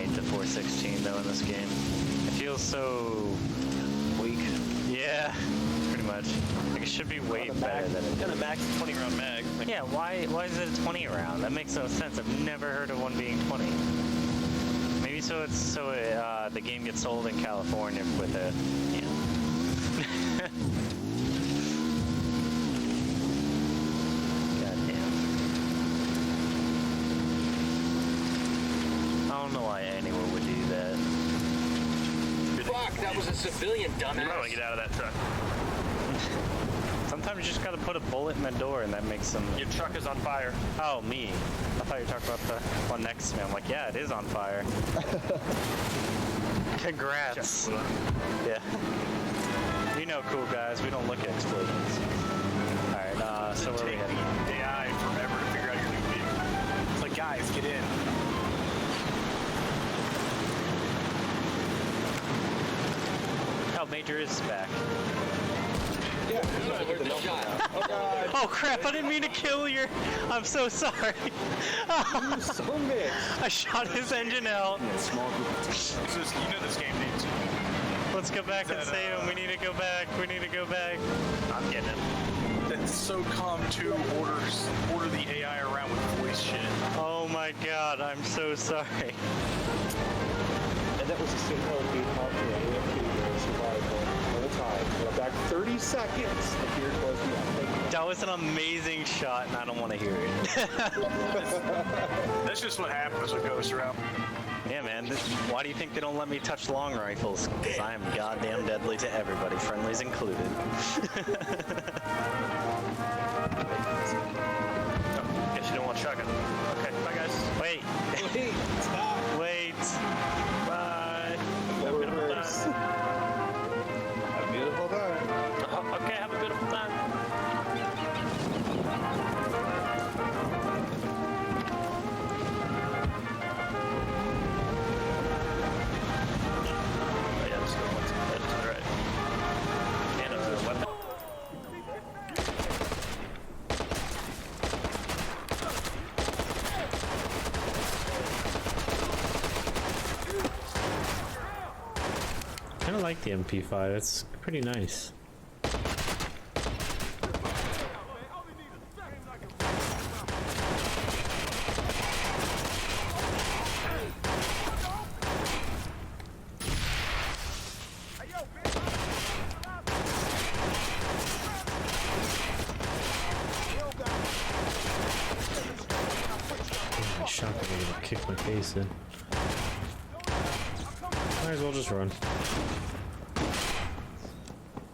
hate the 416 though in this game. It feels so weak. Yeah, pretty much. Like it should be way better than it is. And a max 20 round mag. Like, Yeah, why is it a 20 round? That makes no sense. I've never heard of one being 20. Maybe so it's so the game gets sold in California with a, you know. Goddamn. I don't know why anyone would do that. Fuck, that was a civilian, you might want to dumbass. get out of that truck. Sometimes you just gotta put a bullet in the door and that makes them. Your truck is on fire. Oh, me. I thought you were talking about the one next to me. I'm like, yeah, it is on fire. Congrats. Just blew up. Yeah. You know, cool guys, we don't look at explosions. Alright, so where are we Take heading? the AI forever to figure out your new vehicle. It's like, guys, get in. Oh, Major is back. Yeah, where's the shot? Oh crap, I didn't mean to kill your... I'm so sorry. I shot his engine out. This is, you know this game needs. Let's go back and save him. We need to go back. We need to go back. I'm getting him. It's so calm to order the AI around with voice shit. Oh my god, I'm so sorry. And that was a single beat out for AFK survival all the time. We're back 30 seconds, and here was the update. That was an amazing shot, and I don't want to hear it. That's just what happens with Ghost Route. Yeah, man. Why do you think they don't let me touch long rifles? Because I am goddamn deadly to everybody, friendlies included. Guess you don't want shotgun. Okay, bye guys. Wait. Wait, stop. Wait. Bye. No reverse. Have a beautiful time. Okay, have a beautiful time. Oh yeah, this is the one. That's right. And it's a weapon. I kind of like the MP5. It's pretty nice. My shotgun gonna kick my face in. Might as well just run.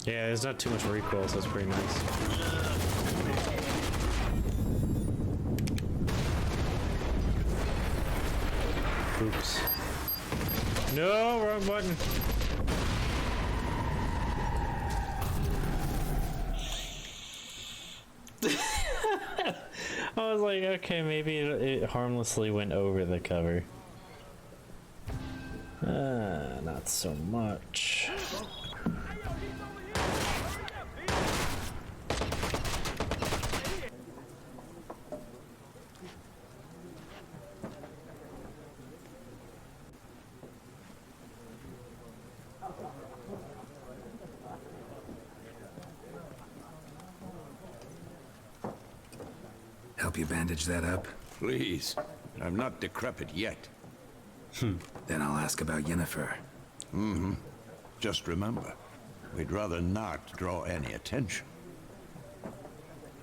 Yeah, there's not too much recoil, so it's pretty nice. Oops. No, wrong button. I was like, okay, maybe it harmlessly went over the cover. Not so much. Help you bandage that up? Please. I'm not decrepit yet. Then I'll ask about Yennefer. Just remember, we'd rather not draw any attention.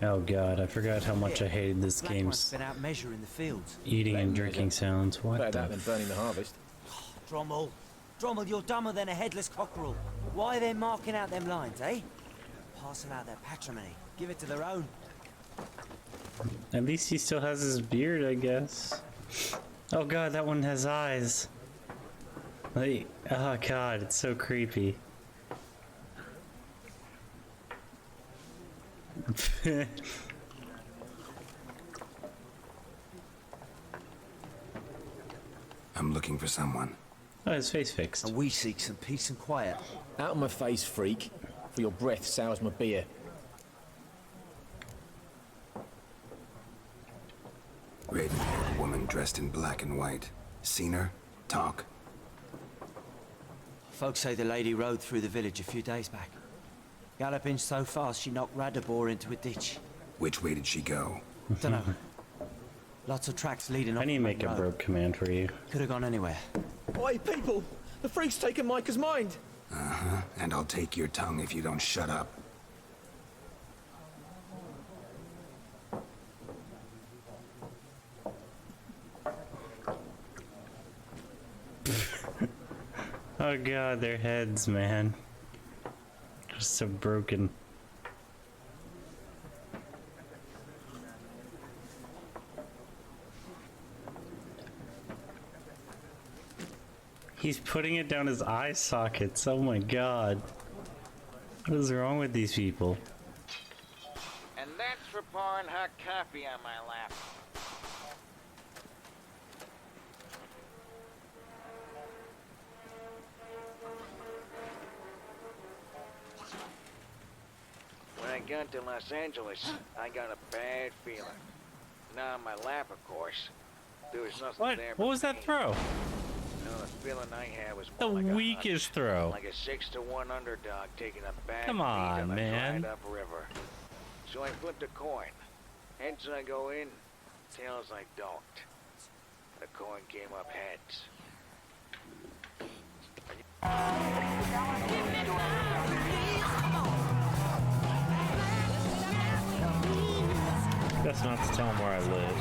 Oh god, I forgot how much I hated this Black one's game's been out measuring the fields. eating and drinking sounds. What Better the that than burning the harvest. Drommel. Drommel, you're dumber than a headless cockerel. Why are they marking out them lines, eh? Passing out their patrimony. Give it to their own. At least he still has his beard, I guess. Oh god, that one has eyes. Like, oh god, it's so creepy. I'm looking for someone. Oh, his face fixed. And we seek some peace and quiet. Out of my face, freak. For your breath sours my beer. Raven-haired woman dressed in black and white. Seen her? Talk. Folks say the lady rode through the village a few days back. Galloping so fast she knocked Radabor into a ditch. Which way did she go? Dunno. Lots of tracks leading off I need to the make main a road. broke command for you. Could have gone anywhere. Oi, people! The freak's taken Micah's mind! Uh-huh. And I'll take your tongue if you don't shut up. Oh god, their heads, man. They're so broken. He's putting it down his eye sockets. Oh my god. What is wrong with these people? And that's for pouring hot coffee on my lap. When I got to Los Angeles, I got a bad feeling. Not on my lap, of course. There was nothing What? there. What was that throw? No, the feeling I had was The more like weakest a throw. like a 6-1 underdog taking a bad Come beat on, on a man. dried up river. So I flipped a coin. Heads I go in, tails I don't. The coin came up heads. That's not to tell him where I live.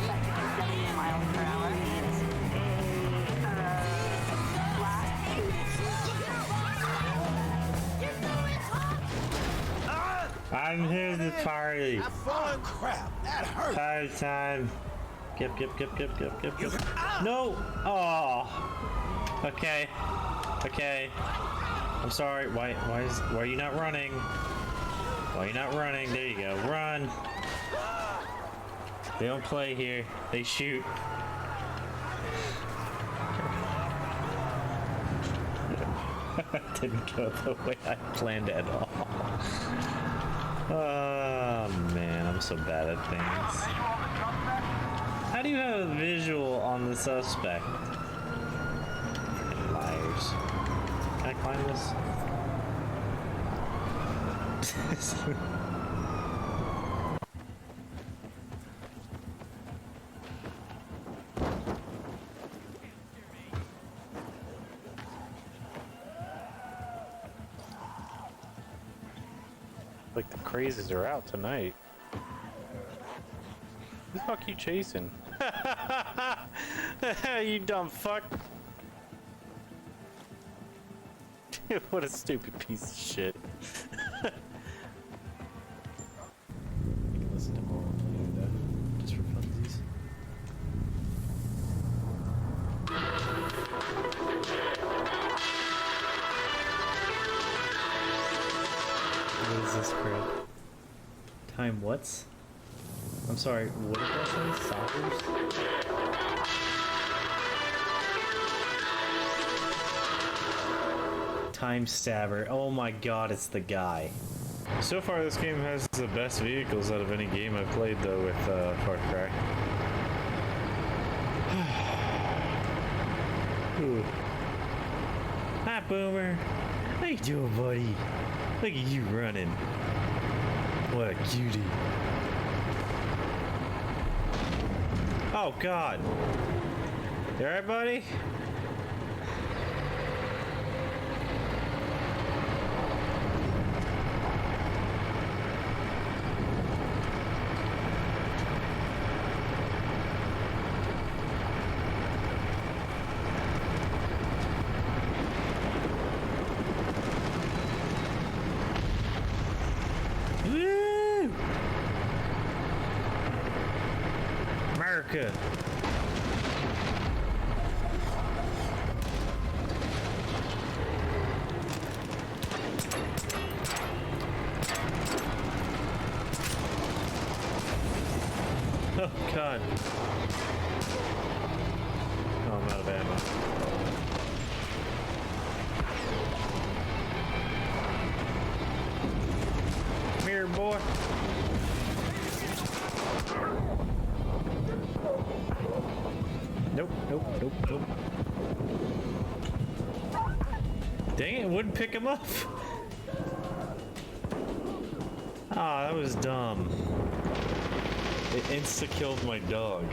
I'm here to party. Oh, crap. That hurt. Party time. Get. No! Oh. Okay. I'm sorry. Why are you not running? Why are you not running? There you go. Run. They don't play here. They shoot. Didn't go the way I planned at all. Oh man, I'm so bad at things. How do you have a visual on the suspect? Liars. Can I climb this? Like the crazes are out tonight. Who the fuck you chasing? You dumb fuck. What a stupid piece of shit. You can listen to more just for funsies. What is this crap? Time what's? I'm sorry, what did that say? Soppers? Time Stabber. Oh my god, it's the guy. So far, this game has the best vehicles out of any game I've played, though, with Far Cry. Ooh. Hi, Boomer. How you doing, buddy? Look at you running. What a cutie. Oh, God. You alright, buddy? Woo! America. Oh, God. Oh, I'm out of ammo. Come here, boy. Nope. Dang it, wouldn't pick him up. Ah, that was dumb. It insta-killed my dog.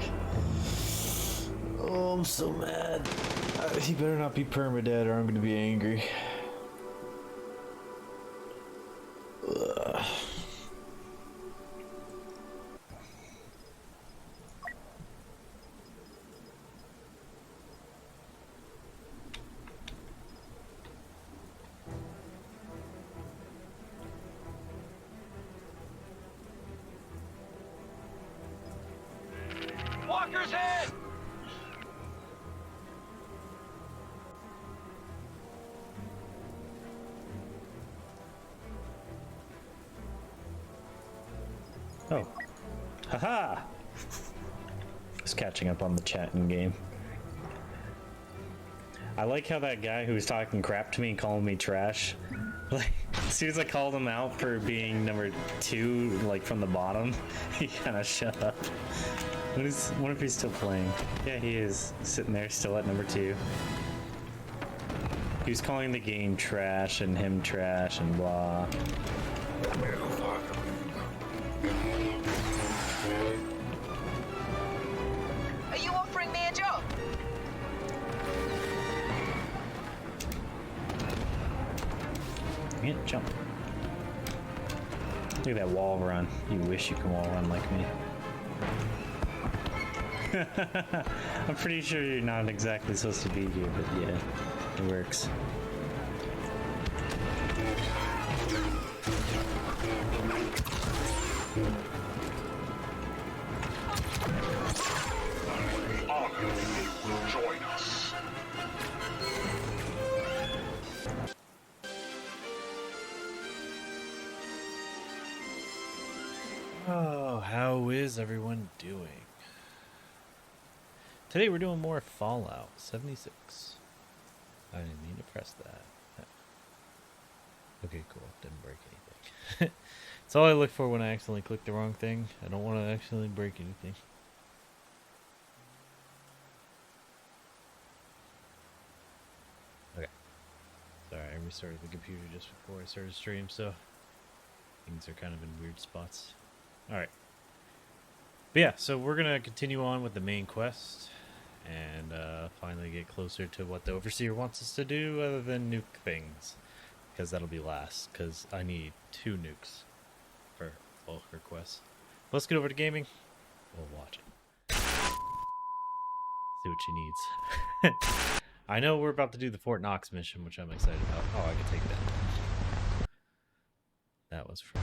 Oh, I'm so mad. He better not be permadead or I'm gonna be angry. Ugh. Walker's head! Oh. Haha! Just catching up on the chatting game. I like how that guy who was talking crap to me and calling me trash, like, as soon as I called him out for being number 2, like from the bottom, he kind of shut up. What if he's still playing? Yeah, he is. Sitting there still at number 2. He was calling the game trash and him trash and blah. Are you offering me a job? Yeah, jump. Look at that wall run. You wish you could wall run like me. I'm pretty sure you're not exactly supposed to be here, but yeah, it works. Join us. Oh, how is everyone doing? Today we're doing more Fallout 76. I didn't mean to press that. Okay, cool. Didn't break anything. It's all I look for when I accidentally click the wrong thing. I don't want to accidentally break anything. Okay. Sorry, I restarted the computer just before I started stream, so things are kind of in weird spots. Alright. But yeah, so we're going to continue on with the main quest and finally get closer to what the Overseer wants us to do other than nuke things. Because that'll be last, because I need 2 nukes for all her quests. Let's get over to gaming. We'll watch it. See what she needs. I know we're about to do the Fort Knox mission, which I'm excited about. Oh, I can take that. That was from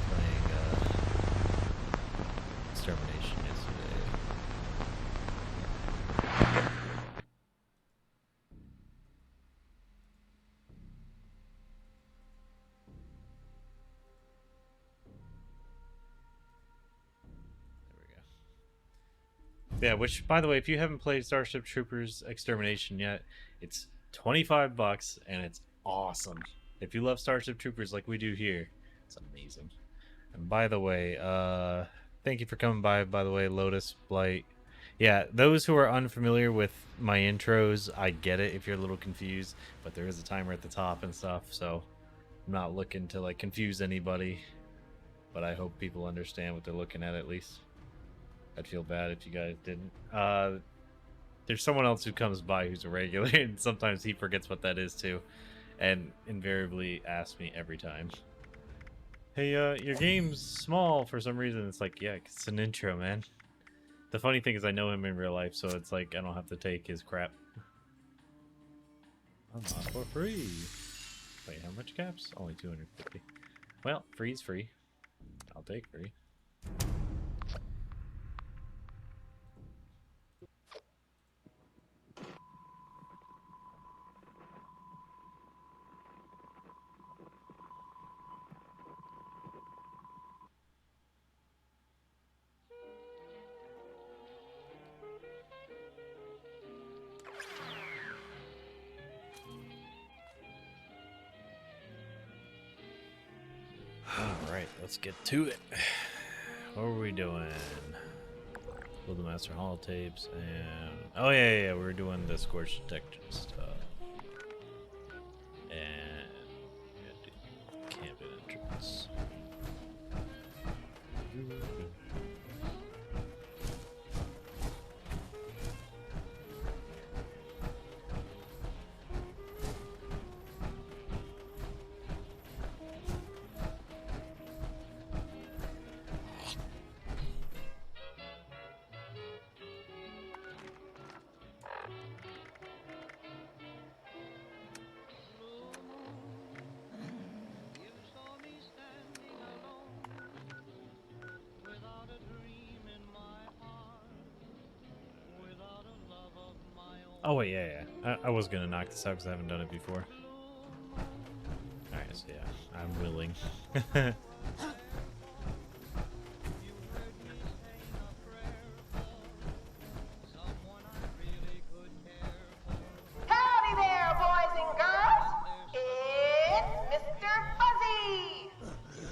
playing Extermination yesterday. Yeah, which, by the way, if you haven't played Starship Troopers Extermination yet, it's $25 and it's awesome. If you love Starship Troopers like we do here, it's amazing. And by the way, thank you for coming by the way, Lotus, Blight. Yeah, those who are unfamiliar with my intros, I get it if you're a little confused, but there is a timer at the top and stuff, so I'm not looking to like confuse anybody, but I hope people understand what they're looking at least. I'd feel bad if you guys didn't. There's someone else who comes by who's a regular, and sometimes he forgets what that is too, and invariably asks me every time, hey, your game's small for some reason. It's like, yeah, it's an intro, man. The funny thing is I know him in real life, so it's like I don't have to take his crap. Unlock for free. Wait, how much caps? Only 250. Well, free's free. I'll take free. Alright, let's get to it. What were we doing? Build the Master Holotapes and... Oh yeah, we're doing the Scorch Detector stuff. And Oh wait, yeah. I was gonna knock this out because I haven't done it before. All right, so yeah, I'm willing. Howdy there, boys and girls. It's Mr. Fuzzy.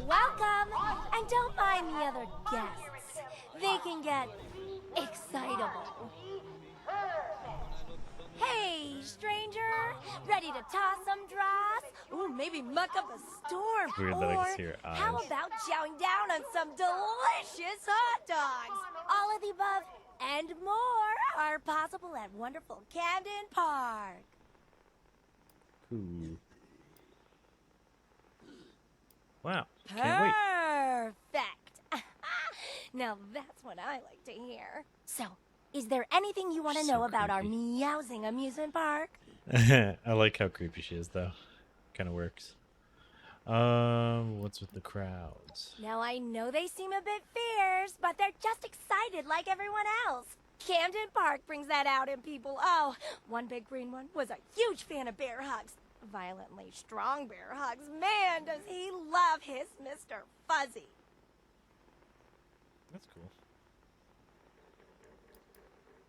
Welcome, and don't mind the other guests. They can get excitable. Hey, stranger, ready to toss some dross? Ooh, maybe muck up a storm. Weird that I can see her How eyes. about chowing down on some delicious hot dogs? All of the above and more are possible at wonderful Camden Park. Cool. Wow. Can't wait. Perfect. Now that's what I like to hear. So, is there anything you want to know about our meowsing amusement park? I like how creepy she is, though. Kind of works. What's with the crowds? Now I know they seem a bit fierce, but they're just excited like everyone else. Camden Park brings that out in people. Oh, one big green one was a huge fan of bear hugs. Violently strong bear hugs. Man, does he love his Mr. Fuzzy. That's cool.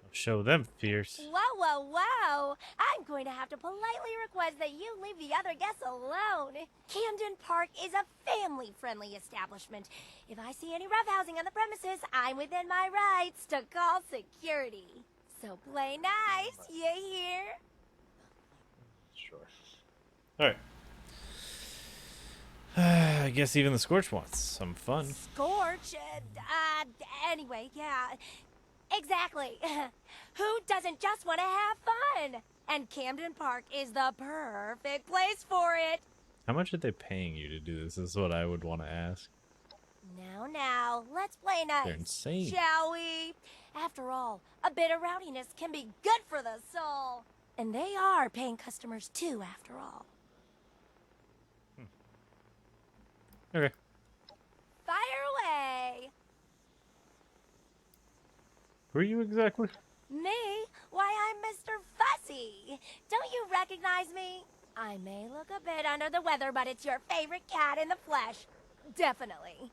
I'll show them fierce. Whoa. I'm going to have to politely request that you leave the other guests alone. Camden Park is a family-friendly establishment. If I see any roughhousing on the premises, I'm within my rights to call security. So play nice, you hear? Sure. Alright. I guess even the Scorch wants some fun. Scorch? Anyway, yeah. Exactly. Who doesn't just want to have fun? And Camden Park is the perfect place for it. How much are they paying you to do this? Is what I would want to ask. Now, let's play nice. They're insane. Shall we? After all, a bit of rowdiness can be good for the soul. And they are paying customers too, after all. Okay. Fire away. Who are you exactly? Me? Why, I'm Mr. Fuzzy. Don't you recognize me? I may look a bit under the weather, but it's your favorite cat in the flesh. Definitely.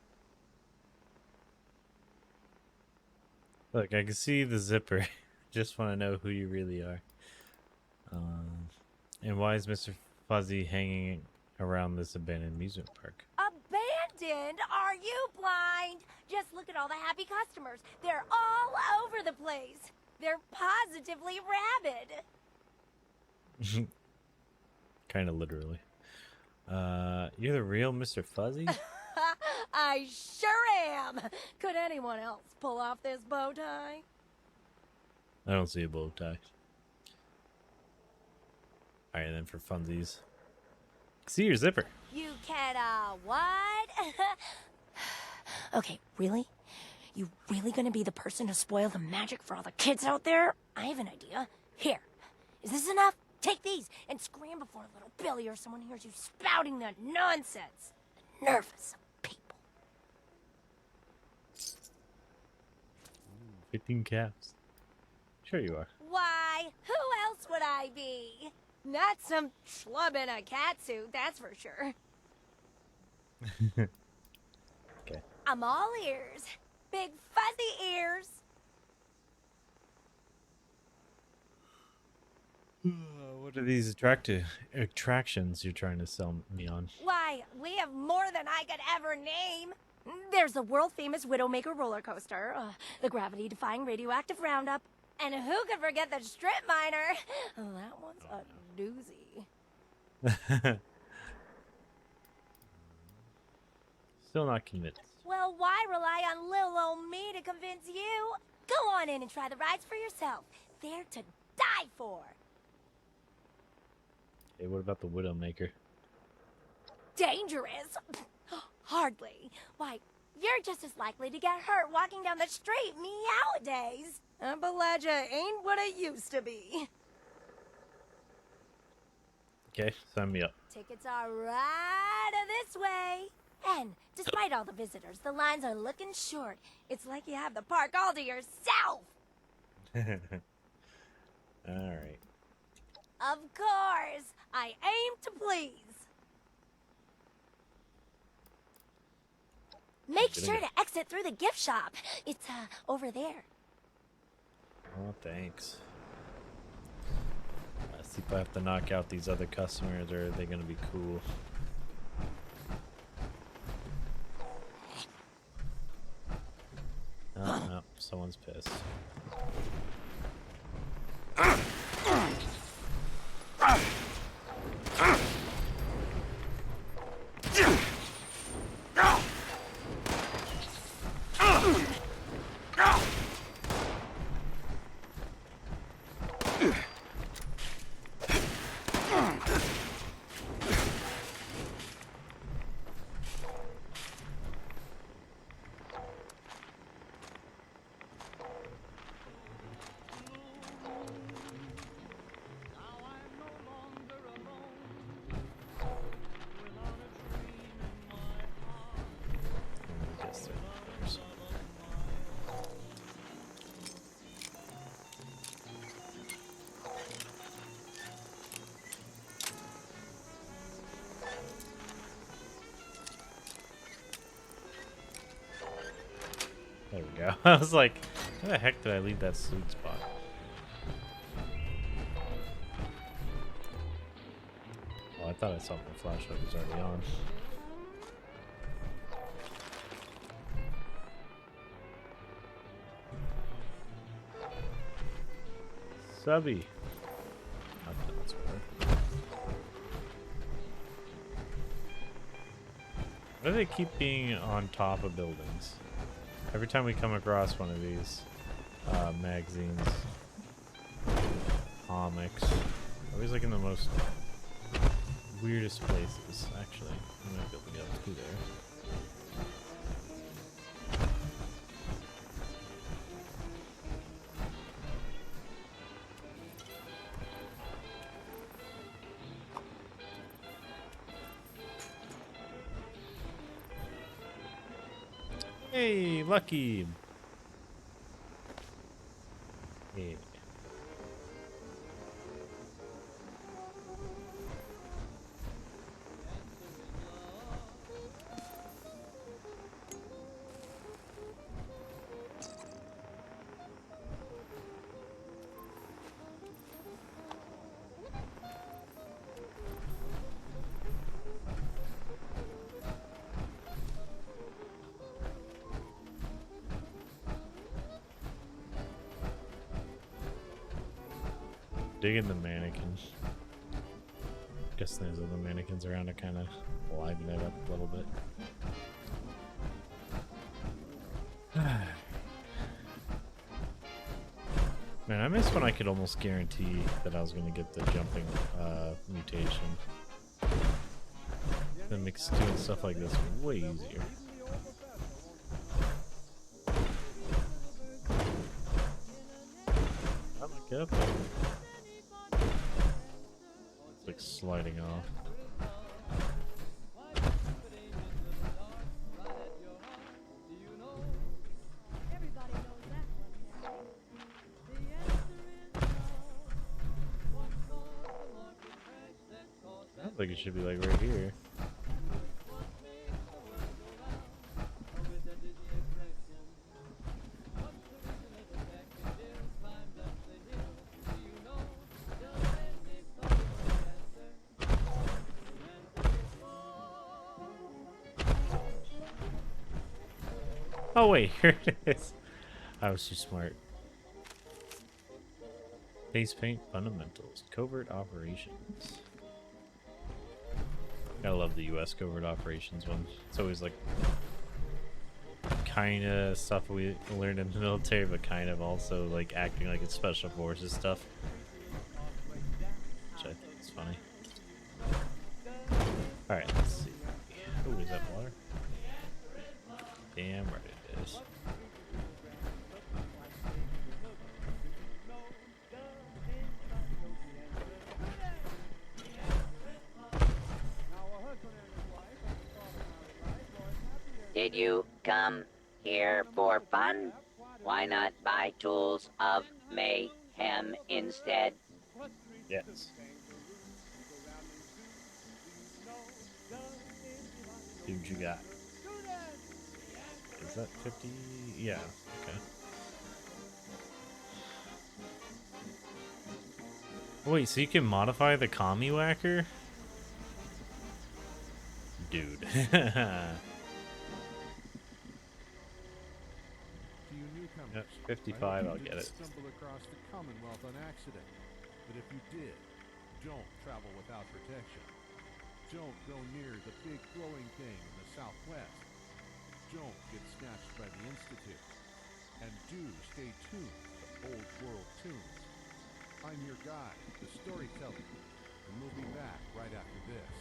Look, I can see the zipper. Just want to know who you really are. And why is Mr. Fuzzy hanging around this abandoned amusement park? Abandoned? Are you blind? Just look at all the happy customers. They're all over the place. They're positively rabid. Kind of literally. You're the real Mr. Fuzzy? I sure am. Could anyone else pull off this bow tie? I don't see a bow tie. Alright, then for funsies. See your zipper. You can, what? Okay, really? You really gonna be the person to spoil the magic for all the kids out there? I have an idea. Here, is this enough? Take these and scram before little Billy or someone hears you spouting that nonsense. Nervous people. 15 caps. Sure you are. Why, who else would I be? Not some schlub in a catsuit, that's for sure. Okay. I'm all ears. Big fuzzy ears. What are these attractions you're trying to sell me on? Why, we have more than I could ever name. There's the world-famous Widowmaker roller coaster, the gravity-defying radioactive roundup, and who could forget the strip miner? That one's a doozy. Still not convinced. Well, why rely on little old me to convince you? Go on in and try the rides for yourself. They're to die for. Hey, what about the Widowmaker? Dangerous? Hardly. Why, you're just as likely to get hurt walking down the street meow-a-days. Appalachia ain't what it used to be. Okay, sign me up. Tickets are right this way. And despite all the visitors, the lines are looking short. It's like you have the park all to yourself. Alright. Of course. I aim to please. Make Getting sure it. to exit through the gift shop. It's, over there. Oh, thanks. Let's see if I have to knock out these other customers, or are they gonna be cool? Oh, no, someone's pissed. There we go. I was like, how the heck did I leave that sweet spot? Oh, I thought I saw my flashlight was already on. Subby. That's weird. Why do they keep being on top of buildings? Every time we come across one of these magazines, comics, always like in the most weirdest places. Actually, I might be able to get up to there. Hey, Lucky! Hey. Digging the mannequins. Guess there's other mannequins around to kind of liven it up a little bit. Man, I miss when I could almost guarantee that I was going to get the jumping mutation. That makes doing stuff like this way easier. I'm gonna get up there. It's like sliding off. I think it should be like right here. Oh wait, here it is. I was too smart. Face paint fundamentals. Covert operations. I love the US covert operations one. It's always like kind of stuff we learned in the military, but kind of also like acting like it's special forces stuff, which I think is funny. All right, let's see. Oh, is that water? Damn right it is. Did you come here for fun? Why not buy tools of May ham instead? Yes. Dude, you got. Is that 50? Yeah, okay. Wait, so you can modify the commie whacker? Dude. Yep, 55, I'll get it. Stumble across the Commonwealth on accident. But if you did, don't travel without protection. Don't go near the big glowing thing in the southwest. Don't get snatched by the Institute. And do stay tuned to Old World Tunes. I'm your guide, the storyteller, and we'll be back right after this.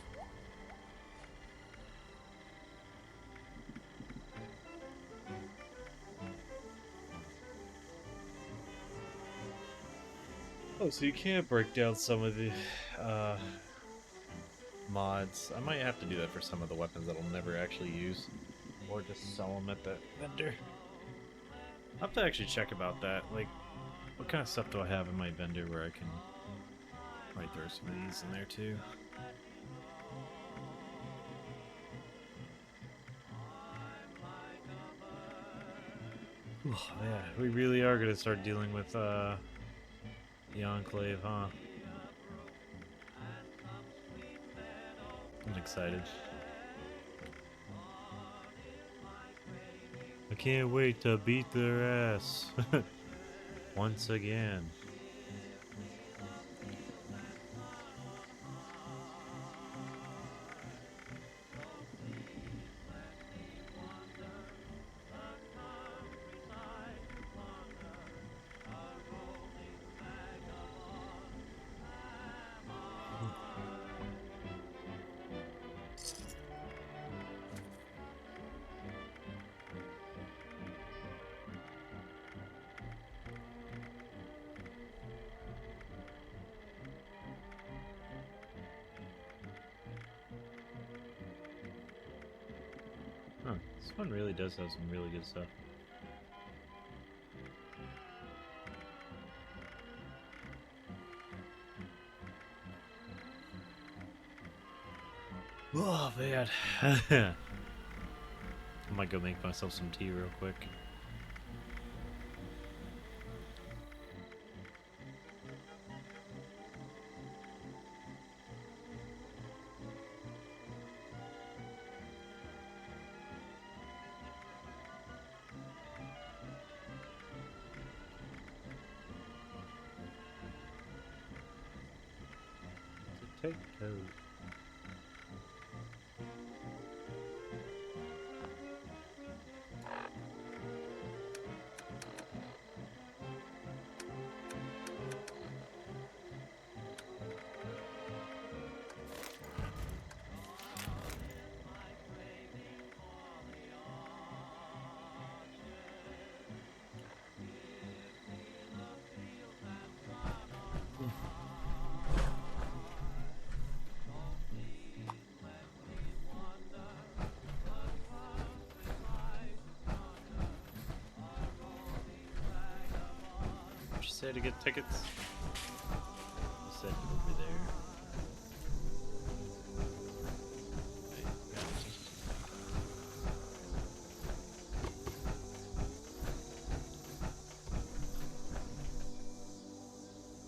Oh, so you can't break down some of the mods. I might have to do that for some of the weapons that I'll never actually use. Or just sell them at the vendor. I'll have to actually check about that. Like, what kind of stuff do I have in my vendor where I can might throw some of these in there too. Oh, yeah, we really are going to start dealing with the Enclave, huh? I'm excited. I can't wait to beat their ass once again. Huh, this one really does have some really good stuff. Oh man. I might go make myself some tea real quick. Potato. Say to get tickets. You said over there.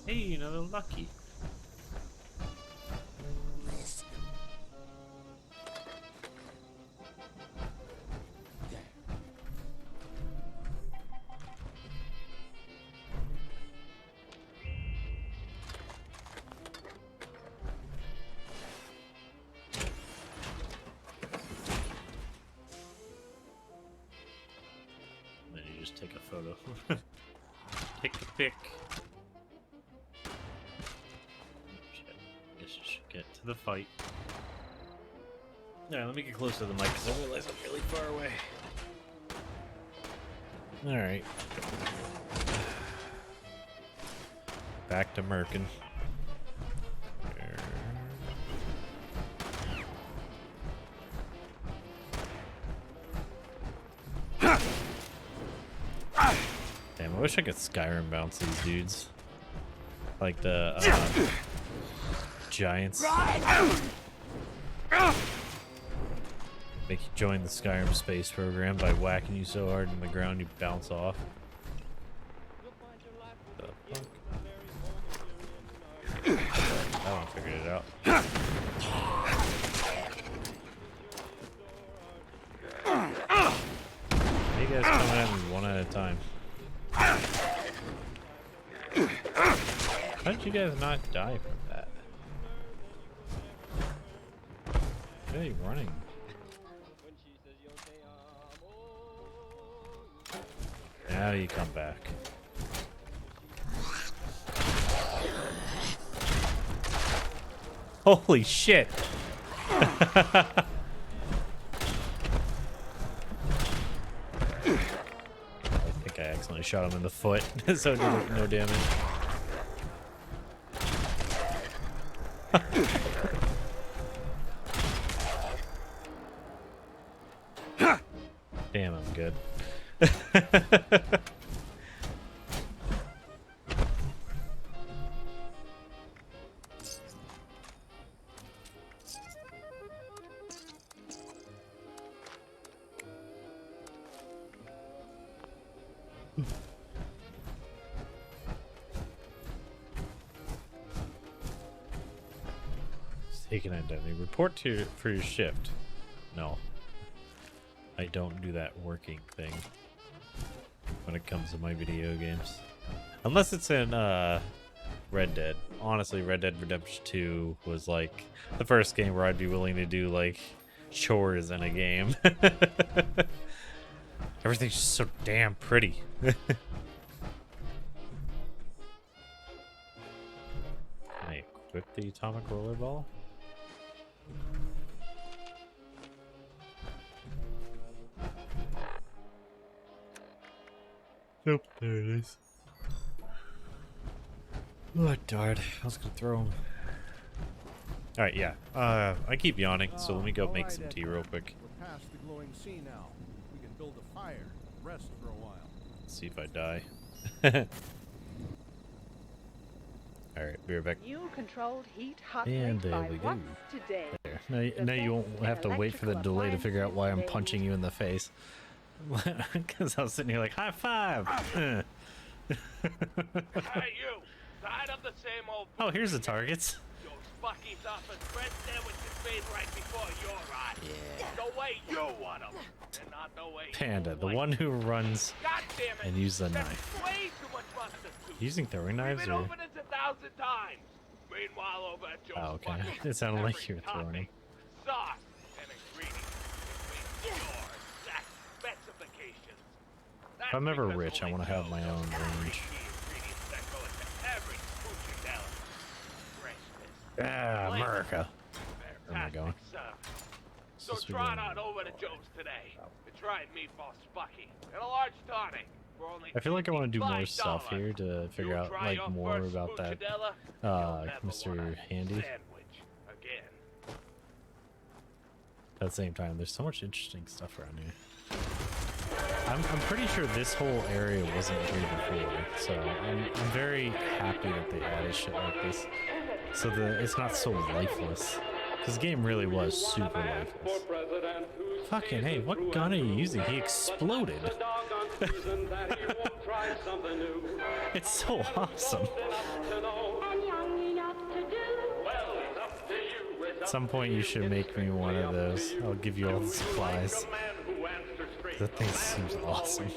Hey, another lucky. Take a photo. Take a pic. Shit. Guess you should get to the fight. Alright, let me get close to the mic because I realize I'm really far away. Alright. Back to Merkin. Damn, I wish I could Skyrim bounce these dudes. like the giants. Make you join the Skyrim space program by whacking you so hard in the ground you bounce off. The fuck? That one figured it out. You guys coming at me one at a time. How did you guys not die from that? Where are you running? Now you come back. Holy shit! I think I accidentally shot him in the foot, so it did no damage. Damn, I'm good. Taken identity. Report for your shift. No. I don't do that working thing when it comes to my video games. Unless it's in Red Dead. Honestly, Red Dead Redemption 2 was like the first game where I'd be willing to do like chores in a game. Everything's just so damn pretty. Can I equip the atomic rollerball? Nope, there it is. Oh, darn. I was gonna throw him. Alright, yeah. I keep yawning, so let me go make some tea real quick. We're past the glowing sea now. We can build a fire, rest for a while. Let's see if I die. Alright, be right back. You controlled heat hot And plate there by we what go. today? There. Now you won't have to wait for the delay to figure out why I'm punching you in the face. Because I was sitting here like, high five! Hey, you! Tired of the same old... Oh, here's the targets. Your Spucky's offered bread sandwiches made right before your eyes. Yeah. The way you want them, and not the way Panda, the one who runs God damn it. and uses a That's knife. way too much mustard too. Using throwing knives We've been or... over this 1,000 times. Meanwhile, over at Joe's Oh, okay. Spucky's, It sounded like you every were throwing topping, them. sauce, and ingredients between your exact specifications. If I'm ever rich, I want to have my own range. Ah, America. Where am I going? So trot on over to Joe's today and try meatball Spucky and a large tonic for only I feel like I want to do more $55. stuff here to figure out Try like your more first about that Spuchadella, you'll never Mr. want a Handy. sandwich again. At the same time, there's so much interesting stuff around here. I'm pretty sure this whole area wasn't here before, so I'm very happy that they added shit like this, so that it's not so lifeless. Because the game really was super lifeless. Fucking hey, what gun are you using? He exploded. It's so awesome. At some point you should make me one of those. I'll give you all the supplies. That thing seems awesome.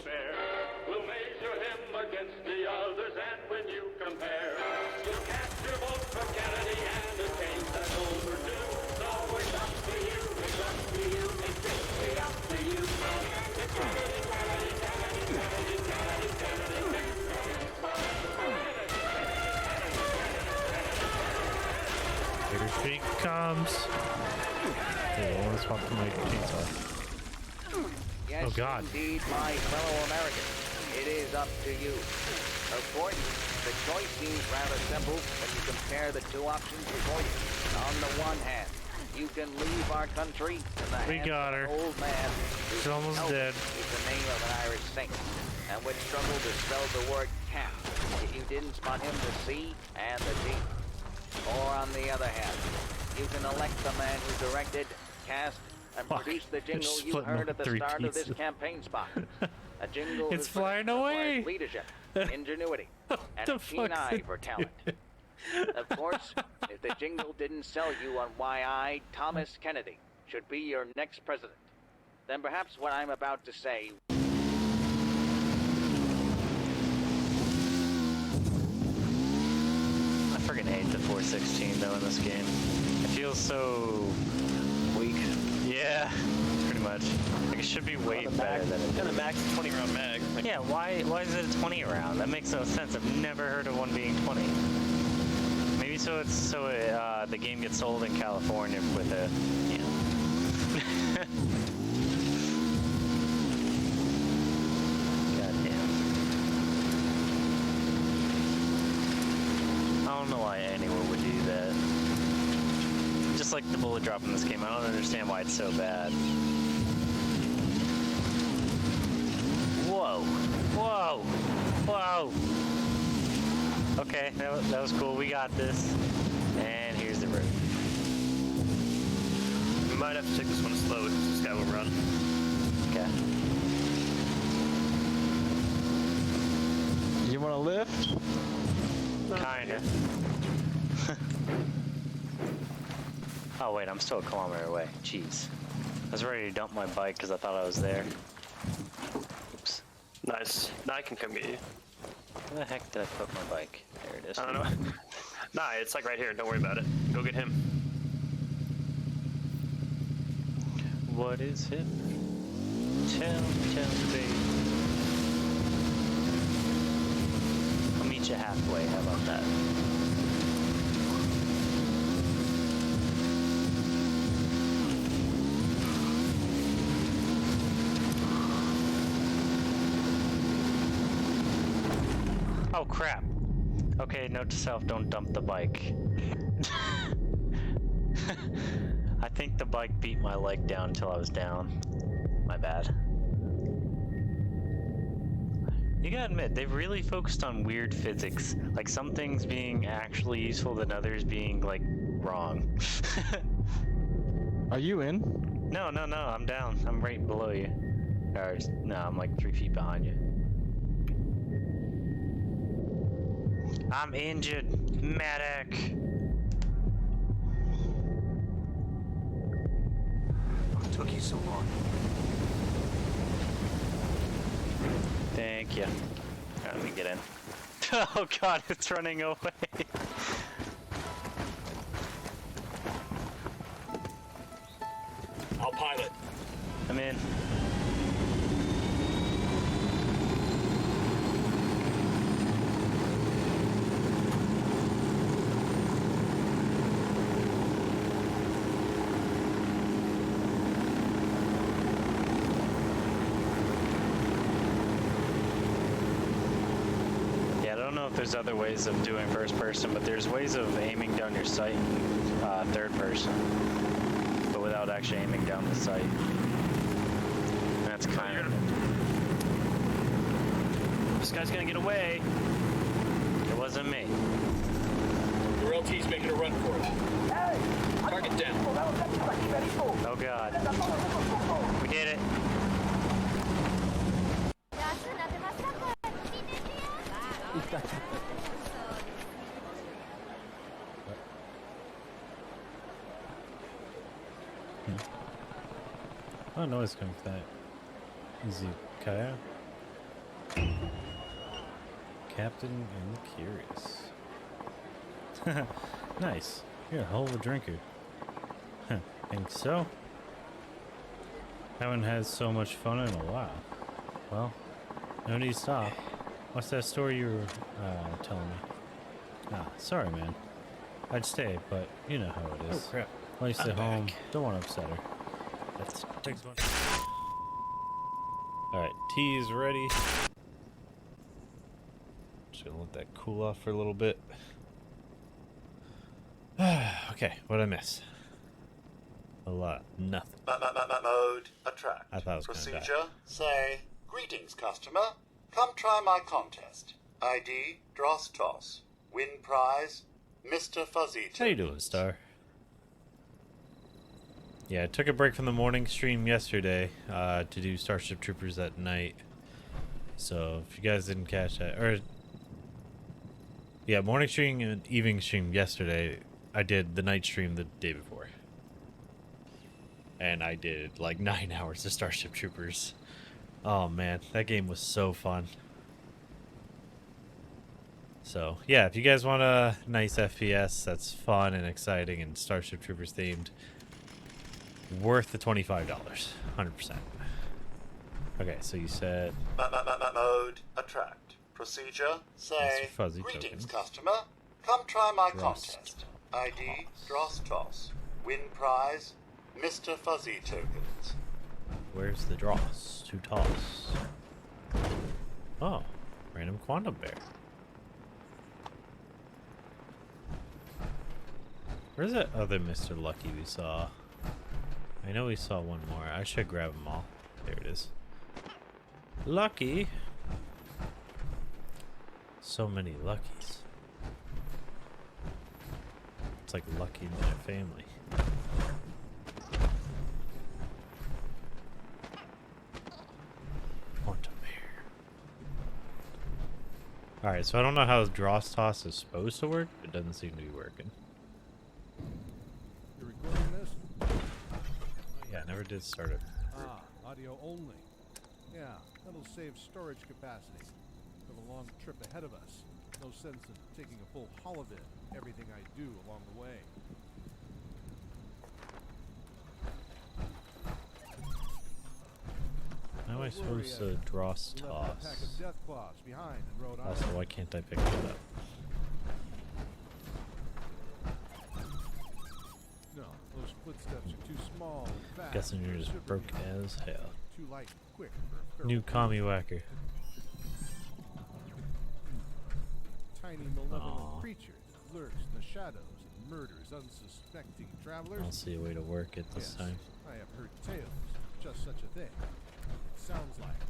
Here she comes. Hey, I want to swap to my pizza. Yes, Oh, God. indeed, my fellow Americans, it is up to you. Of course, the choice seems rather simple when you compare the two options before you. On the one hand, you can leave our country in the We hands got of her. an old man She's whose almost Elf dead. is the name of an Irish saint, and would struggle to spell the word cat if you didn't spot him the C and the D. Or on the other hand, you can elect the man who directed, cast, and produced the jingle you Split heard at the three start of this pieces. campaign spot. A jingle It's whose flying production away. requires leadership, ingenuity, and the a keen fuck's eye it for talent. Of course, if the jingle didn't sell you on why I, Thomas Kennedy, should be your next president, then perhaps what I'm about to say I freaking hate the 416 though in this game. It feels so weak. Yeah, pretty much. Like it should be way better than it Got a is. max 20 round mag. Yeah, why is it a 20 round? That makes no sense. I've never heard of one being 20. Maybe the game gets sold in California with a, you know. Goddamn. I don't know why anyone would do that. Just like the bullet drop in this game, I don't understand why it's so bad. Whoa. Whoa. Whoa. Okay, that was cool. We got this. And here's the road. We might have to take this one slow because this guy will run. Okay. You want to lift? Kinda. Oh wait, I'm still a kilometer away. Jeez. I was ready to dump my bike because I thought I was there. Oops. Nice. Now I can come get you. Where the heck did I put my bike? There it is. I don't know. Nah, it's like right here. Don't worry about it. Go get him. What is it? Tell me, baby. I'll meet you halfway. How about that? Oh crap. Okay, note to self, don't dump the bike. I think the bike beat my leg down until I was down. My bad. You gotta admit, they've really focused on weird physics. Like some things being actually useful than others being, like, wrong. Are you in? No, I'm down. I'm right below you. Or, no, I'm like 3 feet behind you. I'm injured. Medic. What took you so long? Thank you. Alright, let me get in. Oh god, it's running away. I'll pilot. I'm in. There's other ways of doing first person, but there's ways of aiming down your sight in third person, but without actually aiming down the sight. And that's kind of... This guy's gonna get away. It wasn't me. Your LT's making a run for it. Target down. Oh god. We did it. Oh, noise coming from that. Is it Kaya? Captain and the Curious. Nice. You're a hell of a drinker. Huh. Think so? Haven't had so much fun in a while. Well, no need to stop. What's that story you were telling me? Ah, sorry, man. I'd stay, but you know how it is. Oh, crap. Life's I'm at home. back. Don't want to upset her. That takes one. Alright, tea is ready. Just gonna let that cool off for a little bit. Okay, what'd I miss? A lot. Nothing. Mode attract. I thought I was gonna die. Procedure, say, greetings, customer. Come try my contest. ID Drostos. Win prize Mr. Fuzzy. How you doing, Star? Yeah, I took a break from the morning stream yesterday to do Starship Troopers at night. So if you guys didn't catch that, or yeah, morning stream and evening stream yesterday, I did the night stream the day before. And I did like 9 hours of Starship Troopers. Oh man, that game was so fun. So yeah, if you guys want a nice FPS that's fun and exciting and Starship Troopers themed, worth the $25, 100%. Okay, so you said Mode attract. Procedure say Fuzzy greetings, token. customer. Come try my Dross contest. ID Drostos. Win prize Mr. Fuzzy tokens. Where's the dross to toss? Oh, random quantum bear. Where's that other Mr. Lucky we saw? I know we saw one more. I should grab them all. There it is. Lucky. So many Luckies. It's like Lucky in their family. Quantum bear. Alright, so I don't know how Dross Toss is supposed to work. It doesn't seem to be working. You're recording this? Yeah, I never did start it. Audio only. Yeah, that'll save storage capacity. We have a long trip ahead of us. No sense in taking a full haul of it, everything I do along the way. How am I supposed to Dross We left a pack Toss? of death claws behind in Rhode Island. Also, why can't I pick that up? No, those footsteps are too small and fast. Guessing you're just broke as hell. Too light and quick for a New feral commie whacker. tiny malevolent Aw. creature that lurks in the shadows and murders unsuspecting travelers. I'll see a way to work it this Yes, time. I have heard tales of just such a thing. It sounds like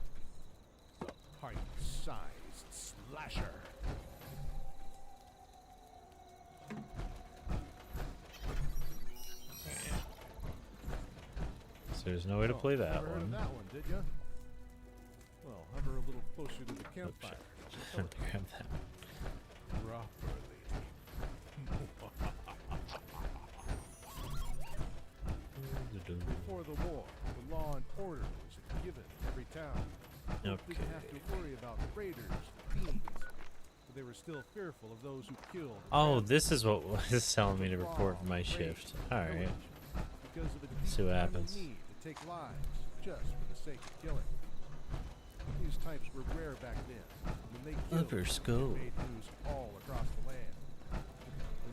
the pint-sized slasher. So there's no way to play that Never heard of one. that one, did ya? Well, hover a little closer to the campfire. Grab that. Properly. Before the war, the law and order was a given in every town. Folks didn't have to worry about raiders, thieves, but they were still fearful of those who killed. Oh, this is what was telling me to report for my shift. Alright. Because of a See what deep happens. need to take lives just for the sake of killing. These types were rare back then. When they killed, Upper they skull. made news all across the land.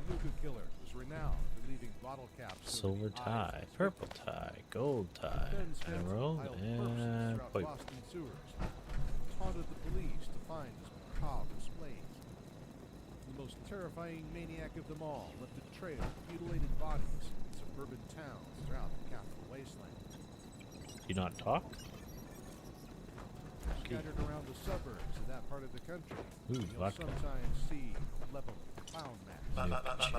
The Nuka killer was renowned for leaving bottle caps over Silver the eyes tie, of his purple tie, gold tie, Ben's fans emerald, piled and corpses throughout white. Boston sewers, taunted the police to find his macabre displays. The most terrifying maniac of them all left a trail of mutilated bodies in suburban towns throughout the capital wasteland. You not talk? Scattered around the suburbs of that part of the country, Ooh, you'll vodka. sometimes see level clown masks.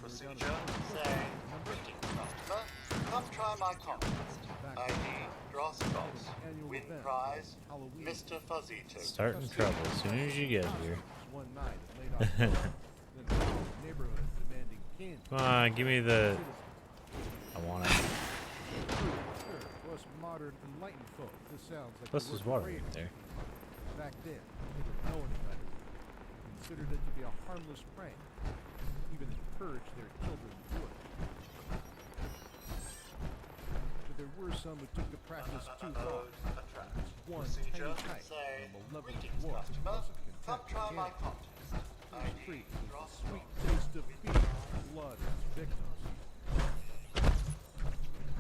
Procedure say greetings, customer. Come try my contest. ID Drostos. Win prize Mr. Fuzzy token. Starting trouble as soon as you get here. One night it laid off then found the neighborhood demanding candy. Come on, give me the... I want it. Sure, to us modern enlightened folk, this sounds like Plus the there's work of water right raiders. there. Back then, they didn't know any better. They considered it to be a harmless prank. Even encouraged their children to do it. But there were some who took the practice too far. One tiny type of malevolent dwarf wasn't Come content try with my candy. contest. His treat was the sweet taste of beef, blood of its victims.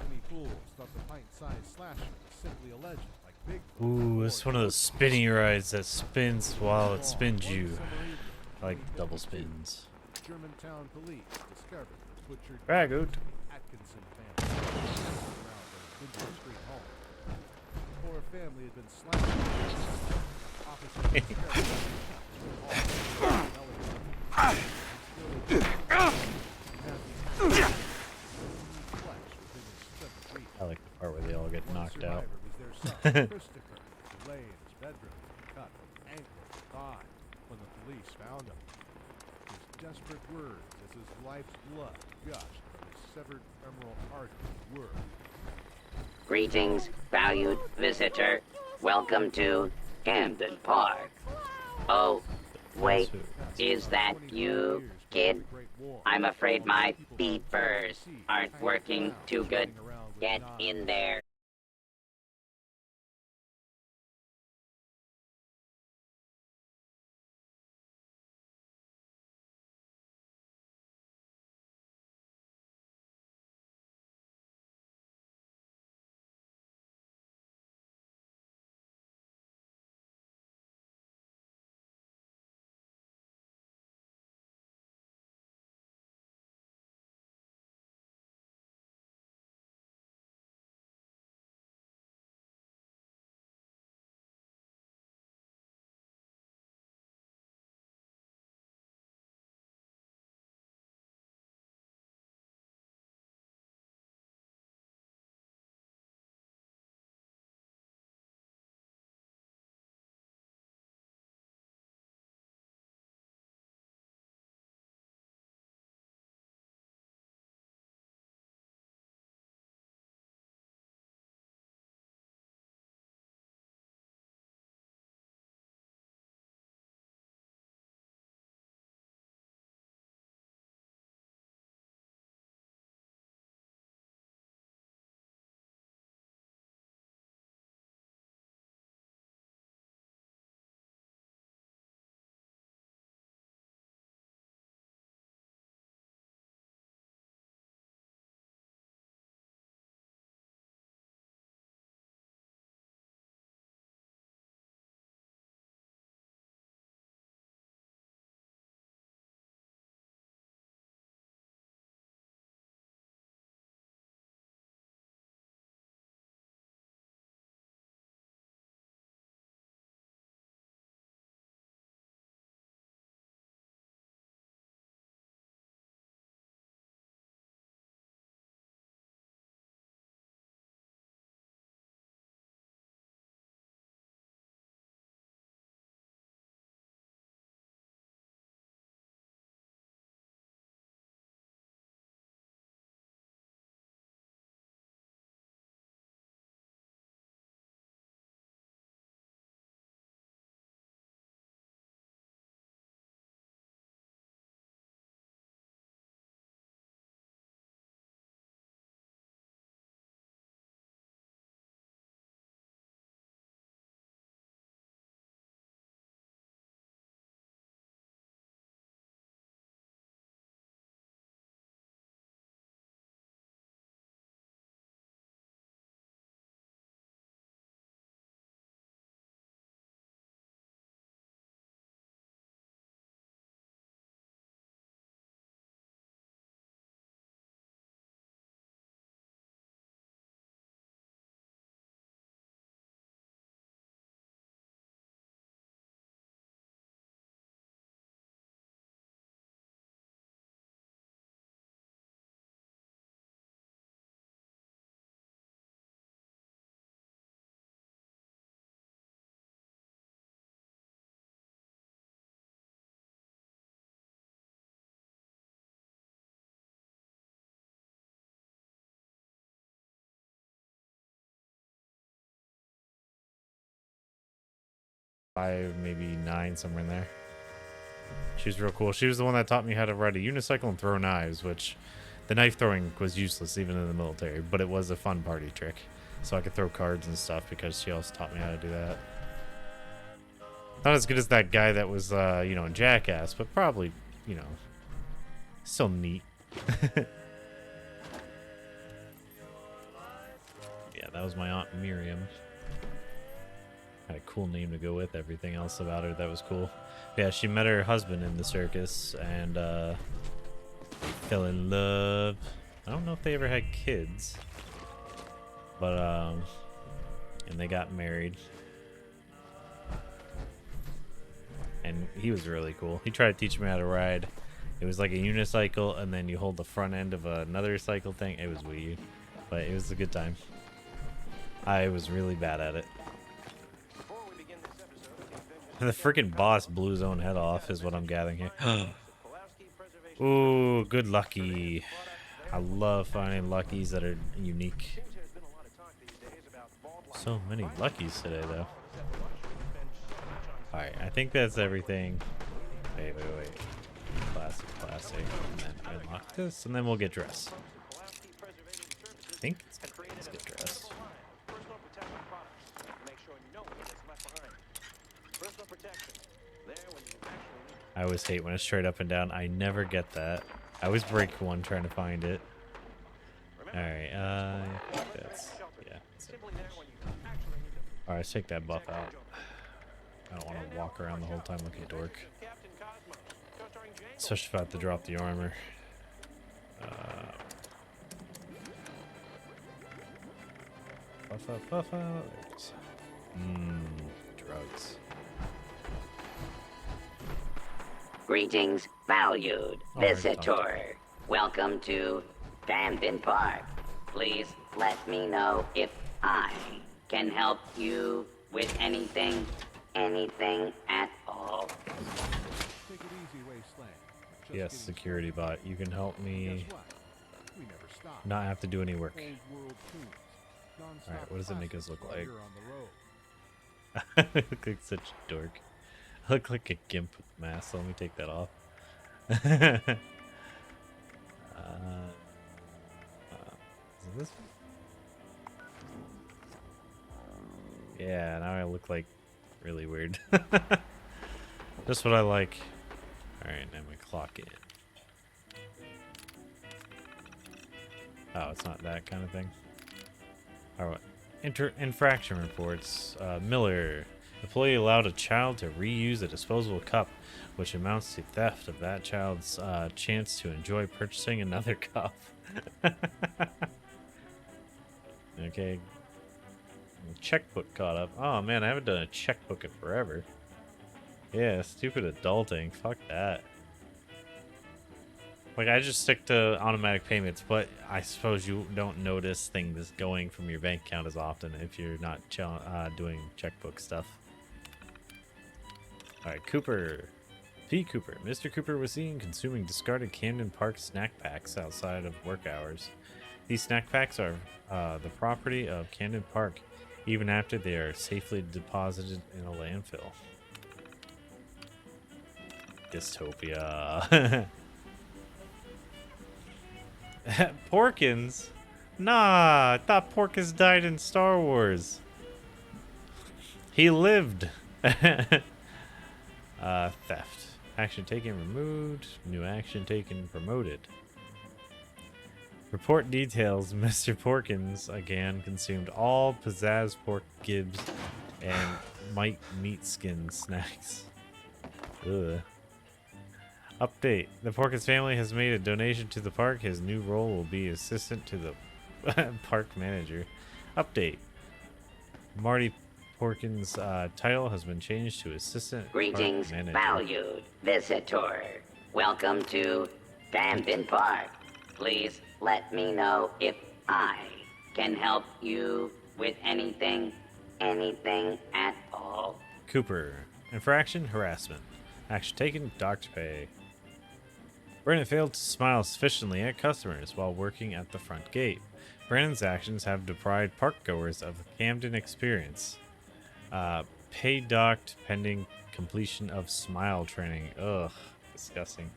Many fools thought the pint-sized slasher was simply a legend, like Bigfoot. Ooh, it's one of those spinny rides that spins while it spins you. I like double spins. Germantown police discovered the butchered Ragout. Atkinson family around their Windsor Street home. The poor family had been slashed I like the part where they all get knocked out. Christopher lay in his bedroom, cut from ankle to thigh when the police found him. His desperate words as his life's blood gushed from his severed femoral artery were, Greetings, valued visitor. Welcome to Camden Park. Oh, wait, is that you, kid? I'm afraid my beepers aren't working too good. Get in there. Five, maybe 9, somewhere in there. She was real cool. She was the one that taught me how to ride a unicycle and throw knives, which the knife throwing was useless even in the military, but it was a fun party trick. So I could throw cards and stuff because she also taught me how to do that. Not as good as that guy that was, you know, in Jackass, but probably, you know, still neat. Yeah, that was my Aunt Miriam. Had a cool name to go with everything else about her that was cool. Yeah, she met her husband in the circus and fell in love. I don't know if they ever had kids, but and they got married. and he was really cool. He tried to teach me how to ride. It was like a unicycle, and then you hold the front end of another cycle thing. It was weird, but it was a good time. I was really bad at it. The freaking boss blew his own head off, is what I'm gathering here. Ooh, good lucky. I love finding luckies that are unique. So many luckies today, though. Alright, I think that's everything. Wait. Classic. And then unlock this, and then we'll get dressed. I think let's get dressed. I always hate when it's straight up and down. I never get that. I always break one trying to find it. Alright, that's it. Alright, let's take that buff out. I don't want to walk around the whole time like a dork. Especially if I have to drop the armor. Buffa. There it is. Drugs. Greetings, valued visitor. Welcome to Camden Park. Please let me know if I can help you with anything at all. Yes, security bot. You can help me not have to do any work. Alright, what does it make us look like? I look like such a dork. I look like a gimp with a mask, so let me take that off. Is it this one? Yeah, now I look like really weird. Just what I like. Alright, now we clock in. Oh, it's not that kind of thing. Alright. Infraction reports. Miller. Employee allowed a child to reuse a disposable cup, which amounts to theft of that child's chance to enjoy purchasing another cup. Okay. Checkbook caught up. Oh man, I haven't done a checkbook in forever. Yeah, stupid adulting. Fuck that. Like, I just stick to automatic payments, but I suppose you don't notice things going from your bank account as often if you're not doing checkbook stuff. Alright, Cooper. P. Cooper. Mr. Cooper was seen consuming discarded Camden Park snack packs outside of work hours. These snack packs are the property of Camden Park, even after they are safely deposited in a landfill. Dystopia. Porkins? Nah, I thought Porkins died in Star Wars. He lived. Theft. Action taken removed. New action taken promoted. Report details Mr. Porkins again consumed all pizzazz pork gibs and might meat skin snacks. Ugh. Update. The Porkins family has made a donation to the park. His new role will be assistant to the park manager. Update. Marty Porkins' title has been changed to assistant Greetings, park manager. valued visitor. Welcome to Camden Park. Please let me know if I can help you with anything at all. Cooper. Infraction, harassment. Action taken, doctor pay. Brandon failed to smile sufficiently at customers while working at the front gate. Brandon's actions have deprived parkgoers of the Camden experience. Pay docked pending completion of smile training. Ugh, disgusting.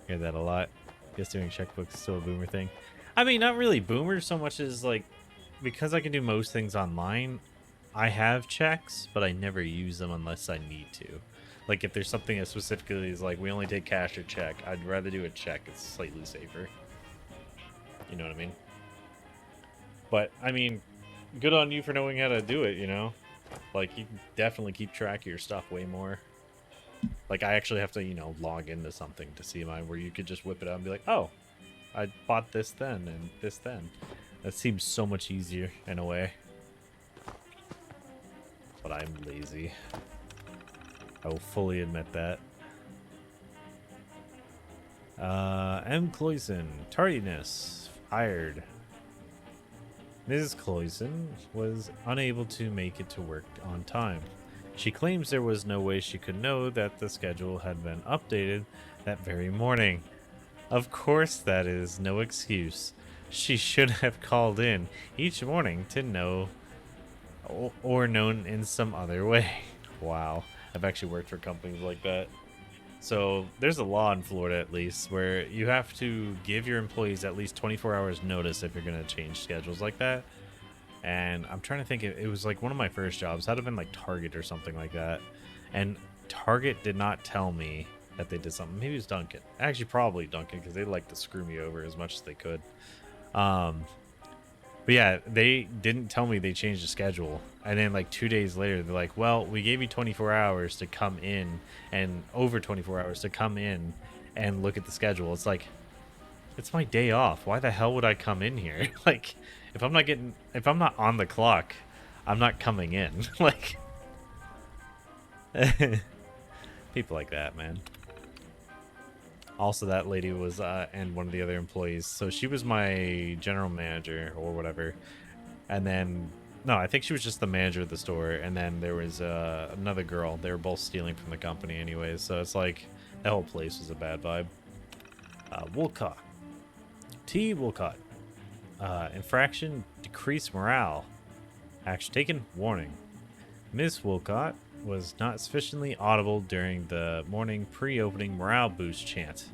Hear that a lot. Guess doing checkbooks is still a boomer thing. I mean, not really boomer so much as like, because I can do most things online, I have checks, but I never use them unless I need to. Like if there's something that specifically is like, we only take cash or check, I'd rather do a check. It's slightly safer. You know what I mean? But, I mean, good on you for knowing how to do it, you know? Like, you can definitely keep track of your stuff way more. Like, I actually have to, you know, log into something to see mine, where you could just whip it out and be like, oh, I bought this then and this then. That seems so much easier in a way. But I'm lazy. I will fully admit that. M. Cloyson, tardiness, fired. Mrs. Cloyson was unable to make it to work on time. She claims there was no way she could know that the schedule had been updated that very morning. Of course, that is no excuse. She should have called in each morning to know or known in some other way. Wow, I've actually worked for companies like that. So there's a law in Florida, at least, where you have to give your employees at least 24 hours notice if you're going to change schedules like that. And I'm trying to think, it was like one of my first jobs. It had to have been like Target or something like that. And Target did not tell me that they did something. Maybe it was Dunkin'. Actually, probably Dunkin', because they like to screw me over as much as they could. But yeah, they didn't tell me they changed the schedule. And then like 2 days later, they're like, well, we gave you 24 hours to come in, and over 24 hours to come in and look at the schedule. It's like, it's my day off. Why the hell would I come in here? Like, if I'm not on the clock, I'm not coming in. Like, people like that, man. Also, that lady was, and one of the other employees, so she was my general manager or whatever. And then, no, I think she was just the manager of the store. And then there was another girl. They were both stealing from the company anyways. So it's like, that whole place was a bad vibe. Woolcott. T. Woolcott. Infraction, decreased morale. Action taken, warning. Ms. Woolcott was not sufficiently audible during the morning pre-opening morale boost chant.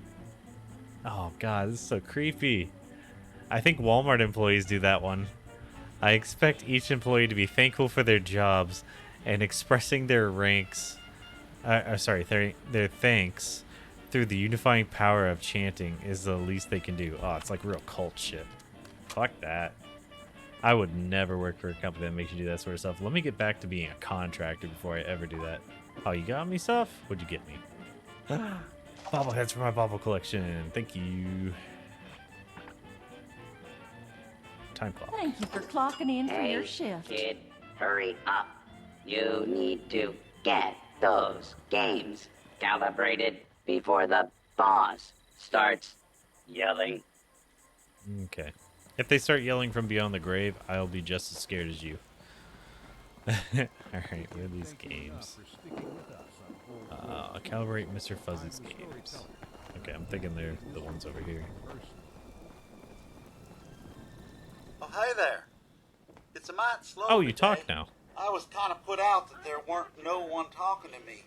Oh god, this is so creepy. I think Walmart employees do that one. I expect each employee to be thankful for their jobs and expressing their ranks, their thanks through the unifying power of chanting is the least they can do. Oh, it's like real cult shit. Fuck that. I would never work for a company that makes you do that sort of stuff. Let me get back to being a contractor before I ever do that. Oh, you got me stuff? What'd you get me? Bobbleheads for my bobble collection. Thank you. Time clock. Thank you for clocking in for your shift. Kid, hurry up. You need to get those games calibrated before the boss starts yelling. Okay. If they start yelling from beyond the grave, I'll be just as scared as you. Alright, where are these games? Calibrate Mr. Fuzzy's games. Okay, I'm thinking they're the ones over here. Oh, hey there. It's a mite slow. Oh, you talk now. I was kind of put out that there weren't no one talking to me.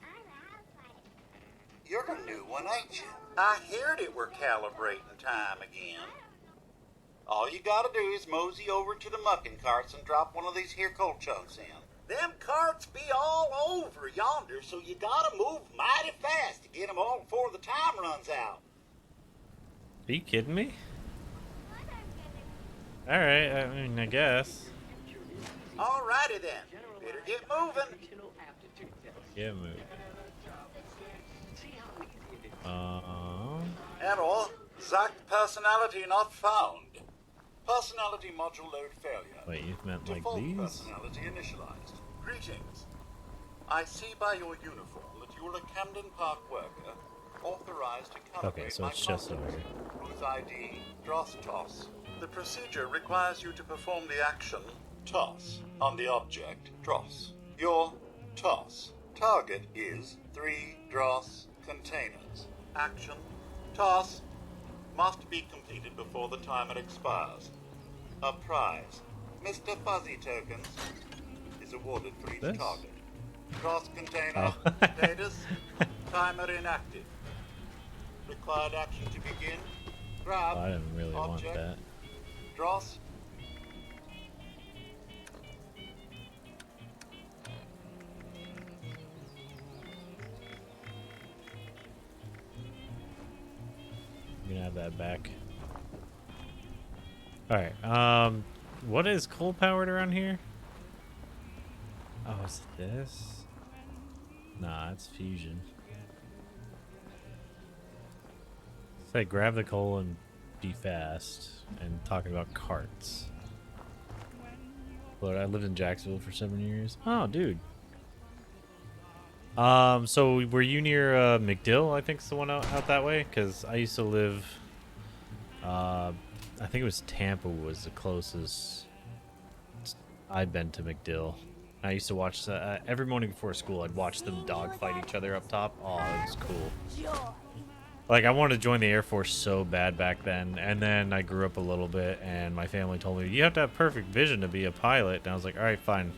You're a new one, ain't you? I heard it were calibrating time again. All you gotta do is mosey over to the mucking carts and drop one of these here cold chunks in. Them carts be all over yonder, so you gotta move mighty fast to get them all before the time runs out. Are you kidding me? Alright, I mean, I guess. Alrighty then. Better get moving. Get moving. Error. Exact personality not found. Personality module load failure. Wait, you meant like Default these? personality initialized. Greetings. I see by your uniform that you are a Camden Park worker authorized to calibrate Okay, so my it's just over concept. here. Whose ID, Dross Toss. The procedure requires you to perform the action Toss on the object Dross. Your Toss. Target is 3 Dross containers. Action Toss must be completed before the timer expires. A prize, Mr. Fuzzy tokens, is awarded for each This? target. Cross container status, timer inactive. Required action to begin. Grab. Oh, I didn't really want object, that. Dross. I'm gonna have that back. Alright, what is coal powered around here? Oh, is it this? Nah, it's fusion. Say grab the coal and be fast, and talking about carts. Lord, I lived in Jacksonville for 7 years. Oh, dude. So were you near McDill? I think is the one out that way. Because I used to live. I think it was Tampa was the closest I'd been to McDill. I used to watch every morning before school. I'd watch them dogfight each other up top. Oh, it was cool. Like, I wanted to join the Air Force so bad back then, and then I grew up a little bit, and my family told me, you have to have perfect vision to be a pilot, and I was like, alright, fine.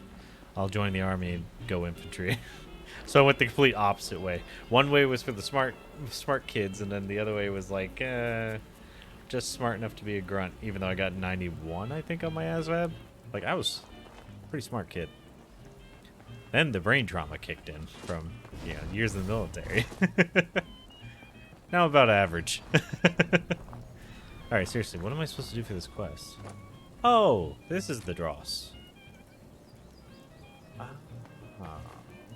I'll join the Army and go infantry. So I went the complete opposite way. One way was for the smart kids, and then the other way was like, just smart enough to be a grunt, even though I got 91, I think, on my ASVAB. Like, I was a pretty smart kid. Then the brain trauma kicked in from, you know, years in the military. Now about average. Alright, seriously, what am I supposed to do for this quest? Oh, this is the dross.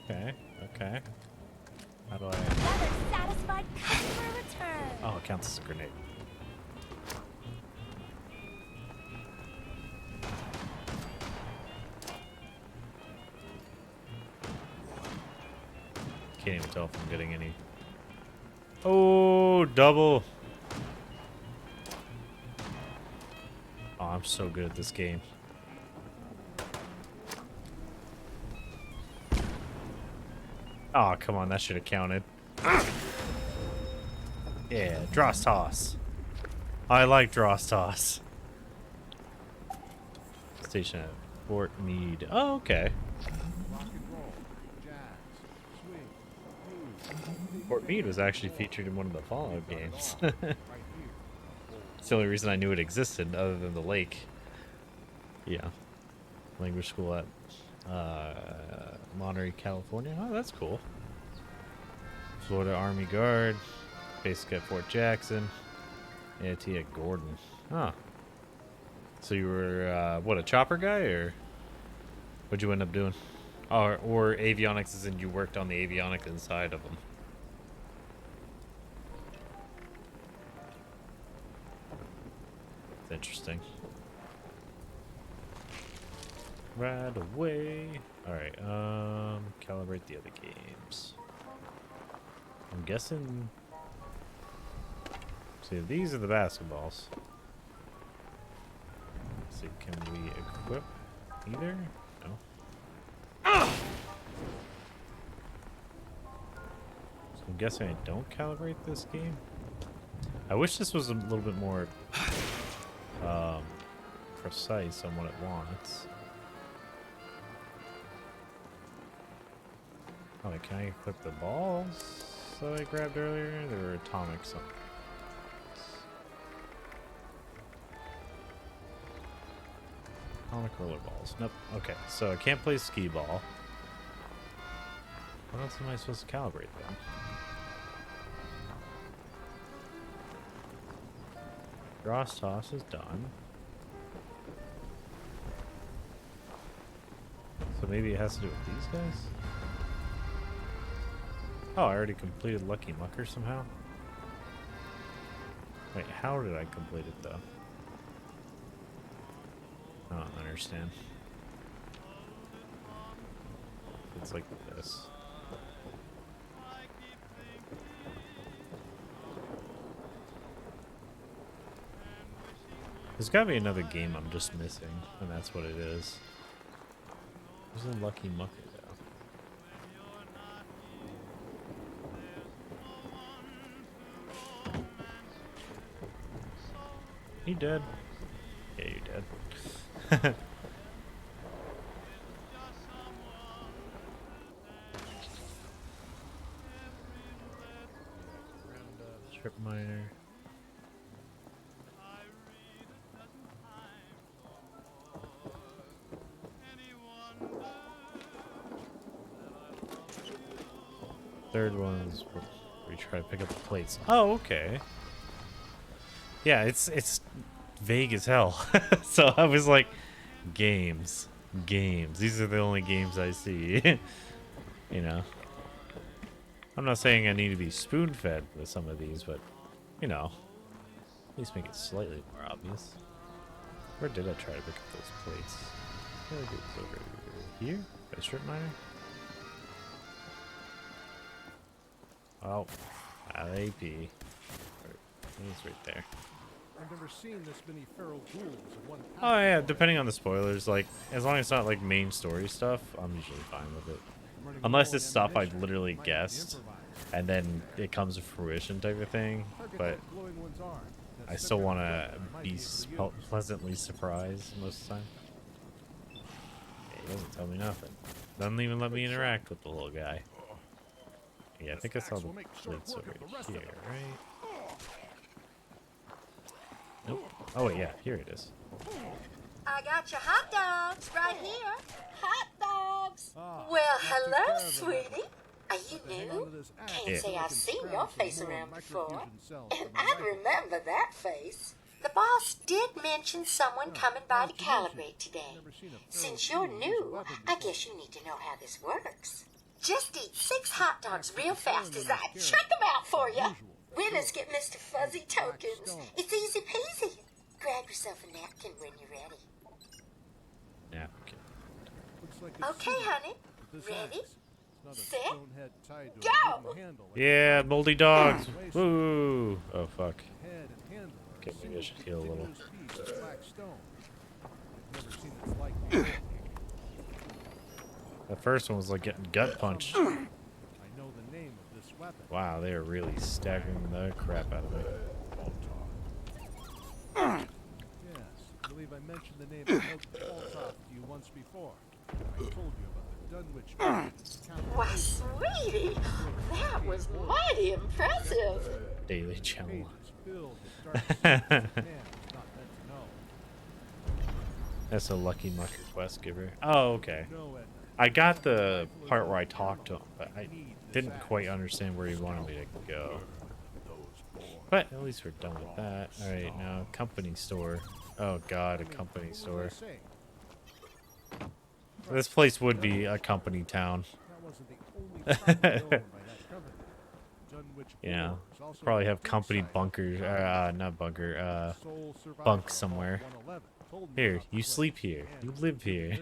Okay, okay. How do I... Another satisfied customer return. Oh, it counts as a grenade. Can't even tell if I'm getting any... Oh, double. Oh, I'm so good at this game. Oh, come on, that should have counted. Yeah, Dross Toss. I like Dross Toss. Station at Fort Meade. Oh, okay. Fort Meade was actually featured in one of the Fallout games. It's the only reason I knew it existed, other than the lake. Yeah. Language school at Monterey, California. Oh, that's cool. Florida Army Guard. Basic at Fort Jackson. AT at Gordon. Huh. So you were, what, a chopper guy, or what'd you end up doing? Or avionics, as in you worked on the avionics inside of them. Interesting. Right away. Alright, calibrate the other games. I'm guessing... See, these are the basketballs. Let's see, can we equip either? No. So I'm guessing I don't calibrate this game. I wish this was a little bit more... precise on what it wants. Oh, wait, can I equip the balls that I grabbed earlier? They were atomic something. Atomic roller balls. Nope. Okay, so I can't play skee ball. What else am I supposed to calibrate then? Dross Toss is done. So maybe it has to do with these guys? Oh, I already completed Lucky Mucker somehow? Wait, how did I complete it though? I don't understand. It's like this. There's gotta be another game I'm just missing, and that's what it is. There's a Lucky Mucker though. You dead? Yeah, you're dead. Strip miner. Third one is where we try to pick up the plates. Oh, okay. Yeah, it's vague as hell. So I was like, games. These are the only games I see. You know. I'm not saying I need to be spoon-fed with some of these, but, you know, at least make it slightly more obvious. Where did I try to pick up those plates? I feel like it was over here? By strip miner? Oh, AP. He's right there. I've never seen this many feral ghouls in one pack. Oh yeah, depending on the spoilers, like as long as it's not like main story stuff, I'm usually fine with it. Unless it's stuff I literally guessed, and then it comes to fruition type of thing. But I still want to be pleasantly surprised most of the time. He doesn't tell me nothing. Doesn't even let me interact with the little guy. Yeah, I think I saw the plates over here, right? Nope. Oh wait, yeah, here it is. I got your hot dogs right here. Hot dogs. Well, hello, sweetie. Are you new? Can't say I've seen your face around before. And I remember that face. The boss did mention someone coming by to calibrate today. Since you're new, I guess you need to know how this works. Just eat 6 hot dogs real fast as I check them out for you. Winners get Mr. Fuzzy tokens. It's easy peasy. Grab yourself a napkin when you're ready. Napkin. Okay, honey. Ready? Set? Go! Yeah, moldy dogs. Woo! Oh fuck. Okay, maybe I should heal a little. The first one was like getting gut punched. Wow, they are really staggering the crap out of me. Yes, I believe I mentioned the name of Baltoff to you once before. I told you about the Dunwich. Why, sweetie, that was mighty impressive. Daily channel. That's a lucky mucker quest giver. Oh, okay. I got the part where I talked to him, but I didn't quite understand where he wanted me to go. But at least we're done with that. Alright, now company store. Oh god, a company store. This place would be a company town. Yeah, probably have company bunkers, not bunker, bunk somewhere. Here, you sleep here, you live here.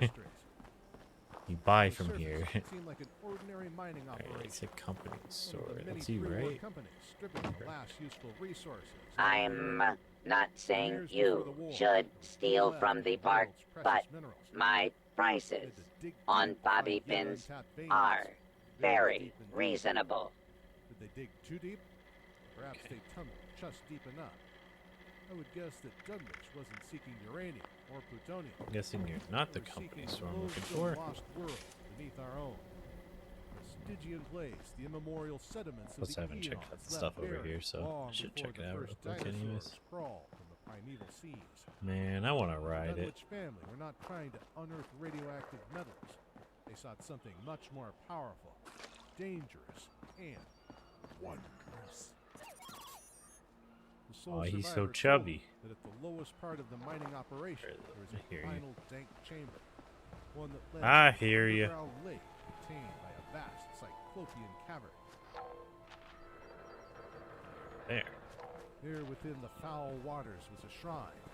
You buy from here. Alright, it's a company store. That's you, right? I'm not saying you should steal from the park, but my prices on bobby pins are very reasonable. Did they dig too deep? Perhaps they tunneled just deep enough. I would guess that Dunwich wasn't seeking uranium or plutonium. I'm guessing you're not the company store I'm looking for. Lost world beneath our own. The Stygian place, the immemorial sediments Plus, I haven't checked out the stuff over here, so I should check it out real quick anyways. Man, I want to ride it. The family were not trying to unearth radioactive metals. They sought something much more powerful, dangerous, and wondrous. Oh, he's so chubby. That at the lowest part of the mining operation, there was a final dank chamber, one that led I hear to you. a lake contained by a vast cyclopean cavern. There. Here within the foul waters was a shrine.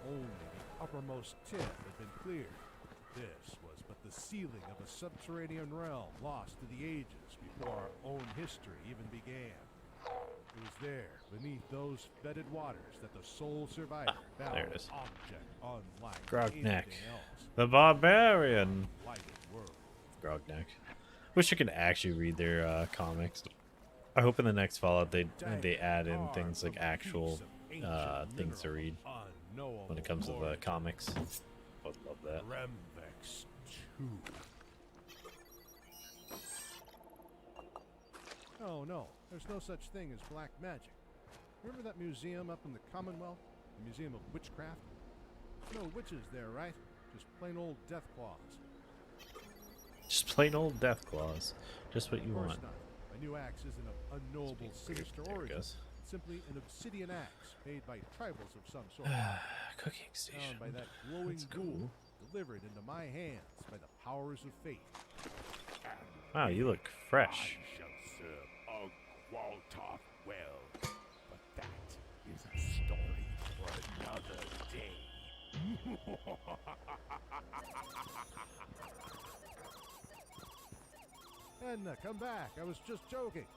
Only the uppermost tip had been cleared. This was but the ceiling of a subterranean realm lost to the ages before our own history even began. It was there, beneath those fetid waters, that the sole survivor found there it is. an object unlike Grognak. anything else. The barbarian. Lighted world. Grognak. Wish I could actually read their comics. I hope in the next Fallout they add in things like actual things to read when it comes to the comics. I would love that. Remvex 2. Oh no, there's no such thing as black magic. Remember that museum up in the Commonwealth? The Museum of Witchcraft? No witches there, right? Just plain old death claws. Just plain old death claws. Just what you want. Not. My new axe isn't of unknowable sinister origin. It's simply an obsidian axe made by tribals of some sort. Cooking station. Found by that glowing ghoul, delivered into my hands by the powers of fate. Wow, you look fresh. Waltoff well, but that is a story for another day. Edna, come back. I was just joking.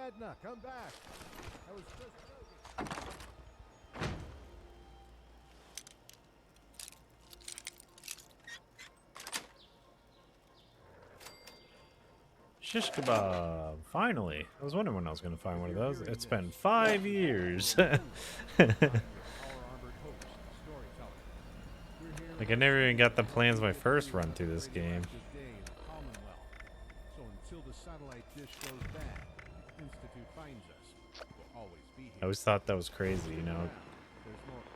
Edna, come back. I was just... Shish kebab. Finally. I was wondering when I was going to find one of those. It's been 5 years. Like, I never even got the plans my first run through this game. So until the satellite dish goes bad, the Institute finds us. We'll always be here. I always thought that was crazy, you know?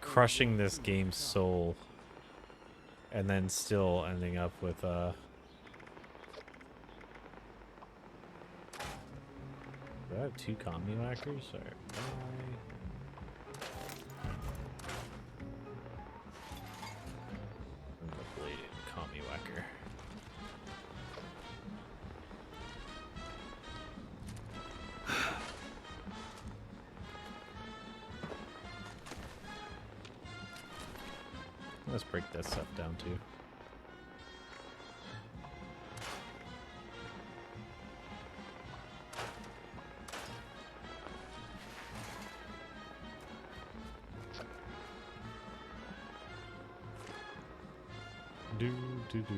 Crushing this game's soul. And then still ending up with, Do I have 2 commie whackers? Or the bladed commie whacker. Let's break that stuff down too. Do do do.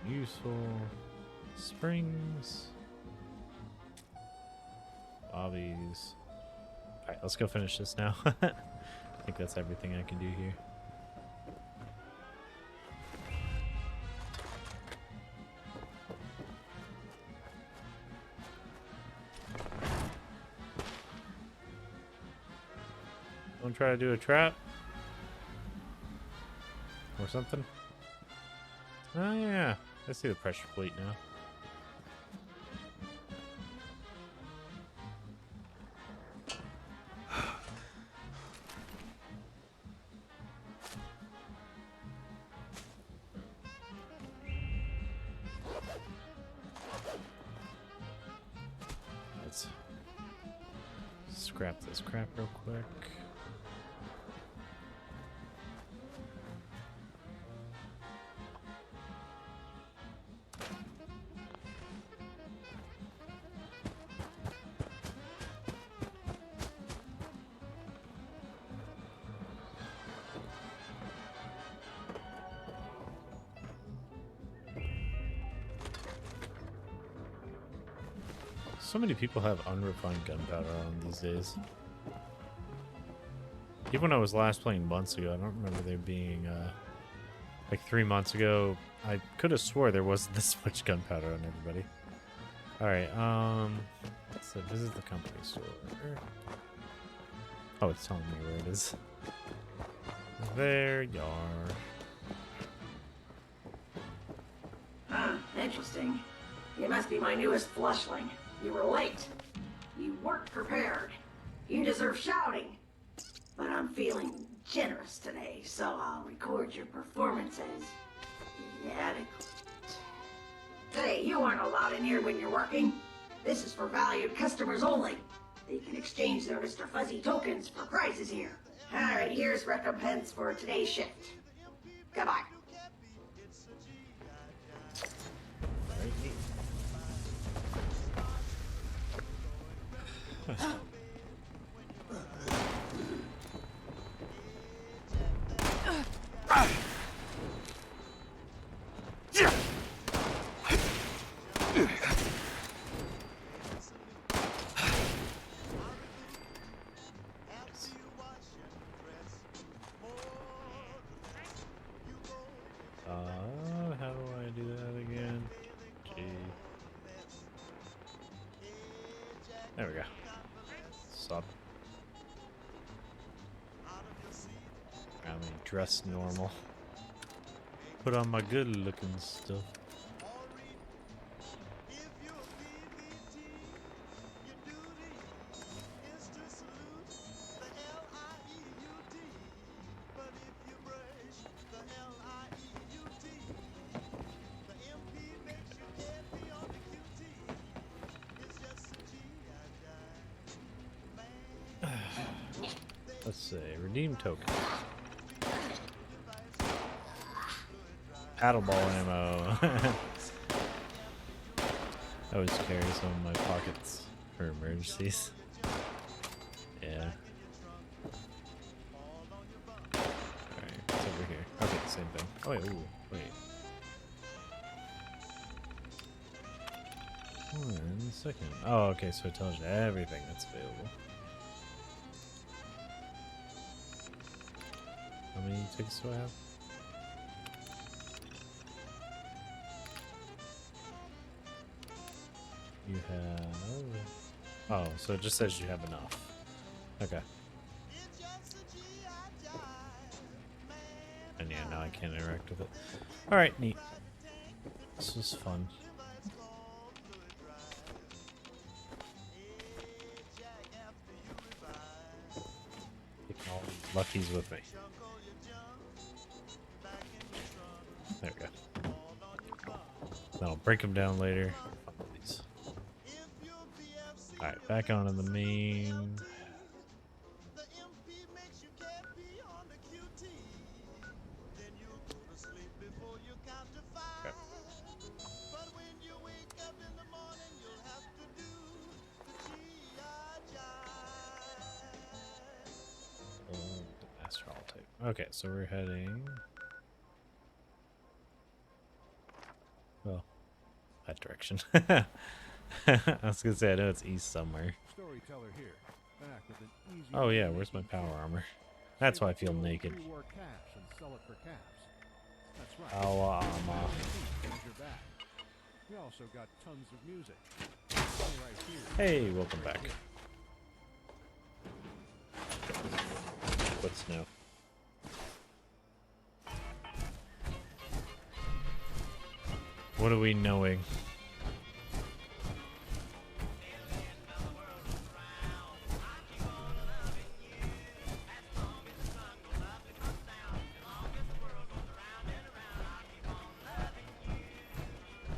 Useful springs. Bobbies. Alright, let's go finish this now. I think that's everything I can do here. Don't try to do a trap or something. Oh yeah, I see the pressure plate now. Let's scrap this crap real quick. So many people have unrefined gunpowder on these days. Even when I was last playing months ago, I don't remember there being, like 3 months ago, I could have swore there wasn't this much gunpowder on everybody. Alright, so visit the company store. Oh, it's telling me where it is. There you are. Huh, interesting. You must be my newest flushling. You were late. You weren't prepared. You deserve shouting. But I'm feeling generous today, so I'll record your performance as adequate. Hey, you aren't allowed in here when you're working. This is for valued customers only. They can exchange their Mr. Fuzzy tokens for prizes here. Alright, here's recompense for today's shift. Goodbye. Very neat. How do I do that again? G. There we go. Sub. I mean, dress normal. Put on my good looking stuff. Let's see. Redeem token. Paddleball ammo. I always carry some in my pockets for emergencies. Yeah. Alright, what's over here? Okay, same thing. Oh wait, ooh, wait. 1 second. Oh, okay, so it tells you everything that's available. How many tickets do I have? You have... Oh, so it just says you have enough. Okay. And yeah, now I can't interact with it. Alright, neat. This was fun. Taking all the luckies with me. There we go. Then I'll break them down later. Alright, back onto the main. Okay. Astral type. Okay, so we're heading. Well, that direction. I was gonna say I know it's east somewhere. Storyteller here, back with an easy Oh yeah, where's my power armor? That's why I feel naked. pre-war cash and sell it for caps. That's right. Power armor. We also got tons of music. Right here. Hey, welcome back. What snow? What are we knowing?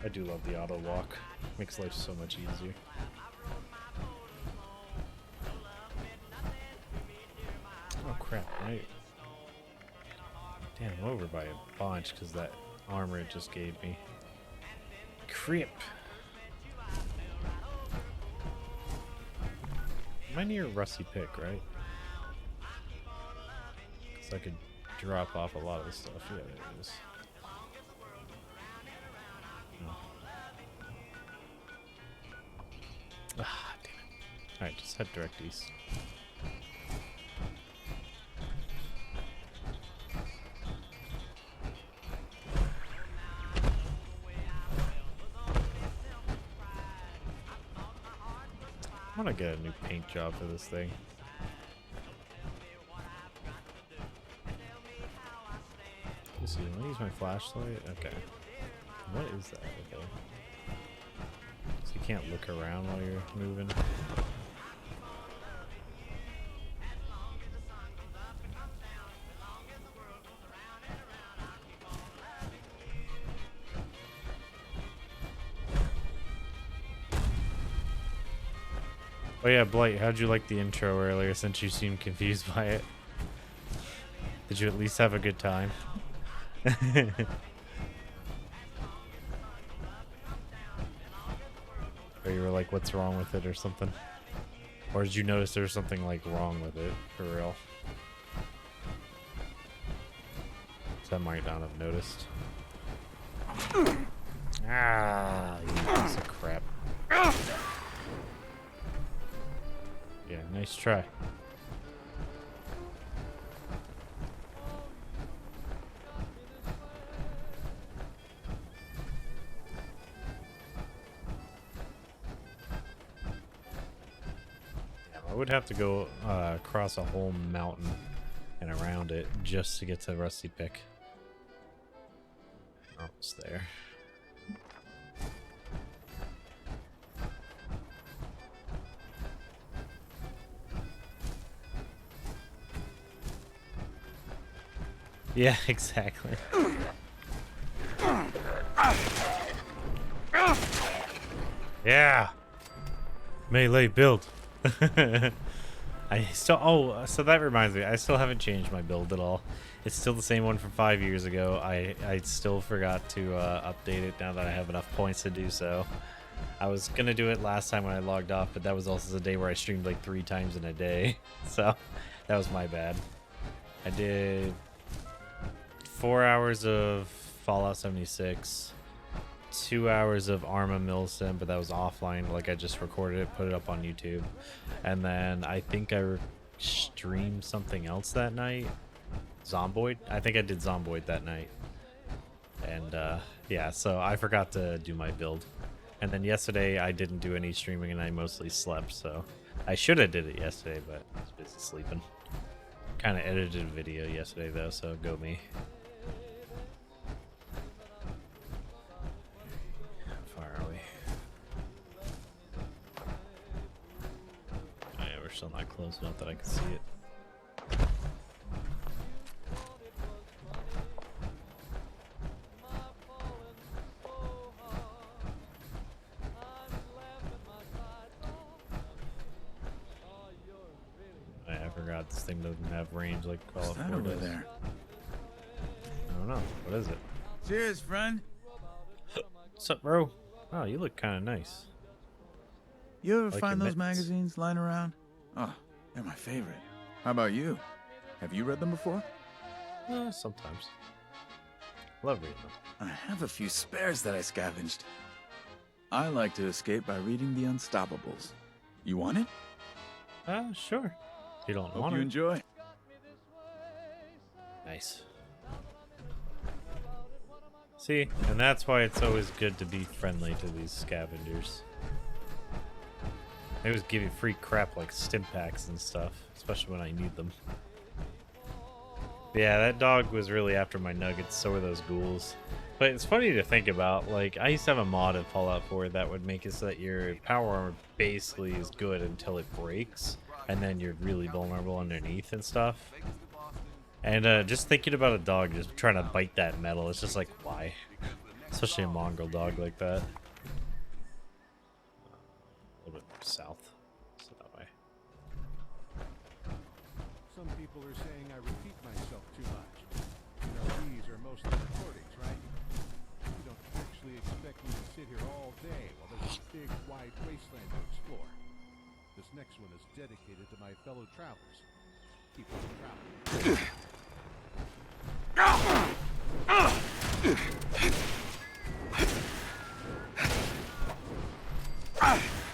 I do love the auto walk. Makes life so much easier. Oh crap, right. Damn, I'm over by a bunch because that armor it just gave me. Crip. Am I near Rusty Pick, right? Because I could drop off a lot of the stuff. Yeah, there it is. Ah, damn it. Alright, just head direct east. I want to get a new paint job for this thing. Let's see, let me use my flashlight. Okay. What is that? Okay. So you can't look around while you're moving. Oh yeah, Blight, how'd you like the intro earlier since you seemed confused by it? Did you at least have a good time? Or you were like, what's wrong with it or something? Or did you notice there was something like wrong with it, for real? So I might not have noticed. Ah, you piece of crap. Yeah, nice try. I would have to go across a whole mountain and around it just to get to Rusty Pick. Almost there. Yeah, exactly. Yeah. Melee build. I still, oh, so that reminds me, I still haven't changed my build at all. It's still the same one from 5 years ago. I still forgot to update it now that I have enough points to do so. I was gonna do it last time when I logged off, but that was also the day where I streamed like 3 times in a day. So that was my bad. I did 4 hours of Fallout 76, 2 hours of Arma Milsim, but that was offline. Like I just recorded it, put it up on YouTube, and then I think I streamed something else that night. Zomboid. I think I did Zomboid that night, and yeah. So I forgot to do my build, and then yesterday I didn't do any streaming and I mostly slept. So I should have did it yesterday, but I was busy sleeping. Kind of edited a video yesterday though, so go me. How far are we? Oh yeah, we're still not close enough that I can see it. I forgot this thing doesn't have range like Call of Duty over does. there? I don't know. What is it? Cheers, friend. What's up, bro? Oh, you look kind of nice. You ever Like find your those mittens. magazines lying around? Oh, they're my favorite. How about you? Have you read them before? Sometimes. Love reading them. I have a few spares that I scavenged. I like to escape by reading The Unstoppables. You want it? Sure. You don't Hope want you it. enjoy. Nice. See, and that's why it's always good to be friendly to these scavengers. They always give you free crap like stim packs and stuff, especially when I need them. Yeah, that dog was really after my nuggets, so were those ghouls. But it's funny to think about, like, I used to have a mod in Fallout 4 that would make it so that your power armor basically is good until it breaks, and then you're really vulnerable underneath and stuff. And just thinking about a dog just trying to bite that metal, it's just like, why? Especially a mongrel dog like that. A little bit south, so that way. Some people are saying I repeat myself too much. You know, these are mostly recordings, right? You don't actually expect me to sit here all day while there's a big, wide wasteland to explore. This next one is dedicated to my fellow travelers. Keep on traveling.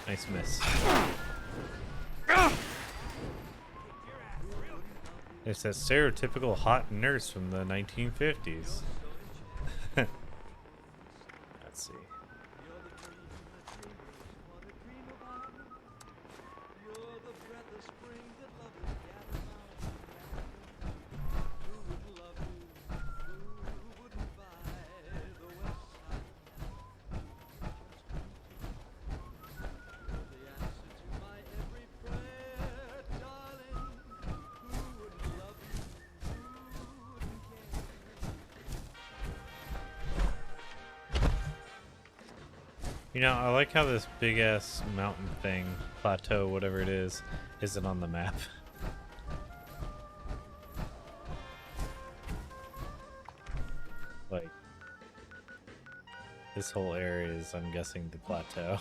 Nice miss. It's that stereotypical hot nurse from the 1950s. Let's see. You know, I like how this big ass mountain thing, plateau, whatever it is, isn't on the map. Like, this whole area is, I'm guessing, the plateau.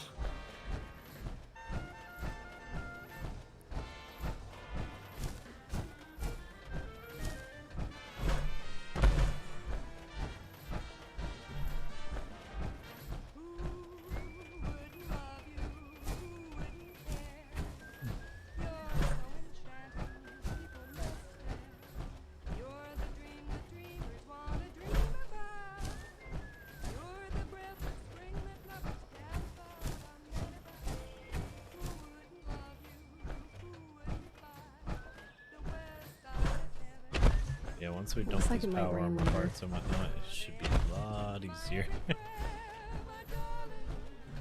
Yeah, once we dump Looks like these it might power rain armor later. parts and whatnot, it should be a lot easier.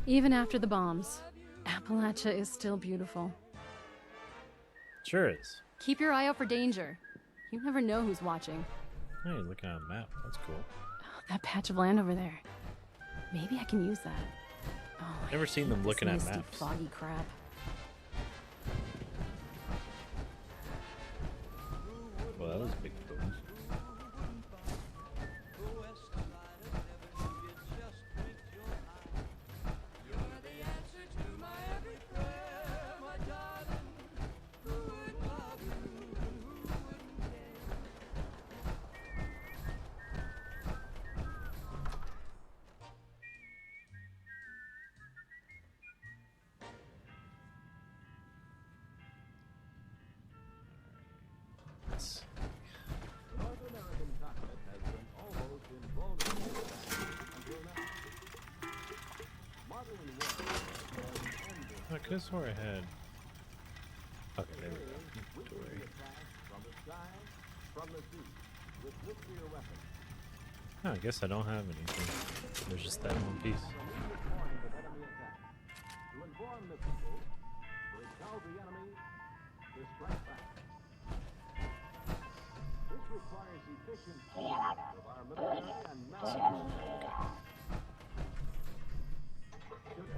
Even after the bombs, Appalachia is still beautiful. Sure is. Keep your eye out for danger. You never know who's watching. Hey, you're looking at a map. That's cool. Oh, that patch of land over there. Maybe I can use that. Oh, I Never seen hate them this looking at misty, maps. foggy crap. that was a big boom. I could have swore I had. Okay, there we go. Inventory. Oh, I guess I don't have anything. There's just that one piece.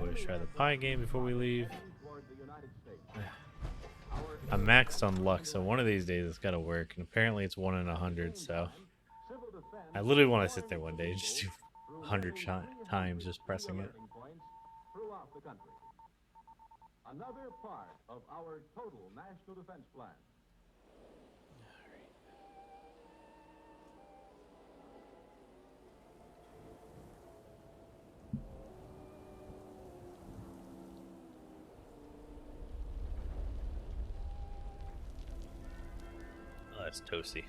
Always try the pie game before we leave. I'm maxed on luck, so one of these days it's gotta work. And apparently it's 1 in 100, so I literally want to sit there one day and just do 100 times just pressing it. Another part of our total national defense plan. Oh, that's toasty.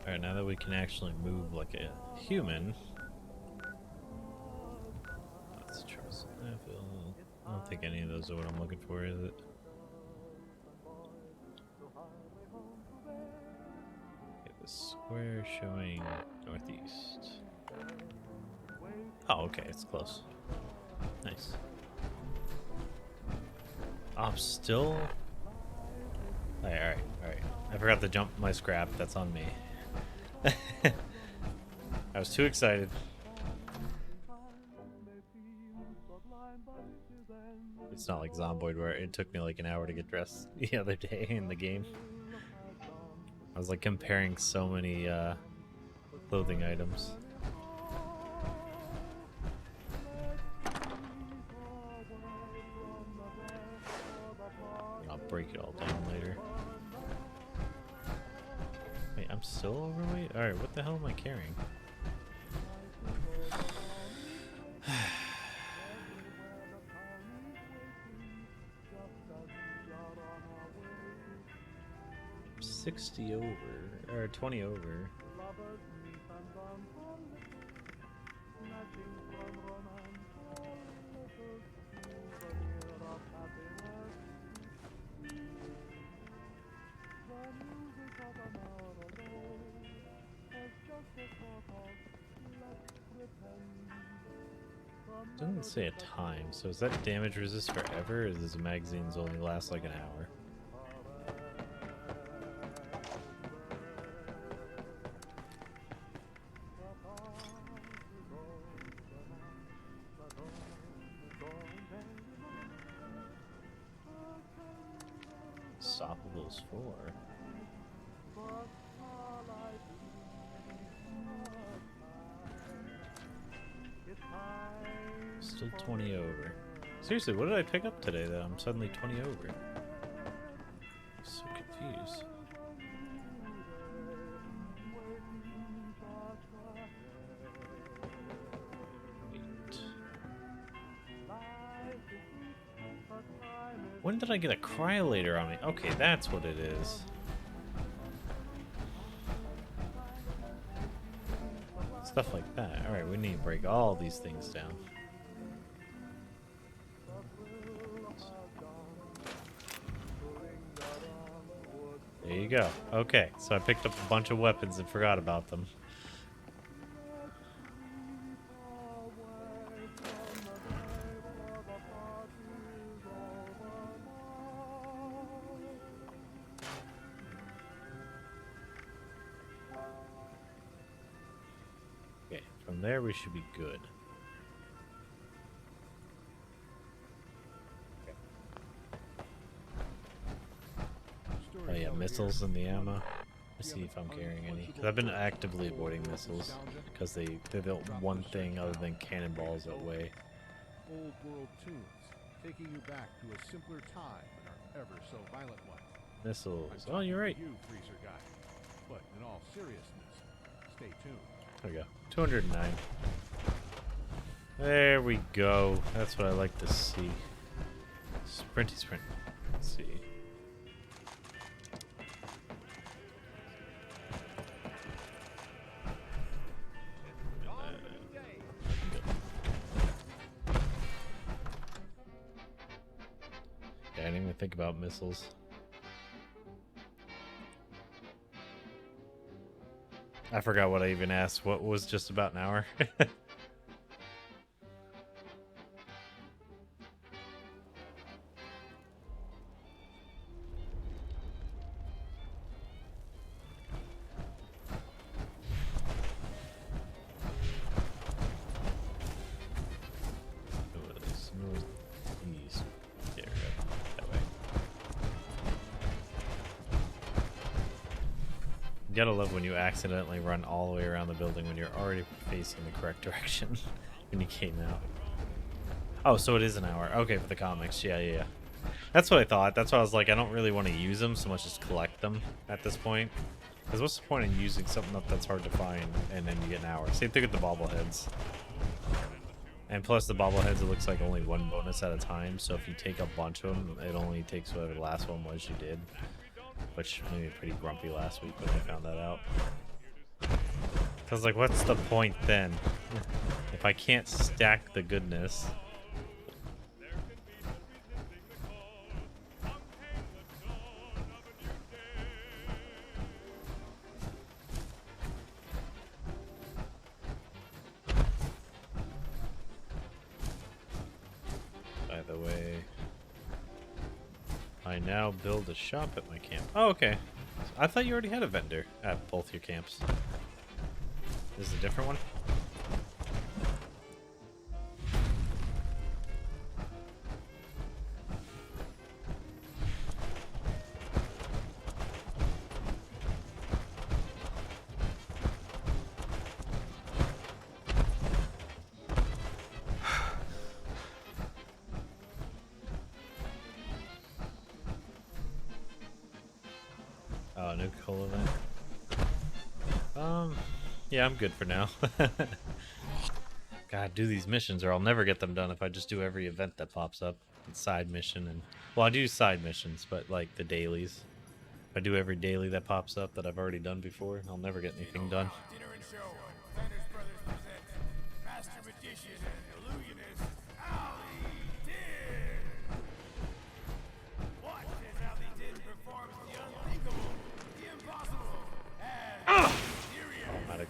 Alright, now that we can actually move like a human. Let's trust Neville. I don't think any of those are what I'm looking for, is it? Okay, the square showing northeast. Oh, okay, it's close. Nice. I'm still... Alright. I forgot to jump my scrap, that's on me. I was too excited. It's not like Zomboid where it took me like an hour to get dressed the other day in the game. I was like comparing so many clothing items. I'll break it all down later. Wait, I'm still overweight? Alright, what the hell am I carrying? I'm 60 over, or 20 over. Doesn't say a time, so is that damage resist forever, or does the magazines only last like an hour? Stoppables 4. Still 20 over. Seriously, what did I pick up today that I'm suddenly 20 over? I'm so confused. When did I get a cryolator on me? Okay, that's what it is. Stuff like that. Alright, we need to break all these things down. There you go. Okay, so I picked up a bunch of weapons and forgot about them. there, we should be good. Oh yeah, missiles and the ammo. Let's see if I'm carrying any. Because I've been actively avoiding missiles. Because they're the one thing other than cannonballs that weigh. Old world tunes, taking you back to a simpler time in our ever so violent one. Missiles. Oh, you're right. You, Freezer guy. But in all seriousness, stay tuned. There we go. 209. There we go. That's what I like to see. Sprinty sprint. Let's see. I didn't even think about missiles. I forgot what I even asked. What was just about an hour? You gotta love when you accidentally run all the way around the building when you're already facing the correct direction when you came out. Oh, so it is an hour. Okay, for the comics. Yeah. That's what I thought. That's why I was like, I don't really want to use them so much as collect them at this point. Because what's the point in using something that's hard to find and then you get an hour? Same thing with the bobbleheads. And plus the bobbleheads, it looks like only one bonus at a time. So if you take a bunch of them, it only takes whatever the last one was you did. Which made me pretty grumpy last week when I found that out. I was like, what's the point then? If I can't stack the goodness. By the way, I now build a shop at my camp. Oh, okay. I thought you already had a vendor at both your camps. This is a different one? Oh, new coal event. Yeah, I'm good for now. God, do these missions or I'll never get them done if I just do every event that pops up. Side mission and... Well, I do side missions, but like the dailies. If I do every daily that pops up that I've already done before, I'll never get anything done.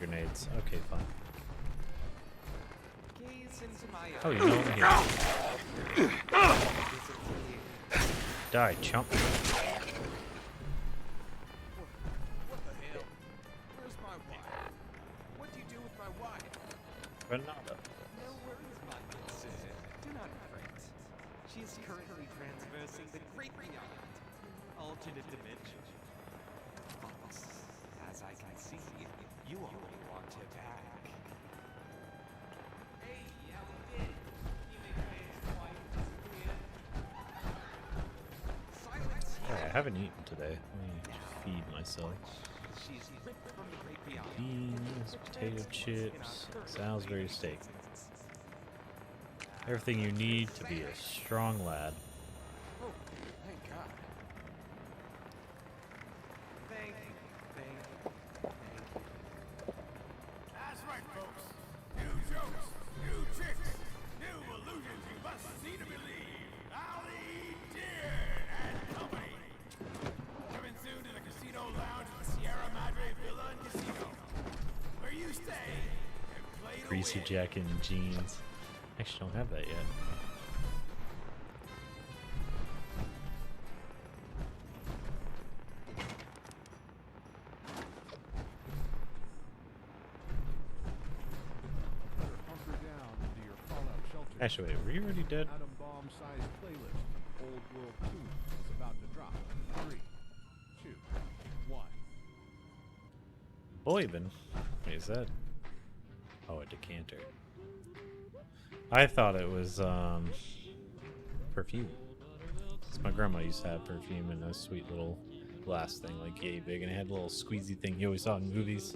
Grenades. Okay, fine. Oh, you know I'm here. Die, chump. What the hell? Where's my wife? What do you do with my wife? Renata. No worries, my good sir. Do not fret. She is currently traversing the Great Beyond, alternate dimension. But, as I can see, you already want her back. Hey, how we did? You make my wife disappear. Silence! Oh, I haven't eaten today. Let me feed myself. She's ripped from the Great Beyond. Beans, potato chips, Salisbury steak. Everything you need to be a strong lad. Oh, thank God. Thank you. Thank you. That's right, folks. New jokes, new tricks, new illusions you must see to believe. Ali Deer and Company. Coming soon to the casino lounge of the Sierra Madre Villa and Casino, where you stay and play to Greasy win. jacket and jeans. Actually, don't have that yet. Actually, wait, were you already dead? Atom bomb size playlist. Old World Tune is about to drop. 3, 2, 1. Boyben. Wait, is that? Oh, a decanter. I thought it was perfume. 'Cause my grandma used to have perfume in a sweet little glass thing, like yay big, and it had a little squeezy thing you always saw in movies.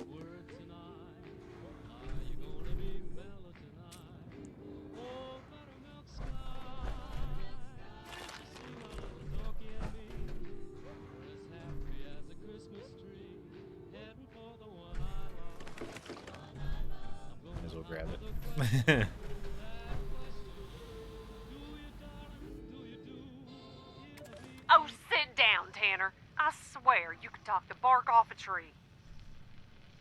Might as well grab it. Oh, sit down, Tanner. I swear you can talk the bark off a tree.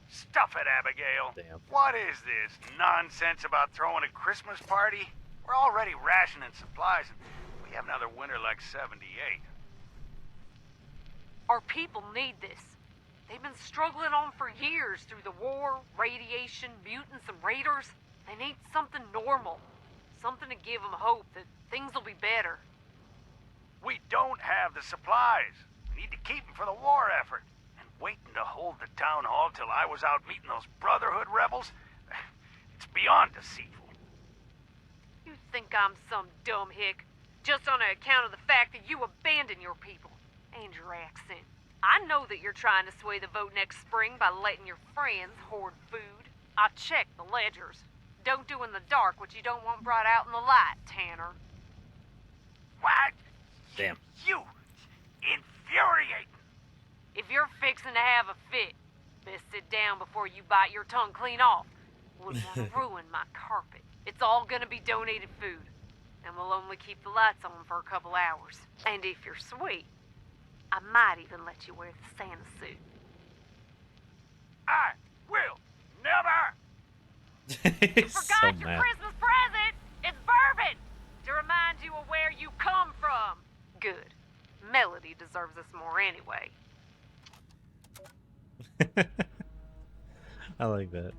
Stuff it, Abigail. Damn. What is this nonsense about throwing a Christmas party? We're already rationing supplies, and we have another winter like 78. Our people need this. They've been struggling on for years through the war, radiation, mutants, and raiders. They need something normal. Something to give them hope that things will be better. We don't have the supplies. We need to keep them for the war effort. And waiting to hold the town hall till I was out meeting those Brotherhood rebels, it's beyond deceitful. You think I'm some dumb hick, just on account of the fact that you abandon your people and your accent. I know that you're trying to sway the vote next spring by letting your friends hoard food. I checked the ledgers. Don't do in the dark what you don't want brought out in the light, Tanner. What? Damn. You infuriating. If you're fixing to have a fit, best sit down before you bite your tongue clean off. Wouldn't want to ruin my carpet. It's all gonna be donated food, and we'll only keep the lights on for a couple hours. And if you're sweet, I might even let you wear the Santa suit. I will never. You forgot so your mad. Christmas present! It's bourbon! To remind you of where you come from. Good. Melody deserves this more anyway. I like that.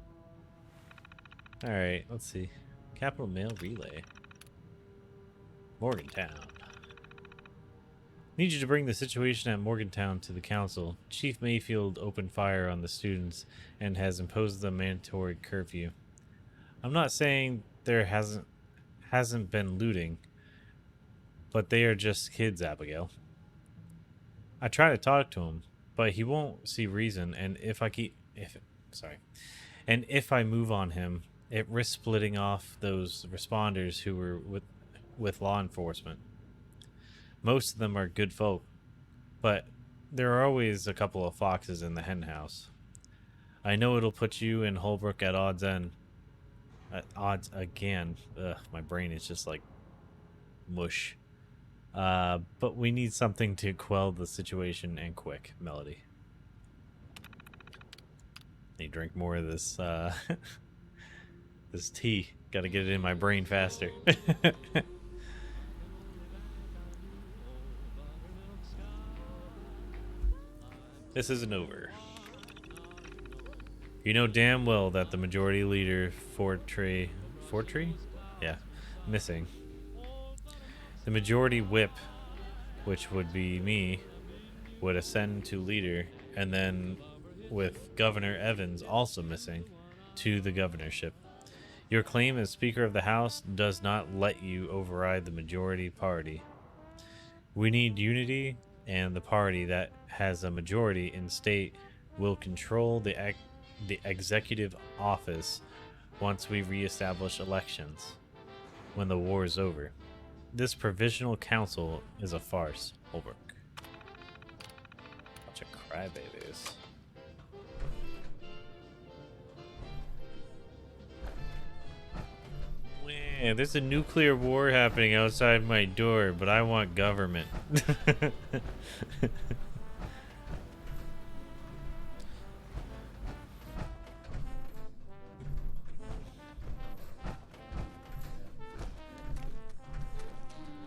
Alright, let's see. Capital Mail Relay. Morgantown. Need you to bring the situation at Morgantown to the council. Chief Mayfield opened fire on the students and has imposed the mandatory curfew. I'm not saying there hasn't been looting, but they are just kids, Abigail. I try to talk to him, but he won't see reason, and if I move on him, it risks splitting off those responders who were with law enforcement. Most of them are good folk, but there are always a couple of foxes in the hen house. I know it'll put you and Holbrook at odds again. Ugh, my brain is just like mush. But we need something to quell the situation, and quick. Melody. Need to drink more of this this tea. Gotta get it in my brain faster. This isn't over. You know damn well that the majority leader, Fortree? Yeah, missing. The majority whip, which would be me, would ascend to leader, and then with Governor Evans also missing, to the governorship. Your claim as Speaker of the House does not let you override the majority party. We need unity, and the party that has a majority in state will control the executive office once we reestablish elections, when the war is over. This provisional council is a farce, Holbrook. Bunch of crybabies. Man, there's a nuclear war happening outside my door, but I want government.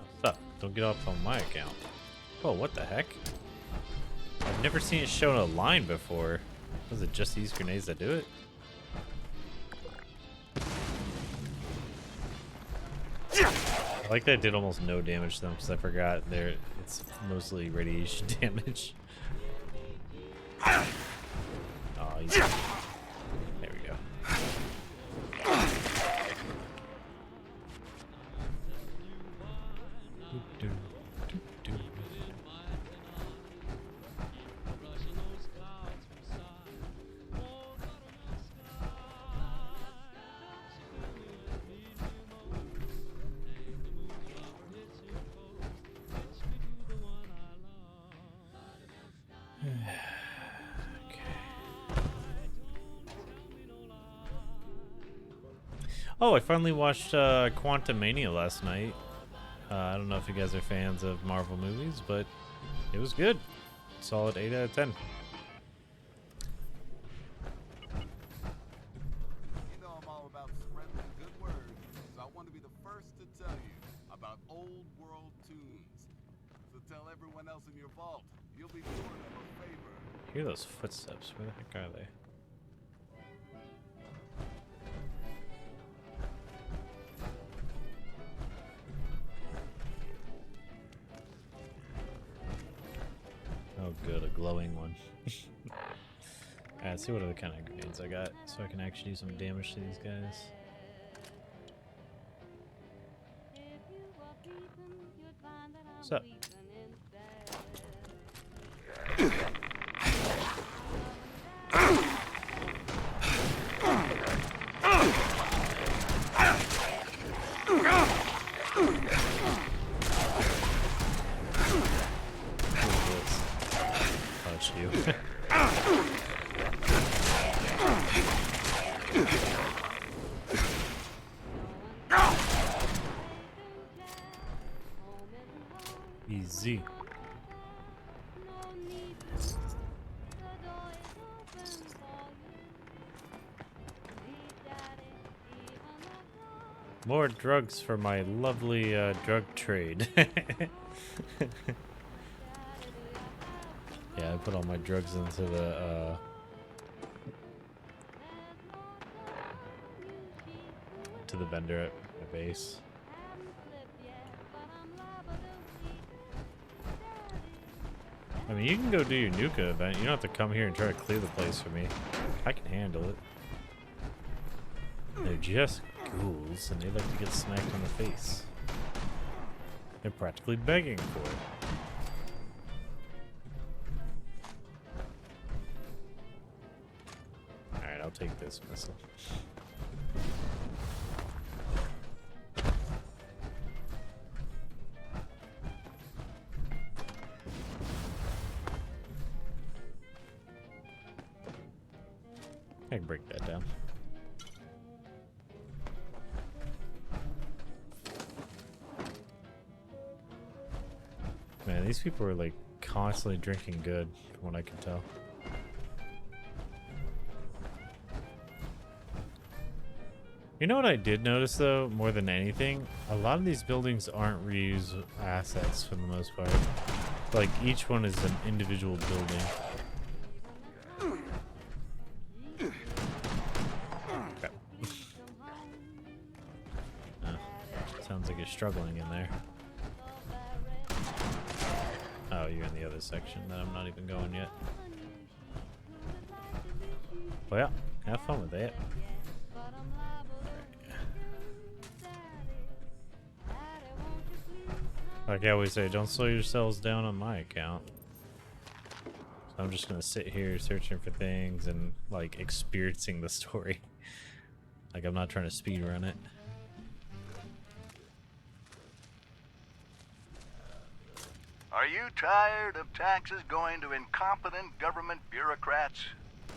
What's up? Don't get off on my account. Oh, what the heck? I've never seen it shown a line before. Was it just these grenades that do it? like that did almost no damage to them because I forgot it's mostly radiation damage. Oh, he's... There we go. Oh, I finally watched Quantumania last night. I don't know if you guys are fans of Marvel movies, but it was good. Solid 8 out of 10. You know I'm all about spreading the good word, so I want to be the first to tell you about old world tunes. So tell everyone else in your vault, you'll be doing them a favor. Hear those footsteps? Where the heck are they? Oh good, a glowing one. Alright, let's see what other kind of grenades I got so I can actually do some damage to these guys. What's up? Touch you. Easy. More drugs for my lovely drug trade. Yeah, I put all my drugs into the vendor at my base. I mean, you can go do your Nuka event. You don't have to come here and try to clear the place for me. I can handle it. They're just ghouls, and they like to get smacked in the face. They're practically begging for it. Alright, I'll take this missile. I can break that down. Man, these people are like constantly drinking good, from what I can tell. You know what I did notice though, more than anything? A lot of these buildings aren't reused assets for the most part. Like each one is an individual building. Crap. Oh, sounds like you're struggling in there. Oh, you're in the other section that I'm not even going yet. Well, yeah, have fun with that. Like I always say, don't slow yourselves down on my account. So I'm just gonna sit here searching for things and like experiencing the story. Like I'm not trying to speed run it. Are you tired of taxes going to incompetent government bureaucrats?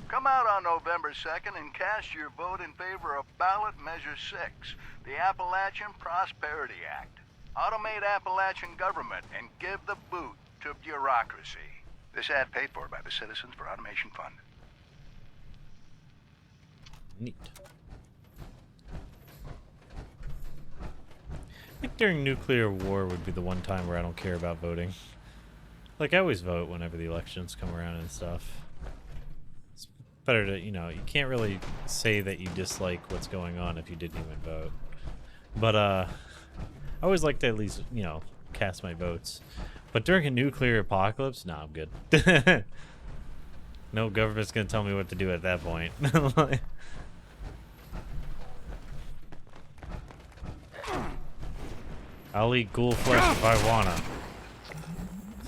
Come out on November 2nd and cast your vote in favor of Ballot Measure 6, the Appalachian Prosperity Act. Automate Appalachian government and give the boot to bureaucracy. This ad paid for by the Citizens for Automation Fund. Neat. I think during nuclear war would be the one time where I don't care about voting. Like I always vote whenever the elections come around and stuff. It's better to, you know, you can't really say that you dislike what's going on if you didn't even vote. But I always like to at least, you know, cast my votes. But during a nuclear apocalypse, nah, I'm good. No government's gonna tell me what to do at that point. I'll eat ghoul flesh if I wanna.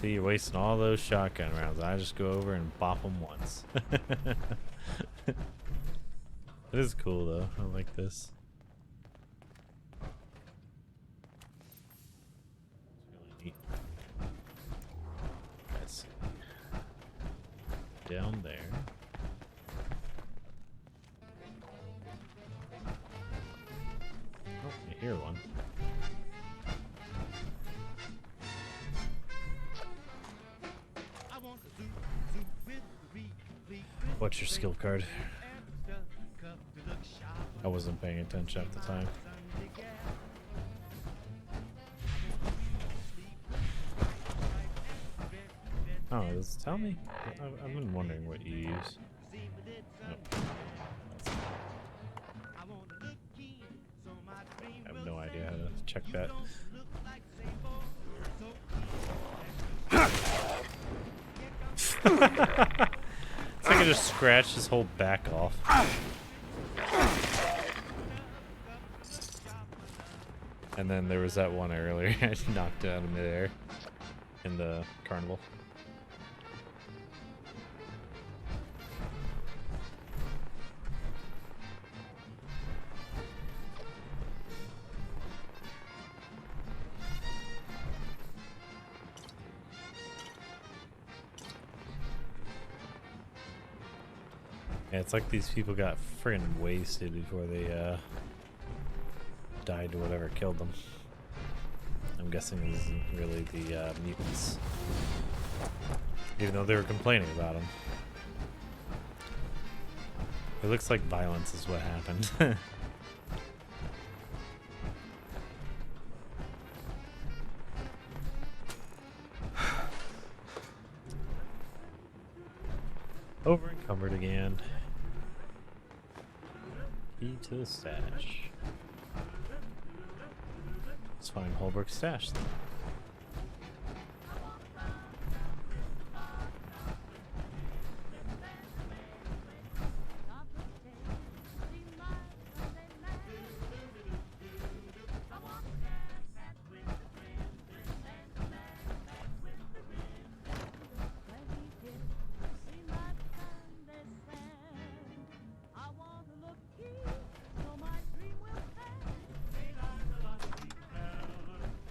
See, you're wasting all those shotgun rounds. I just go over and bop them once. It is cool though. I like this. It's really neat. Let's see. Down there. Oh, I hear one. What's your skill card? I wasn't paying attention at the time. Oh, does it tell me? I've been wondering what you use. Nope. I have no idea how to check that. It's like I just scratched his whole back off. And then there was that one earlier I knocked out of midair in the carnival. Yeah, it's like these people got friggin' wasted before they died to whatever killed them. I'm guessing it isn't really the mutants, even though they were complaining about them. It looks like violence is what happened. Over encumbered again. Key to the stash. Let's find Holbrook's stash then.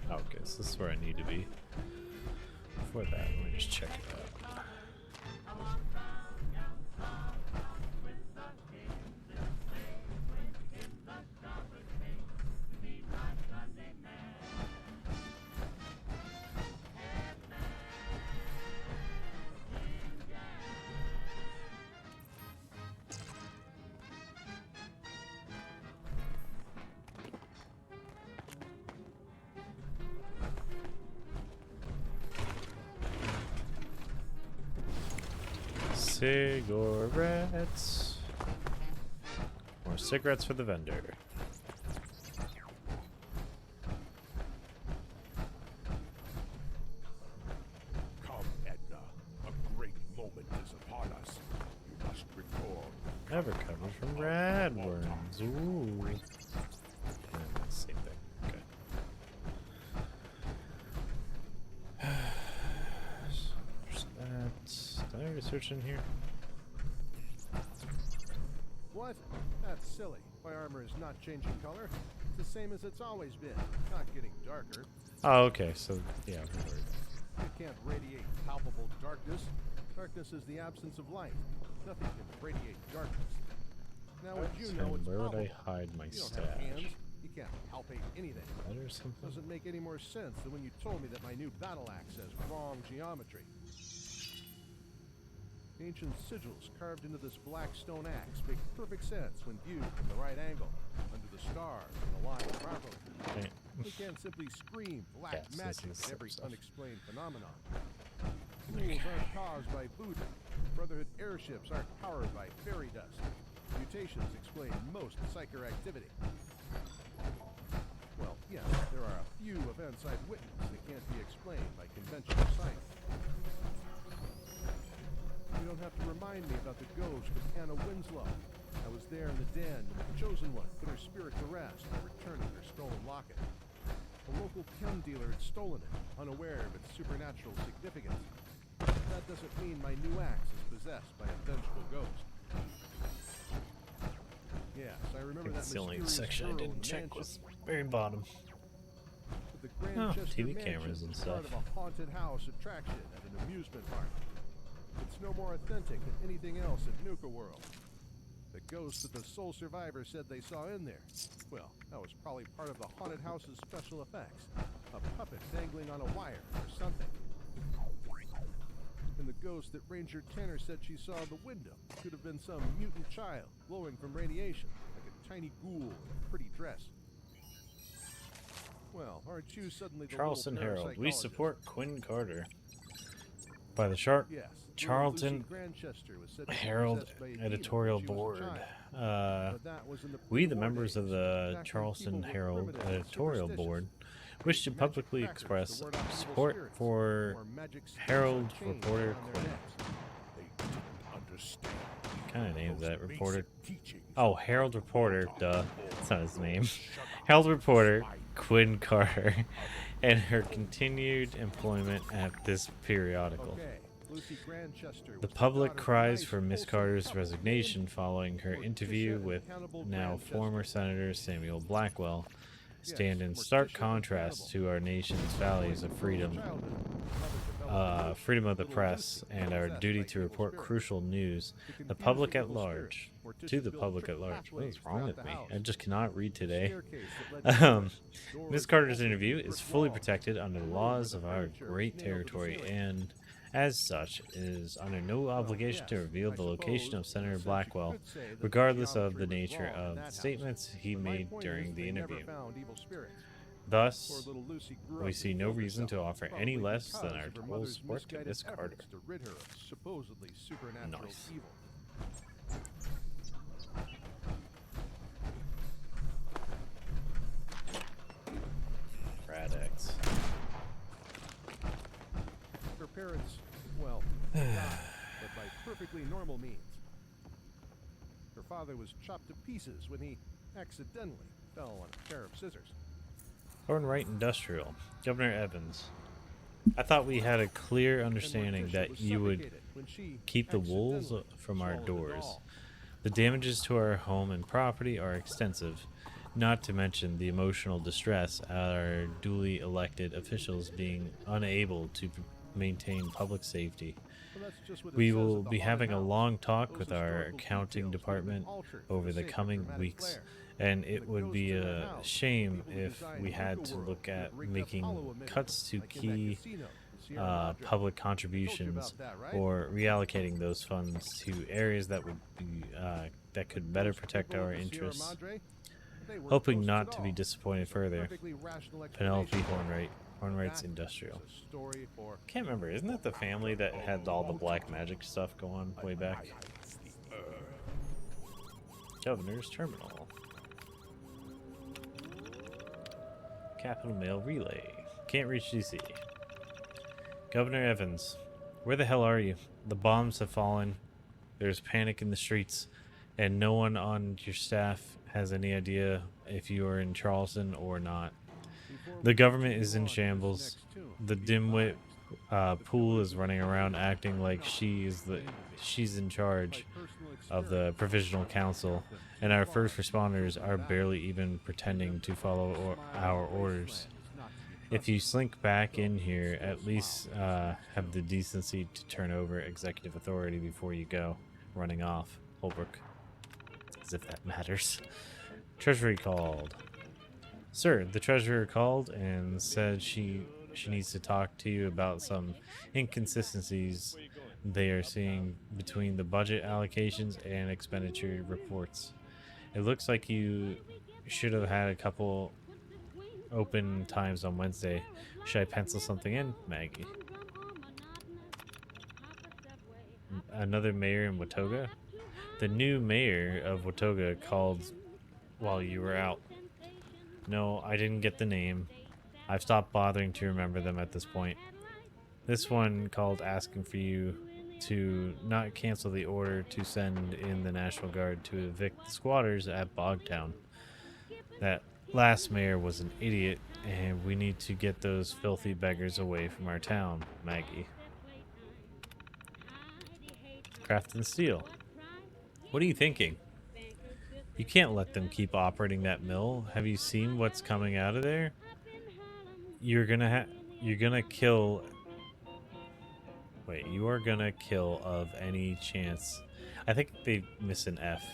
Okay, so this is where I need to be. Before that, let me just check it out. Cigarettes. More cigarettes for the vendor. Come, Edna. A great moment is upon us. You must recall. Never covered from Radworms. Ooh. Same thing. Okay. There's that. Did I already search in here? What? That's silly. My armor is not changing color. It's the same as it's always been. Not getting darker. Oh, okay. So, yeah. It can't radiate palpable darkness. Darkness is the absence of light. Nothing can radiate darkness. Now, would you know it's where would palpable? I hide my You don't stash? have hands. You can't palpate anything. Or something? Doesn't make any more sense than when you told me that my new battle axe has wrong geometry. Ancient sigils carved into this black stone axe make perfect sense when viewed from the right angle, under the stars and the line properly. Okay. We can't simply scream black Yes, magic this is at every stuff. unexplained phenomenon. Fools aren't caused by voodoo. Brotherhood airships aren't powered by fairy dust. Mutations explain most psyker activity. Well, Yes, there are a few events I've witnessed that can't be explained by conventional science. You don't have to remind me about the ghost of Anna Winslow. I was there in the den when the Chosen One put her spirit to rest by returning her stolen locket. A local chem dealer had stolen it, unaware of its supernatural significance. That doesn't mean my new axe is possessed by a vengeful ghost. Yes, I remember that That's the only mysterious section I girl didn't in check was Manchester. very bottom. The Oh, Grandchester TV Mansion cameras and is stuff. part of a haunted house attraction at an amusement park. It's no more authentic than anything else at Nuka World. The ghost that the sole survivor said they saw in there, well, that was probably part of the haunted house's special effects. A puppet dangling on a wire or something. And the ghost that Ranger Tanner said she saw in the window could have been some mutant child glowing from radiation, like a tiny ghoul in a pretty dress. Well, aren't you suddenly the Charleston little Herald. We parapsychologist? support Quinn Carter. By the Shark Yes, Charlton Lucy Grantchester was said to be Herald possessed by a demon editorial when she was a board. child. But that was in the We, the pre-war members of days, the back when Charleston people were Herald primitive and editorial superstitious. board, wish to publicly express support for Herald reporter Quinn. What kind of name is that? Reporter? Oh, Herald reporter. Duh. That's not his name. Herald reporter Quinn Carter and her continued employment at this periodical. The public cries for Miss Carter's resignation following her interview with now former Senator Samuel Blackwell stand in stark contrast to our nation's values of freedom, freedom of the press, and our duty to report crucial news. The public at large, to the public at large. What is wrong with me? I just cannot read today. Ms. Carter's interview is fully protected under the laws of our great territory, and as such is under no obligation to reveal the location of Senator Blackwell, regardless of the nature of the statements he made during the interview. Thus, we see no reason to offer any less than our total support to Miss Carter. Nice. Rad-X. Her parents, well, died, but by perfectly normal means. Her father was chopped to pieces when he accidentally fell on a pair of scissors. Thornwright Industrial. Governor Evans. I thought we had a clear understanding that you would keep the wolves from our doors. The damages to our home and property are extensive, not to mention the emotional distress at our duly elected officials being unable to maintain public safety. We will be having a long talk with our accounting department over the coming weeks, and it would be a shame if we had to look at making cuts to key public contributions or reallocating those funds to areas that would be that could better protect our interests. Hoping not to be disappointed further. Penelope Hornwright, Hornwright's Industrial. Can't remember, isn't that the family that had all the black magic stuff go on way back? Governor's Terminal. Capital Mail Relay. Can't reach DC. Governor Evans, where the hell are you? The bombs have fallen. There's panic in the streets, and no one on your staff has any idea if you are in Charleston or not. The government is in shambles. The dimwit Poole is running around acting like she's in charge of the Provisional Council, and our first responders are barely even pretending to follow our orders. If you slink back in here, at least have the decency to turn over executive authority before you go running off. Holbrook. As if that matters. Treasury called. Sir, the treasurer called and said she needs to talk to you about some inconsistencies they are seeing between the budget allocations and expenditure reports. It looks like you should have had a couple open times on Wednesday. Should I pencil something in, Maggie? Another mayor in Watoga? The new mayor of Watoga called while you were out. No, I didn't get the name. I've stopped bothering to remember them at this point. This one called asking for you to not cancel the order to send in the National Guard to evict the squatters at Bogtown. That last mayor was an idiot, and we need to get those filthy beggars away from our town, Maggie. Craft and Steel. What are you thinking? You can't let them keep operating that mill. Have you seen what's coming out of there? You're gonna kill... Wait, you are gonna kill of any chance... I think they miss an F.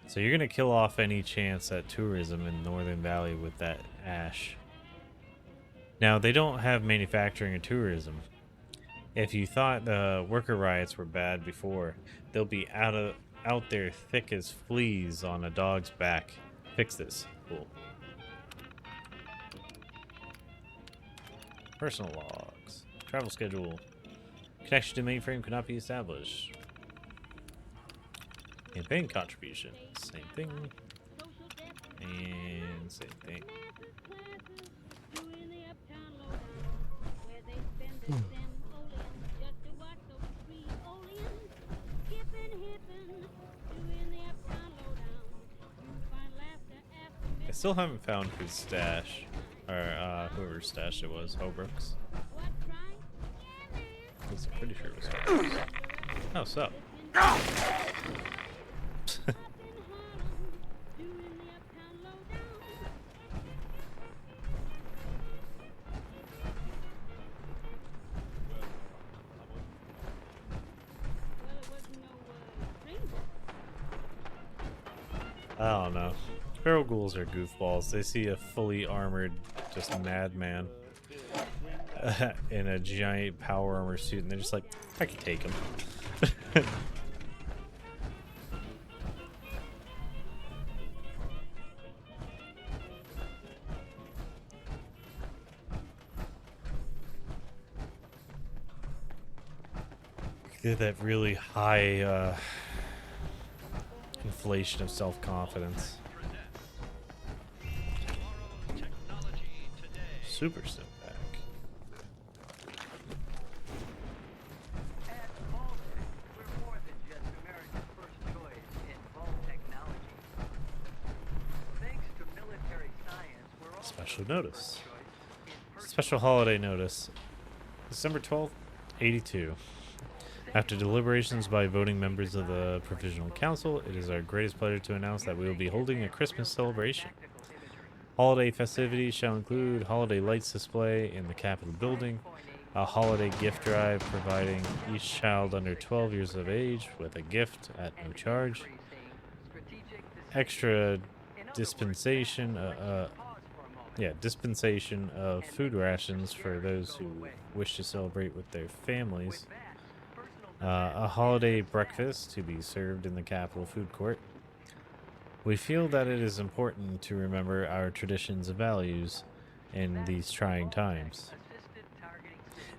So you're gonna kill off any chance at tourism in Northern Valley with that ash. Now, they don't have manufacturing or tourism. If you thought the worker riots were bad before, they'll be out there thick as fleas on a dog's back. Fix this. Cool. Personal logs. Travel schedule. Connection to mainframe cannot be established. Campaign contribution. Same thing. And same thing. I still haven't found his stash, or whoever's stash it was, Holbrook's. I'm pretty sure it was Holbrook's. Oh, sup? I don't know. Feral ghouls are goofballs. They see a fully armored, just madman in a giant power armor suit, and they're just like, I can take him. Did that really high inflation of self-confidence. Super sim pack. Special notice. Special holiday notice. December 12th, 82. After deliberations by voting members of the Provisional Council, it is our greatest pleasure to announce that we will be holding a Christmas celebration. Holiday festivities shall include holiday lights display in the Capitol building, a holiday gift drive providing each child under 12 years of age with a gift at no charge, extra dispensation of food rations for those who wish to celebrate with their families, a holiday breakfast to be served in the Capitol food court. We feel that it is important to remember our traditions and values in these trying times.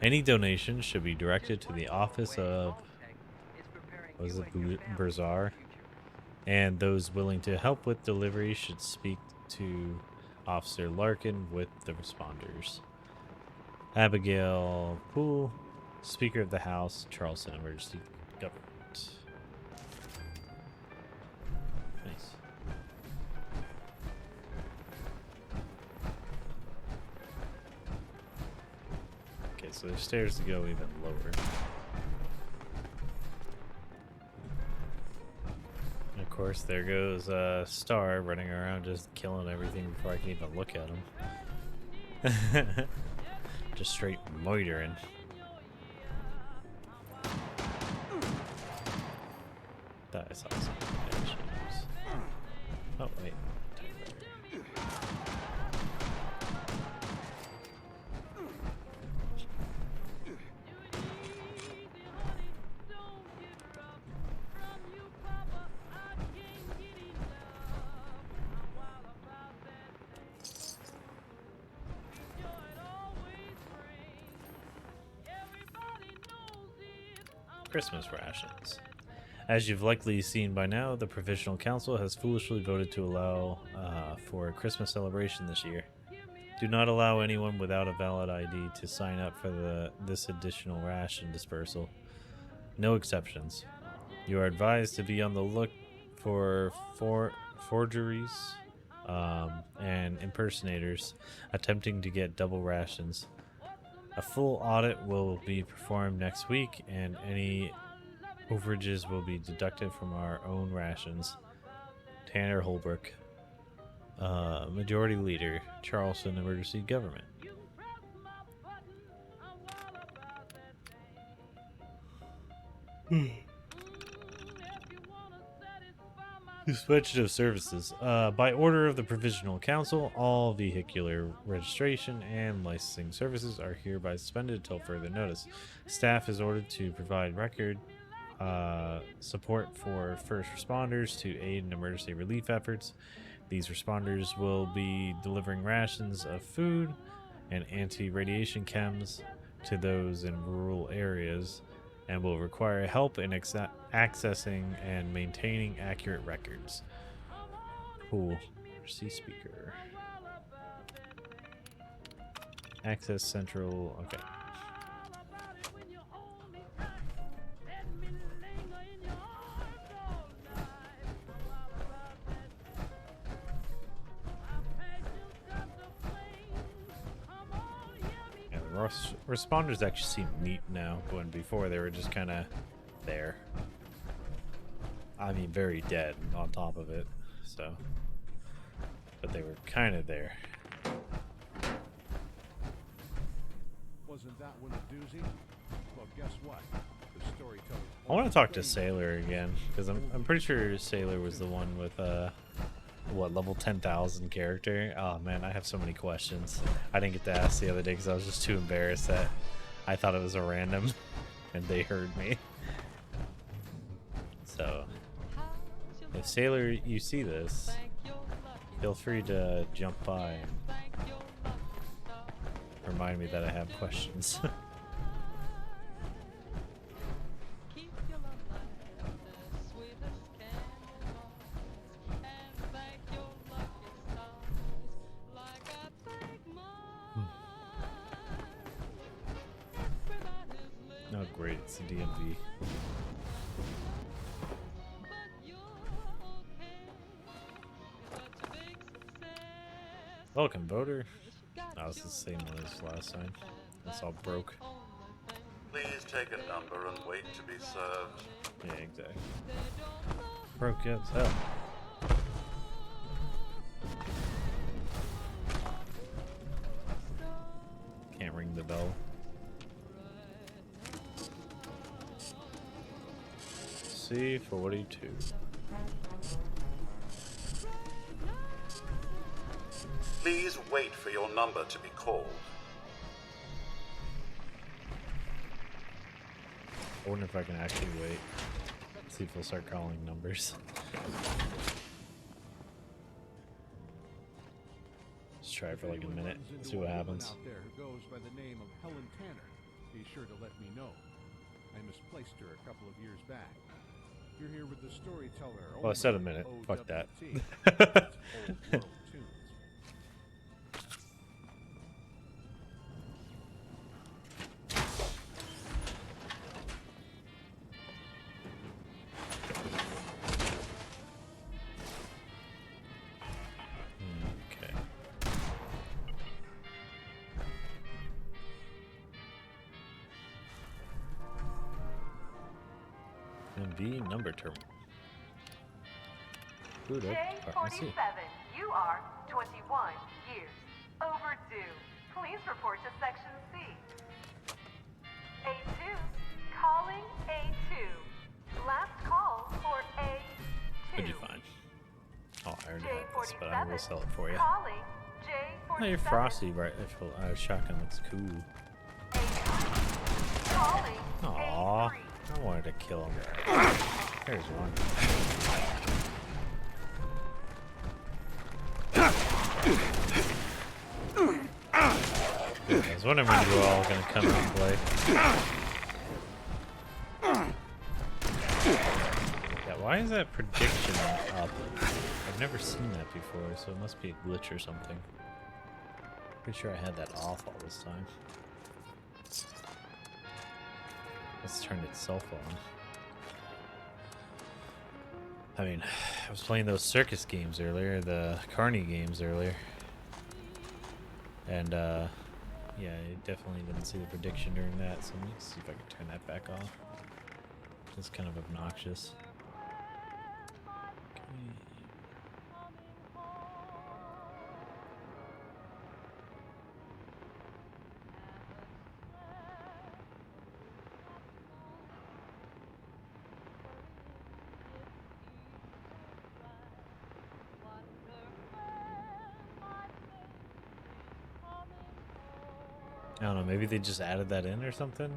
Any donations should be directed to the office of Bazaar, and those willing to help with delivery should speak to Officer Larkin with the responders. Abigail Poole, Speaker of the House, Charleston Emergency Government. Nice. Okay, so there's stairs to go even lower. And of course, there goes Star running around just killing everything before I can even look at him. Just straight moitering. That is awesome. Oh, wait. Christmas rations. As you've likely seen by now, the Provisional Council has foolishly voted to allow for a Christmas celebration this year. Do not allow anyone without a valid ID to sign up for this additional ration dispersal. No exceptions. You are advised to be on the look for forgeries and impersonators attempting to get double rations. A full audit will be performed next week, and any overages will be deducted from our own rations. Tanner Holbrook, Majority Leader, Charleston Emergency Government. Suspension of services. By order of the Provisional Council, all vehicular registration and licensing services are hereby suspended until further notice. Staff is ordered to provide record support for first responders to aid in emergency relief efforts. These responders will be delivering rations of food and anti-radiation chems to those in rural areas, and will require help in accessing and maintaining accurate records. Cool. C speaker. Access Central. Okay. Responders actually seem neat now, when before they were just kind of there. I mean, very dead on top of it, so. But they were kind of there. Wasn't that one a doozy? Well, guess what? The storyteller. I want to talk to Sailor again, because I'm pretty sure Sailor was the one with what, level 10,000 character? Oh man, I have so many questions I didn't get to ask the other day because I was just too embarrassed that I thought it was a random and they heard me. So if Sailor, you see this, feel free to jump by and remind me that I have questions. Oh great, it's the DMV. Welcome, voter. Oh, it's the same one as last time. It's all broke. Please take a number and wait to be served. Yeah, exactly. Broke as hell. Can't ring the bell. C42. Please wait for your number to be called. I wonder if I can actually wait. See if we'll start calling numbers. Let's try it for like a minute. See what happens. Out there who goes by the name of Helen Tanner. Be sure to let me know. I misplaced her a couple of years back. You're here with the storyteller. Well, I said a minute. Fuck that. Old world tunes. Okay. MV number terminal. Boot up. J47, you are 21 years overdue. Please report to Section C. A2, calling A2. Last call for A2. What'd you find? Oh, I already have this, but I will sell it for you. Calling J47. Oh, you're Frosty, right? Shotgun looks cool. Calling Aww. I wanted to kill him. There's one. I was wondering when you were all gonna come and play. why is that prediction up? I've never seen that before, so it must be a glitch or something. Pretty sure I had that off all this time. Let's turn itself on. I mean, I was playing those circus games earlier, the Carney games earlier. And, yeah, I definitely didn't see the prediction during that, so let me see if I can turn that back off. It's kind of obnoxious. I don't know, maybe they just added that in or something?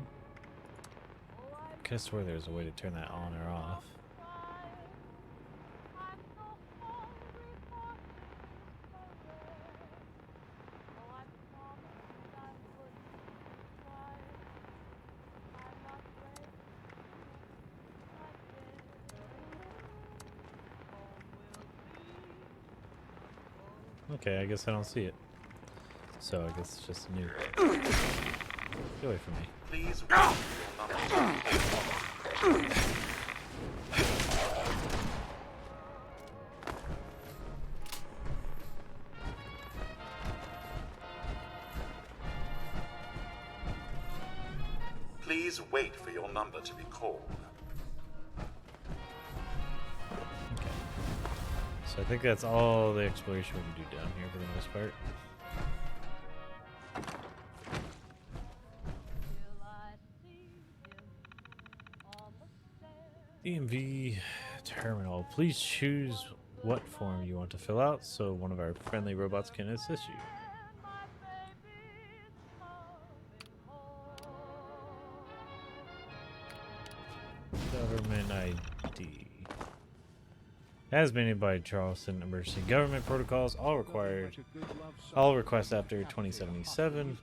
I could have swore there was a way to turn that on or off. Okay, I guess I don't see it. So I guess it's just new. Get away from me. Please. Please wait for your number to be called. Okay. So I think that's all the exploration we can do down here for the most part. DMV terminal. Please choose what form you want to fill out so one of our friendly robots can assist you. Government ID. As mandated by Charleston Emergency Government Protocols, all requests after 2077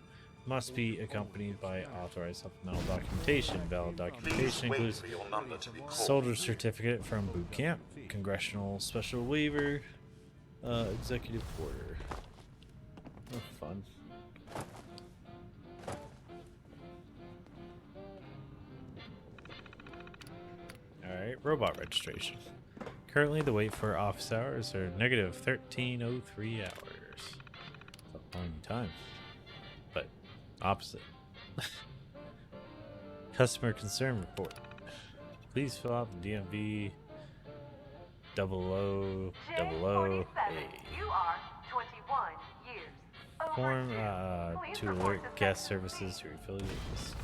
must be accompanied by authorized supplemental documentation. Valid documentation includes soldier certificate from boot camp, congressional special waiver, executive order. Oh, fun. Alright, robot registration. Currently the wait for office hours are negative 1303 hours. That's a long time. But opposite. Customer concern report. Please fill out the DMV 0000A. You are 21 years. Form to alert guest services to affiliate with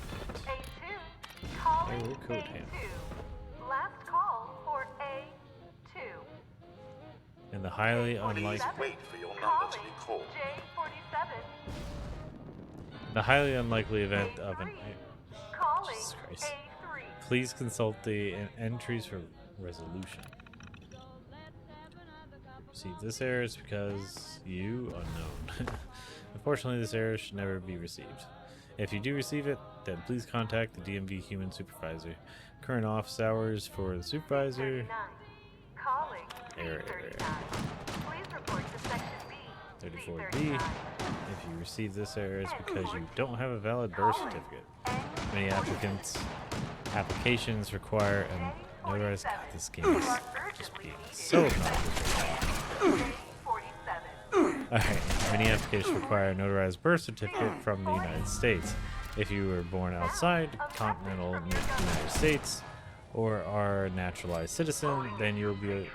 Calling code handle. Last call for A2. And the highly unlikely Wait for your number to be called. J47. the highly unlikely event of an Jesus Christ. A3. Please consult the entries for resolution. See, this error is because you unknown. Unfortunately, this error should never be received. If you do receive it, then please contact the DMV human supervisor. Current office hours for the supervisor. Calling Error. Please report to section B. 34B. If you receive this error, it's because you don't have a valid birth certificate. Many applications require a notarized. God, this game is just being so obnoxious. Alright, many applications require a notarized birth certificate from the United States. If you were born outside continental United States or are a naturalized citizen, then you'll be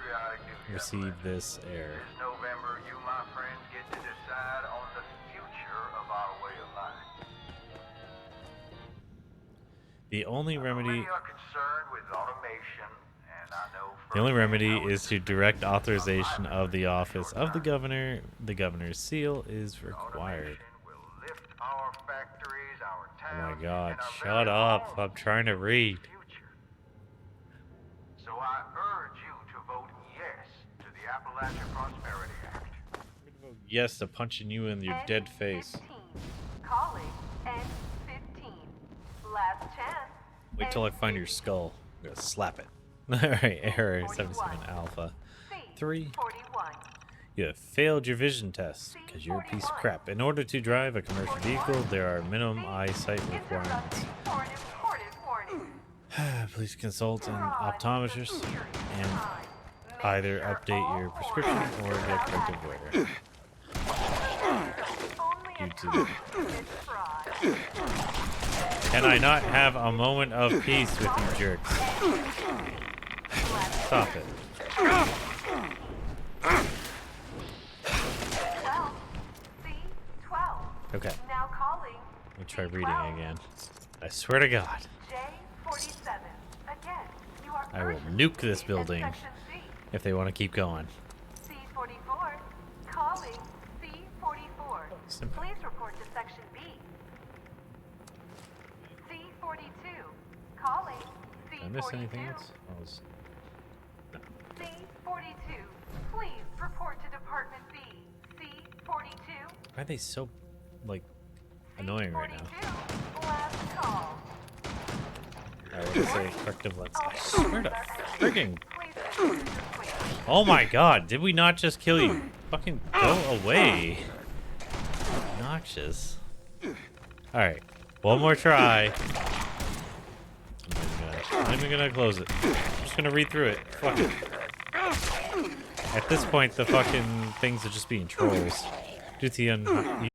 receive this error. November, you, my friends, get to decide on the future of our way of life. The only remedy Many are concerned with automation, and I know The only remedy is to direct authorization of the office of the governor. The governor's seal is required. our factories, our Oh towns, my god, and our shut very up. I'm trying to read. So I urge you to vote yes to the Appalachian Prosperity Act. Yes to punching you in your dead face. Calling N15. Last chance. Wait till I find your skull. I'm gonna slap it. Alright, error 77 alpha. 3. You have failed your vision test because you're a piece of crap. In order to drive a commercial vehicle, there are minimum eyesight requirements. Please consult an optometrist and either update your prescription or get corrective wear. You do. Can I not have a moment of peace with you jerks? Stop it. Okay. Let me try reading again. I swear to God. I will nuke this building if they want to keep going. C44, calling C44. Simple. Please report to Section B. C42, calling C42. Did I miss anything else? No. C42, please report to Department B. C42. Why are they so, like, annoying right now? Last call. I would say corrective lens. I swear to friggin'. Oh my god, did we not just kill you? Fucking go away. Obnoxious. Alright, one more try. I'm not even gonna close it. I'm just gonna read through it. Fuck it. At this point, the fucking things are just being trolls. Due to the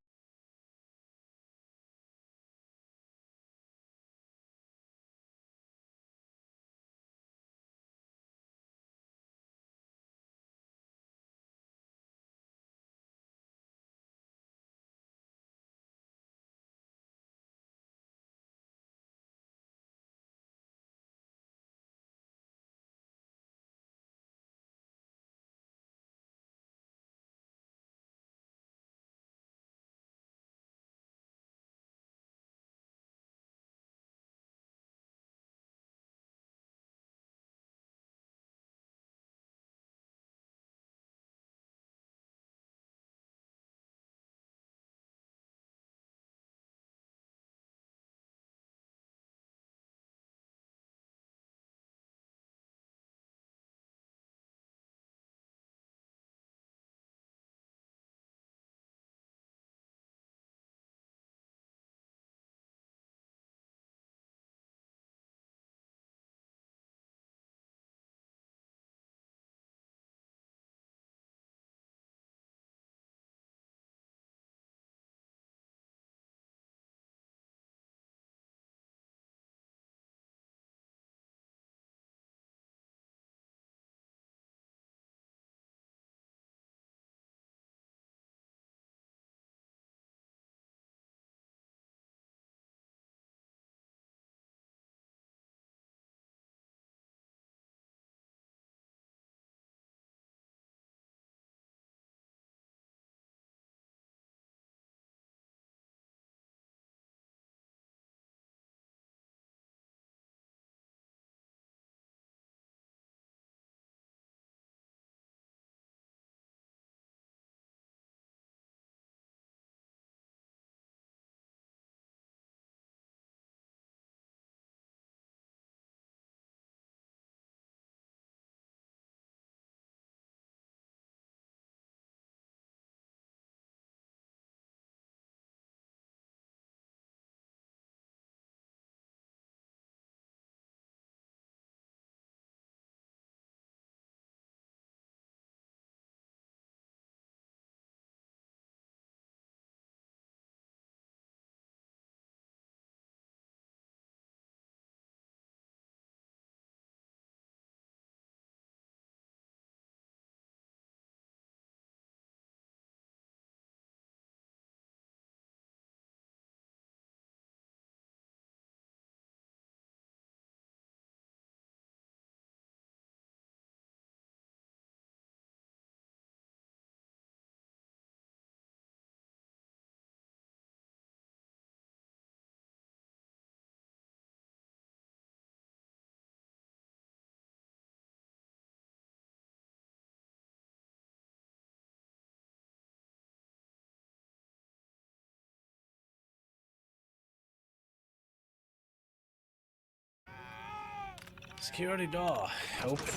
Security door. Open.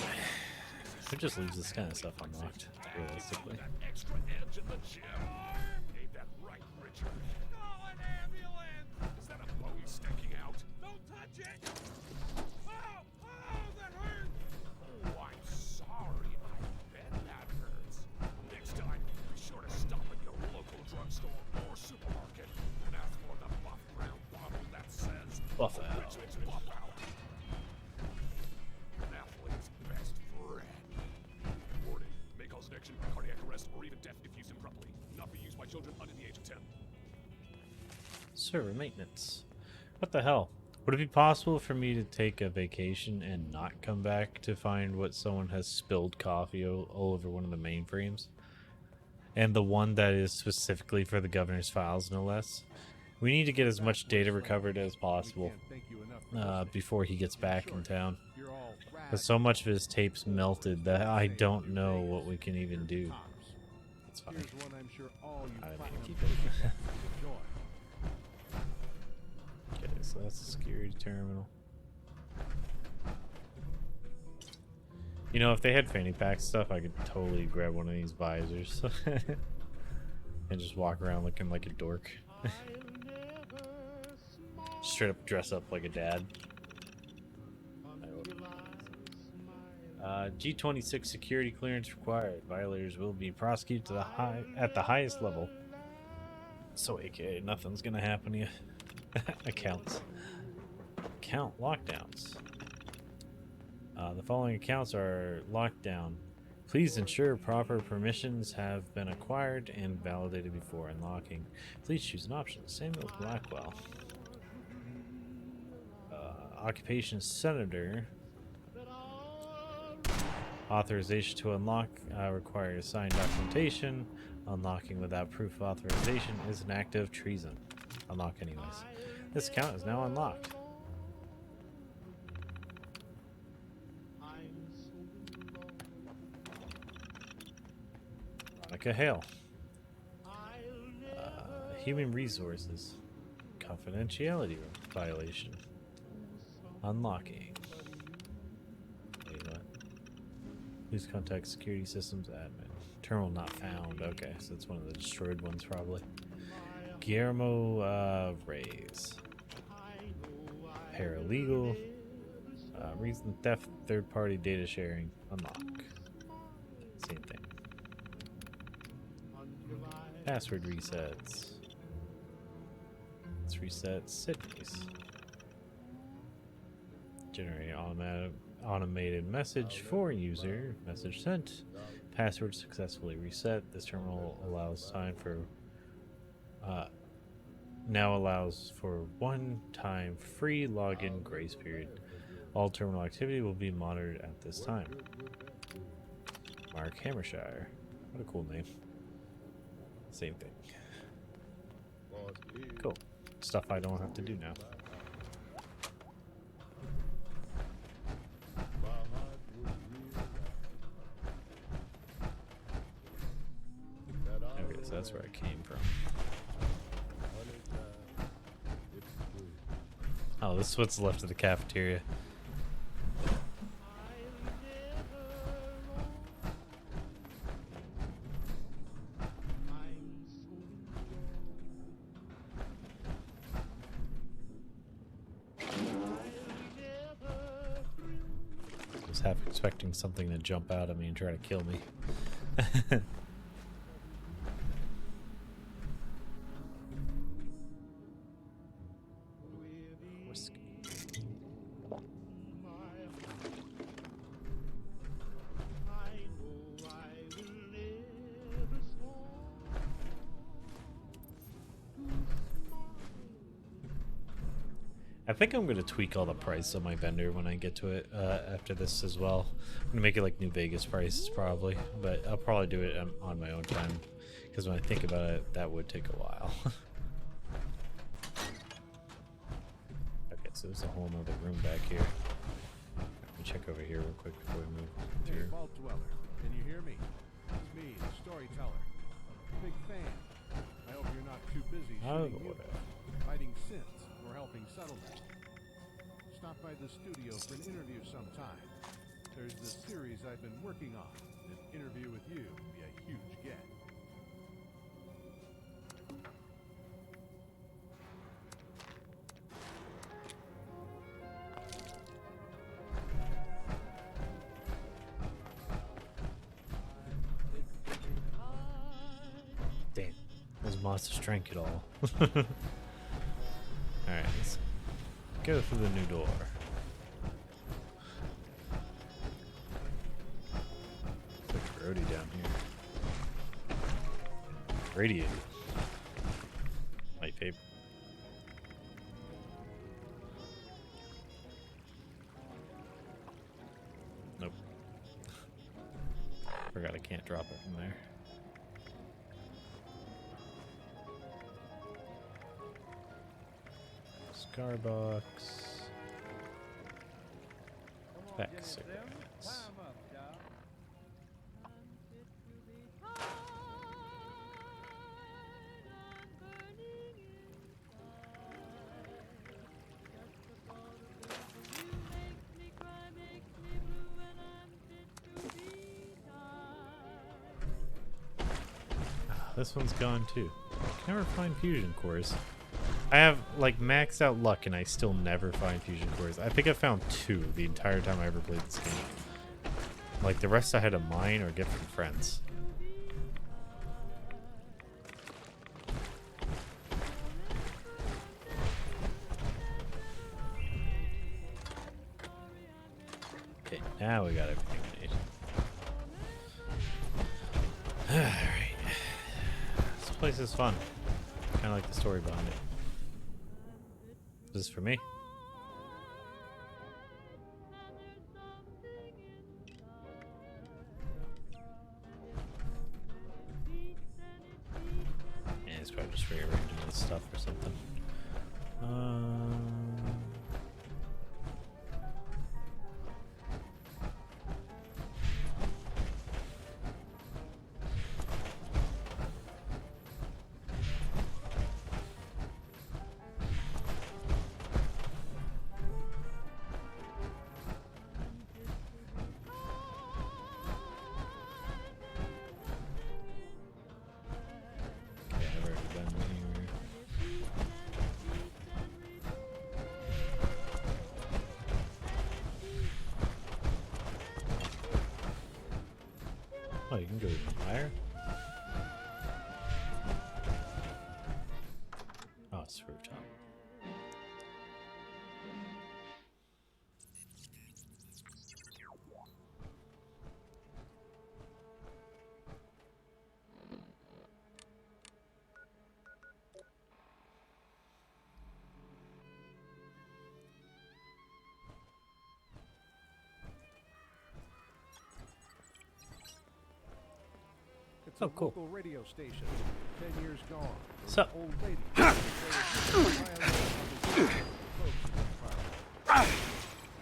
It just leaves this kind of stuff unlocked, realistically. Extra edge in the gym. Ain't that right, Richard? Oh, an ambulance! Is that a bone sticking out? Don't touch it! Oh, that hurts! Oh, I'm sorry. I bet that hurts. Next time, be sure to stop at your local drugstore or supermarket and ask for the buff brown bottle that says Buff out. Richard's Buff Out. An athlete's best friend. Warning, may cause addiction, cardiac arrest, or even death if used improperly. Not be used by children under the age of 10. Server maintenance. What the hell? Would it be possible for me to take a vacation and not come back to find what someone has spilled coffee all over one of the mainframes? And the one that is specifically for the governor's files, no less. We need to get as much data recovered as possible before he gets back in town. But so much of his tapes melted that I don't know what we can even do. That's fine. I didn't mean to keep it. Okay, so that's the security terminal. You know, if they had fanny pack stuff, I could totally grab one of these visors and just walk around looking like a dork. Straight up dress up like a dad. G26 security clearance required. Violators will be prosecuted to at the highest level. So, aka, nothing's gonna happen to you. Accounts. Account lockdowns. The following accounts are locked down. Please ensure proper permissions have been acquired and validated before unlocking. Please choose an option. Samuel Blackwell. Occupation Senator. Authorization to unlock requires signed documentation. Unlocking without proof of authorization is an act of treason. Unlock anyways. This account is now unlocked. Veronica Hale. Human resources. Confidentiality violation. Unlocking. Wait, what? Please contact security systems admin. Terminal not found. Okay, so it's one of the destroyed ones probably. Guillermo Reyes. Paralegal. Reason theft, third-party data sharing. Unlock. Same thing. Password resets. Let's reset Sydney's. Generate automated message for user. Message sent. Password successfully reset. This terminal allows time for now allows for one-time free login grace period. All terminal activity will be monitored at this time. Mark Hammershire. What a cool name. Same thing. Cool. Stuff I don't have to do now. Okay, so that's where I came from. Oh, this is what's left of the cafeteria. I was half expecting something to jump out at me and try to kill me. I think I'm going to tweak all the price on my vendor when I get to it after this as well. I'm going to make it like New Vegas prices probably, but I'll probably do it on my own time because when I think about it, that would take a while. Okay, so there's a whole nother room back here. Let me check over here real quick before we move through. Hey, Vault Dweller, can you hear me? It's me, the storyteller. Big fan. I hope you're not too busy shooting you, fighting synths, or helping settle that. stop by the studio for an interview sometime. There's this series I've been working on. An interview with you would be a huge get. Damn, those monsters drank it all. Alright, let's go through the new door. There's a roadie down here. Radiator. My favorite. Nope. Forgot I can't drop it from there. Cigar box. Pack of cigarettes. This one's gone too. I can never find fusion cores. I have like maxed out luck and I still never find fusion cores. I think I found 2 the entire time I ever played this game. Like the rest I had to mine or get from friends. Okay, now we got everything we need. Alright. This place is fun. Kinda like the story behind it. Is this for me? Yeah, it's probably just rearranging this stuff or something. Oh, you can go even higher? Oh, it's rooftop. It's Oh, a cool. local radio station. 10 years gone. So- Old lady.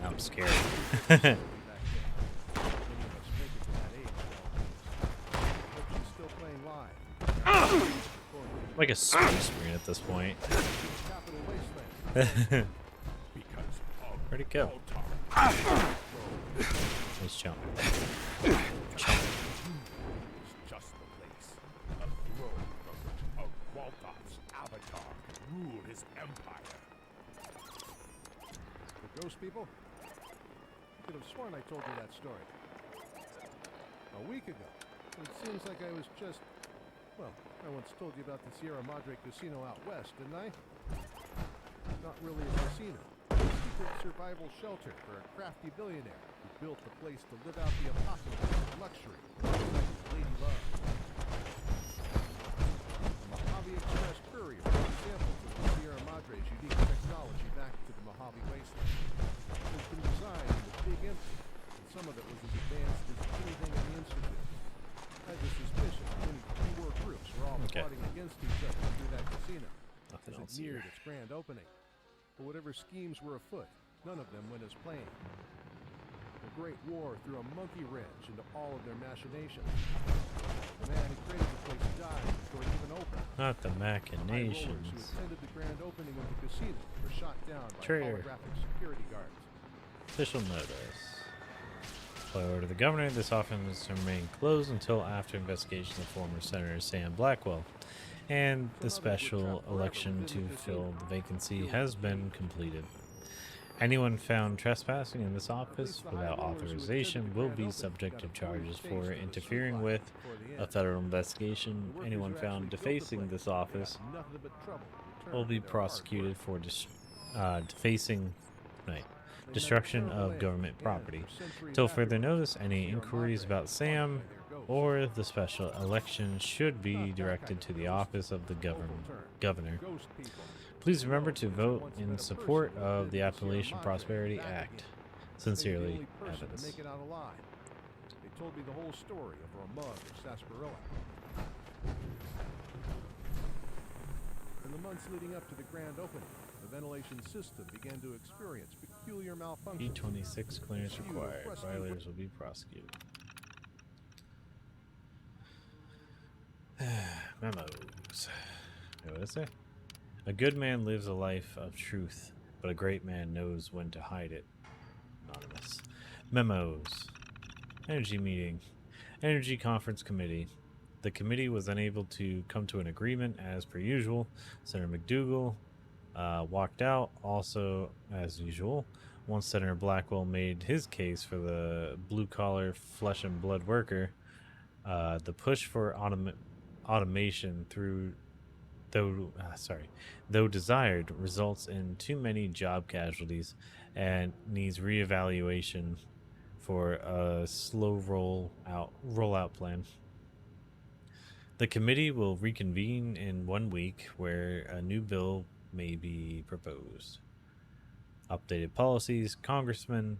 I'm scared. Like a space marine at this point. Where'd it go? Nice jump. Jump. Just the place. A throne from which a Waltoth's avatar can rule his empire. The ghost people? I could have sworn I told you that story. A week ago. It seems like I was just... Well, I once told you about the Sierra Madre Casino out west, didn't I? Not really a casino. A secret survival shelter for a crafty billionaire who built the place to live out the apocalypse of luxury. Lady Love. The Mojave Express courier brought samples of the Sierra Madre's unique technology back to the Mojave Wasteland. It has been designed in the Big Empty, and some of it was as advanced as anything in the Institute. I had the suspicion that many two-war groups were all plotting against each other through that casino as it neared its grand opening. But whatever schemes were afoot, none of them went as planned. The Great War threw a monkey wrench into all of their machinations. The man who created the place died before it even opened. Not the High rollers who machinations. attended the grand opening of the casino were shot down by Traitor. holographic security guards. Official notice. By order of the governor, this office is to remain closed until after investigation of former Senator Sam Blackwell, and the special election to fill the vacancy has been completed. Anyone found trespassing in this office without authorization will be subject to charges for interfering with a federal investigation. Anyone found defacing this office will be prosecuted for destruction of government property. Till further notice, any inquiries about Sam or the special election should be directed to the office of the governor. Please remember to vote in support of the Appalachian Prosperity Act. Sincerely, Evans. Make it out alive. They told me the whole story over a mug of sarsaparilla. In the months leading up to the grand opening, the ventilation system began to experience peculiar malfunctions. E26 clearance required. Violators will be prosecuted. Memos. What did it say? A good man lives a life of truth, but a great man knows when to hide it. Anonymous. Memos. Energy meeting. Energy Conference Committee. The committee was unable to come to an agreement as per usual. Senator McDougal walked out, also as usual. Once Senator Blackwell made his case for the blue-collar flesh and blood worker, the push for automation though desired, results in too many job casualties and needs reevaluation for a slow rollout plan. The committee will reconvene in 1 week, where a new bill may be proposed. Updated policies. Congressmen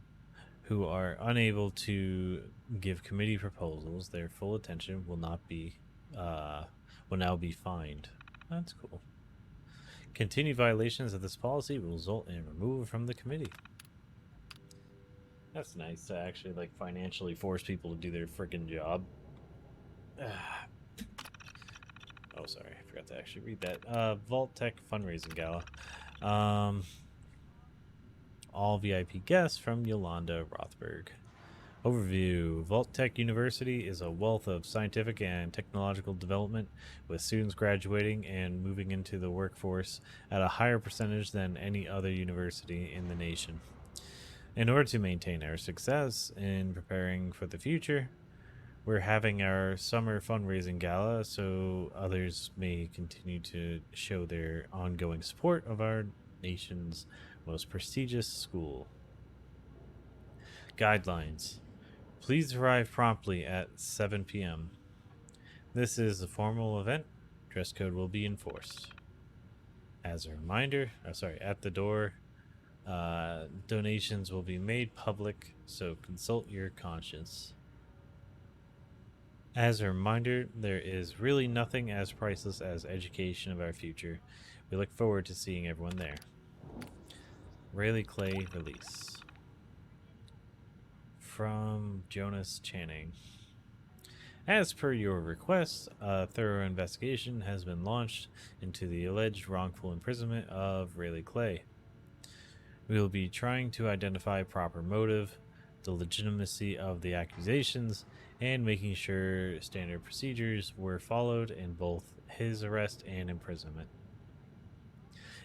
who are unable to give committee proposals their full attention will now be fined. That's cool. Continued violations of this policy will result in removal from the committee. That's nice to actually like financially force people to do their freaking job. Oh, sorry, I forgot to actually read that. Vault Tech fundraising gala. All VIP guests from Yolanda Rothberg. Overview. Vault Tech University is a wealth of scientific and technological development, with students graduating and moving into the workforce at a higher percentage than any other university in the nation. In order to maintain our success in preparing for the future, we're having our summer fundraising gala so others may continue to show their ongoing support of our nation's most prestigious school. Guidelines. Please arrive promptly at 7 p.m. This is a formal event. Dress code will be enforced. As a reminder, at the door, donations will be made public, so consult your conscience. As a reminder, there is really nothing as priceless as education of our future. We look forward to seeing everyone there. Rayleigh Clay release. From Jonas Channing. As per your request, a thorough investigation has been launched into the alleged wrongful imprisonment of Rayleigh Clay. We will be trying to identify proper motive, the legitimacy of the accusations, and making sure standard procedures were followed in both his arrest and imprisonment.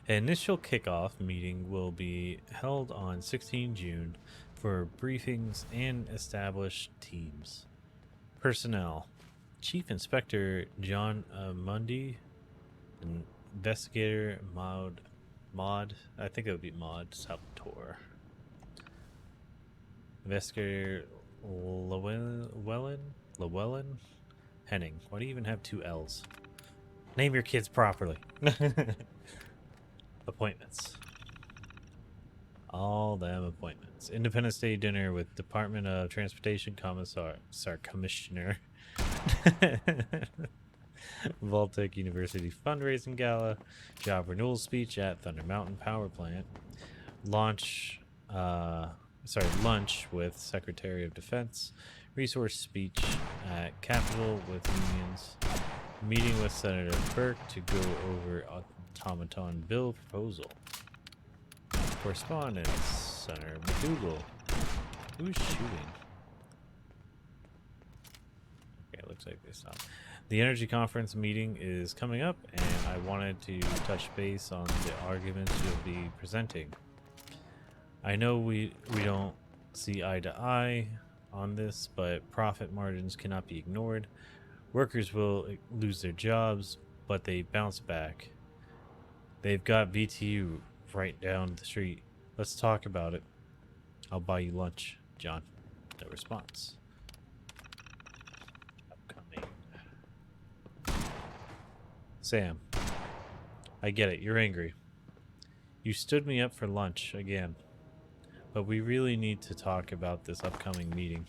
An initial kickoff meeting will be held on 16 June for briefings and established teams. Personnel. Chief Inspector John Mundy, Investigator Maud, I think it would be Maud Salvatore. Investigator Llewellyn Henning. Why do you even have two L's? Name your kids properly. Appointments. All them appointments. Independence Day dinner with Department of Transportation Commissioner. Vault-Tec University fundraising gala. Job renewal speech at Thunder Mountain Power Plant. Launch lunch with Secretary of Defense, resource speech at Capitol with unions, meeting with Senator Burke to go over automaton bill proposal. Correspondence, Senator McDougal. Who's shooting? Okay, it looks like they stopped. The Energy Conference meeting is coming up, and I wanted to touch base on the arguments you'll be presenting. I know we don't see eye to eye on this, but profit margins cannot be ignored. Workers will lose their jobs, but they bounce back. They've got VTU right down the street. Let's talk about it. I'll buy you lunch, John. No response. Upcoming. Sam, I get it. You're angry. You stood me up for lunch again. But we really need to talk about this upcoming meeting.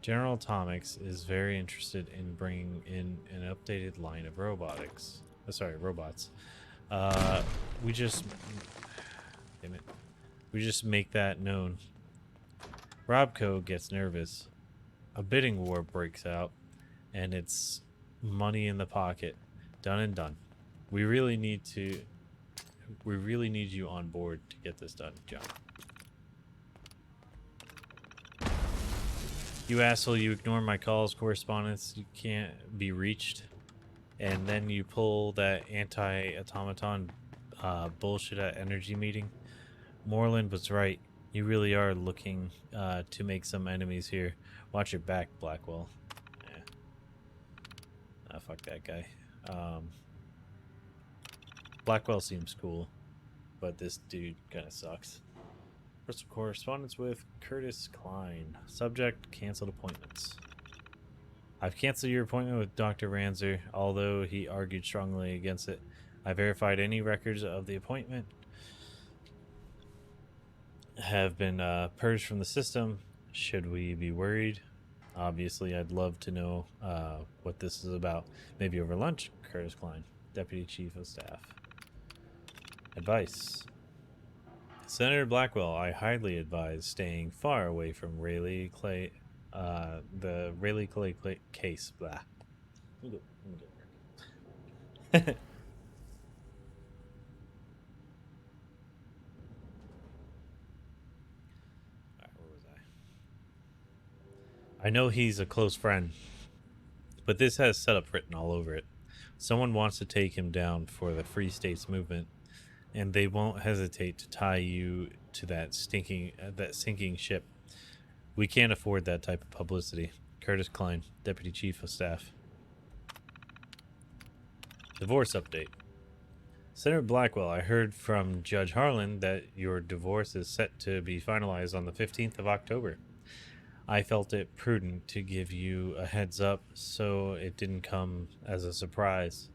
General Atomics is very interested in bringing in an updated line of robots. We just make that known. Robco gets nervous. A bidding war breaks out, and it's money in the pocket. Done and done. We really need you on board to get this done, John. You asshole, you ignore my calls, correspondence, you can't be reached, and then you pull that anti-automaton bullshit at energy meeting. Moreland was right. You really are looking to make some enemies here. Watch your back, Blackwell. Yeah. Fuck that guy. Blackwell seems cool, but this dude kind of sucks. Personal correspondence with Curtis Klein. Subject, canceled appointments. I've canceled your appointment with Dr. Ranzer, although he argued strongly against it. I verified any records of the appointment have been purged from the system. Should we be worried? Obviously, I'd love to know what this is about. Maybe over lunch, Curtis Klein, Deputy Chief of Staff. Advice. Senator Blackwell, I highly advise staying far away from Rayleigh Clay, the Rayleigh Clay case. Blah. Alright, where was I know he's a close friend, but this has setup written all over it. Someone wants to take him down for the Free States movement, and they won't hesitate to tie you to that sinking ship. We can't afford that type of publicity. Curtis Klein, Deputy Chief of Staff. Divorce update. Senator Blackwell, I heard from Judge Harlan that your divorce is set to be finalized on the 15th of October. I felt it prudent to give you a heads up so it didn't come as a surprise.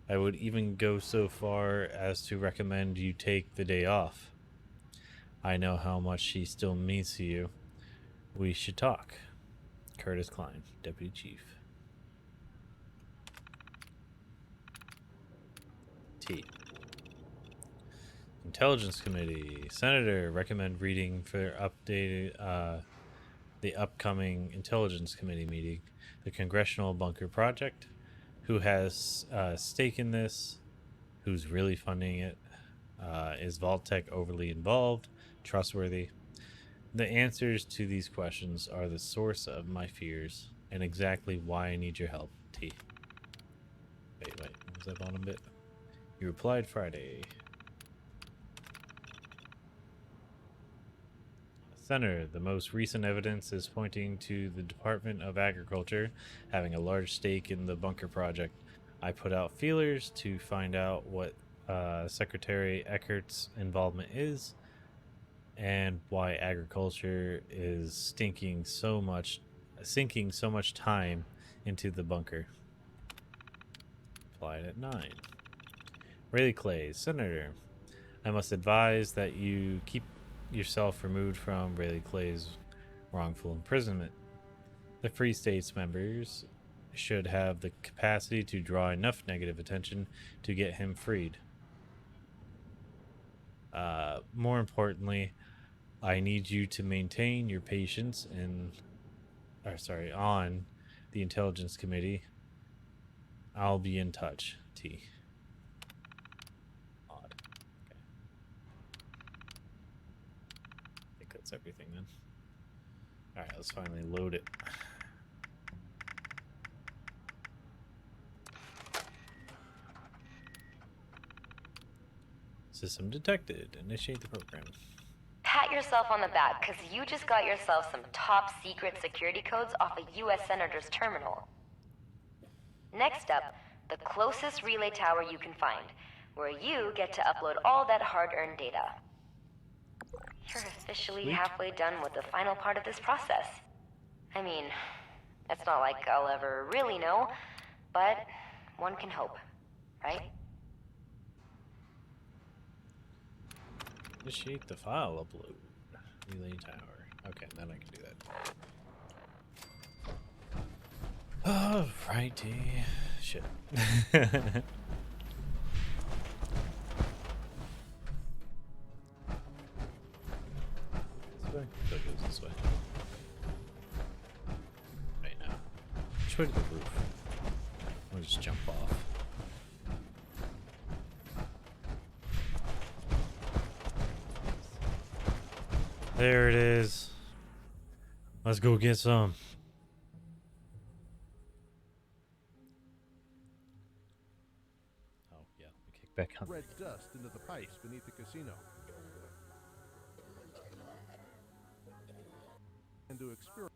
I would even go so far as to recommend you take the day off. I know how much she still means to you. We should talk. Curtis Klein, Deputy Chief. T. Intelligence Committee. Senator, recommend reading for updated the upcoming Intelligence Committee meeting. The Congressional Bunker Project. Who has stake in this? Who's really funding it? Is Vault-Tec overly involved? Trustworthy? The answers to these questions are the source of my fears and exactly why I need your help. T. Wait, what was that bottom bit? You replied Friday. Senator, the most recent evidence is pointing to the Department of Agriculture having a large stake in the bunker project. I put out feelers to find out what Secretary Eckert's involvement is and why agriculture is sinking so much time into the bunker. Applied at 9. Rayleigh Clay, Senator, I must advise that you keep yourself removed from Rayleigh Clay's wrongful imprisonment. The Free States members should have the capacity to draw enough negative attention to get him freed. More importantly, I need you to maintain your patience and, on the Intelligence Committee. I'll be in touch. T. Odd. Okay. I think that's everything then. Alright, let's finally load it. System detected. Initiate the program. Pat yourself on the back, because you just got yourself some top secret security codes off a U.S. Senator's terminal. Next up, the closest relay tower you can find, where you get to upload all that hard-earned data. You're officially halfway done with the final part of this process. I mean, it's not like I'll ever really know, but one can hope, right? Initiate the file upload. Relay tower. Okay, then I can do that. Alrighty. Shit. This way? Go this way. Right now. Which way to the roof? I'll just jump off. There it is. Let's go get some. Oh, yeah. We kick back on. Red dust into the pipes beneath the casino. And to experience,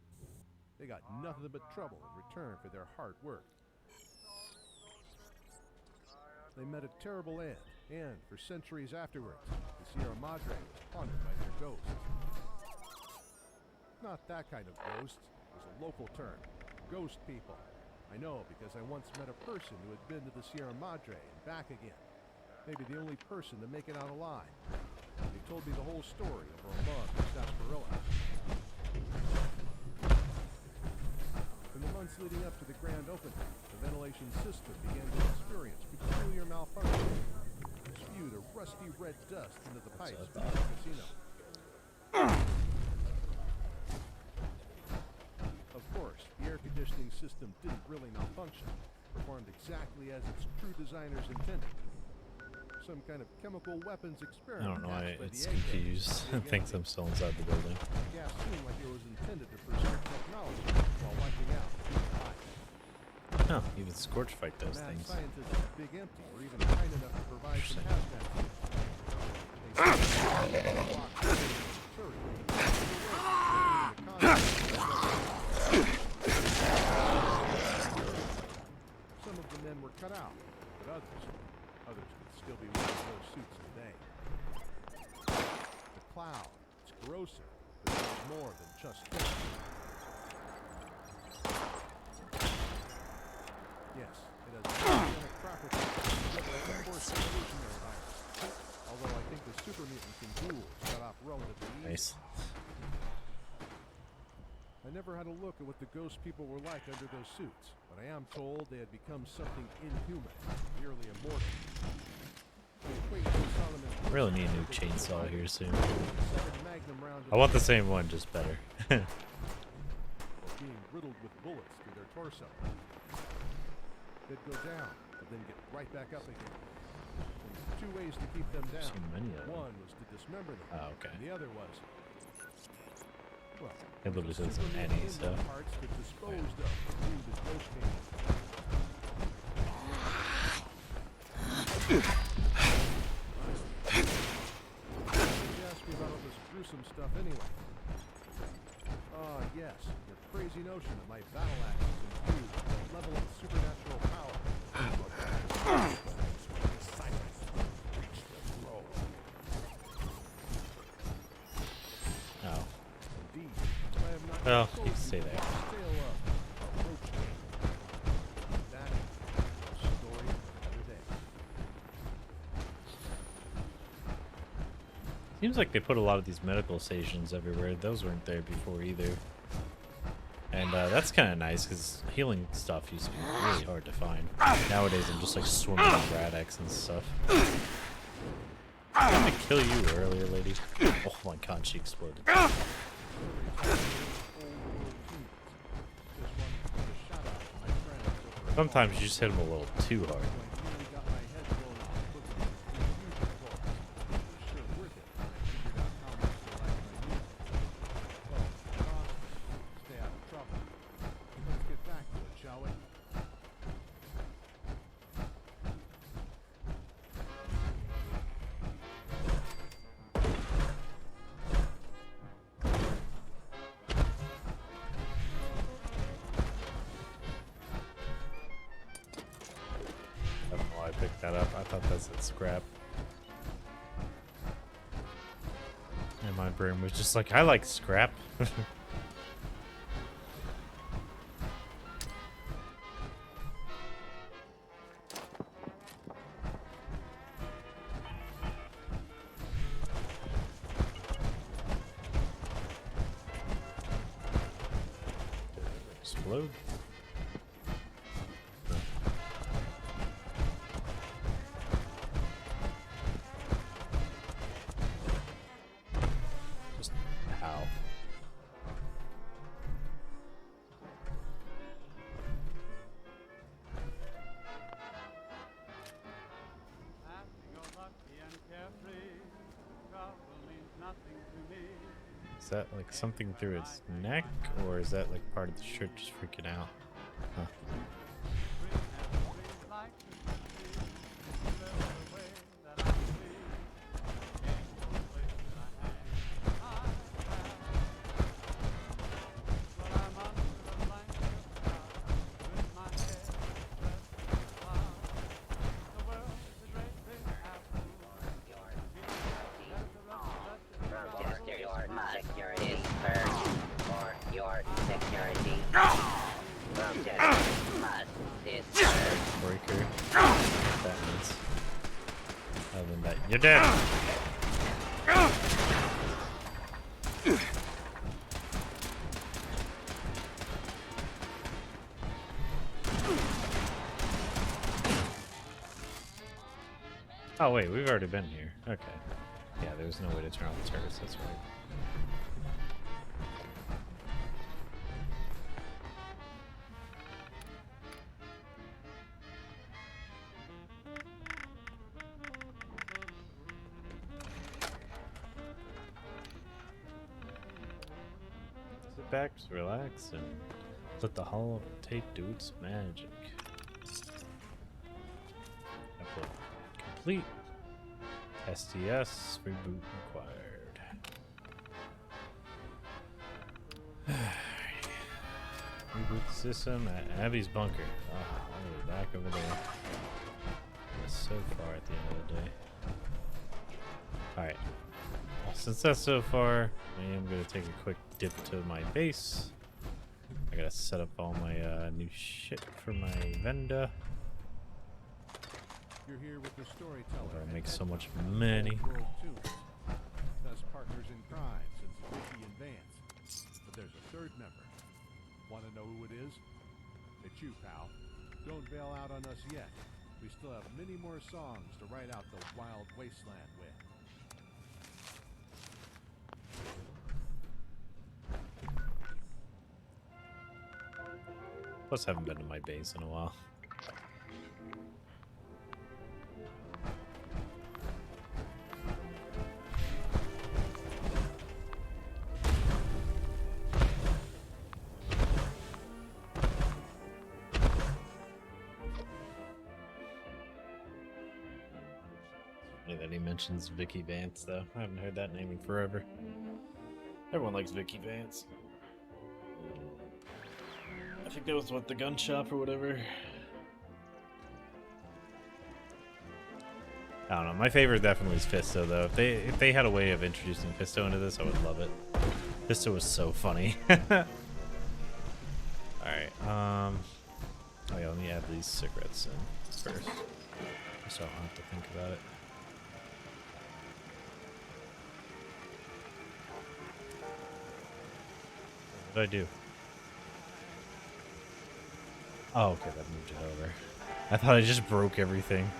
they got nothing but trouble in return for their hard work. They met a terrible end, and for centuries afterwards, the Sierra Madre was haunted by their ghosts. Not that kind of ghost. It was a local term. Ghost people. I know because I once met a person who had been to the Sierra Madre and back again. Maybe the only person to make it out alive. They told me the whole story over a mug of sarsaparilla. In the months leading up to the grand opening, the ventilation system began to experience peculiar malfunctions, which spewed a rusty red dust into the pipes beneath the casino. Of course, the air conditioning system didn't really malfunction, performed exactly as its true designers intended. Some kind of chemical weapons I experiment. don't know why hatched by it's the egghead. confused. It thinks I'm still inside the building. The gas seemed like it was intended to preserve technology while wiping out human life. Oh, even Scorch fight those Mad things. scientists at Big Empty were even kind enough to provide some hazmat kits. They some of the men were cut out, but others could still be wearing those suits today. The cloud, it's corrosive, but it's more than just that. Yes, it has organic properties that are of course evolutionary virus. Although I think the super mutants and ghouls got off relatively easy. Nice. I never had a look at what the ghost people were like under those suits, but I am told they had become something inhuman, nearly immortal. I really need a new chainsaw here soon. I want the same one, just better. Being riddled with bullets through their torso. They'd go down, but then get right back up again. And there were two ways to keep them down. So many of them. One was to dismember them. Oh, okay. And the other was, well, It literally says any, so. parts that disposed of through the ghost game. You asked me about all this gruesome stuff anyway. Ah, yes, your crazy notion that my battle axe is infused with a level of supernatural power. Oh. Indeed, I have not Well, told you can stay there. the tale of Roach King. That is a story for another day. Seems like they put a lot of these medical stations everywhere. Those weren't there before either. And that's kind of nice because healing stuff used to be really hard to find. Nowadays I'm just like swimming in Rad-X and stuff. I had to kill you earlier, lady. Oh my god, she exploded. Sometimes you just hit him a little too hard. That up. I thought that said scrap. And my brain was just like, I like scrap. Explode. Is that like something through its neck, or is that like part of the shirt just freaking out? Huh. Breaker. That means. Other than that, you're dead. Oh wait, we've already been here. Okay. Yeah, there's no way to turn on the turrets, that's right. Sit back, just relax, and let the holotape do its magic. Upload complete. STS reboot required. Reboot the system at Abby's bunker. Ah, all the way back over there. That's so far at the end of the day. Alright. Well, since that's so far, I am going to take a quick dip to my base. I gotta set up all my new shit for my vendor. You're here with the storyteller. I make so much money. Best partners in crime since Vicky and Vance. But there's a third member. Want to know who it is? It's you, pal. Don't bail out on us yet. We still have many more songs to write out the wild wasteland with. Plus, I haven't been to my base in a while. Funny that he mentions Vicky Vance, though. I haven't heard that name in forever. Everyone likes Vicky Vance. I think that was what, the gun shop or whatever. I don't know. My favorite definitely is Fisto, though. If they had a way of introducing Fisto into this, I would love it. Fisto was so funny. All right. Oh yeah, let me add these cigarettes in first, so I don't have to think about it. What did I do? Oh, okay, that moved it over. I thought I just broke everything.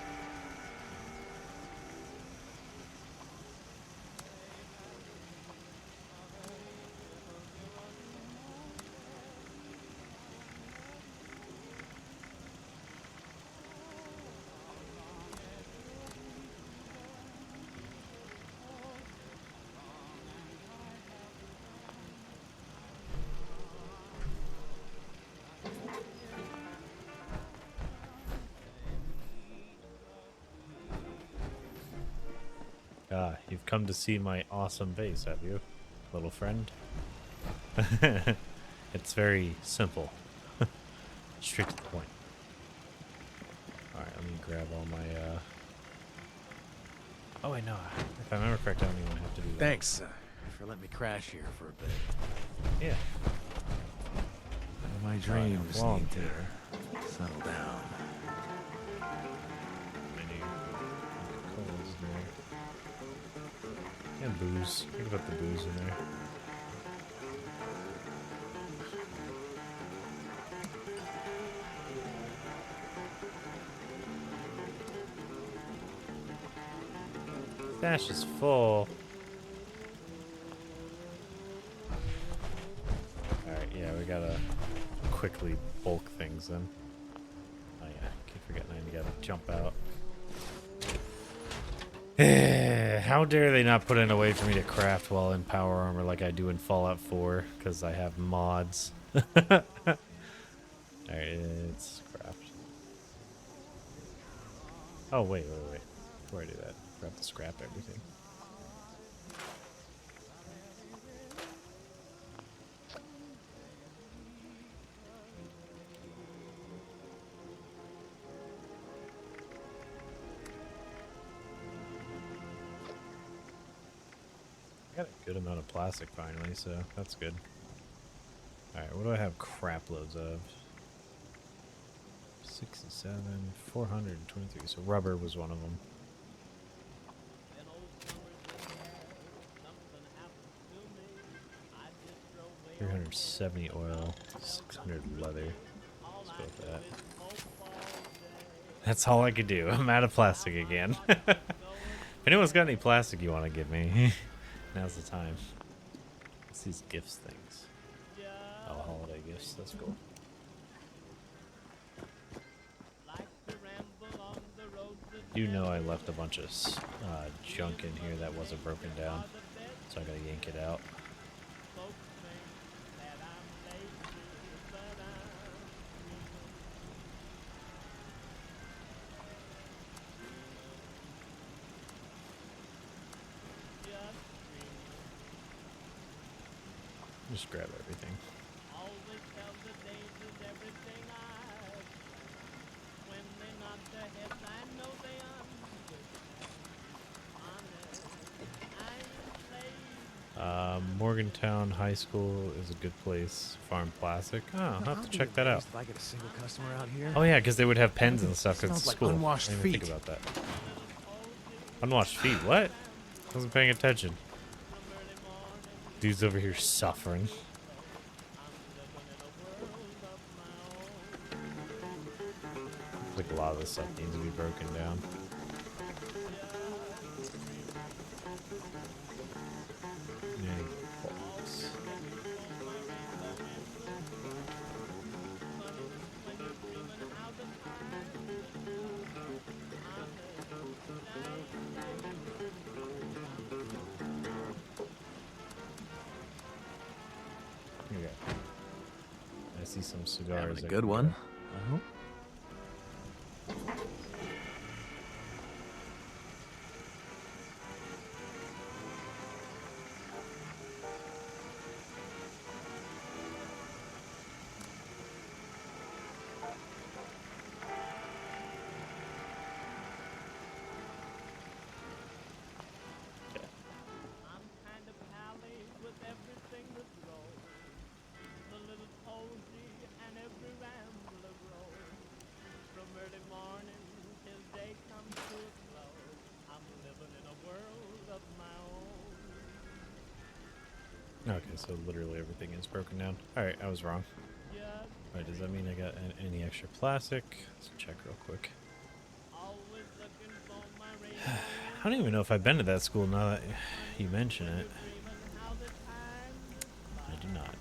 Ah, you've come to see my awesome base, have you, little friend? It's very simple. Straight to the point. Alright, let me grab all my, Oh, wait, no. If I remember correctly, I don't even have to do that. Thanks for letting me crash here for a bit. Yeah. My dreams need to settle down. And booze. Think about the booze in there. Stash is full. Alright, yeah, we gotta quickly bulk things then. Oh yeah, keep forgetting I gotta jump out. How dare they not put in a way for me to craft while in power armor like I do in Fallout 4, because I have mods. Alright, it's craft. Oh, wait. Before I do that, I have to scrap everything. I got a good amount of plastic finally, so that's good. Alright, what do I have crap loads of? 67, 423. So rubber was one of them. 370 oil, 600 leather. Let's go with that. That's all I could do. I'm out of plastic again. If anyone's got any plastic you want to give me, now's the time. What's these gifts things? Oh, holiday gifts. That's cool. You know I left a bunch of junk in here that wasn't broken down, so I gotta yank it out. Just grab everything. Morgantown High School is a good place. Farm plastic. Oh, I'll have to check that out. If I get a single customer out here. Oh yeah, because they would have pens and stuff because it's Smells like school. unwashed I didn't even feet. think about that. Unwashed feet? What? Wasn't paying attention. Dude's over here suffering. Like a lot of this stuff needs to be broken down. Okay. I see some cigars. Having a I good can one, go. I hope. Okay, so literally everything is broken down. Alright, I was wrong. Alright, does that mean I got any extra plastic? Let's check real quick. I don't even know if I've been to that school now that you mention it. I do not.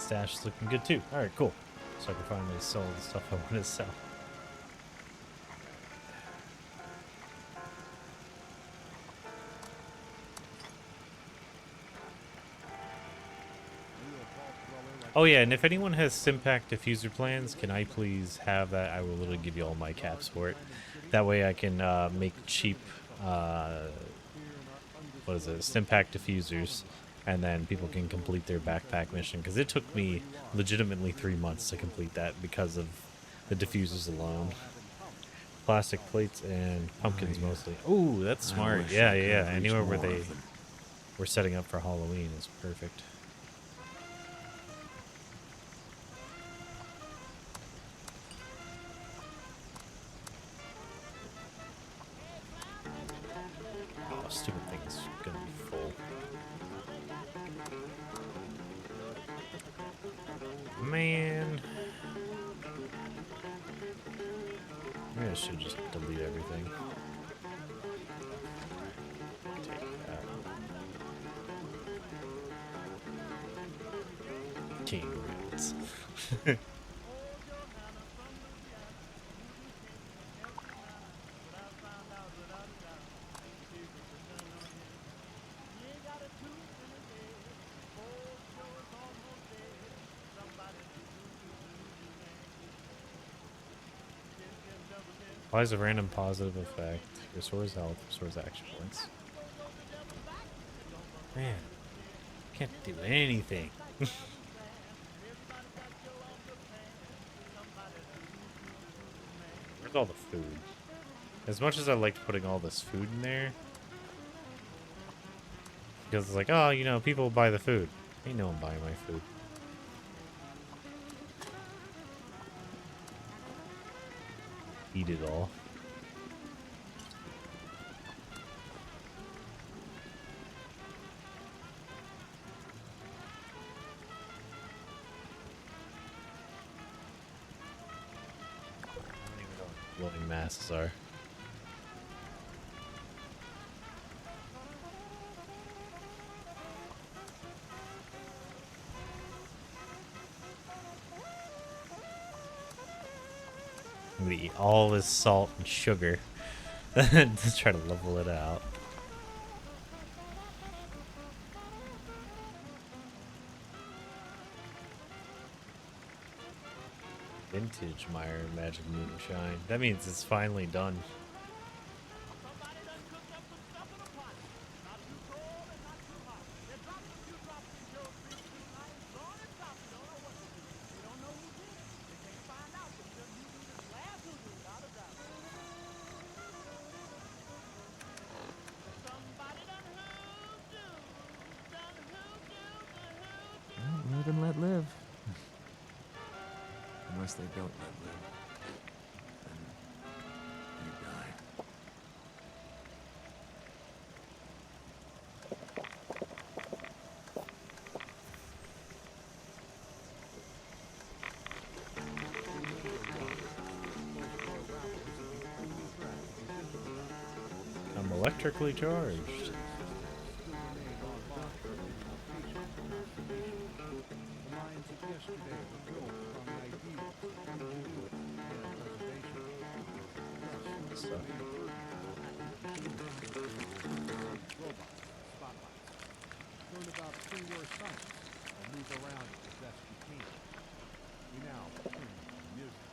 stash is looking good too. Alright, cool. So I can finally sell the stuff I want to sell. Oh yeah, and if anyone has Stimpack diffuser plans, can I please have that? I will literally give you all my caps for it. That way I can make cheap, what is it, Stimpack diffusers, and then people can complete their backpack mission. Because it took me legitimately 3 months to complete that because of the diffusers alone. Plastic plates and pumpkins mostly. Ooh, that's smart. Yeah. Anywhere where they were setting up for Halloween is perfect. Oh, stupid thing's gonna be full. Man. Maybe I should just delete everything. Take that. King rats. Applies a random positive effect. Restores health, restores action points. Man, can't do anything. Where's all the food? As much as I liked putting all this food in there, because it's like, oh, you know, people buy the food. Ain't no one buying my food. Eat it all. I don't even know what floating masses are. I'm gonna eat all this salt and sugar to try to level it out. Vintage Meyer Magic Moonshine. That means it's finally done. Live and let live. Unless they don't let live. Then you die. I'm electrically charged. Stuff. Learn about pre-war science and move around as best you can. We now turn to music.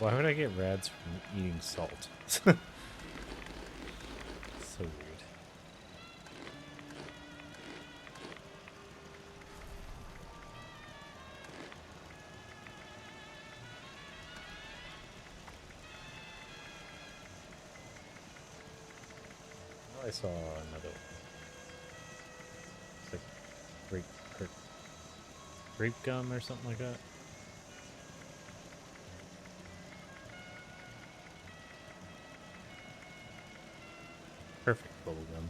Why would I get rads from eating salt? So weird. I saw another one. It's like grape gum or something like that. Perfect bubble gum.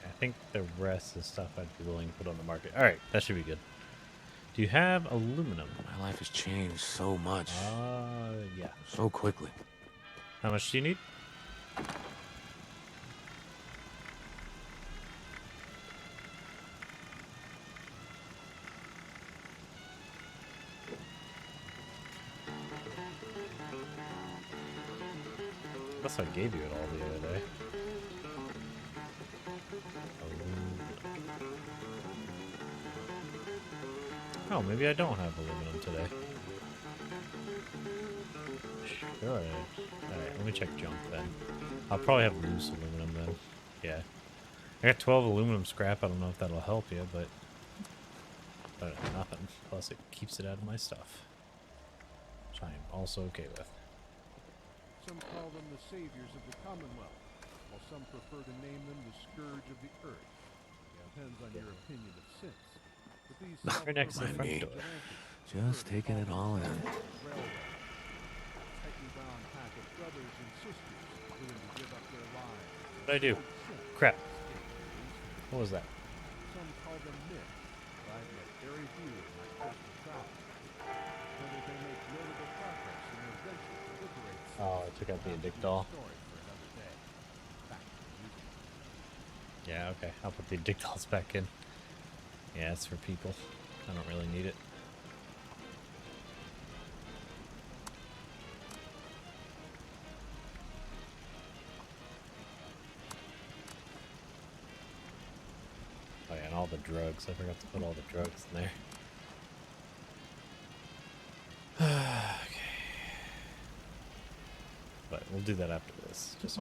I think the rest is stuff I'd be willing to put on the market. All right, that should be good. Do you have aluminum? My life has changed so much. Yeah. So quickly. How much do you need? Unless I gave you it all the other day. Oh, maybe I don't have aluminum today. Sure. Alright, let me check junk then. I'll probably have loose aluminum then. Yeah. I got 12 aluminum scrap. I don't know if that'll help you, but nothing. Plus, it keeps it out of my stuff. Which I am also okay with. Some call them the saviors of the Commonwealth, while some prefer to name them the scourge of the earth. Depends on your opinion of sense. But these Right next to the front door. Just taking it all in. tightly bound pack of brothers and sisters willing to give up their lives. What did I do? Crap. What was that? Some call them myths, but I've met very few in my personal travels. Whether they make notable progress in their venture to liberate Oh, I took out the addict doll. story for another day. Back to the music. Yeah, okay. I'll put the addict dolls back in. Yeah, it's for people. I don't really need it. Oh yeah, and all the drugs. I forgot to put all the drugs in there. Okay. But we'll do that after this. Just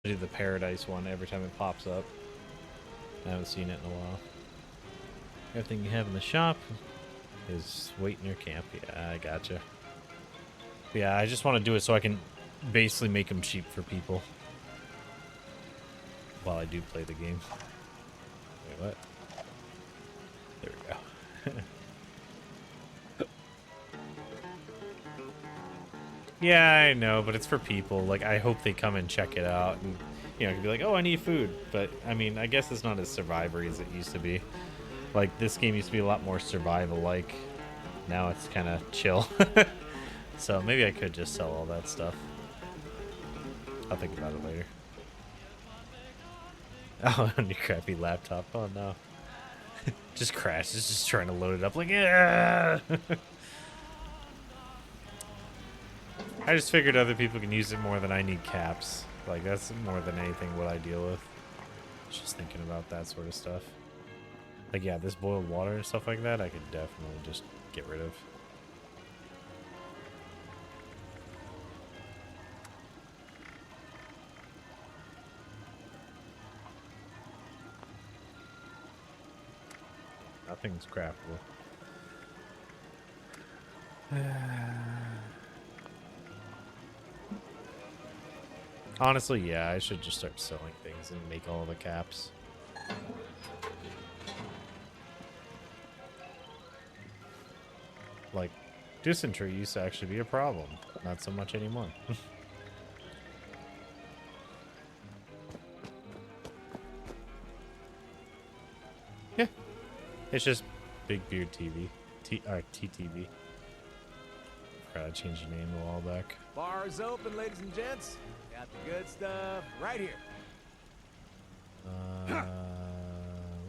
I do the Paradise one every time it pops up. I haven't seen it in a while. Everything you have in the shop is wait in your camp. Yeah, I gotcha. Yeah, I just want to do it so I can basically make them cheap for people while I do play the game. Wait, what? There we go. Yeah, I know, but it's for people. Like, I hope they come and check it out and, you know, be like, oh, I need food. But, I mean, I guess it's not as survivory as it used to be. Like, this game used to be a lot more survival-like. Now it's kind of chill. So maybe I could just sell all that stuff. I'll think about it later. Oh, on your crappy laptop. Oh, no. Just crashed. It's just trying to load it up like, yeah. I just figured other people can use it more than I need caps. Like, that's more than anything what I deal with. Just thinking about that sort of stuff. Like, yeah, this boiled water and stuff like that, I could definitely just get rid of. Nothing's craftable. Honestly, yeah, I should just start selling things and make all the caps. Like, dysentery used to actually be a problem. Not so much anymore. Yeah. It's just Big Beard TV. TTV. Forgot I changed the name a while back. Bar's open, ladies and gents. Got the good stuff right here. What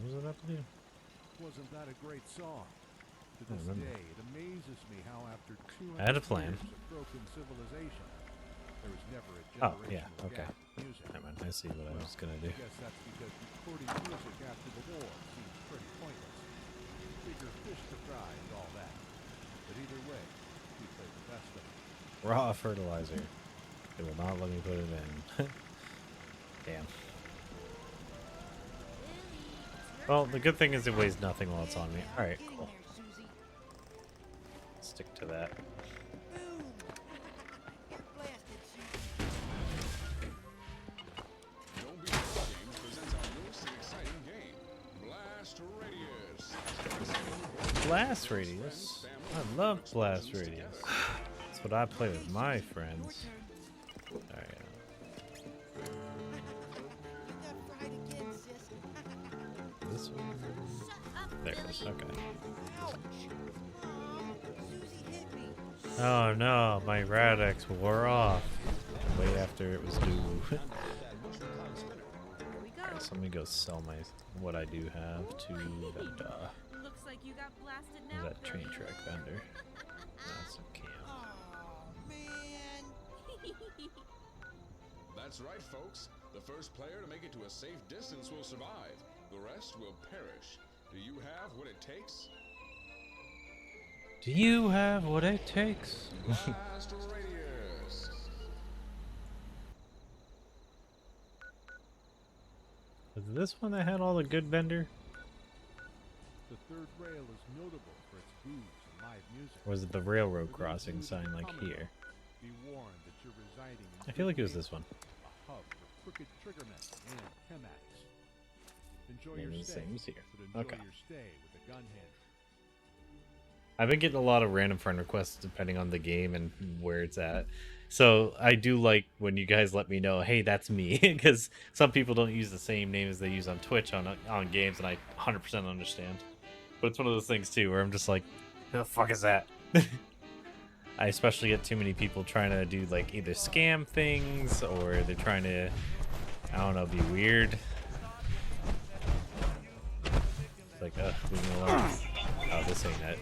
was it up to do? Wasn't that a great song? To this day, it amazes me how after 200 I had a plan. years of broken civilization, there was never a Oh, generational yeah, okay. gap in music. Never mind, I see what I was gonna do. I guess that's because recording music after the war seems pretty pointless. Bigger fish to fry and all that. But either way, we played the best of it. Raw fertilizer. They will not let me put it in. Damn. Well, the good thing is it weighs nothing while it's on me. Alright, cool. Stick to that. Blast Radius? I love Blast Radius. That's what I play with my friends. Alright. This one? There it is, okay. Oh no, my Radix wore off. Way after it was due. Alright, so let me go sell my what I do have to that Looks like you got blasted who's now. that train track vendor. That's a camp. That's right, folks. The first player to make it to a safe distance will survive. The rest will perish. Do you have what it takes? Do you have what it takes? Blast Radius. Was this one that had all the good vendor? The third rail is notable for its booths and live music. Or was it the railroad crossing sign like here? Be warned that you're residing in I feel like it was this one. a hub for crooked triggermen and chemax. Enjoy Maybe your the stay, same as here. but enjoy Okay. your stay with a gun hand. I've been getting a lot of random friend requests depending on the game and where it's at. So I do like when you guys let me know, hey, that's me, because some people don't use the same name as they use on Twitch on games, and I 100% understand. But it's one of those things too where I'm just like, who the fuck is that? I especially get too many people trying to do like either scam things or they're trying to, I don't know, be weird. It's like, leave me alone. Oh, this ain't it.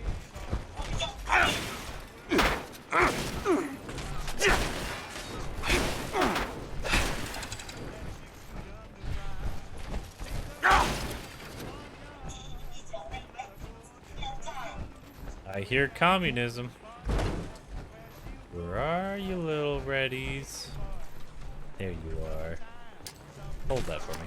I hear communism. Where are you, little reddies? There you are. Hold that for me.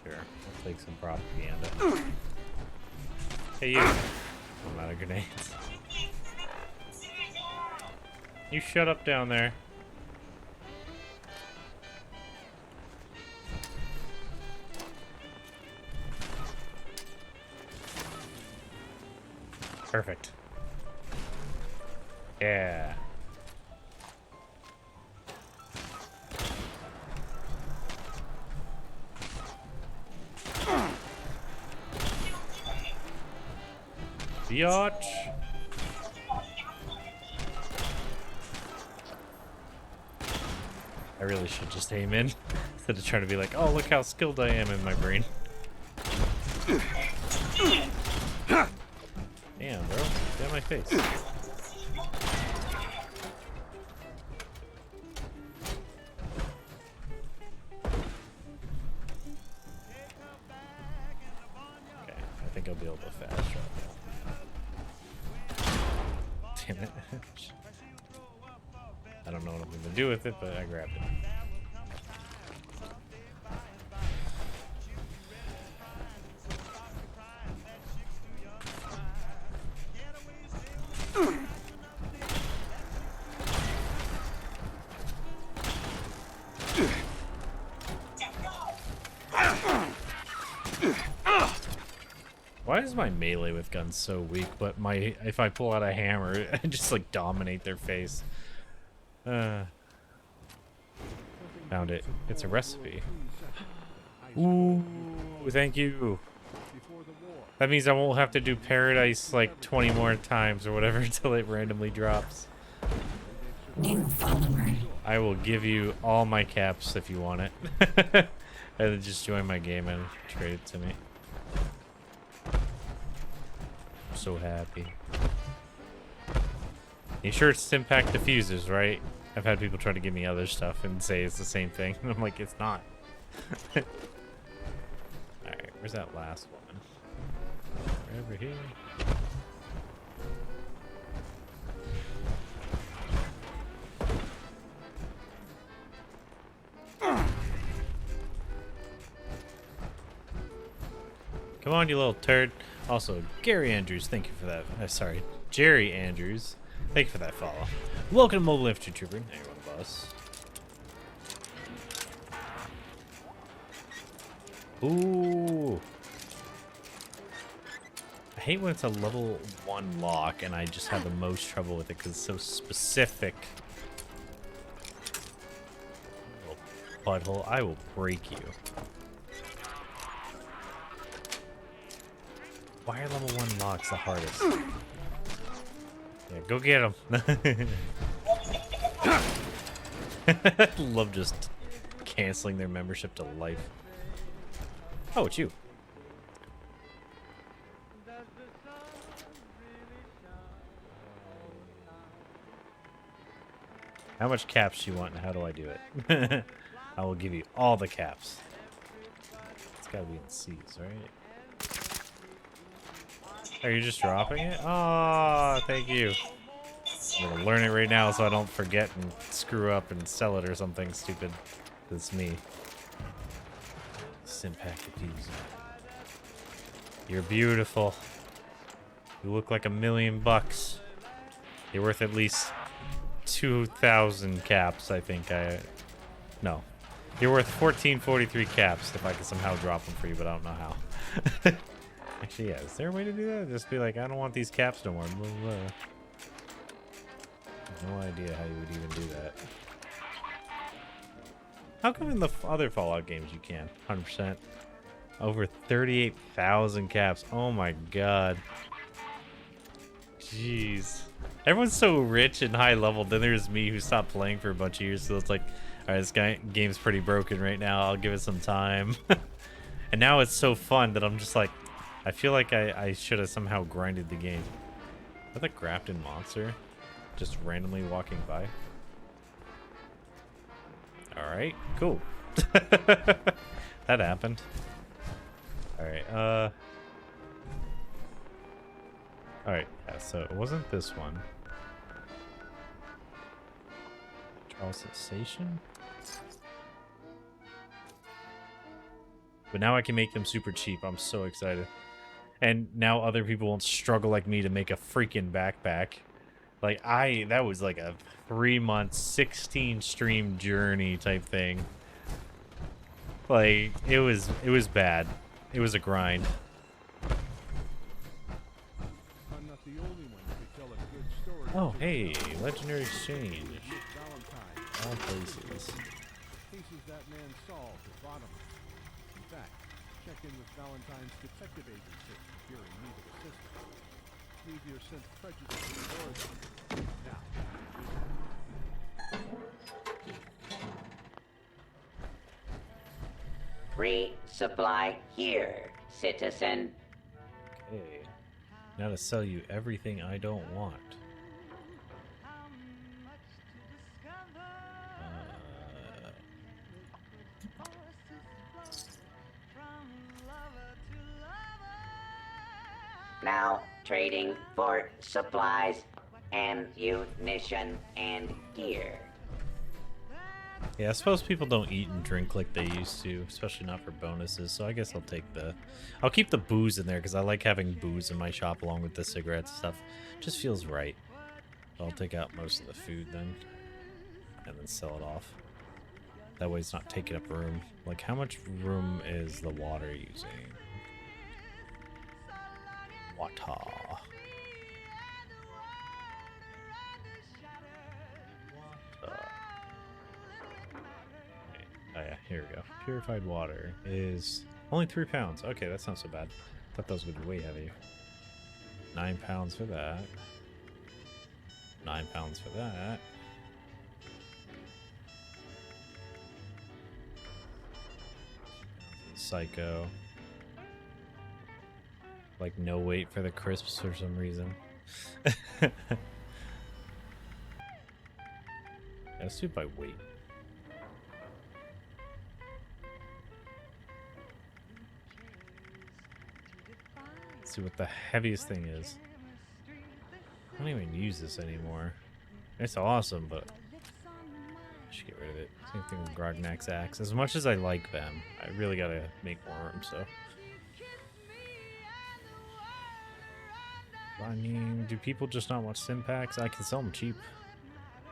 Sure, I'll take some propaganda. Hey, you. I'm out of grenades. You shut up down there. Perfect. Yeah. Biatch. I really should just aim in instead of trying to be like, oh, look how skilled I am in my brain. Damn, bro. Get out my face. Okay, I think I'll be able to fast drop now. Damn it. I don't know what I'm going to do with it, but I grabbed it. Why is my melee with guns so weak, but if I pull out a hammer, I just like dominate their face? Found it. It's a recipe. Ooh, thank you. That means I won't have to do Paradise like 20 more times or whatever until it randomly drops. I will give you all my caps if you want it. And then just join my game and trade it to me. I'm so happy. You sure it's Stimpack diffusers, right? I've had people try to give me other stuff and say it's the same thing. And I'm like, it's not. Alright, where's that last one? Right over here. Come on, you little turd. Also, Gary Andrews, thank you for that. Sorry, Jerry Andrews, thank you for that follow. Welcome to Mobile Infantry Trooper. There you go, boss. Ooh. I hate when it's a level 1 lock and I just have the most trouble with it because it's so specific. Little butthole, I will break you. Why are level 1 locks the hardest? Yeah, go get him. Love just canceling their membership to life. Oh, it's you. How much caps do you want and how do I do it? I will give you all the caps. It's gotta be in C's, right? Are you just dropping it? Oh, thank you. I'm gonna learn it right now so I don't forget and screw up and sell it or something stupid. That's me. Stimpack diffuser. You're beautiful. You look like $1,000,000. You're worth at least 2,000 caps, I think. No. You're worth 1443 caps if I can somehow drop them for you, but I don't know how. Actually, yeah, is there a way to do that? Just be like, I don't want these caps no more. Blah, blah. No idea how you would even do that. How come in the other Fallout games you can? 100%. Over 38,000 caps. Oh my god. Jeez. Everyone's so rich and high level. Then there's me who stopped playing for a bunch of years. So it's like, alright, this game's pretty broken right now. I'll give it some time. And now it's so fun that I'm just like, I feel like I should have somehow grinded the game. Is that the Grafton monster? Just randomly walking by? Alright, cool. That happened. Alright, Alright, yeah, so it wasn't this one. Alsatian? But now I can make them super cheap. I'm so excited. And now other people won't struggle like me to make a freaking backpack. Like, that was like a 3-month, 16 stream journey type thing. Like, it was bad. It was a grind. I'm not the only one who could tell a good story. Oh, hey, Legendary Exchange. All places. Cases that man solved at bottom. In fact, check in with Valentine's detective agency if you're in need of assistance. Leave your sense prejudice to the door. Now, Free supply here, citizen. Okay. Now to sell you everything I don't want. Now trading for supplies, ammunition, and gear. Yeah, I suppose people don't eat and drink like they used to, especially not for bonuses, so I guess I'll keep the booze in there because I like having booze in my shop along with the cigarettes and stuff. Just feels right. So I'll take out most of the food then, and then sell it off. That way it's not taking up room. Like, how much room is the water using? Water. Oh yeah, here we go. Purified water is only 3 pounds. Okay, that's not so bad. Thought those would be way heavier. 9 pounds for that. 9 pounds for that. Psycho. Like no weight for the crisps for some reason. Yeah, let's do it by weight. Let's see what the heaviest thing is. I don't even use this anymore. It's awesome, but I should get rid of it. Same thing with Grognak's axe. As much as I like them, I really gotta make more room, so. I mean, do people just not want sim packs? I can sell them cheap.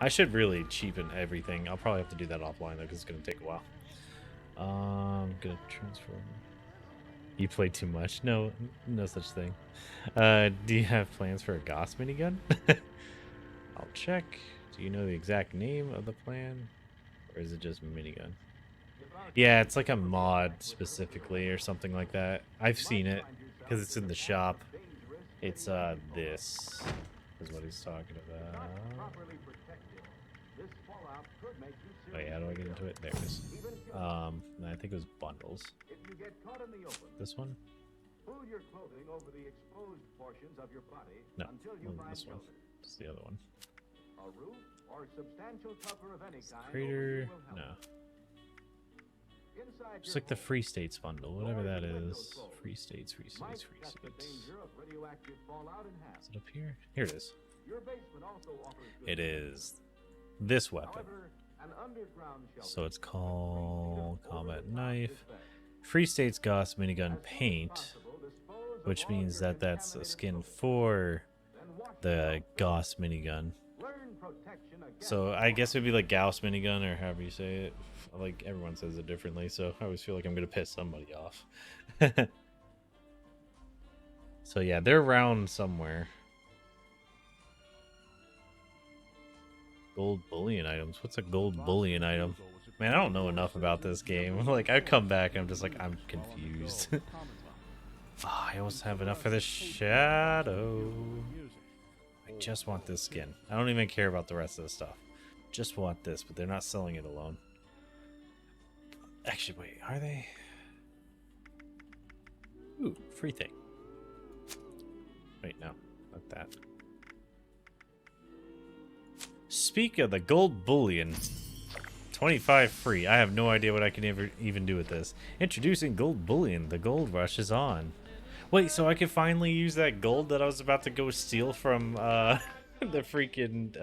I should really cheapen everything. I'll probably have to do that offline though, because it's gonna take a while. I'm gonna transfer. You play too much? No, no such thing. Do you have plans for a Gauss minigun? I'll check. Do you know the exact name of the plan? Or is it just minigun? Yeah, it's like a mod specifically or something like that. I've seen it because it's in the shop. It's this is what he's talking about. Oh yeah, how do I get into it? There it is. I think it was bundles. This one? No, this one. It's the other one. Crater? No. Just like the Free States bundle, whatever that is. Free States, Free States, Free States. Is it up here? Here it is. It is this weapon. So it's called Combat Knife. Free States Gauss Minigun Paint, which means that that's a skin for the Gauss Minigun. So I guess it would be like Gauss Minigun or however you say it. Like everyone says it differently, so I always feel like I'm going to piss somebody off. So yeah, they're around somewhere. Gold bullion items. What's a gold bullion item? Man, I don't know enough about this game. Like, I come back and I'm just like, I'm confused. Oh, I almost have enough for the shadow. I just want this skin. I don't even care about the rest of the stuff. Just want this, but they're not selling it alone. Actually, wait, are they? Ooh, free thing. Wait, no, not that. Speak of the gold bullion. 25 free. I have no idea what I can even do with this. Introducing gold bullion. The gold rush is on. Wait, so I can finally use that gold that I was about to go steal from the freaking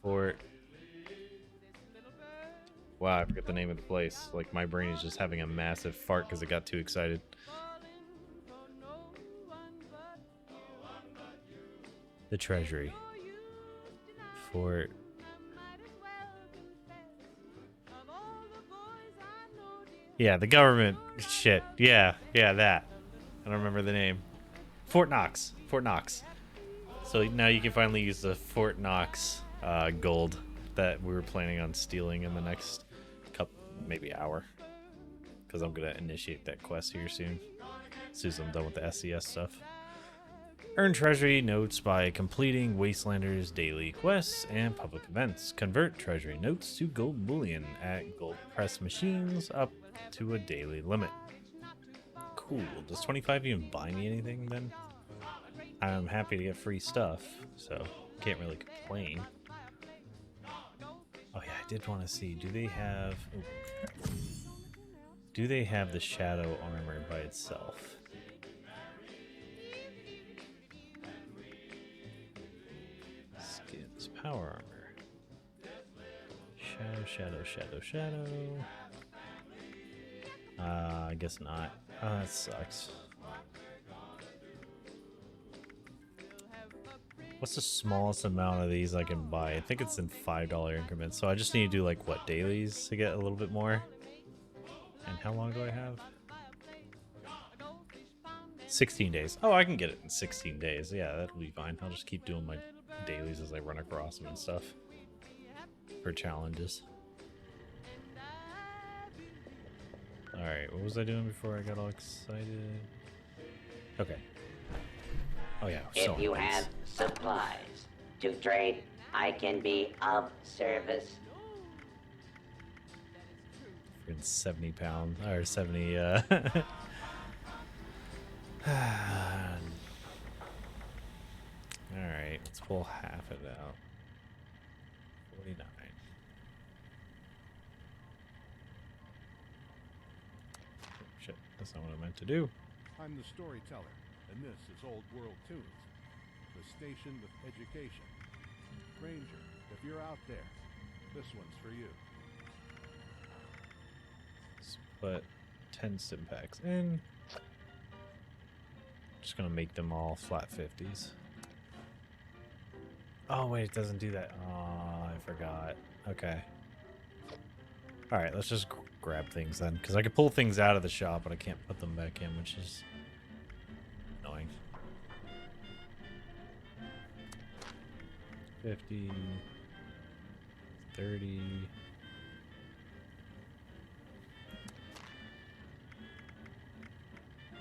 Fort. Wow, I forget the name of the place. Like, my brain is just having a massive fart because it got too excited. The Treasury. Fort. Yeah, the government shit. Yeah, that. I don't remember the name. Fort Knox. Fort Knox. So now you can finally use the Fort Knox gold that we were planning on stealing in the next maybe hour. Because I'm going to initiate that quest here soon. As soon as I'm done with the SCS stuff. Earn treasury notes by completing Wastelanders daily quests and public events. Convert treasury notes to gold bullion at gold press machines up to a daily limit. Cool. Does 25 even buy me anything then? I'm happy to get free stuff, so can't really complain. Oh yeah, I did want to see. Do they have the shadow armor by itself? Skins, power armor. Shadow. I guess not. Oh, that sucks. What's the smallest amount of these I can buy? I think it's in $5 increments. So I just need to do like what, dailies to get a little bit more? And how long do I have? 16 days. Oh, I can get it in 16 days. Yeah, that'll be fine. I'll just keep doing my dailies as I run across them and stuff. For challenges. Alright, what was I doing before I got all excited? Okay. Oh yeah, if you have supplies to trade, I can be of service. Freaking 70 pounds, or 70, Alright, let's pull half of it out. 49. Shit, that's not what I meant to do. I'm the storyteller, and this is Old World Tunes, the station with education. Ranger, if you're out there, this one's for you. Let's put 10 stim packs in. Just gonna make them all flat 50s. Oh wait, it doesn't do that. Oh, I forgot. Okay. Alright, let's just grab things then. Because I can pull things out of the shop, but I can't put them back in, which is annoying. 50. 30.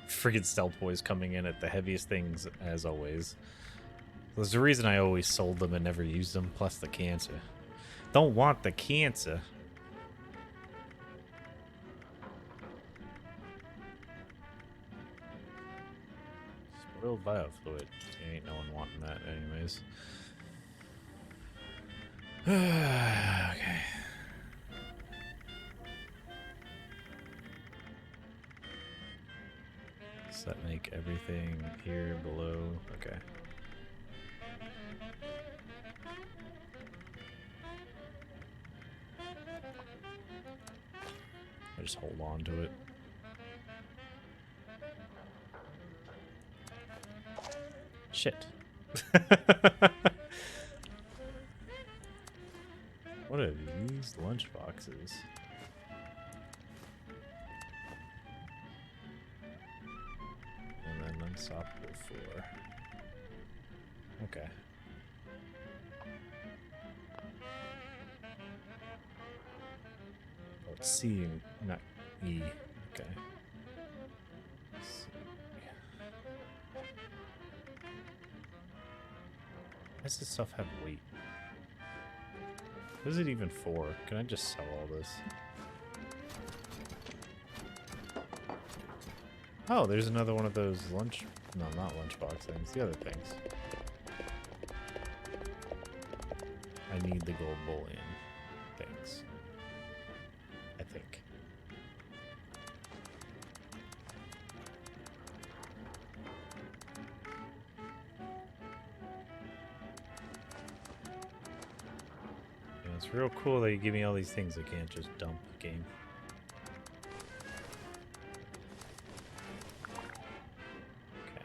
Friggin' Stealth Boys coming in at the heaviest things, as always. There's the reason I always sold them and never used them, plus the cancer. Don't want the cancer. Spoiled biofluid. Ain't no one wanting that anyways. Okay. Does that make everything here below? Okay. I'll just hold on to it. Shit. What are these lunch boxes? And then unstoppable 4. Okay. Oh, it's C and not E. Okay. C. Why does this stuff have weight? What is it even for? Can I just sell all this? Oh, there's another one of those lunch... No, not lunchbox things. The other things. I need the gold bullion things. I think. It's real cool that you give me all these things. I can't just dump the game. Okay.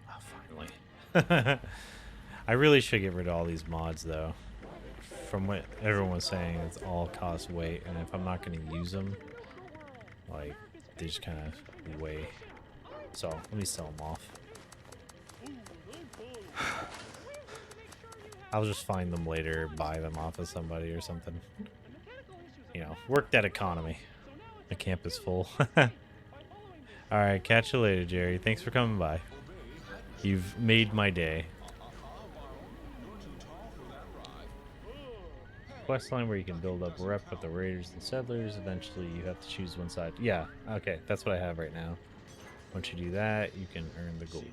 Oh, finally. I really should get rid of all these mods, though. From what everyone was saying, it's all cost weight, and if I'm not going to use them, like, they just kind of weigh. So, let me sell them off. I'll just find them later, buy them off of somebody or something. You know, work that economy. The camp is full. Alright, catch you later, Jerry. Thanks for coming by. You've made my day. Questline where you can build up rep with the raiders and settlers. Eventually you have to choose one side. Yeah, okay, that's what I have right now. Once you do that, you can earn the gold.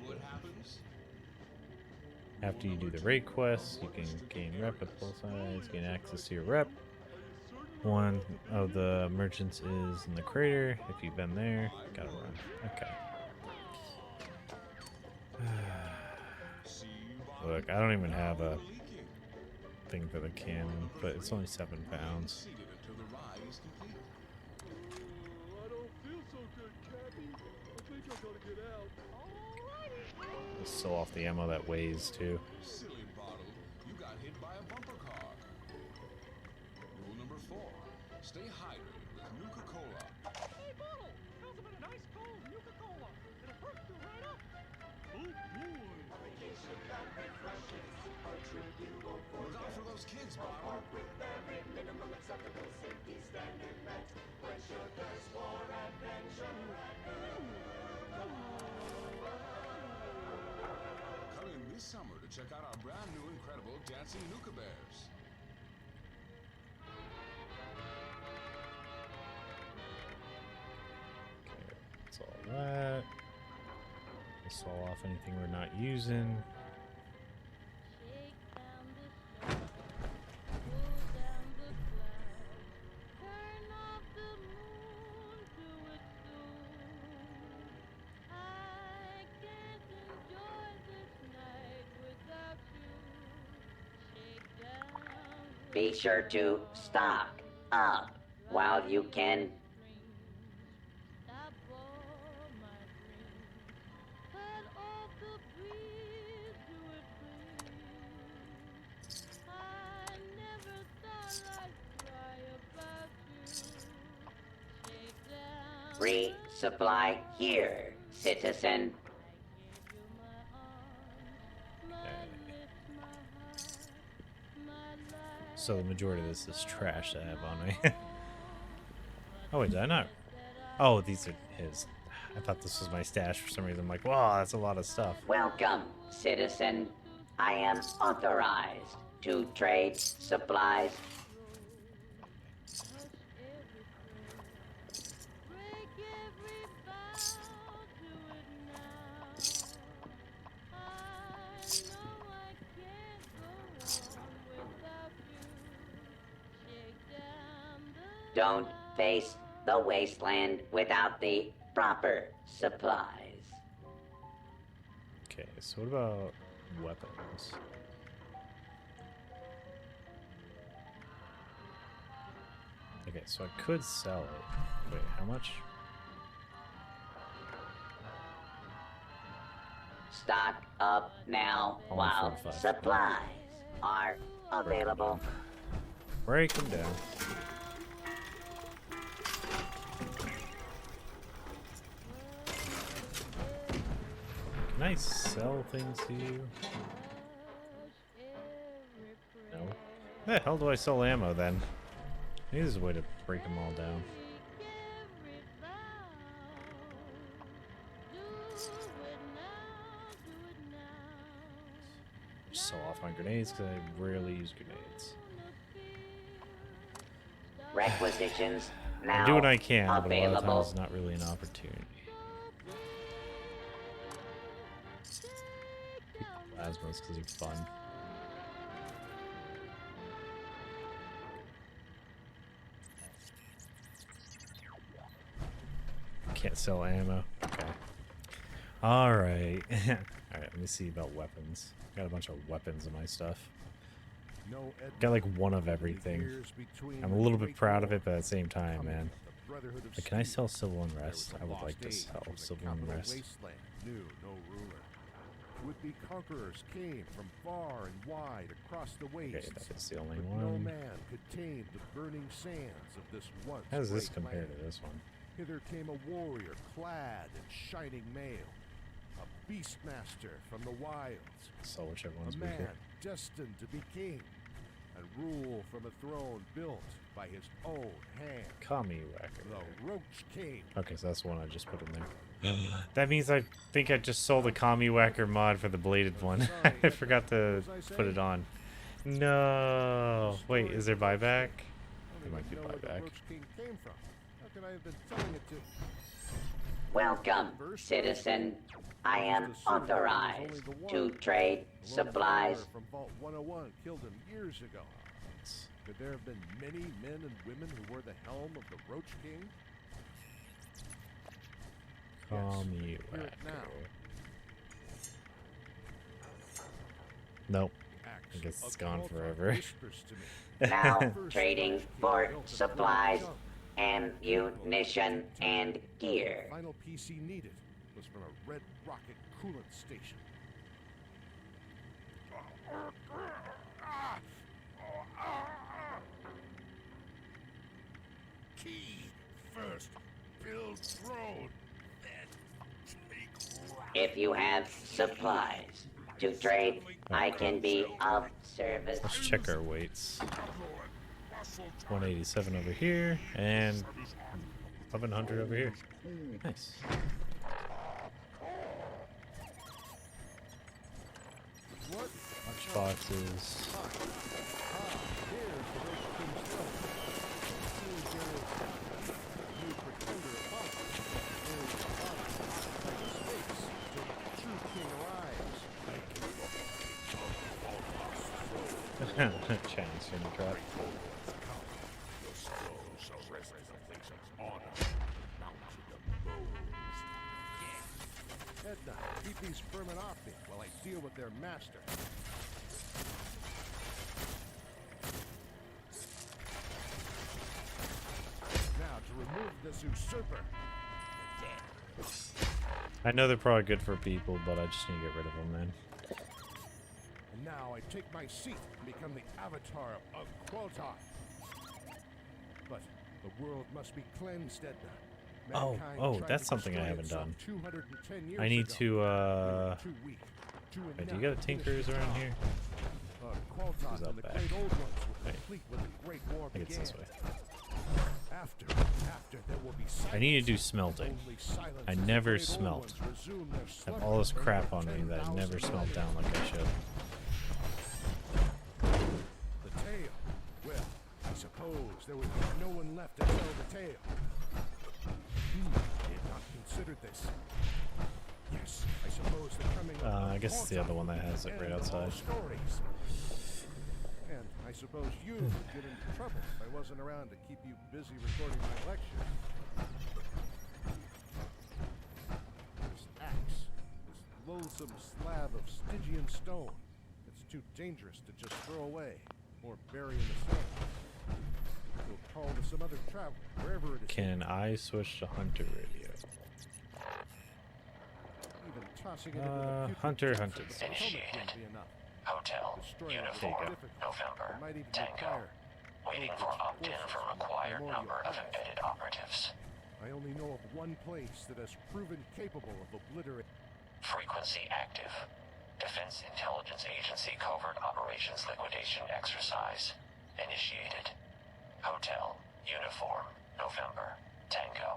After you do the raid quests, you can gain rep with both sides, gain access to your rep. One of the merchants is in the crater. If you've been there, gotta run. Okay. Look, I don't even have a thing for the cannon, but it's only 7 pounds. Just sell off the ammo that weighs too. Silly bottle, you got hit by a bumper car. Rule number 4: stay hydrated with Nuka-Cola. Hey, Bottle! How's about a nice cold Nuka-Cola? It'll perk you right up. Oh, boy. Look out for those kids, Bottle. Come in this summer to check out our brand new incredible dancing Nuka Bears. Okay, that's all that. Let's sell off anything we're not using. Be sure to stock up while you can. Resupply here, citizen. So the majority of this is trash I have on me. Oh wait, did I not? Oh, these are his. I thought this was my stash for some reason. I'm like, wow, that's a lot of stuff. Welcome, citizen. I am authorized to trade supplies. Don't face the wasteland without the proper supplies. Okay, so what about weapons? Okay, so I could sell it. Wait, how much? Stock up now while 45. supplies are available. Break them down. Can I sell things to you? No. Where the hell do I sell ammo then? Maybe there's a way to break them all down. Just sell off my grenades because I rarely use grenades. Requisitions now I do what I can, but a lot of available. times it's not really an opportunity. Plasmas because they're fun. Can't sell ammo. Okay. Alright. Alright, let me see about weapons. Got a bunch of weapons in my stuff. Got like one of everything. I'm a little bit proud of it, but at the same time, man. Like, can I sell Civil Unrest? I would like to sell Civil Unrest. Knew no ruler. Would-be conquerors came from far and wide across the wastes. Okay, that's the only but no one. man could tame the burning sands of this once How does this great compare land. to this one? Hither came a warrior clad in shining mail, a beastmaster from the wilds, So whichever one's a man weaker. destined to be king and rule from a throne built by his own hand. Kami Whacker. The Roach King. Okay, so that's the one I just put in there. That means I think I just sold the Kami Whacker mod for the bladed one. I forgot to put it on. No. Wait, is there buyback? There might be buyback. Welcome, citizen. I am authorized to trade supplies. From Vault 101 killed him years ago. Could there have been many men and women who wore the helm of the Roach King? Kami Hear it Whacker. now. Nope. I guess it's gone forever. Now trading for supplies, ammunition, and gear. The final PC needed was from a Red Rocket coolant station. Key first, build road, then take route. If you have supplies to trade, I can be of service. Let's check our weights. 187 over here, and 1100 over here. Nice. Lunch boxes. Chance in the trap. Edna, keep these vermin off me while I deal with their master. Now to remove this usurper. I know they're probably good for people, but I just need to get rid of them, man. And now I take my seat and become the avatar of Quotar. But the world must be cleansed, Edna. Oh, that's something I haven't done. I need to, wait, do you got a Tinkers around here? Who's out back? Wait, I think it's this way. I need to do smelting. I never smelt. I have all this crap on me that I never smelt down like I should. The tale. Well, I suppose there would be no one left to tell the tale. I had not considered this. Yes, I suppose the coming of I guess it's the other one that has it right outside. stories. And I suppose you would get into trouble if I wasn't around to keep you busy recording my lecture. This axe, this loathsome slab of Stygian stone, it's too dangerous to just throw away or bury in the sand. We'll call to some other traveler, wherever it is. Can I switch to Hunter radio? Even tossing it into the future Hunter. wouldn't be enough. Hotel, Uniform, November, Tango. Waiting for opt-in for required number of embedded operatives. I only know of one place that has proven capable of obliterating. Frequency active. Defense Intelligence Agency Covert Operations Liquidation Exercise. Initiated. Hotel, Uniform, November, Tango.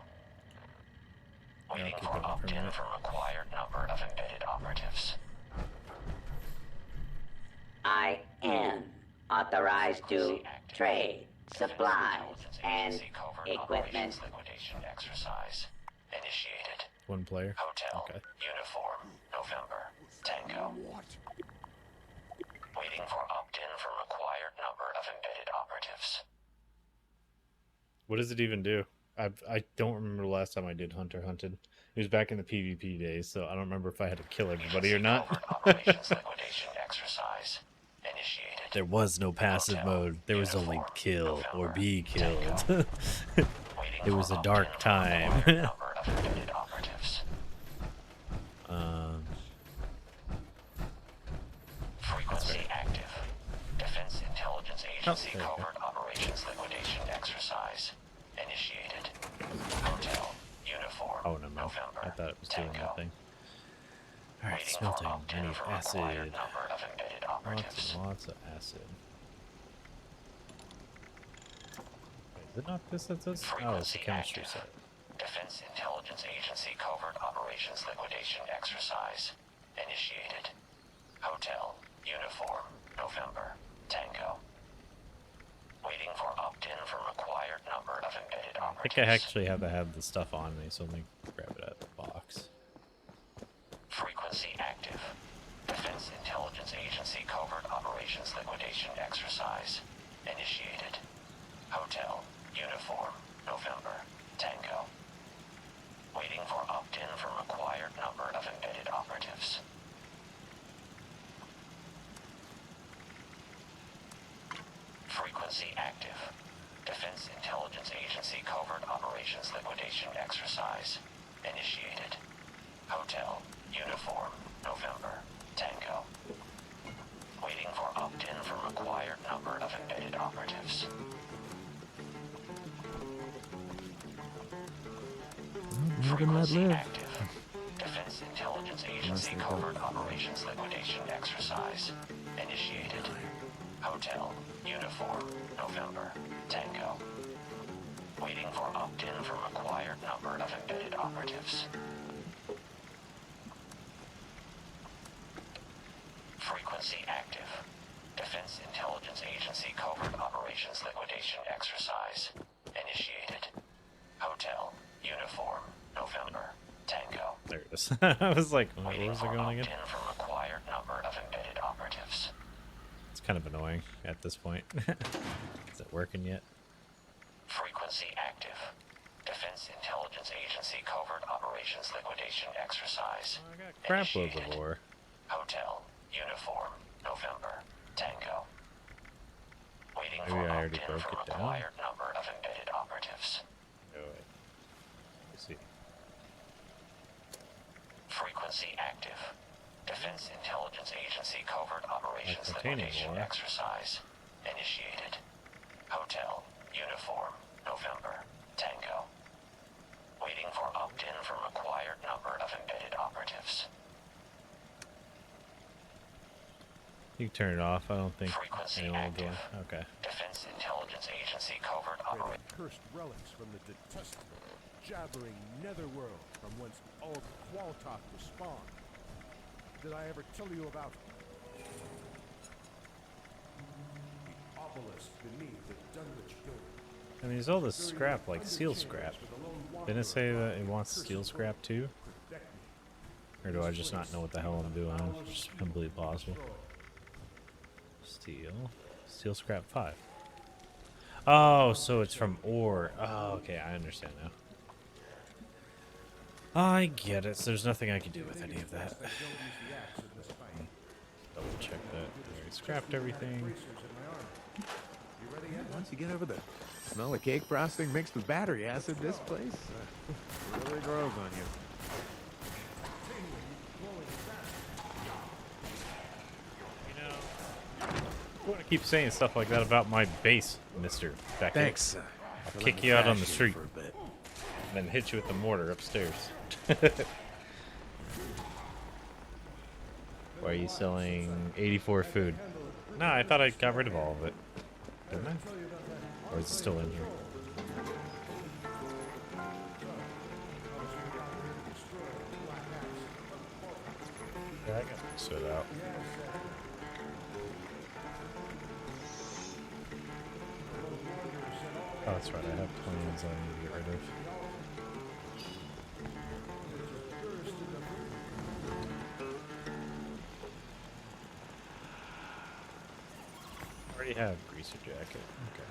Waiting for opt-in for required number of embedded operatives. I am authorized to trade supplies and equipment. Liquidation exercise initiated. One player. Hotel. Okay. Uniform. November. Tango. Waiting for opt-in for required number of embedded operatives. What does it even do? I don't remember the last time I did Hunter Hunted. It was back in the PvP days, so I don't remember if I had to kill everybody or not. There was no passive mode. There was only kill or be killed. It was a dark time. Frequency active. Defense Intelligence Agency covert operations liquidation exercise initiated. Hotel uniform. Oh no, November. I thought it was doing nothing. All right, smelting. I need acid. Lots of acid. Wait, is it not this that says? Oh, it's the chemistry set. Defense Intelligence Agency covert operations liquidation exercise initiated. Hotel uniform November Tango. Waiting for opt-in from required number of embedded I operatives. think I actually have to have the stuff on me, so let me grab it out of the box. Frequency active. Defense Intelligence Agency covert operations liquidation exercise initiated. Hotel uniform November Tango. Waiting for opt-in from required number of embedded operatives. Frequency active. Defense Intelligence Agency covert operations liquidation exercise initiated. Hotel uniform November Tango. Waiting for opt-in from required number of embedded operatives. Frequency active. Defense Intelligence Agency covert operations liquidation exercise initiated. Hotel uniform November Tango. Waiting for opt-in from required number of embedded operatives. Frequency active. Defense Intelligence Agency covert operations liquidation exercise initiated. Hotel uniform November Tango. There it is. I was like, where was it going again? From required number of embedded operatives. It's kind of annoying at this point. Is it working yet? Frequency active. Defense Intelligence Agency covert operations liquidation exercise. Crap loads of ore. Hotel uniform November Tango. Waiting Maybe for I already opt-in broke from it down. required number of embedded operatives. No way. Let's see. Frequency active. Defense Intelligence Agency covert operations containing liquidation ore. exercise initiated. Hotel uniform November Tango. Waiting for opt-in from required number of embedded operatives. You can turn it off. I don't think Frequency anyone will do it. active. Okay. Defense Intelligence Agency covert operations. Cursed relics from the detestable, jabbering netherworld from whence all Qualtok was spawned. Did I ever tell you about the obelisk beneath the Dunwich Dome? I mean, there's all this scrap, like steel scrap. Didn't it say that it wants steel scrap too? Or do I just not know what the hell I'm doing? It's just completely possible. Steel scrap 5. Oh, so it's from ore. Oh, okay, I understand now. I get it. So there's nothing I can do with any of that. Double check that. Already scrapped everything. Once you get over the smell of cake frosting mixed with battery acid, this place really grows on you. You want to keep saying stuff like that about my base, Mr. Beckett. Thanks. I'll kick you out on the street. And then hit you with the mortar upstairs. Why are you selling 84 food? No, I thought I got rid of all of it. Didn't I? Or is it still in here? Yeah, I got to sort it out. Oh, that's right, I have plans I need to get rid of. I already have greaser jacket. Okay.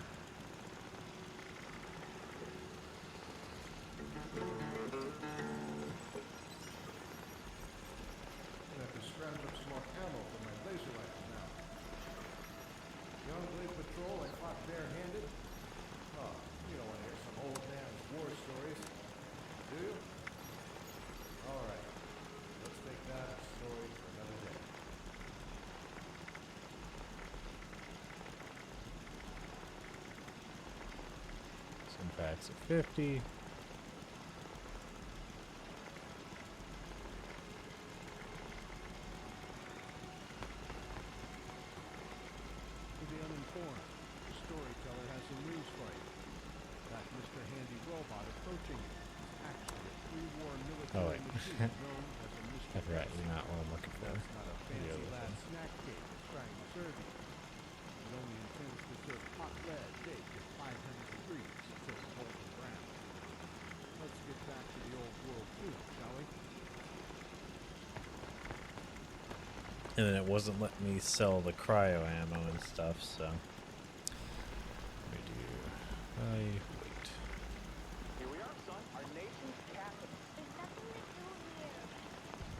artifacts at 50. To the uninformed, the storyteller has some news for you. That Mr. Handy Robot approaching you is actually a pre-war military machine known as a Mr. That's right, you're not what I'm looking for. That's not a The fancy other lab thing. snack cake that's trying to serve you. It only intends to serve hot lead baked at 500 degrees until it's golden brown. Let's get back to the old world food, shall we? And then it wasn't letting me sell the cryo ammo and stuff, so. Let me do. Wait. Here we are, son. Our nation's capital. There's nothing to do here.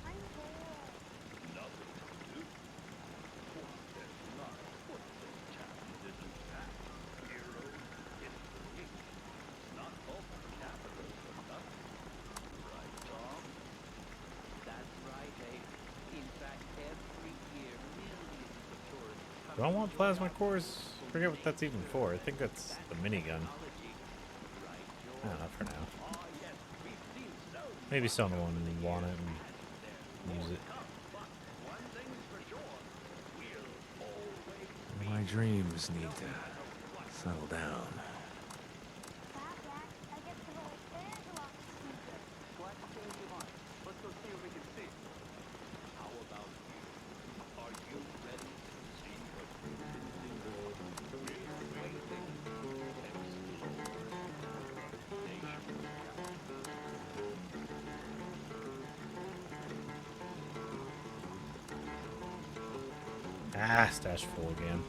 I'm bored. Nothing to do. What there's not. What this chapter isn't that. Hero history. It's not all for capital or nothing. Right, Tom? That's right, Abe. In fact, every year, millions of tourists Do I want plasma cores? I forget what that's even for. I think that's the minigun. No, not for now. Maybe someone will want it and use it. My dreams need to settle down. Let's go see what we can see. How about you? Are you ready to see what we've been doing? We're waiting. Ah, stash full again.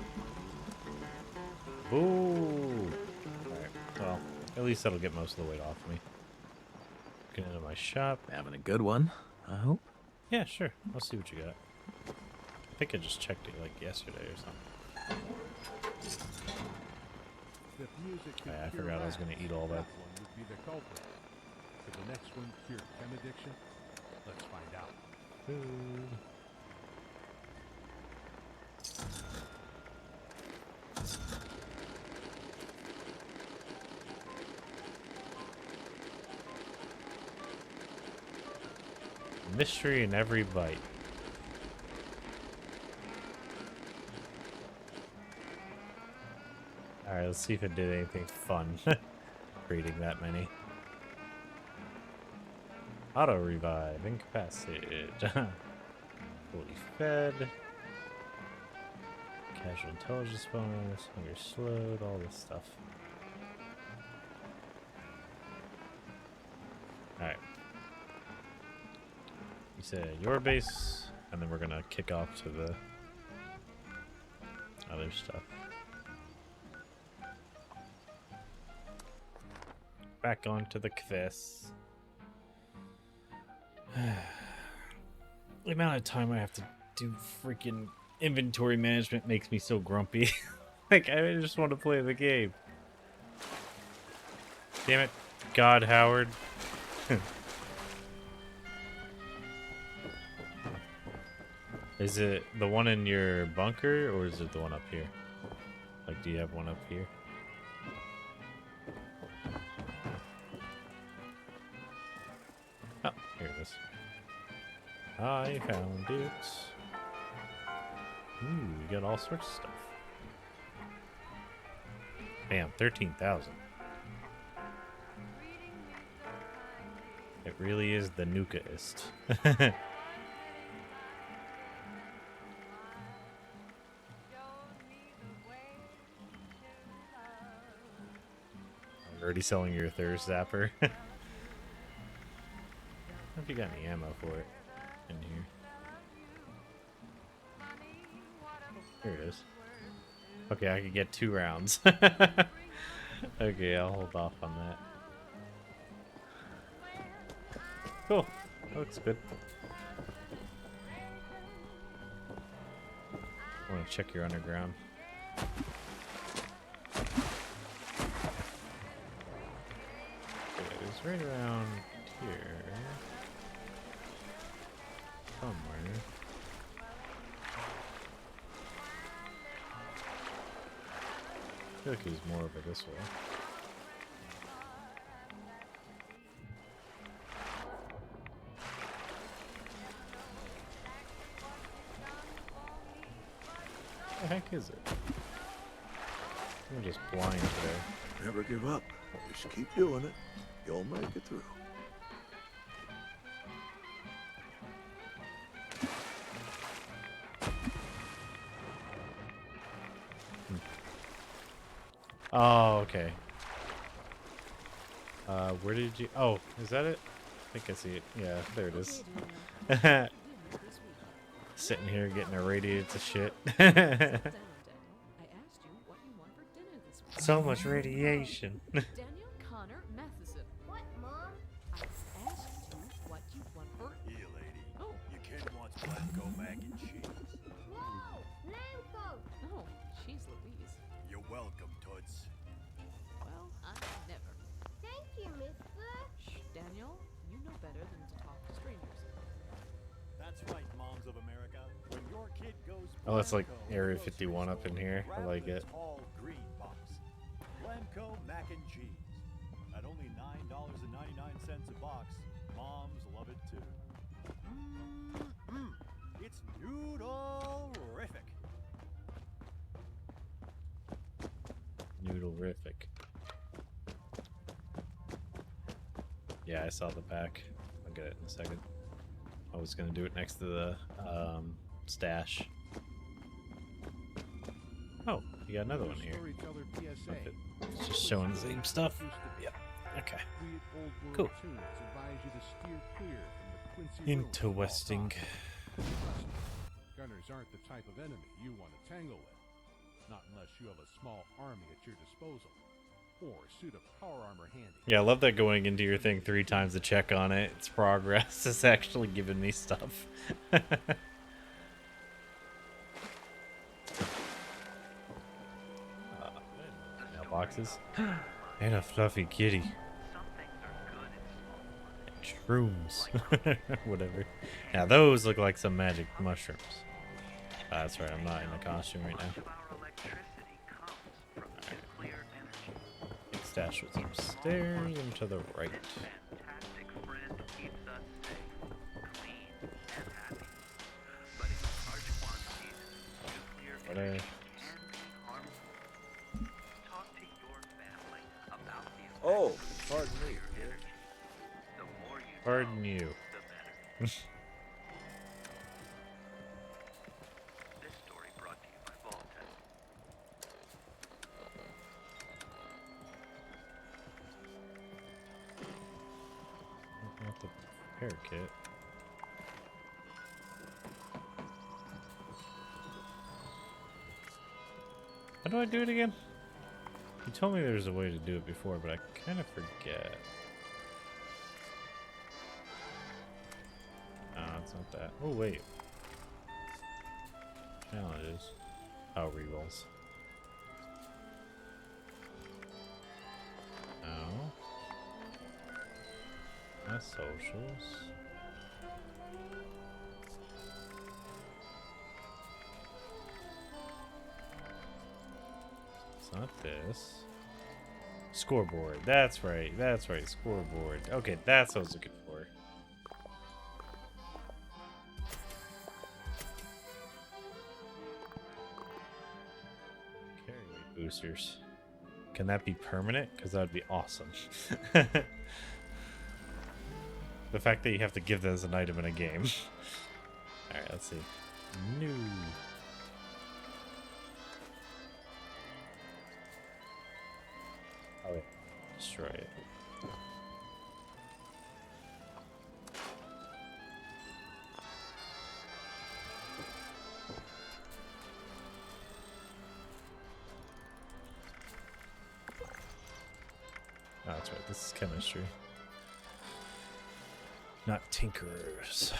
Boo! Alright, well, at least that'll get most of the weight off me. Get into my shop. Having a good one, I hope. Yeah, sure. I'll see what you got. I think I just checked it like yesterday or something. If music could Yeah, I cure forgot I was rats, gonna eat all that. one would be the culprit. Could the next one cure chem addiction? Let's find out. Food. Mystery in every bite. Alright, let's see if it did anything fun. Creating that many. Auto revive, incapacitated. Fully fed. Casual intelligence bonus, hunger slowed, all this stuff. Alright. You said your base, and then we're gonna kick off to the other stuff. Back onto the quest. The amount of time I have to do freaking inventory management makes me so grumpy. Like, I just want to play the game. Damn it. God, Howard. Is it the one in your bunker, or is it the one up here? Like, do you have one up here? Oh, here it is. I found it. Ooh, you got all sorts of stuff. Bam, 13,000. It really is the nukaist. Already selling your thirst zapper. I don't know if you got any ammo for it in here. Here it is. Okay, I could get 2 rounds. Okay, I'll hold off on that. Cool. That looks good. I want to check your underground. Okay, it's right around here. Somewhere. I feel like he's more over this way. The heck is it? I'm just blind today. Never give up. Just keep doing it. You'll make it through. Oh, okay. Where did you... Oh, is that it? I think I see it. Yeah, there it is. Sitting here getting irradiated to shit. So much radiation. Daniel Connor Matheson. What, Mom? I asked you what you want for... Here, lady. Oh. Your kid wants Blanco mac and cheese. Whoa! Lamco! Oh, she's Louise. You're welcome, Toots. Well, I never. Thank you, mister. Shh, Daniel, you know better than to talk to strangers. That's right, moms of America. When your kid goes Oh, that's like Blanco, Area go 51 up in here. I like it. All green box. Blanco mac and cheese. At only $9.99 a box, moms love it too. It's noodle-rific. Noodle-rific. Yeah, I saw the pack. I'll get it in a second. I was gonna do it next to the stash. Oh, you got another one here. Okay. It's just showing the same stuff. Yep. Okay. Cool. Interesting. Gunners aren't the type of enemy you want to tangle with. Not unless you have a small army at your disposal. Or a suit of power armor handy. Yeah, I love that going into your thing 3 times to check on it. Its progress is actually giving me stuff. Mailboxes. And a fluffy kitty. And shrooms. Whatever. Now those look like some magic mushrooms. That's right, I'm not in a costume right now. Stash was upstairs and to the right. What Oh, pardon me. Pardon you. Not the repair kit. How do I do it again? You told me there was a way to do it before, but I kind of forget. No, it's not that. Oh, wait. Challenges. Oh, rerolls. No. That's socials. It's not this. Scoreboard. That's right. That's right. Scoreboard. Okay, that's what I was looking for. Carry weight boosters. Can that be permanent? Because that would be awesome. The fact that you have to give that as an item in a game. Alright, let's see. New. Oh, wait. Destroy it. Oh, that's right. This is chemistry. Not tinkerers.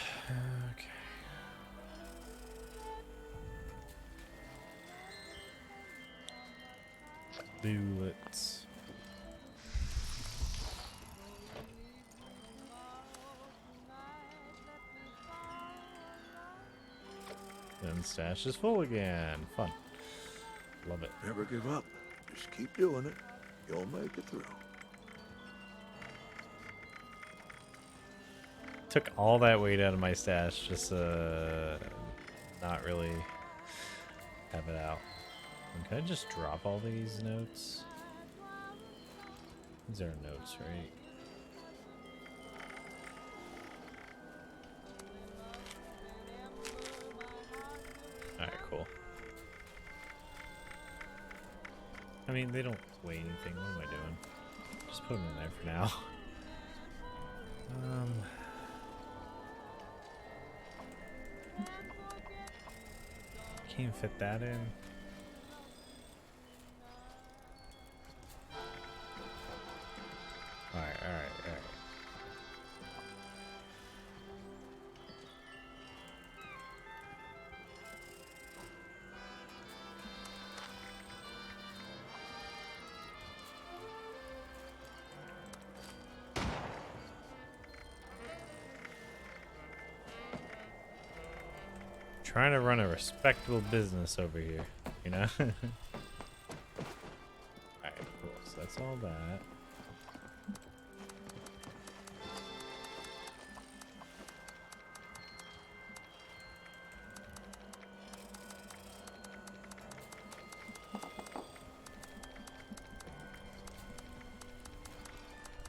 Okay. Bullets. And stash is full again. Fun. Love it. Never give up. Just keep doing it. You'll make it through. Took all that weight out of my stash, just not really have it out. And can I just drop all these notes? These are notes, right? Alright, cool. I mean, they don't weigh anything. What am I doing? Just put them in there for now. Can't even fit that in. Alright. Trying to run a respectable business over here, you know? Alright, cool. So that's all that.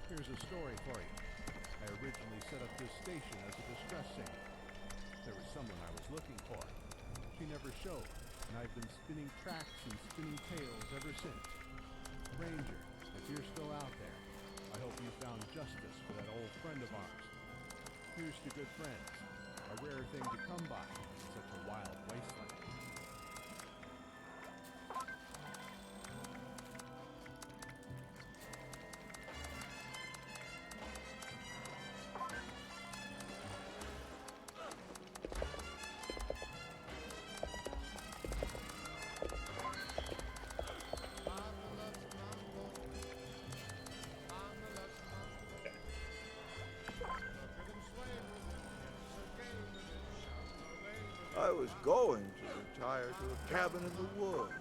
Here's a story for you. I originally set up this station as a distress signal. There was someone I was looking for. She never showed, and I've been spinning tracks and spinning tales ever since. Ranger, if you're still out there, I hope you found justice for that old friend of ours. Here's to good friends, a rare thing to come by in such a wild wasteland. I was going to retire to a cabin in the woods.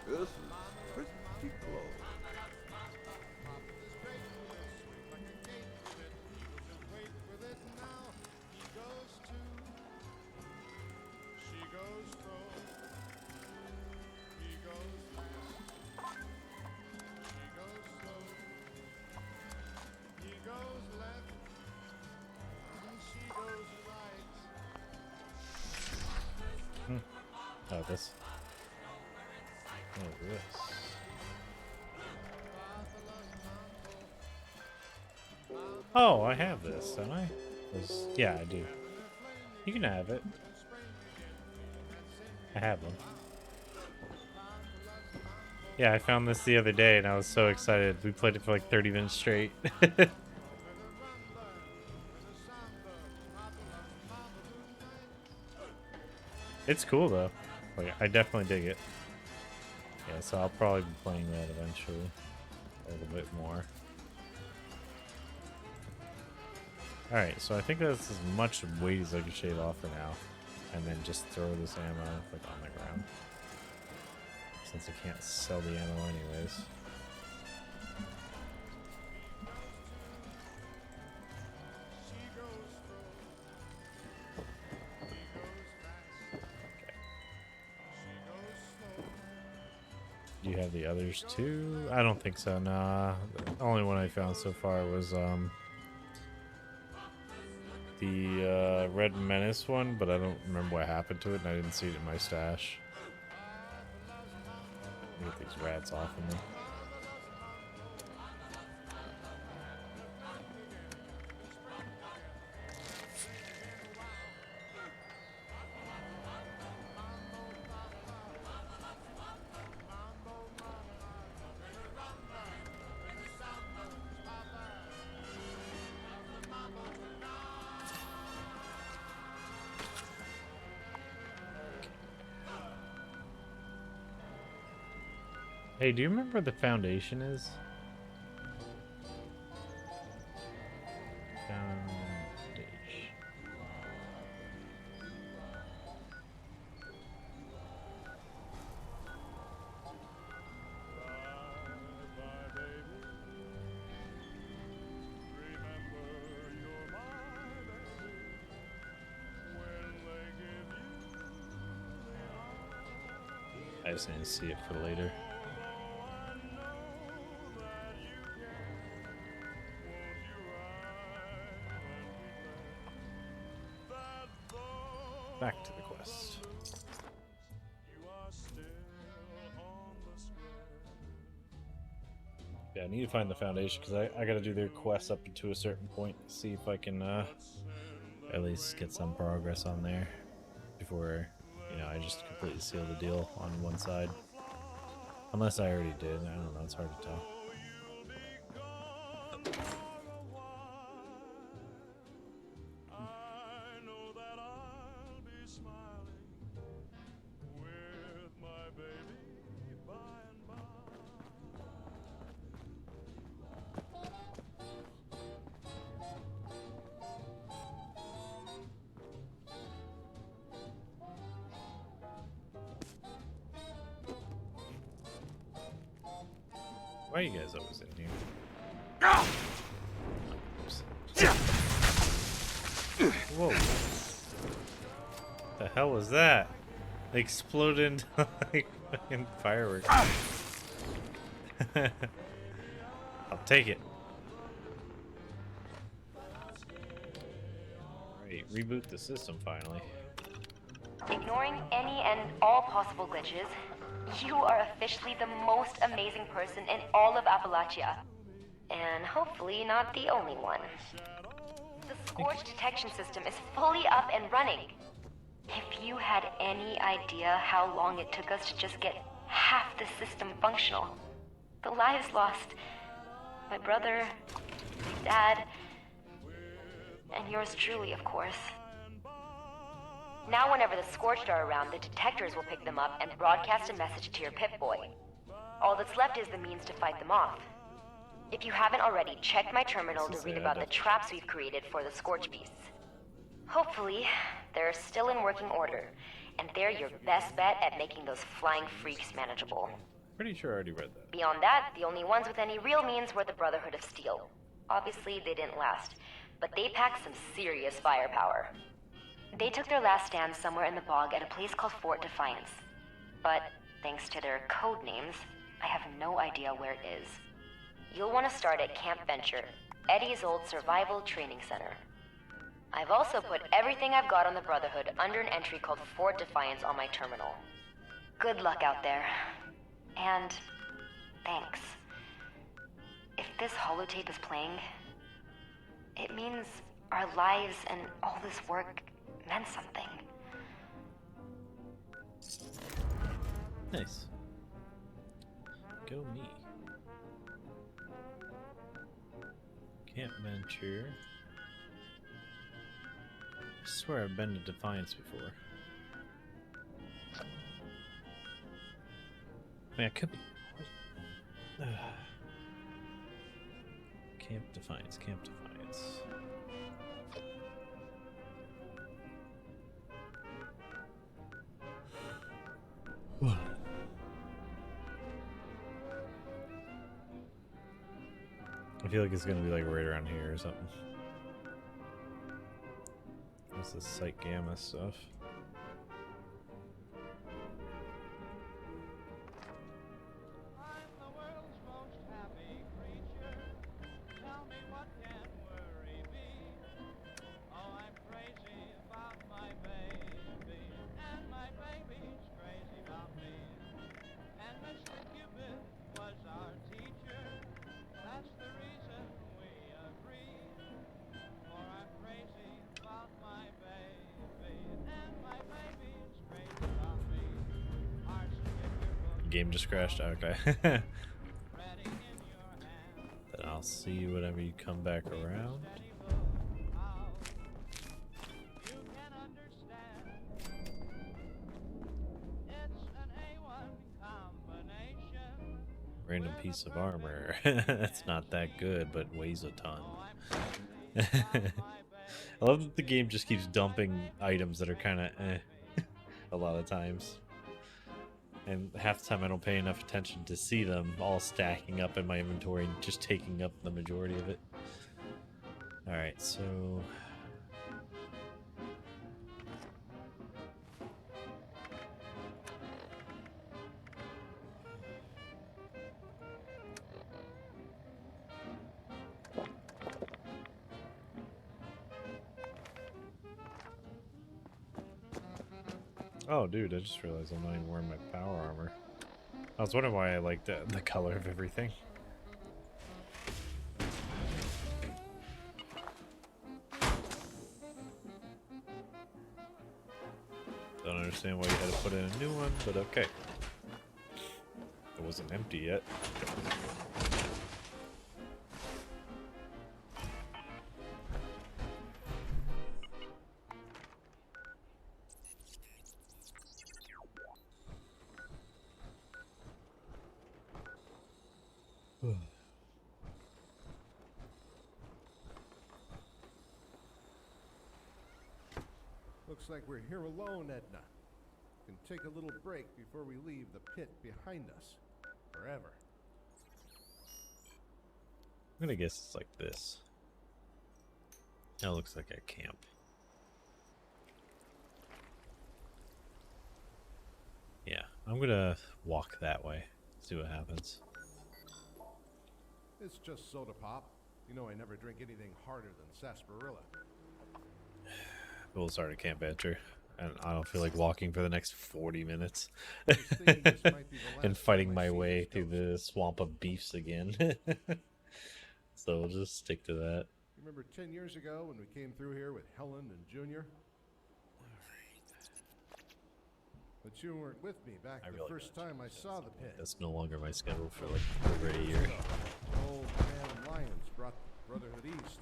This is pretty close. Oh, this. Oh, this. Oh, I have this, don't I? Yeah, I do. You can have it. I have one. Yeah, I found this the other day and I was so excited. We played it for like 30 minutes straight. It's cool though. Like, I definitely dig it. Yeah, so I'll probably be playing that eventually. A little bit more. Alright, so I think that's as much weight as I can shave off for now. And then just throw this ammo like on the ground. Since I can't sell the ammo anyways. Do you have the others too? I don't think so, nah. The only one I found so far was the Red Menace one, but I don't remember what happened to it and I didn't see it in my stash. Get these rats off of me. Hey, do you remember where the Foundation is? Foundation. I just need to see it for later. Back to the quest. Yeah, I need to find the Foundation because I gotta do their quests up to a certain point. See if I can at least get some progress on there before, you know, I just completely seal the deal on one side. Unless I already did. I don't know. It's hard to tell. Why are you guys always in here? Whoa. The hell was that? They exploded into like fucking fireworks. I'll take it. Alright, reboot the system finally. Ignoring any and all possible glitches, you are officially the most amazing person in all of Appalachia. And hopefully not the only one. The Scorch detection system is fully up and running. If you had any idea how long it took us to just get half the system functional. The lives lost. My brother, my dad, and yours truly, of course. Now whenever the Scorched are around, the detectors will pick them up and broadcast a message to your Pip-Boy. All that's left is the means to fight them off. If you haven't already, check my terminal to read about the traps we've created for the Scorch beasts. Hopefully, they're still in working order, and they're your best bet at making those flying freaks manageable. Pretty sure I already read that. Beyond that, the only ones with any real means were the Brotherhood of Steel. Obviously, they didn't last, but they packed some serious firepower. They took their last stand somewhere in the bog at a place called Fort Defiance. But, thanks to their code names, I have no idea where it is. You'll want to start at Camp Venture, Eddie's old survival training center. I've also put everything I've got on the Brotherhood under an entry called Fort Defiance on my terminal. Good luck out there. And thanks. If this holotape is playing, it means our lives and all this work meant something. Nice. Go me. Camp Venture. I swear I've been to Defiance before. I mean, I could be. Camp Defiance, Camp Defiance. I feel like it's gonna be like right around here or something. What's this Sight Gamma stuff? Game just crashed. Okay. Then I'll see you whenever you come back around. Random piece of armor. That's not that good, but weighs a ton. I love that the game just keeps dumping items that are kind of a lot of times. And half the time I don't pay enough attention to see them all stacking up in my inventory and just taking up the majority of it. Alright, so... Oh, dude, I just realized I'm not even wearing my power armor. I was wondering why I liked the color of everything. Don't understand why you had to put in a new one, but okay. It wasn't empty yet. Looks like we're here alone, Edna. Can take a little break before we leave the pit behind us. Forever. I'm gonna guess it's like this. That looks like a camp. Yeah, I'm gonna walk that way. See what happens. It's just soda pop. You know I never drink anything harder than sarsaparilla. We'll start a camp adventure, and I don't feel like walking for the next 40 minutes and fighting my way through the swamp of beefs again. So we'll just stick to that. You remember 10 years ago when we came through here with Helen and Junior? But you weren't with me back the first time I saw the pit. That's no longer my schedule for like over a year. Old man Lyons brought the Brotherhood east.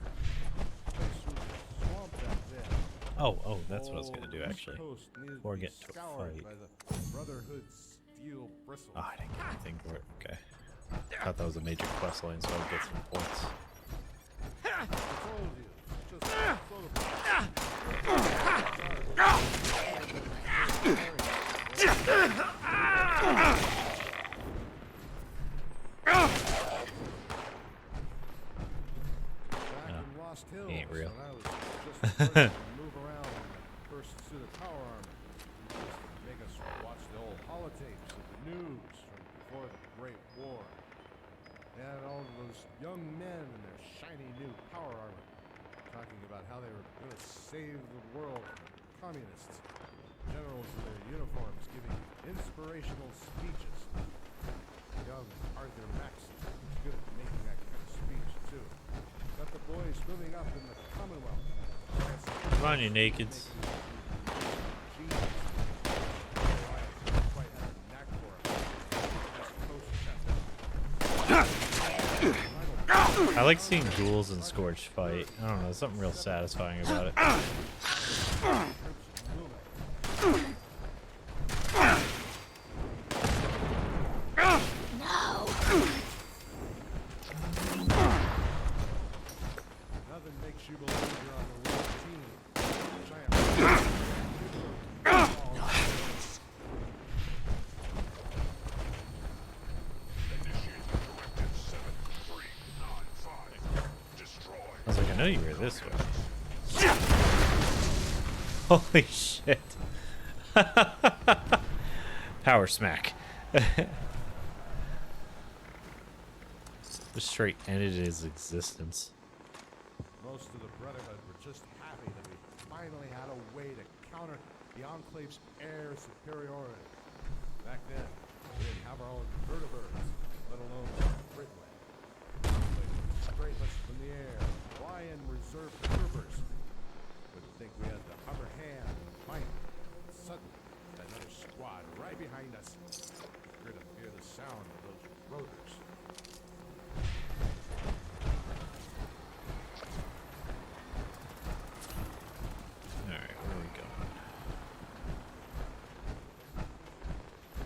The place was a swamp back then. Oh, that's what I was gonna do actually. Before I get to a fight. By the Brotherhood's steel bristles. Oh, I didn't get anything for it. Okay. I thought that was a major quest line, so I'd get some points. I told you, it's just Lost Hills, he ain't real. when I was just starting to move around in the first suit of power armor. He used to make us watch the old holotapes of the news from before the Great War. They had all of those young men in their shiny new power armor talking about how they were going to save the world from the communists. Generals in their uniforms giving inspirational speeches. Young Arthur Maxson was good at making that kind of speech, too. Got the boys moving up in the Commonwealth. Come on, you nakeds. I like seeing ghouls and Scorch fight. I don't know, there's something real satisfying about it. No. Nothing makes you believe you're on the right team. I was like, I know you were this way. Holy shit. Power smack. Just straight ended his existence. Most of the Brotherhood were just happy that we finally had a way to counter the Enclave's air superiority. Back then, we didn't have our own vertibirds, let alone Britway. They would scrape us from the air, fly in reserve troopers. Would think we had the upper hand in the fight. Suddenly, another squad right behind us. Sure to hear the sound of those rotors. Alright, where are we going?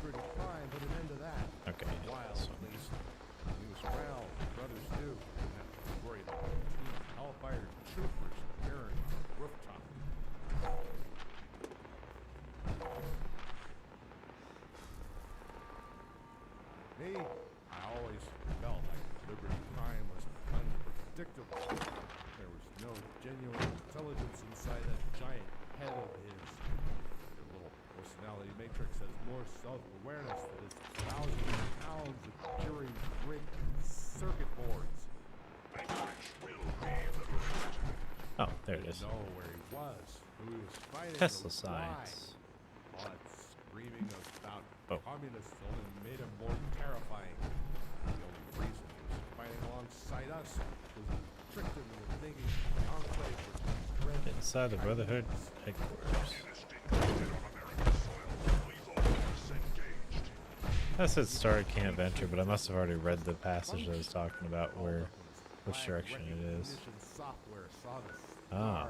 Liberty Prime put an end to that. Okay, yeah, Wild, this at one. least. He was around, brothers do. Didn't have to worry about Team Hellfire troopers appearing on the rooftop. Me, I always felt like Liberty Prime was unpredictable. There was no genuine intelligence inside that giant head of his. Your little personality matrix has more self-awareness than his thousands of pounds of curing grit circuit boards. Oh, there it is. Know where he was, who he was fighting, Tesla or why. science. All that dreaming about communists only made him more terrifying. The only reason he was fighting alongside us was we tricked him into thinking the Enclave was dreaded. Inside the Brotherhood headquarters. I said start can't venture, but I must have already read the passage I was talking about where which direction it is. Ah.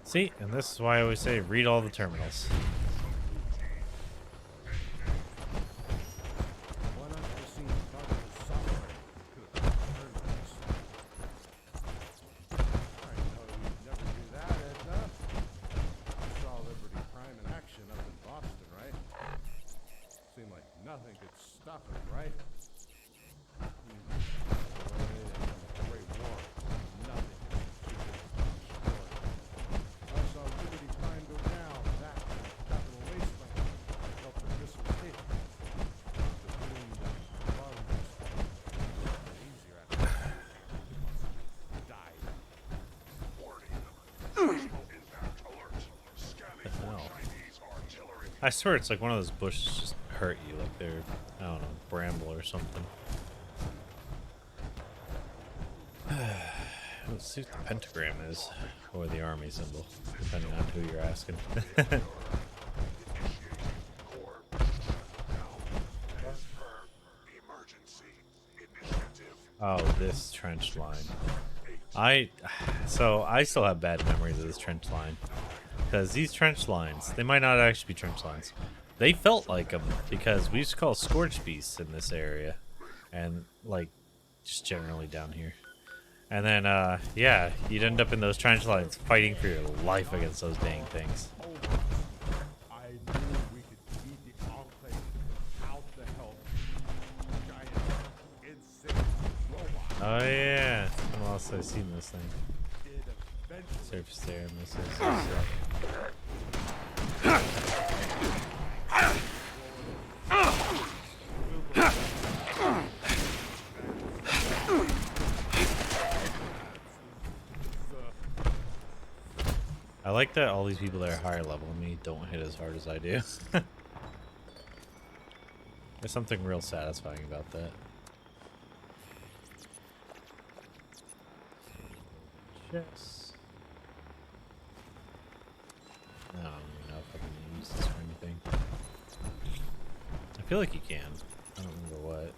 See, and this is why I always say read all the terminals. Nothing could stop it, right? Great war. Nothing could keep it destroyed. I saw Liberty Prime go down, that capital wasteland. I felt the missile hit. The wind and lungs. Easier after that. Died. Warning. Impact alert. Scanning for Chinese artillery. I swear it's like one of those bushes just hurt you, like they're, I don't know, bramble or something. Let's see what the pentagram is, or the army symbol, depending on who you're asking. Oh, this trench line. I still have bad memories of this trench line. Because these trench lines, they might not actually be trench lines. They felt like them because we used to call scorch beasts in this area, and like just generally down here. And then yeah, you'd end up in those trench lines fighting for your life against those dang things. I knew we could beat the Enclave without the help of giant, insane robots. Oh yeah, when else have I seen this thing? Surface air missiles. I like that all these people that are higher level than me don't hit as hard as I do. There's something real satisfying about that. Yes. I don't even know if I can use this for anything. I feel like you can. I don't remember what.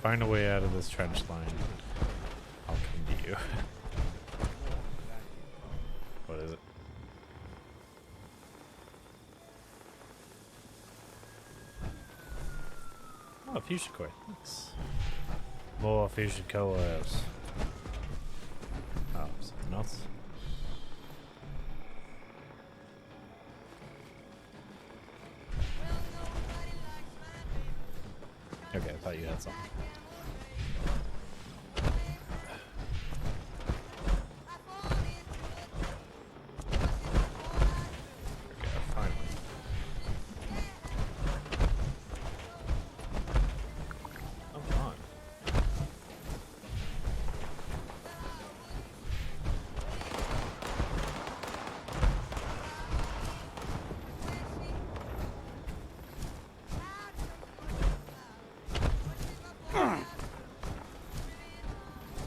Find a way out of this trench line. I'll come to you. What is it? Oh, fusion core. Thanks. More fusion cores. Oh, something else. Okay, I thought you had something.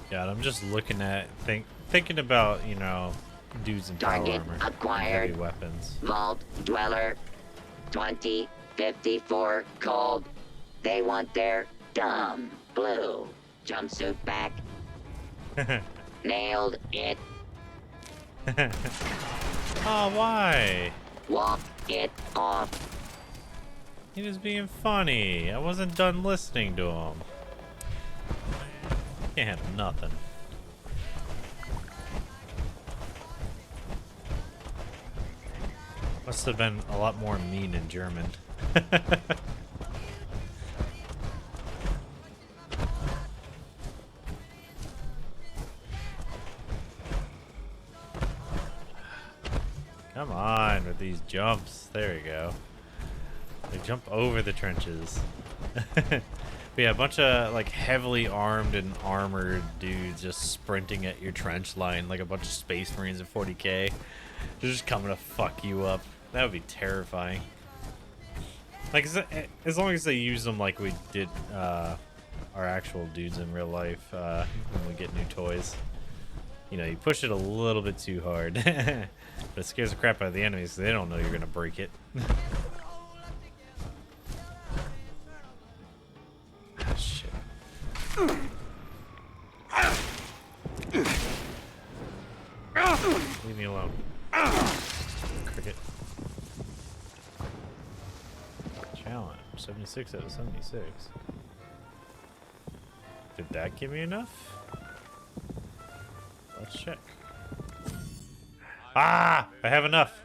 God, I'm just looking at thinking about, you know, dudes in power Target armor, acquired. heavy weapons. Vault Dweller 2054 cold. They want their dumb blue jumpsuit back. Nailed it. Oh, why? Walk it off. He was being funny. I wasn't done listening to him. Can't have nothing. Must have been a lot more mean in German. Come on with these jumps. There we go. They jump over the trenches. But yeah, a bunch of like heavily armed and armored dudes just sprinting at your trench line like a bunch of Space Marines at 40k. They're just coming to fuck you up. That would be terrifying. Like, as long as they use them like we did our actual dudes in real life when we get new toys. You know, you push it a little bit too hard. But it scares the crap out of the enemies because they don't know you're going to break it. Ah, shit. Leave me alone. Cricket. Challenge. 76 out of 76. Did that give me enough? Let's check. Ah! I have enough.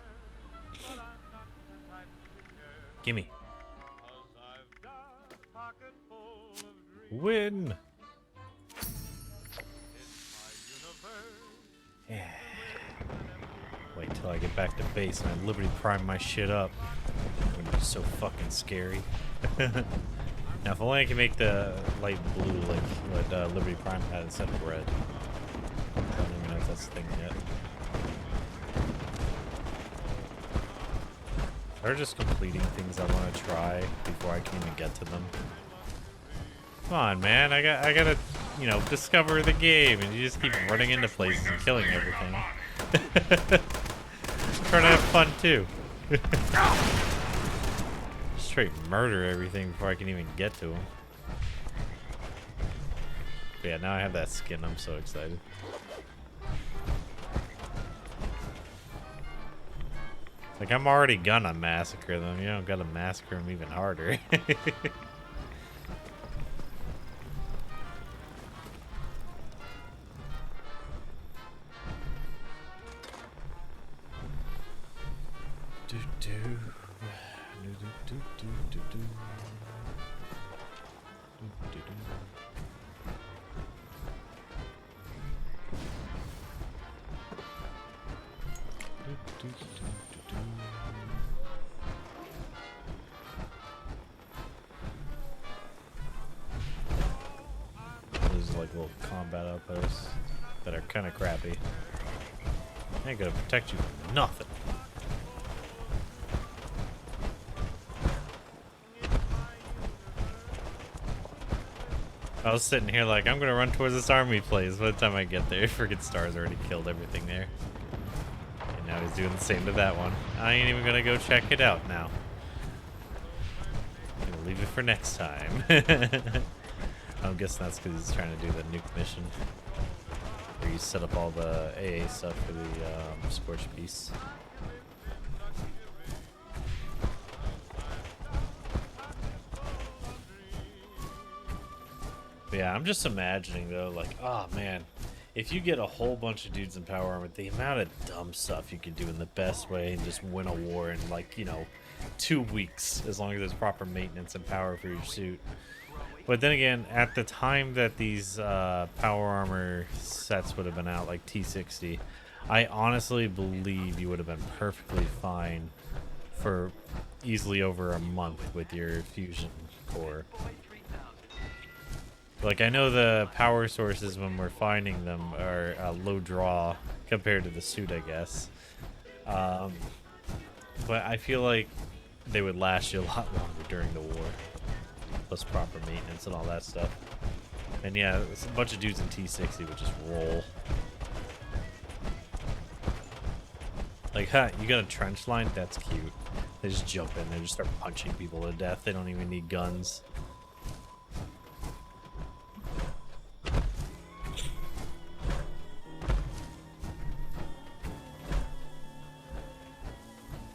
Gimme. Win! Yeah. Wait till I get back to base and I Liberty Prime my shit up. It's gonna be so fucking scary. Now, if only I can make the light blue like what Liberty Prime had instead of red. I don't even know if that's the thing yet. They're just completing things I want to try before I can even get to them. Come on, man. I gotta, you know, discover the game, and you just keep running into places and killing everything. I'm trying to have fun too. Straight murder everything before I can even get to them. But yeah, now I have that skin. I'm so excited. Like, I'm already gonna massacre them. You don't gotta massacre them even harder. Those are like little combat outposts that are kind of crappy. They ain't gonna protect you from nothing. I was sitting here like, I'm gonna run towards this army place. By the time I get there, freaking Star's already killed everything there. And now he's doing the same to that one. I ain't even gonna go check it out now. I'm gonna leave it for next time. I'm guessing that's because he's trying to do the nuke mission. Where you set up all the AA stuff for the Scorch piece. But yeah, I'm just imagining though, like, oh man, if you get a whole bunch of dudes in power armor, the amount of dumb stuff you can do in the best way and just win a war in like, you know, 2 weeks, as long as there's proper maintenance and power for your suit. But then again, at the time that these power armor sets would have been out, like T60, I honestly believe you would have been perfectly fine for easily over a month with your fusion core. Like, I know the power sources when we're finding them are low draw compared to the suit, I guess. But I feel like they would last you a lot longer during the war. Plus proper maintenance and all that stuff. And yeah, it's a bunch of dudes in T60 would just roll. Like, huh, you got a trench line? That's cute. They just jump in, they just start punching people to death. They don't even need guns.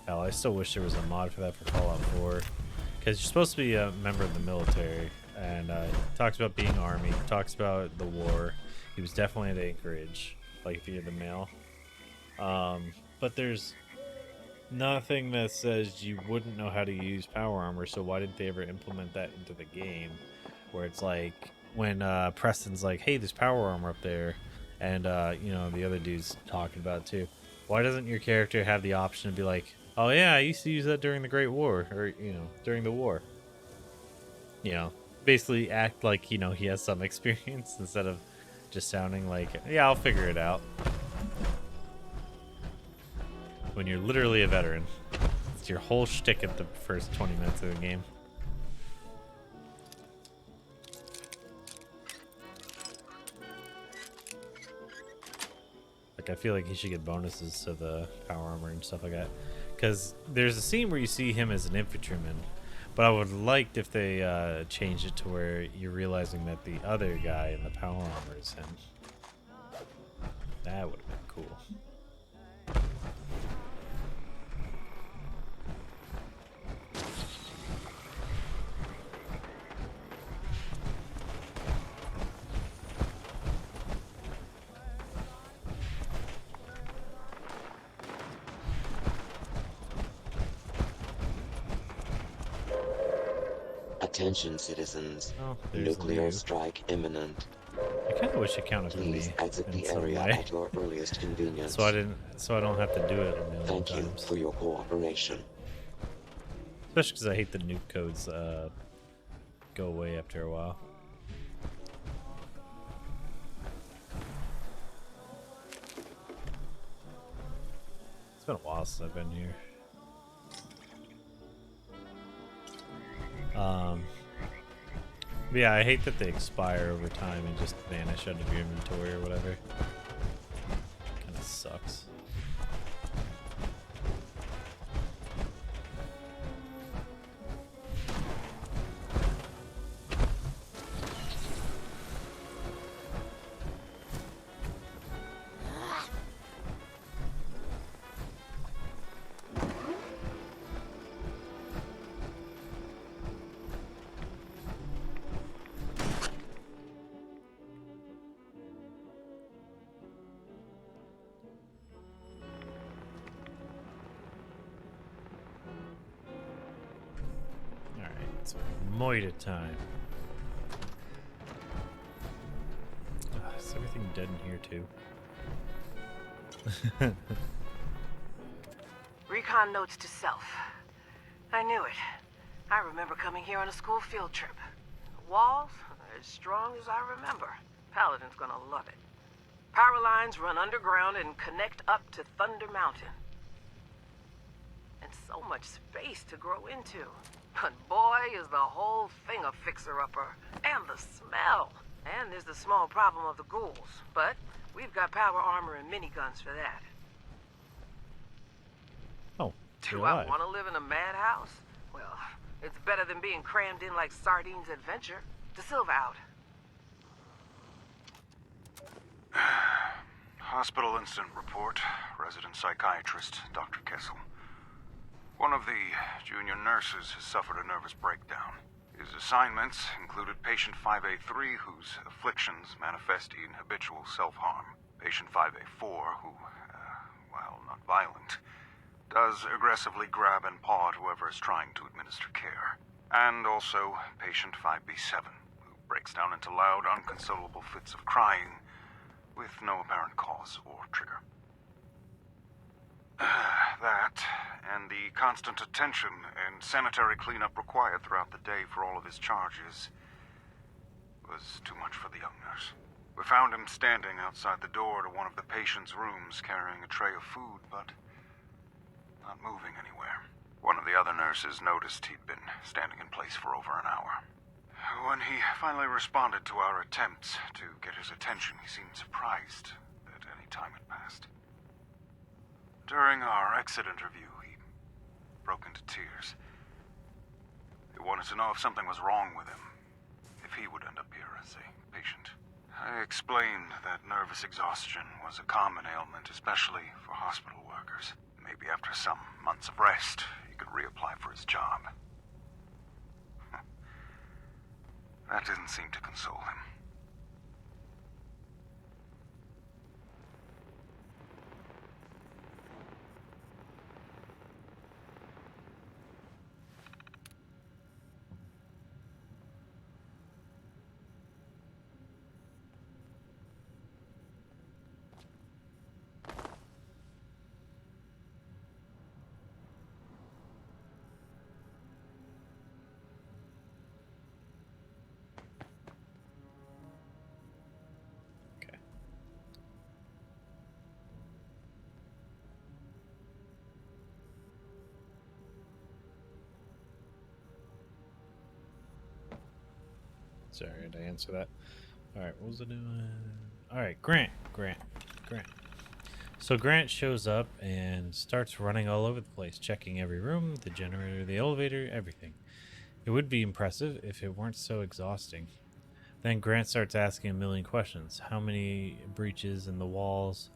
Hell, I still wish there was a mod for that for Fallout 4. Because you're supposed to be a member of the military. And talks about being Army, talks about the war. He was definitely at Anchorage, like if you're the male. But there's nothing that says you wouldn't know how to use power armor, so why didn't they ever implement that into the game? Where it's like, when Preston's like, hey, there's power armor up there, and, you know, the other dude's talking about it too. Why doesn't your character have the option to be like, oh yeah, I used to use that during the Great War, or, you know, during the war? You know, basically act like, you know, he has some experience instead of just sounding like, yeah, I'll figure it out. When you're literally a veteran. It's your whole shtick at the first 20 minutes of the game. Like, I feel like he should get bonuses to the power armor and stuff like that. Because there's a scene where you see him as an infantryman. But I would like if they changed it to where you're realizing that the other guy in the power armor is him. That would have been cool. Attention, citizens. Oh, there's Nuclear strike imminent. I kind of wish it counted for me. Please exit the in some area way. at your earliest convenience. So I don't have to do it a million Thank you times. for your cooperation. Especially because I hate the nuke codes go away after a while. It's been a while since I've been here. But yeah, I hate that they expire over time and just vanish out of your inventory or whatever. Kinda sucks. It's Moida time. Is everything dead in here too? Recon notes to self. I knew it. I remember coming here on a school field trip. The walls are as strong as I remember. Paladin's gonna love it. Power lines run underground and connect up to Thunder Mountain. And so much space to grow into. But boy, is the whole thing a fixer-upper. And the smell. And there's the small problem of the ghouls. But we've got power armor and miniguns for that. Oh, do I want to live in a madhouse? Well, it's better than being crammed in like sardines at Venture. To Silva out. Hospital incident report. Resident psychiatrist, Dr. Kessel. One of the junior nurses has suffered a nervous breakdown. His assignments included patient 5A3, whose afflictions manifest in habitual self-harm. Patient 5A4, who, while not violent, does aggressively grab and paw at whoever is trying to administer care. And also patient 5B7, who breaks down into loud, unconsolable fits of crying with no apparent cause or trigger. That, and the constant attention and sanitary cleanup required throughout the day for all of his charges, was too much for the young nurse. We found him standing outside the door to one of the patient's rooms carrying a tray of food, but not moving anywhere. One of the other nurses noticed he'd been standing in place for over an hour. When he finally responded to our attempts to get his attention, he seemed surprised that any time had passed. During our exit interview, he broke into tears. He wanted to know if something was wrong with him, if he would end up here as a patient. I explained that nervous exhaustion was a common ailment, especially for hospital workers. Maybe after some months of rest, he could reapply for his job. That didn't seem to console him. Sorry, I had to answer that. Alright, what was I doing? Alright, Grant. So Grant shows up and starts running all over the place, checking every room, the generator, the elevator, everything. It would be impressive if it weren't so exhausting. Then Grant starts asking a million questions. How many breaches in the walls?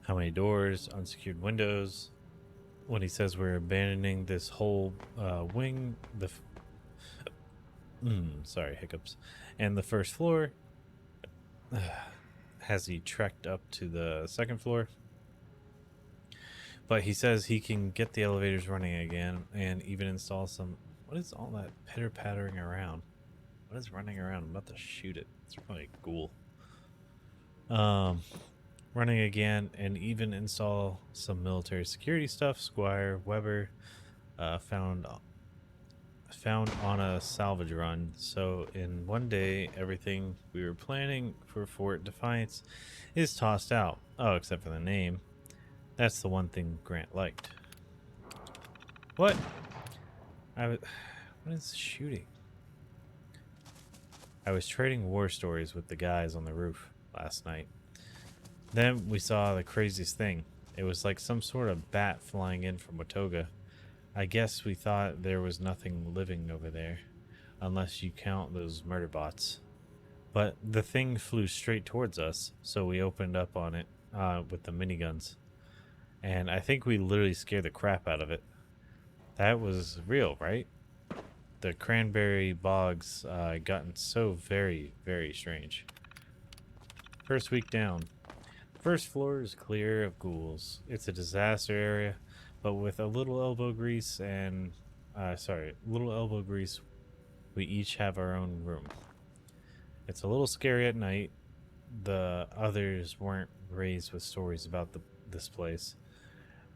How many doors? Unsecured windows? When he says we're abandoning this whole wing, sorry, hiccups. And the first floor, has he trekked up to the second floor? But he says he can get the elevators running again and even install some... What is all that pitter-pattering around? What is running around? I'm about to shoot it. It's probably a ghoul. Running again and even install some military security stuff. Squire Weber found on a salvage run. So in one day, everything we were planning for Fort Defiance is tossed out. Oh, except for the name. That's the one thing Grant liked. What? What is shooting? I was trading war stories with the guys on the roof last night. Then we saw the craziest thing. It was like some sort of bat flying in from Watoga. I guess we thought there was nothing living over there, unless you count those murder bots. But the thing flew straight towards us, so we opened up on it with the miniguns. And I think we literally scared the crap out of it. That was real, right? The cranberry bogs gotten so very, very strange. First week down. First floor is clear of ghouls. It's a disaster area, but with a little elbow grease and... little elbow grease, we each have our own room. It's a little scary at night. The others weren't raised with stories about this place.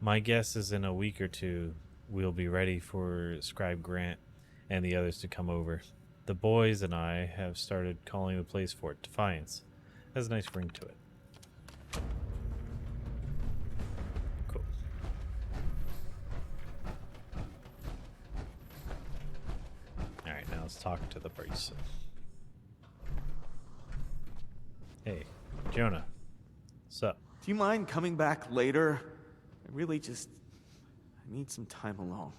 My guess is in a week or two, we'll be ready for Scribe Grant and the others to come over. The boys and I have started calling the place Fort Defiance. Has a nice ring to it. Cool. Alright, now let's talk to the priest. Hey, Jonah. What's up? Do you mind coming back later? I need some time alone.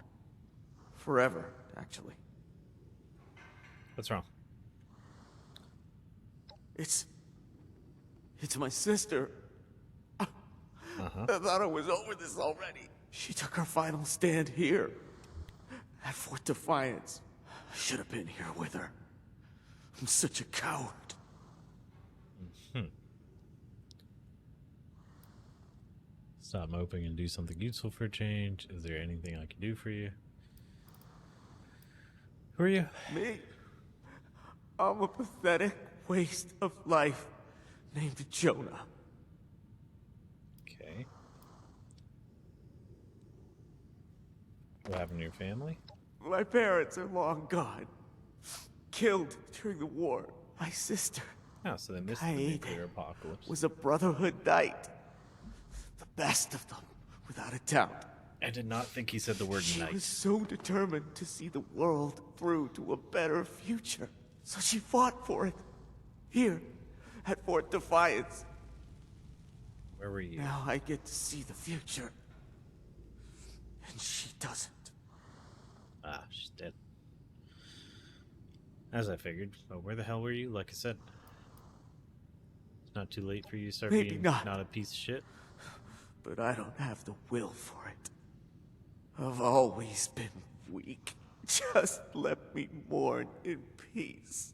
Forever, actually. What's wrong? It's my sister. Uh-huh. I thought I was over this already. She took her final stand here. At Fort Defiance. I should have been here with her. I'm such a coward. Stop moping and do something useful for a change. Is there anything I can do for you? Who are you? Me? I'm a pathetic waste of life named Jonah. Okay. What happened to your family? My parents are long gone. Killed during the war. My sister, Oh, so they missed the nuclear apocalypse. was a Brotherhood Knight. The best of them, without a doubt. I did not think he said the word She knight. was so determined to see the world through to a better future. So she fought for it. Here, at Fort Defiance. Where were you? Now I get to see the future. And she doesn't. Ah, she's dead. As I figured. But where the hell were you? Like I said. It's not too late for you to start Maybe being not. not a piece of shit. But I don't have the will for it. I've always been weak. Just let me mourn in peace.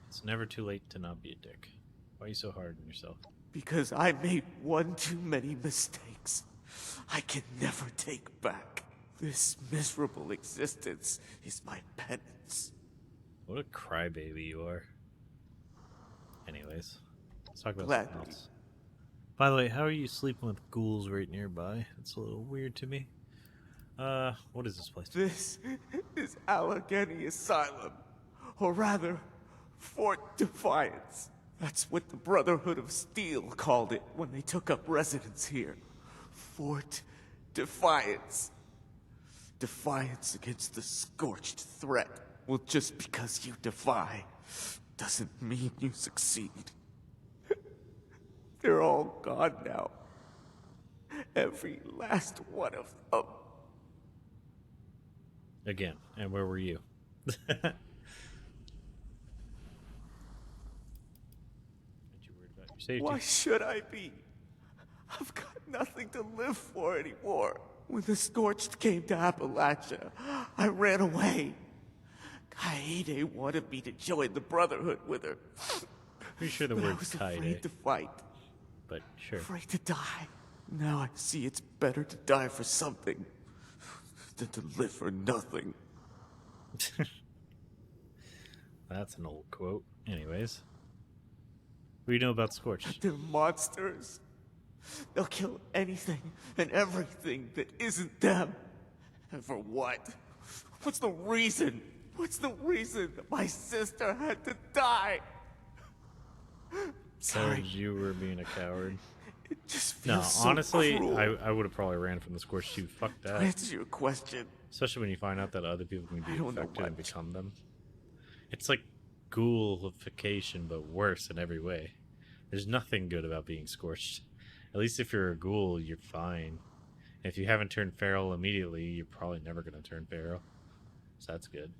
It's never too late to not be a dick. Why are you so hard on yourself? Because I made one too many mistakes. I can never take back. This miserable existence is my penance. What a crybaby you are. Anyways, let's talk about Gladly. something else. By the way, how are you sleeping with ghouls right nearby? It's a little weird to me. What is this place? This is Allegheny Asylum. Or rather, Fort Defiance. That's what the Brotherhood of Steel called it when they took up residence here. Fort Defiance. Defiance against the scorched threat Well, just because you defy doesn't mean you succeed. They're all gone now. Every last one of them. Again, and where were you? Safety. Why should I be? I've got nothing to live for anymore. When the Scorched came to Appalachia, I ran away. Kaede wanted me to join the Brotherhood with her. Pretty sure the But word I was Kaede. afraid to fight. But sure. Afraid to die. Now I see it's better to die for something than to live for nothing. That's an old quote. Anyways. What do you know about Scorched? They're monsters. They'll kill anything and everything that isn't them. And for what? What's the reason? What's the reason that my sister had to die? Sorry. You were being a coward. It just No, feels so honestly, cruel. I would have probably ran from the Scorched too. Fuck that. To answer your question, Especially when you find out that other people can I be don't know affected and what. become them. It's like ghoulification, but worse in every way. There's nothing good about being Scorched. At least if you're a ghoul, you're fine. If you haven't turned feral immediately, you're probably never going to turn feral. So that's good.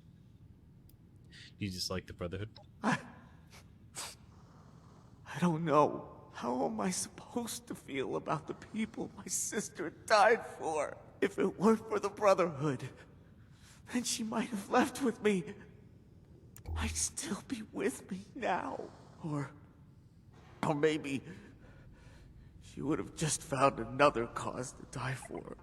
You just like the Brotherhood? I don't know. How am I supposed to feel about the people my sister died for? If it weren't for the Brotherhood, then she might have left with me. Might still be with me now. Or maybe she would have just found another cause to die for.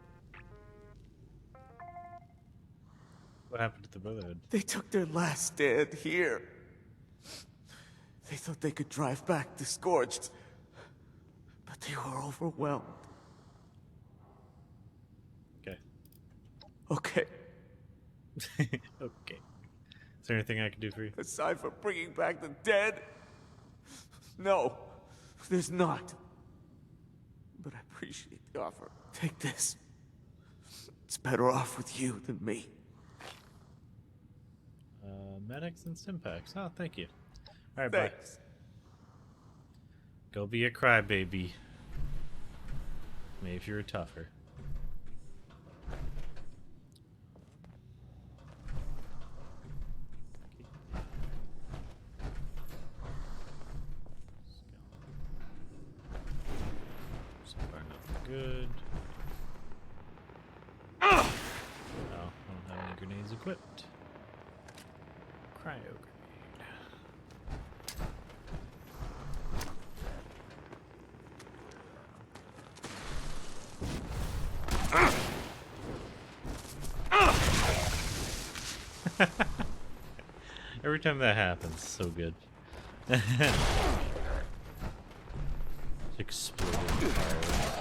What happened to the Brotherhood? They took their last stand here. They thought they could drive back the Scorched, but they were overwhelmed. Okay. Okay. Okay. Is there anything I can do for you? Aside from bringing back the dead? No, there's not. But I appreciate the offer. Take this. It's better off with you than me. Medics and Stimpaks. Oh, thank you. Alright, Thanks. bye. Go be a crybaby. Maybe if you're a tougher. So far, nothing good. No, I don't have any grenades equipped. Cryo grenade. Every time that happens, so good. Exploded fire.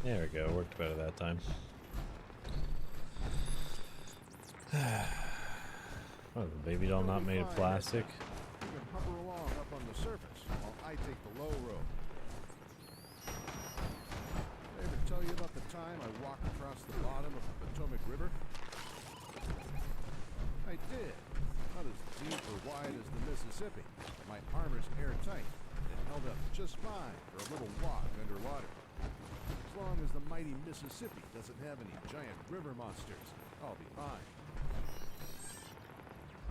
There we go, worked better that time. Oh, the baby doll not made of plastic. You can hover along up on the surface while I take the low road. Did I ever tell you about the time I walked across the bottom of the Potomac River? I did. Not as deep or wide as the Mississippi. My armor's airtight. It held up just fine for a little walk underwater. As long as the mighty Mississippi doesn't have any giant river monsters, I'll be fine.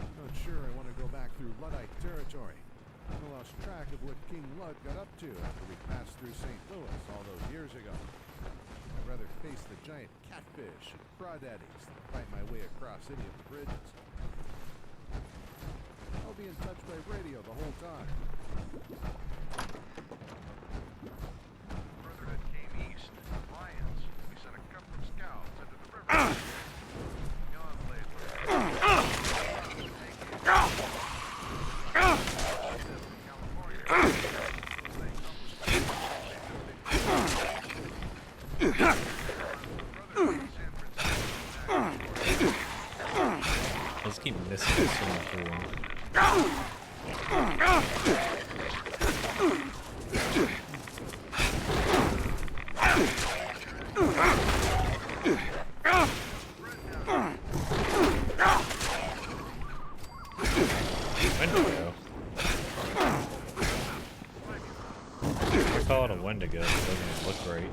I'm not sure I want to go back through Luddite territory. I lost track of what King Lud got up to after we passed through St. Louis all those years ago. I'd rather face the giant catfish and crawdaddies than fight my way across any of the bridges. I'll be in touch by radio the whole time. Brotherhood came east, Lions. We sent a couple of scouts into the river. The Enclave I just keep missing this one. Wendigo. I call it a Wendigo, it doesn't look great.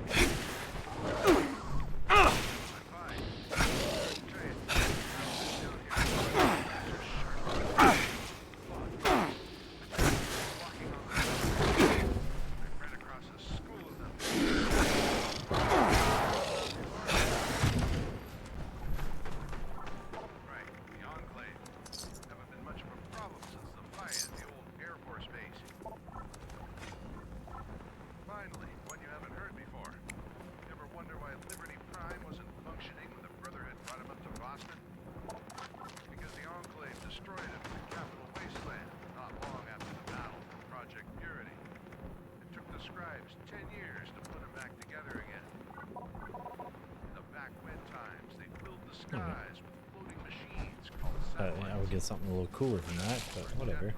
I would get something a little cooler than that, but whatever.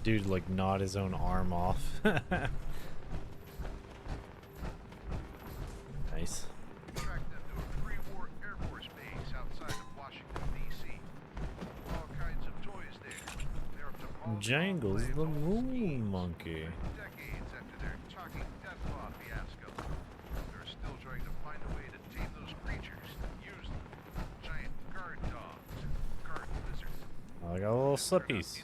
Dude, like, gnawed his own arm off. Nice. Jangles the Moon Monkey. Decades after their talking deathclaw fiasco, they're still trying to find a way to tame those creatures. Use them. Giant guard dogs, guard lizards. I got a little slippies.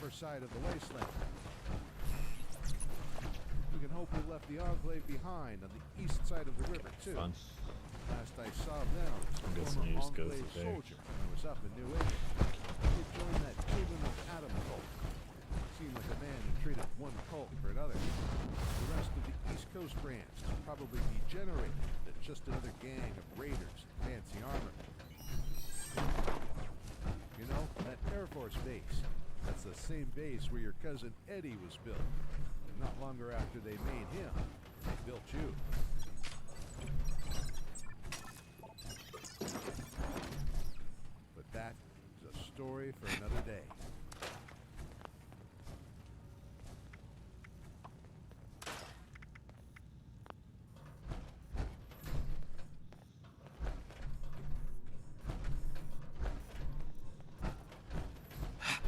other side of the wasteland. We can hope we left the Enclave behind on the east side of the river, too. Fun. Last I saw them, I'm a guessing former you just go Enclave through there. soldier when I was up in New England. He joined that Children of Adam cult. Seemed like a man who traded one cult for another. The rest of the East Coast branch is probably degenerated than just another gang of raiders in fancy armor. You know, that Air Force base, that's the same base where your cousin Eddie was built. And not longer after they made him, they built you. But that is a story for another day.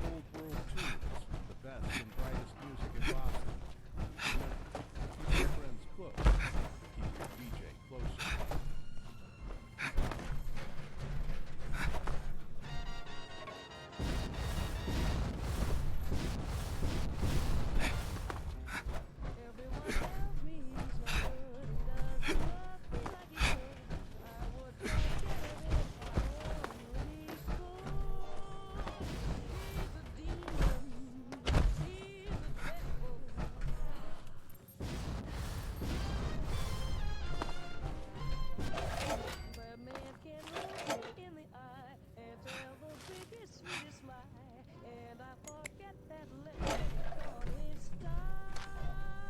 Old World Tunes, the best and brightest music in Boston. Remember, keep your friends close. Keep your DJ closer.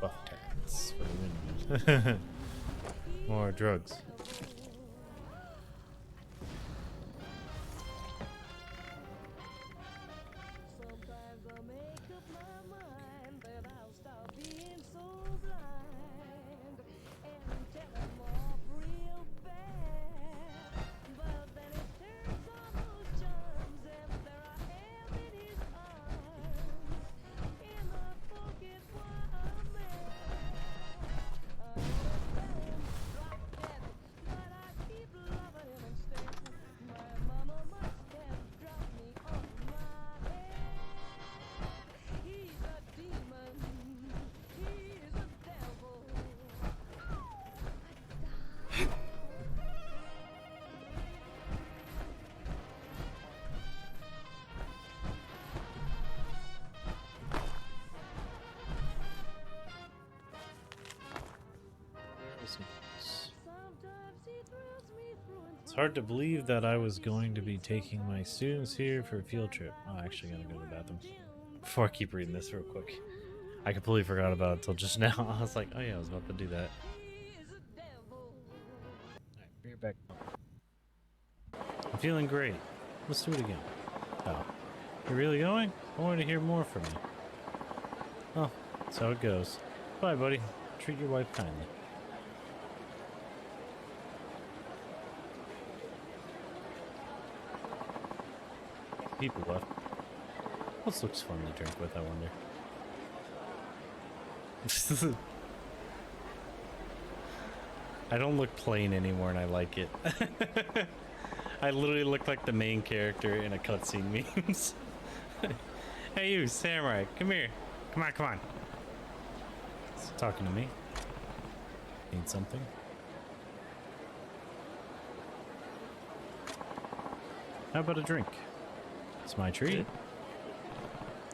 Buff tats for the win. More drugs. Sometimes I make up my mind that I'll stop being so blind and tell them off real bad. But then it turns on those charms and there I am in his arms. And I forget why I'm mad. I wanna tell him drop dead, but I keep loving him instead. My mama must have dropped me off my head. He's a demon. He's a devil. Sometimes he thrills me through and It's hard to believe that I was going to be taking my students here for a field trip. Oh, I actually gotta go to the bathroom. Before I keep reading this real quick. I completely forgot about it until just now. I was like, oh yeah, I was about to do that. Alright, be right back. I'm feeling great. Let's do it again. Oh. You're really going? I wanted to hear more from you. Oh, that's how it goes. Bye, buddy. Treat your wife kindly. People left. What looks fun to drink with, I wonder. I don't look plain anymore and I like it. I literally look like the main character in a cutscene memes. Hey you, samurai, come here. Come on, come on. It's talking to me. Need something? How about a drink? It's my treat.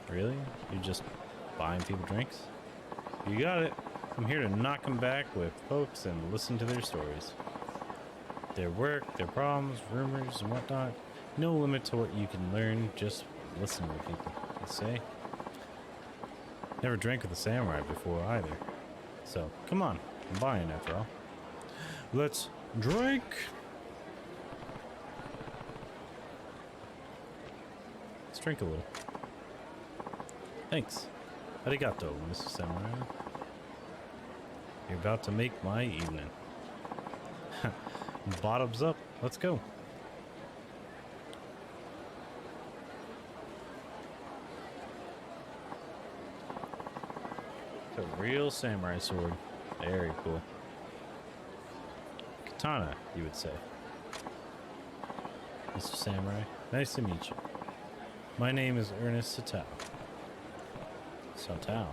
Really? You just buying people drinks? You got it. I'm here to knock them back with folks and listen to their stories. Their work, their problems, rumors, and whatnot. No limit to what you can learn, just listen to people, I say. Never drank with a samurai before either. So, come on. I'm buying after all. Let's drink! Let's drink a little. Thanks. Arigato, Mr. Samurai. You're about to make my evening. Bottoms up. Let's go. It's a real samurai sword. Very cool. Katana, you would say. Mr. Samurai, nice to meet you. My name is Ernest Satao. Satao.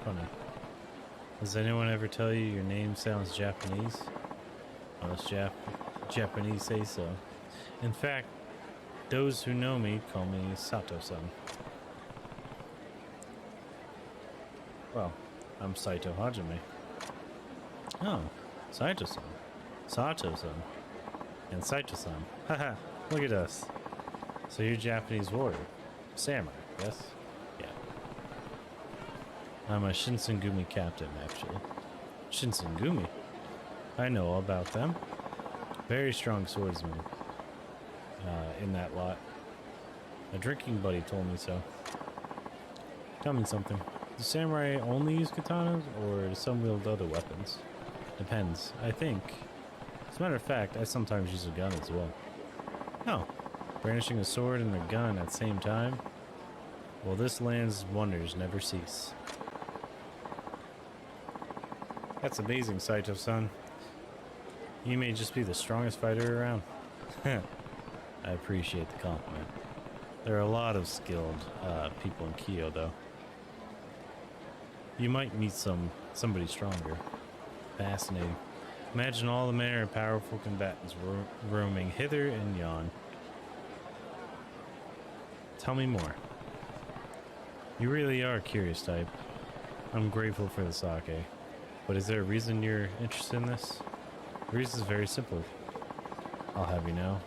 Funny. Does anyone ever tell you your name sounds Japanese? Most Japanese say so. In fact, those who know me call me Sato-san. Well, I'm Saito Hajime. Oh, Saito-san. Sato-san. And Saito-san. Haha, look at us. So you're Japanese warrior. Samurai, yes? Yeah. I'm a Shinsengumi captain, actually. Shinsengumi? I know all about them. Very strong swordsman in that lot. A drinking buddy told me so. Tell me something. Do samurai only use katanas, or do some wield other weapons? Depends, I think. As a matter of fact, I sometimes use a gun as well. Oh, brandishing a sword and a gun at the same time? Well, this land's wonders never cease. That's amazing, Saito-san. You may just be the strongest fighter around. I appreciate the compliment. There are a lot of skilled people in Kyo, though. You might meet somebody stronger. Fascinating. Imagine all the manner of powerful combatants roaming hither and yon. Tell me more. You really are a curious type. I'm grateful for the sake. But is there a reason you're interested in this? The reason is very simple. I'll have you know.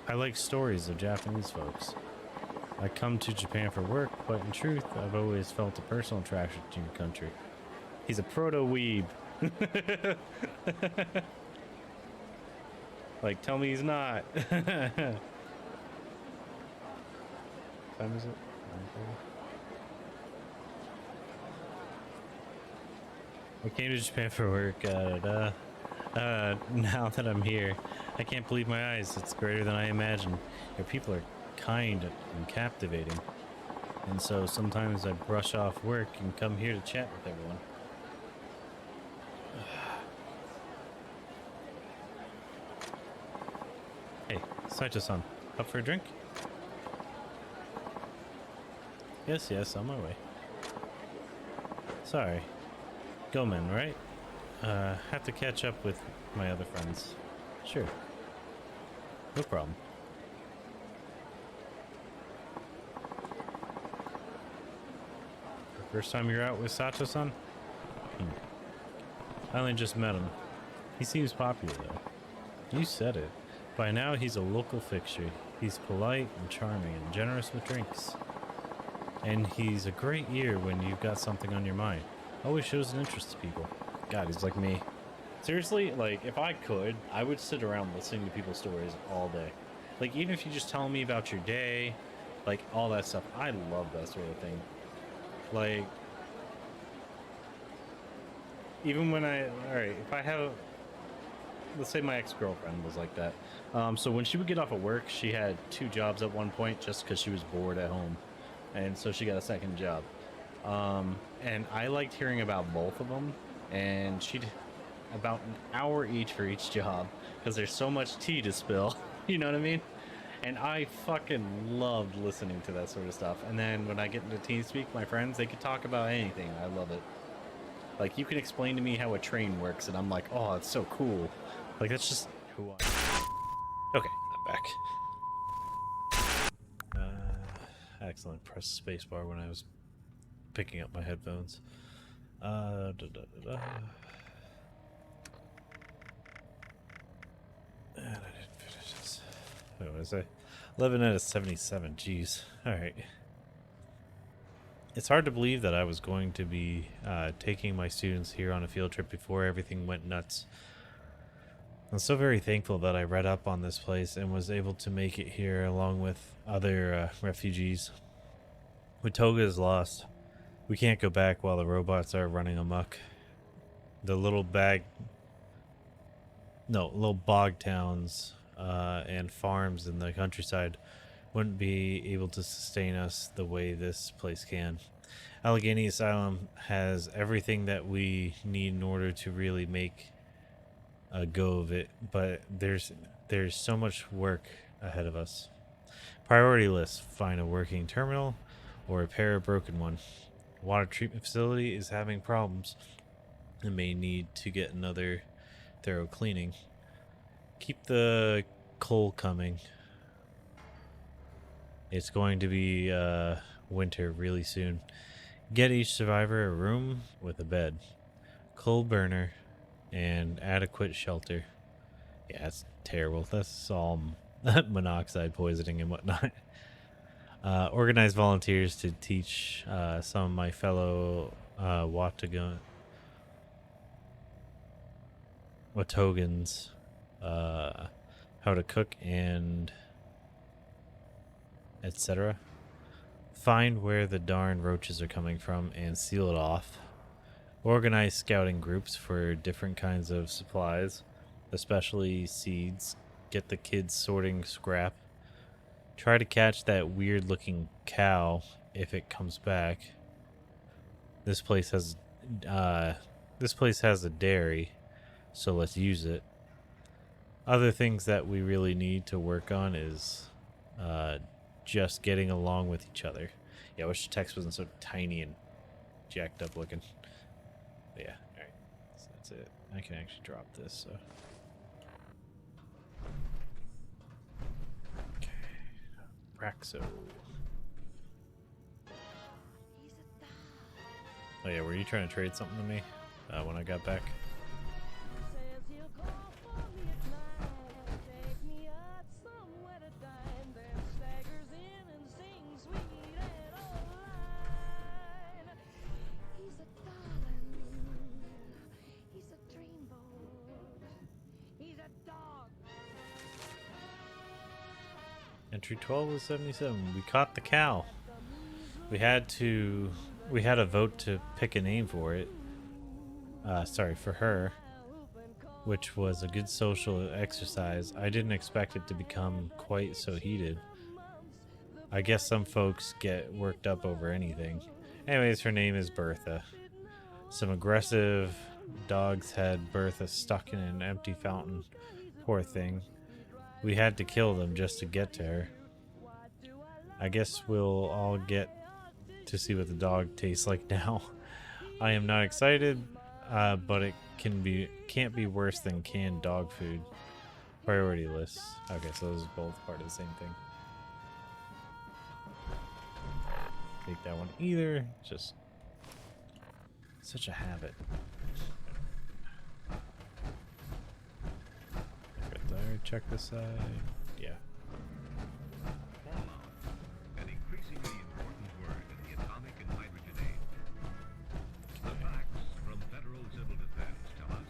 I like stories of Japanese folks. I come to Japan for work, but in truth, I've always felt a personal attraction to your country. He's a proto-weeb. Like, tell me he's not. Time is it? 9:30? I came to Japan for work. Now that I'm here, I can't believe my eyes. It's greater than I imagined. Your people are kind and captivating. And so sometimes I brush off work and come here to chat with everyone. Hey, Saito-san, up for a drink? Yes, on my way. Sorry. Gomen, right? Have to catch up with my other friends. Sure. No problem. First time you're out with Sato-san? I only just met him. He seems popular, though. You said it. By now, he's a local fixture. He's polite and charming and generous with drinks. And he's a great ear when you've got something on your mind. Always shows an interest to people. God, he's like me. Seriously, like, if I could, I would sit around listening to people's stories all day. Like, even if you just tell me about your day, like, all that stuff. I love that sort of thing. Like, even when alright, if I have, let's say my ex-girlfriend was like that. So when she would get off of work, she had 2 jobs at one point just because she was bored at home. And so she got a second job. And I liked hearing about both of them. And she'd about an hour each for each job because there's so much tea to spill. You know what I mean? And I fucking loved listening to that sort of stuff. And then when I get into TeamSpeak, my friends, they could talk about anything. I love it. Like, you can explain to me how a train works, and I'm like, oh, it's so cool. Like, that's just who I am. Okay, I'm back. Excellent. Press spacebar when I was picking up my headphones. And I didn't finish this. Wait, what did I say? 11 out of 77. Jeez. Alright. It's hard to believe that I was going to be taking my students here on a field trip before everything went nuts. I'm so very thankful that I read up on this place and was able to make it here along with other refugees. Watoga is lost. We can't go back while the robots are running amok. The little bog towns and farms in the countryside wouldn't be able to sustain us the way this place can. Allegheny Asylum has everything that we need in order to really make a go of it, but there's so much work ahead of us. Priority list: find a working terminal, or repair a broken one. The water treatment facility is having problems and may need to get another thorough cleaning. Keep the coal coming. It's going to be winter really soon. Get each survivor a room with a bed, coal burner, and adequate shelter. Yeah, that's terrible. That's all monoxide poisoning and whatnot. Organize volunteers to teach some of my fellow Watogans how to cook and etc. Find where the darn roaches are coming from and seal it off. Organize scouting groups for different kinds of supplies, especially seeds. Get the kids sorting scrap. Try to catch that weird looking cow if it comes back. This place has a dairy, so let's use it. Other things that we really need to work on is just getting along with each other. Yeah, I wish the text wasn't so tiny and jacked up looking. But yeah, alright. So that's it. I can actually drop this, so. Okay. Raxo. Oh yeah, were you trying to trade something to me when I got back? Entry 12 was 77. We caught the cow. We had a vote to pick a name for it. Sorry, for her. Which was a good social exercise. I didn't expect it to become quite so heated. I guess some folks get worked up over anything. Anyways, her name is Bertha. Some aggressive dogs had Bertha stuck in an empty fountain. Poor thing. We had to kill them just to get to her. I guess we'll all get to see what the dog tastes like now. I am not excited, but it can't be worse than canned dog food. Priority list. Okay, so those are both part of the same thing. Take that one either. Just such a habit. Check this side. Yeah. An increasingly important word in the atomic and hydrogen age. The facts from Federal Civil Defense tell us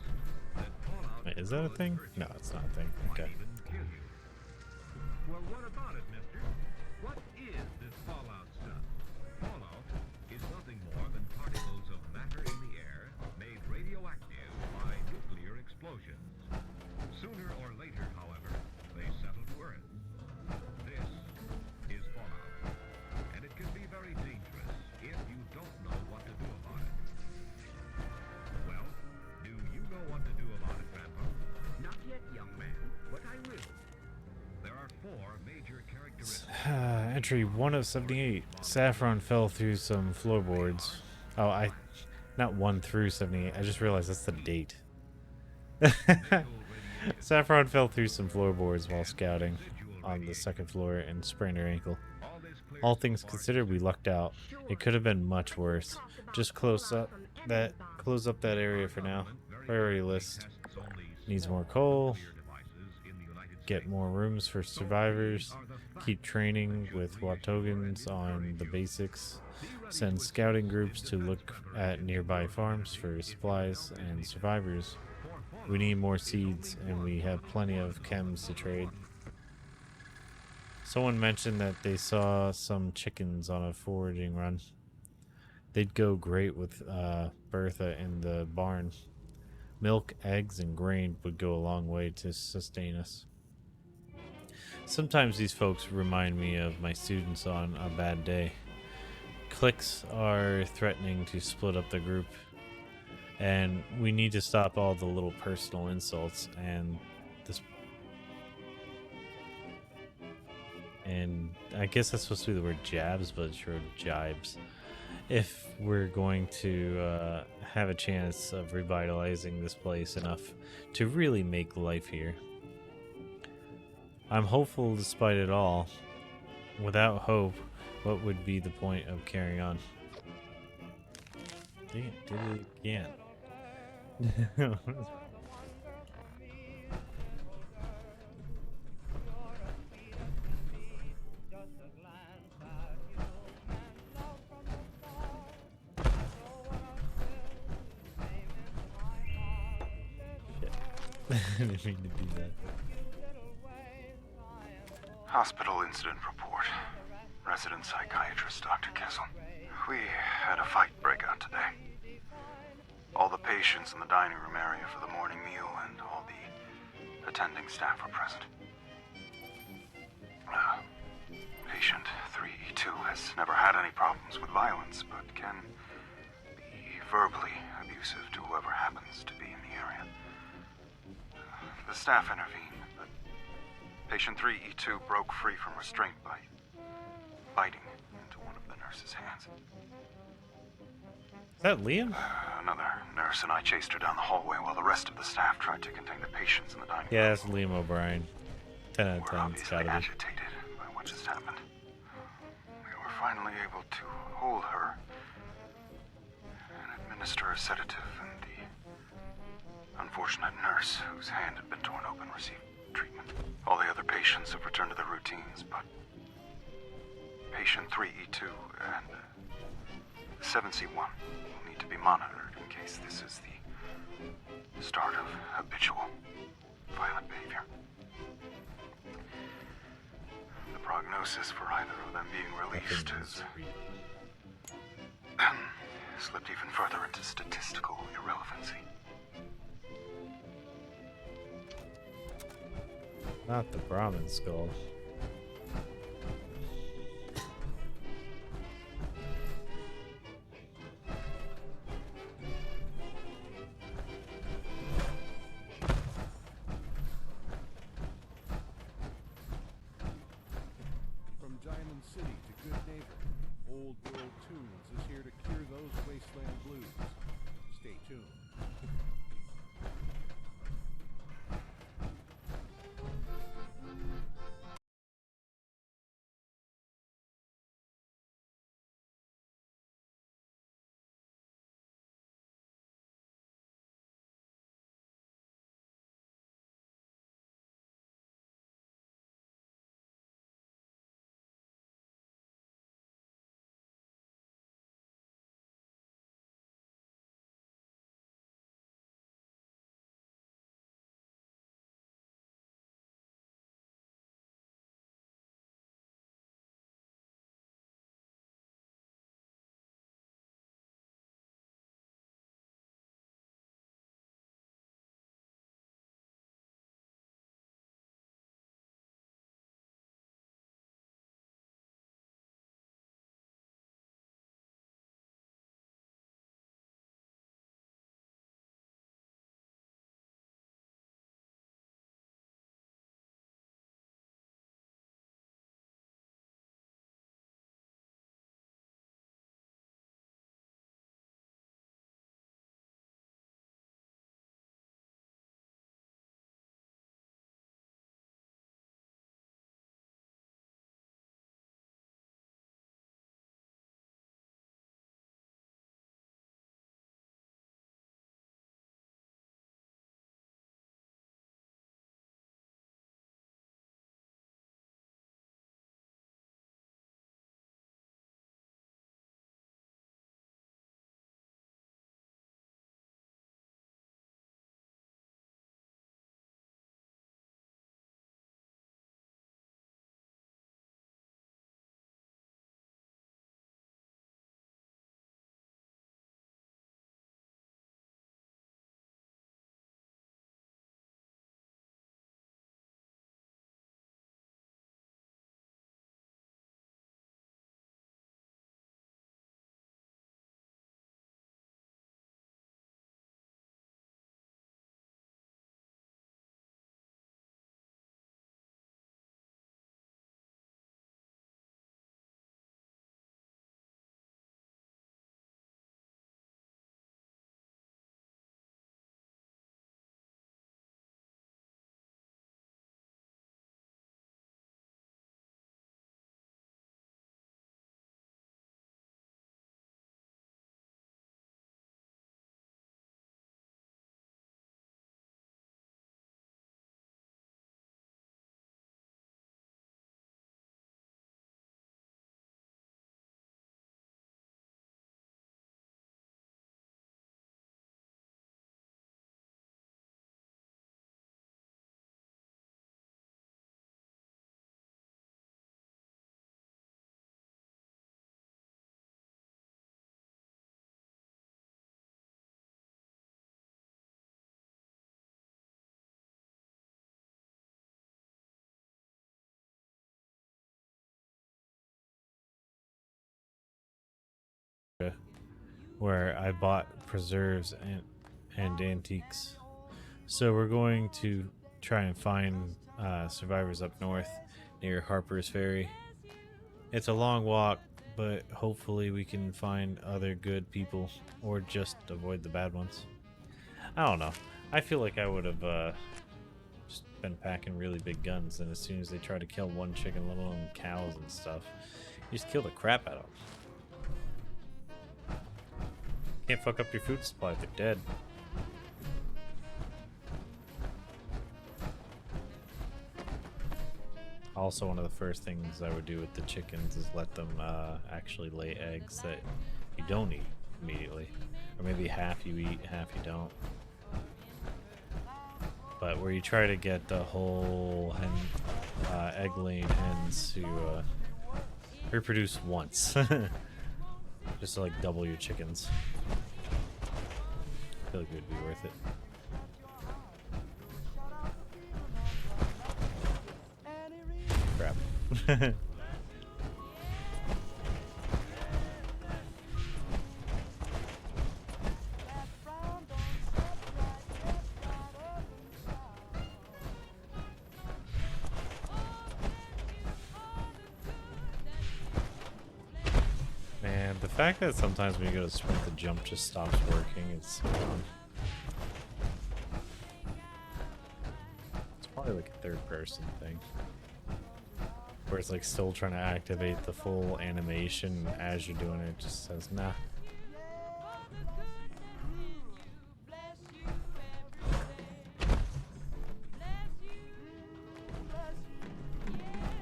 that fallout. Wait, is that a thing? No, it's not a thing. Okay. Well, what about it, mister? What is this fallout stuff? Fallout is nothing more than particles of matter in the air made radioactive by nuclear explosions. Sooner or later, however, they settle to Earth. This is fallout, and it can be very dangerous if you don't know what to do about it. Well, do you know what to do about it, Grandpa? Not yet, young man, but I will. There are 4 major characteristics. Entry 1 of 78. Saffron fell through some floorboards. Oh, not 1 through 78. I just realized that's the date. Saffron fell through some floorboards while scouting on the 2nd floor and sprained her ankle. All things considered, we lucked out. It could have been much worse. Just close up that area for now. Priority list. Needs more coal. Get more rooms for survivors. Keep training with Watogans on the basics. Send scouting groups to look at nearby farms for supplies and survivors. We need more seeds, and we have plenty of chems to trade. Someone mentioned that they saw some chickens on a foraging run. They'd go great with Bertha in the barn. Milk, eggs, and grain would go a long way to sustain us. Sometimes these folks remind me of my students on a bad day. Cliques are threatening to split up the group. And we need to stop all the little personal insults and and I guess that's supposed to be the word jabs, but it's wrote jibes. If we're going to have a chance of revitalizing this place enough to really make life here. I'm hopeful despite it all. Without hope, what would be the point of carrying on? Dang it, did it again. I didn't mean to do that. Hospital incident report. Resident psychiatrist Dr. Kessel. We had a fight break out today. All the patients in the dining room area for the morning meal and all the attending staff were present. Patient 3E2 has never had any problems with violence, but can be verbally abusive to whoever happens to be in the area. The staff intervened, but patient 3E2 broke free from restraint by biting into one of the nurse's hands. Is that Liam? Another nurse and I chased her down the hallway while the rest of the staff tried to contain the patients in the dining room. Yeah, that's Liam O'Brien. 10 out of 10. It's Obviously gotta be. agitated by what just happened. We were finally able to hold her and administer a sedative, and the unfortunate nurse whose hand had been torn open received treatment. All the other patients have returned to their routines, but patient 3E2 and 7C1 will need to be monitored in case this is the start of habitual violent behavior. The prognosis for either of them being released has slipped even further into statistical irrelevancy. Not the Brahmin skull. From Diamond City to Good Neighbor, Old World Tunes is here to cure those wasteland blues. Stay tuned. where I bought preserves and antiques. So we're going to try and find survivors up north near Harper's Ferry. It's a long walk, but hopefully we can find other good people or just avoid the bad ones. I don't know. I feel like I would have just been packing really big guns, and as soon as they try to kill one chicken, let alone cows and stuff, you just kill the crap out of them. Can't fuck up your food supply if they're dead. Also, one of the first things I would do with the chickens is let them actually lay eggs that you don't eat immediately. Or maybe half you eat, half you don't. But where you try to get the whole egg-laying hens to reproduce once. Just to like double your chickens. I feel like it would be worth it. Crap. Man, the fact that sometimes when you go to sprint, the jump just stops working, it's so dumb. It's probably like a third person thing. Where it's like still trying to activate the full animation as you're doing it, just says nah.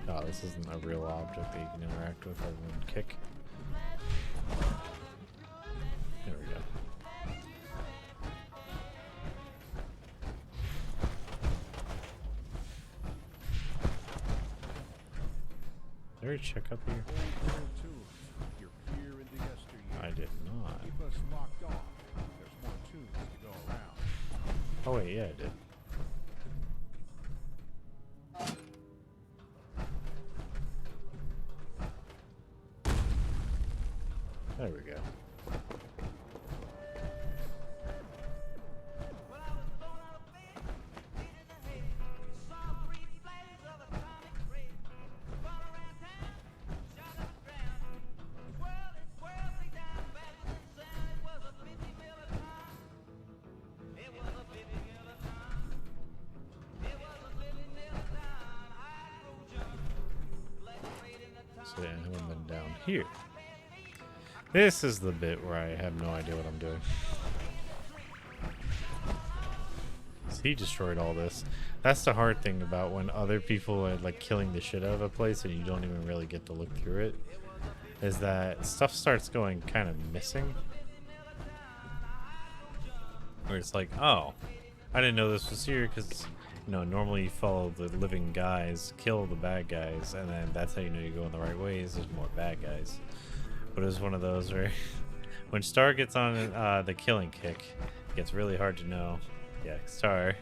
Oh, this isn't a real object that you can interact with other than kick. There we go. Did I check up here? I did not. Oh wait, yeah, I did. There we go. So yeah, I haven't been down here. This is the bit where I have no idea what I'm doing. So he destroyed all this. That's the hard thing about when other people are like killing the shit out of a place and you don't even really get to look through it, is that stuff starts going kind of missing. Where it's like, oh, I didn't know this was here because, you know, normally you follow the living guys, kill the bad guys, and then that's how you know you're going the right ways. There's more bad guys. But it was one of those where when Star gets on the killing kick, it gets really hard to know. Yeah, Star.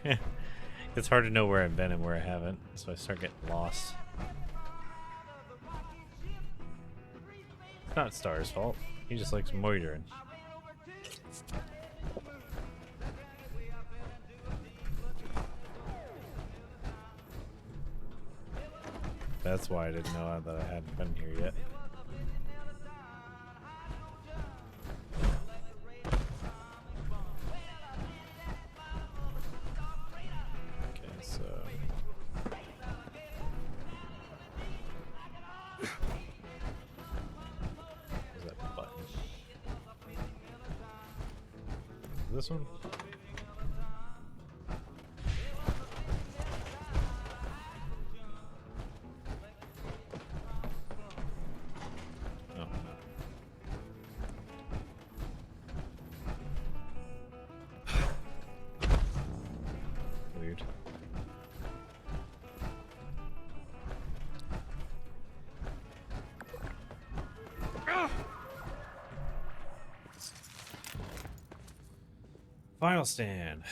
It's hard to know where I've been and where I haven't, so I start getting lost. It's not Star's fault. He just likes moitering. That's why I didn't know that I hadn't been here yet. Okay, so... Where's that button? This one? Final stand.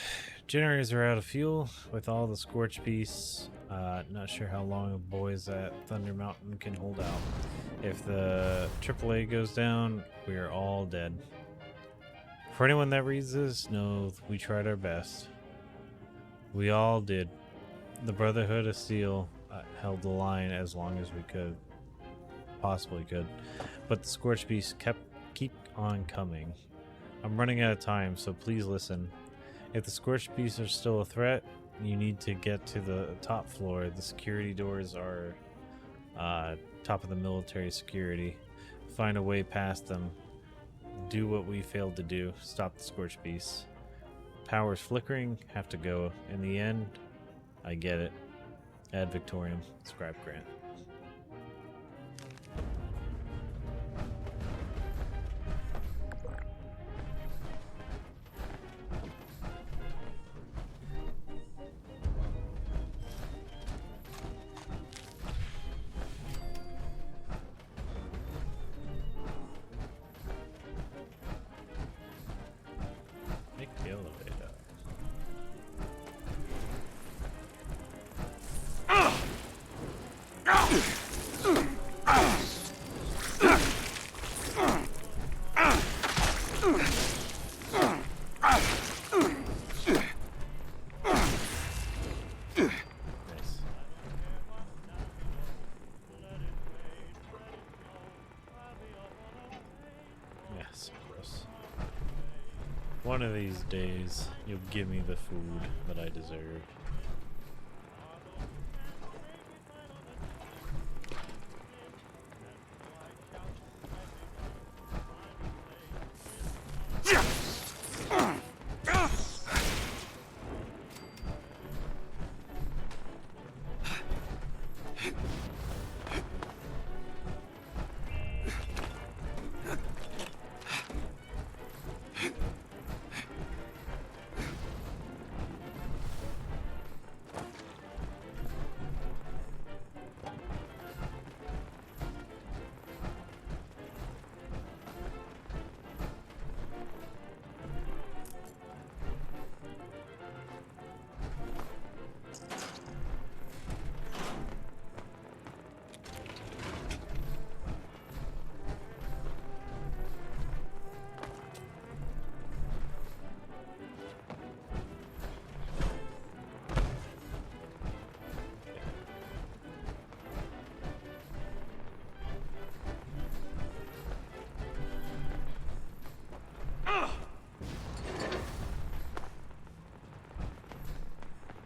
Generators are out of fuel with all the scorch piece. Not sure how long the boys at Thunder Mountain can hold out. If the AAA goes down, we are all dead. For anyone that reads this, know we tried our best. We all did. The Brotherhood of Steel held the line as long as we could, possibly could, but the Scorched Beasts keep on coming. I'm running out of time, so please listen. If the Scorched Beasts are still a threat, you need to get to the top floor. The security doors are top of the military security. Find a way past them. Do what we failed to do. Stop the Scorched Beasts. Power's flickering. Have to go. In the end, I get it. Ad Victoriam. Scribe Grant. Make the elevator. Yes, of course. One of these days, you'll give me the food that I deserve.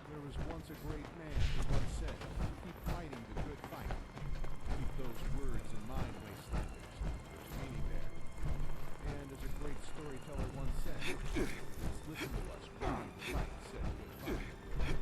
There was once a great man who once said, keep fighting the good fight. Keep those words in mind, Wastelanders. There's meaning there. And as a great storyteller once said, let's listen to us while the fight said good fight.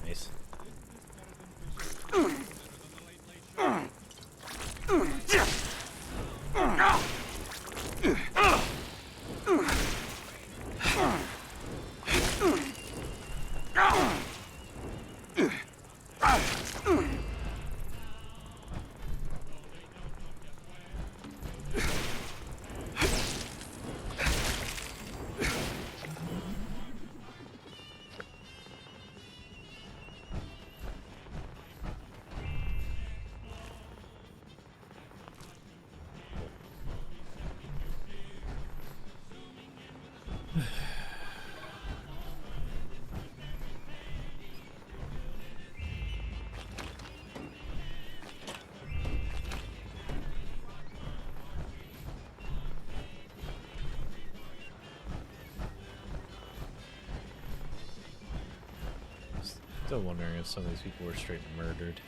Nice. Still wondering if some of these people were straight murdered.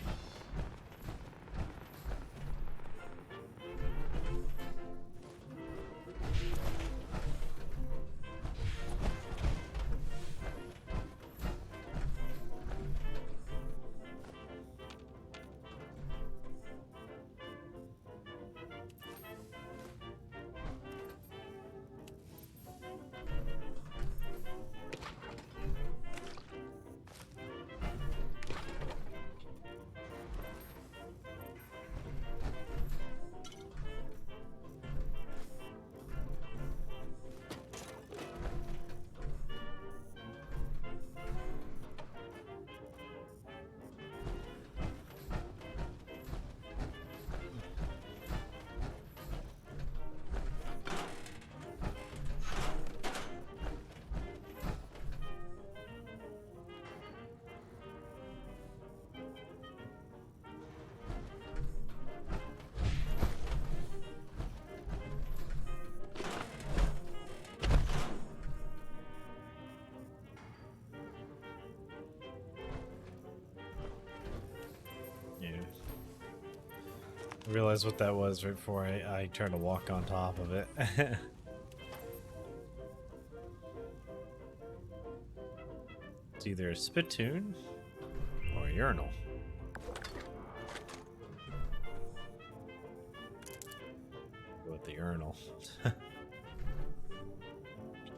I realized what that was right before I tried to walk on top of it. It's either a spittoon or a urinal. Go with the urinal.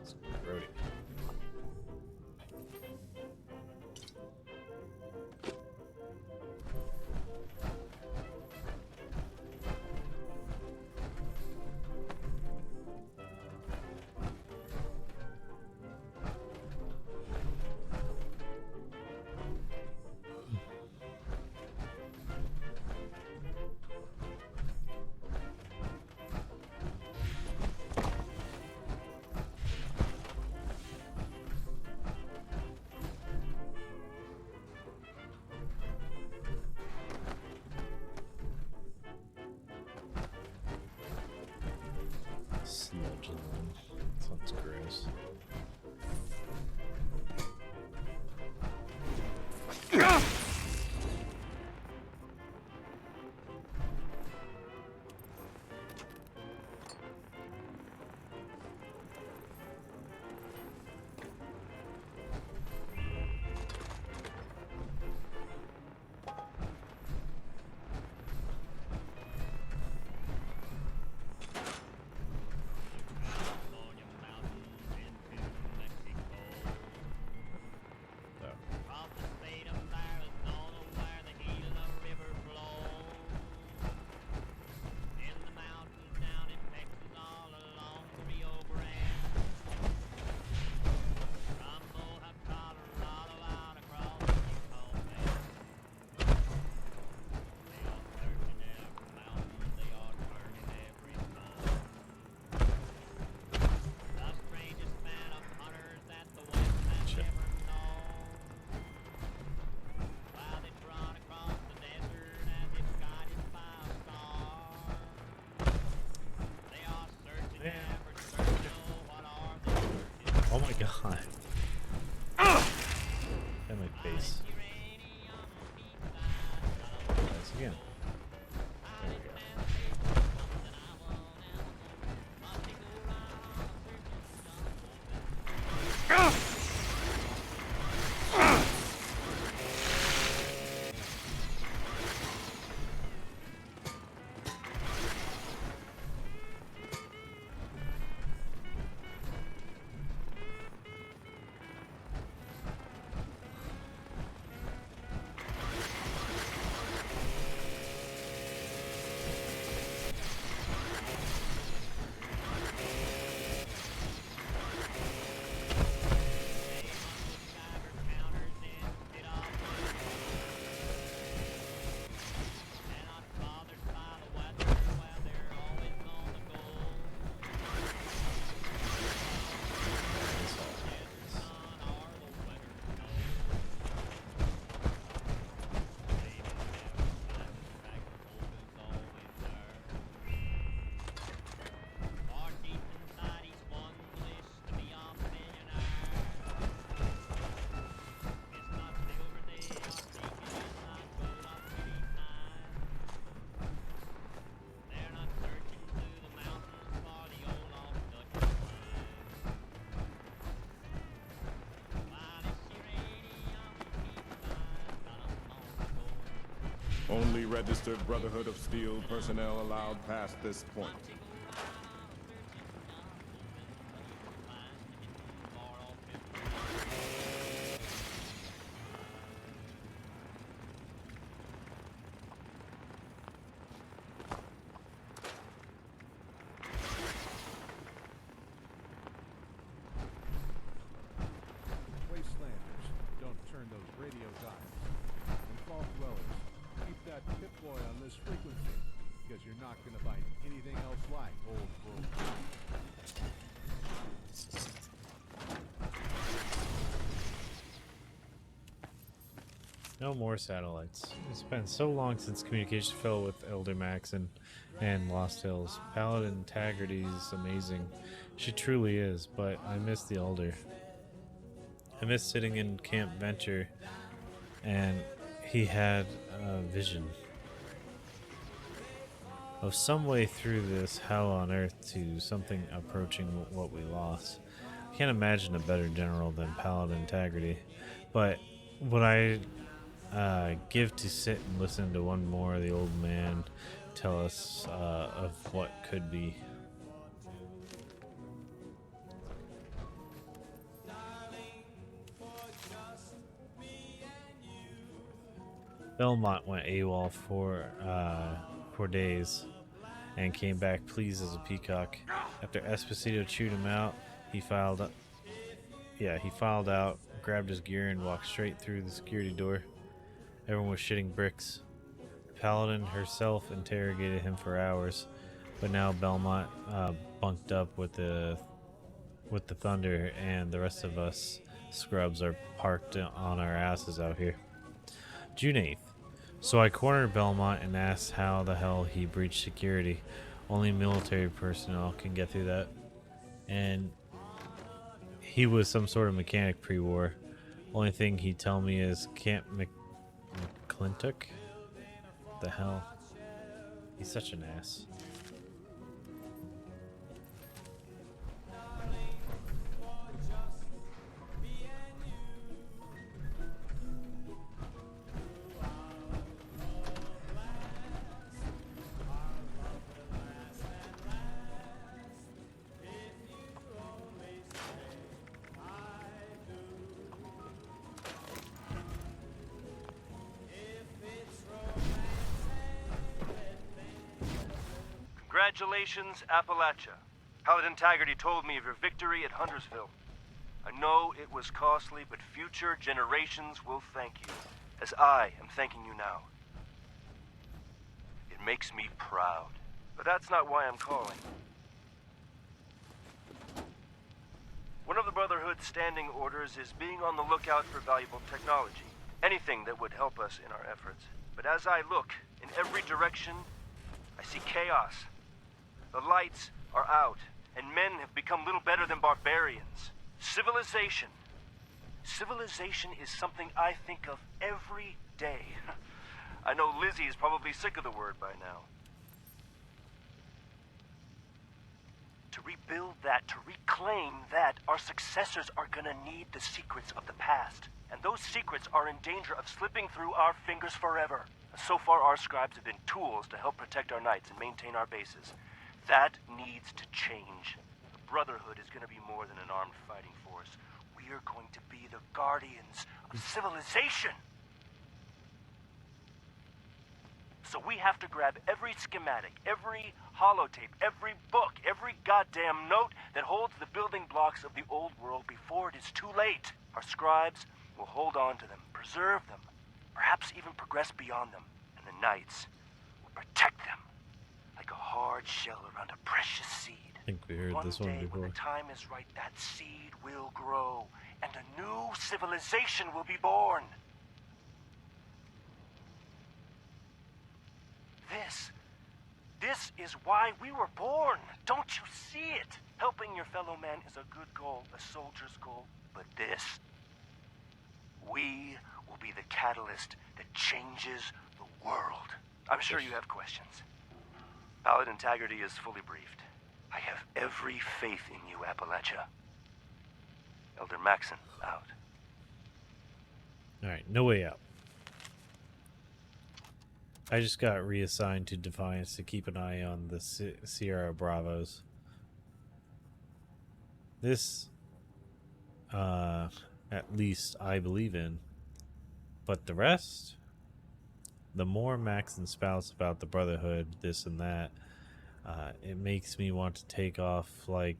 Just grody. Sludge in them. Sounds gross. Oh my god. And my face. Nice again. There we go. Only registered Brotherhood of Steel personnel allowed past this point. Wastelanders, don't turn those radio dials. And Fall Dwellers, keep that Pip-Boy on this frequency, because you're not going to find anything else like Old World. No more satellites. It's been so long since communication fell with Elder Maxon and Lost Hills. Paladin integrity is amazing. She truly is, but I miss the Elder. I miss sitting in Camp Venture, and he had a vision of some way through this hell on earth to something approaching what we lost. I can't imagine a better general than Paladin integrity, but what I give to sit and listen to one more of the old man tell us of what could be. Belmont went AWOL for days and came back pleased as a peacock. After Esposito chewed him out, he filed out, grabbed his gear, and walked straight through the security door. Everyone was shitting bricks. The Paladin herself interrogated him for hours, but now Belmont bunked up with the Thunder, and the rest of us scrubs are parked on our asses out here. June 8th. So I cornered Belmont and asked how the hell he breached security. Only military personnel can get through that. And he was some sort of mechanic pre-war. Only thing he'd tell me is Camp McClintock? The hell? He's such an ass. Congratulations, Appalachia. Paladin Taggarty told me of your victory at Huntersville. I know it was costly, but future generations will thank you, as I am thanking you now. It makes me proud. But that's not why I'm calling. One of the Brotherhood's standing orders is being on the lookout for valuable technology. Anything that would help us in our efforts. But as I look in every direction, I see chaos. The lights are out, and men have become little better than barbarians. Civilization. Civilization is something I think of every day. I know Lizzie is probably sick of the word by now. To rebuild that, to reclaim that, our successors are gonna need the secrets of the past. And those secrets are in danger of slipping through our fingers forever. So far, our scribes have been tools to help protect our knights and maintain our bases. That needs to change. The Brotherhood is going to be more than an armed fighting force. We are going to be the guardians of civilization. So we have to grab every schematic, every holotape, every book, every goddamn note that holds the building blocks of the old world before it is too late. Our scribes will hold on to them, preserve them, perhaps even progress beyond them, and the knights will protect them like a hard shell around a precious seed. I think we heard this one before. When the time is right, that seed will grow, and a new civilization will be born. This is why we were born. Don't you see it? Helping your fellow man is a good goal, a soldier's goal. But this, we will be the catalyst that changes the world. I'm sure you have questions. Paladin Taggarty is fully briefed. I have every faith in you, Appalachia. Elder Maxon, out. Alright, no way out. I just got reassigned to Defiance to keep an eye on the Sierra Bravos. This, at least I believe in. But the rest, the more Maxon spouts about the Brotherhood, this and that, it makes me want to take off like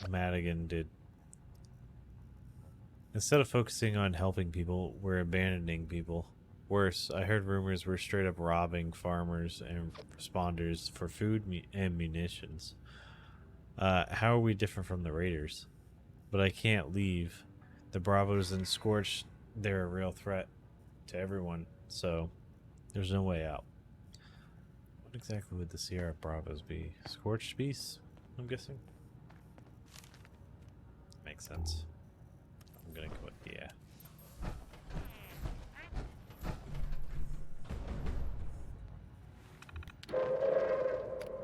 Madigan did. Instead of focusing on helping people, we're abandoning people. Worse, I heard rumors we're straight up robbing farmers and responders for food and munitions. How are we different from the Raiders? But I can't leave. The Bravos and Scorch, they're a real threat to everyone, so there's no way out. What exactly would the Sierra Bravos be? Scorched beasts, I'm guessing? Makes sense. I'm gonna go with yeah.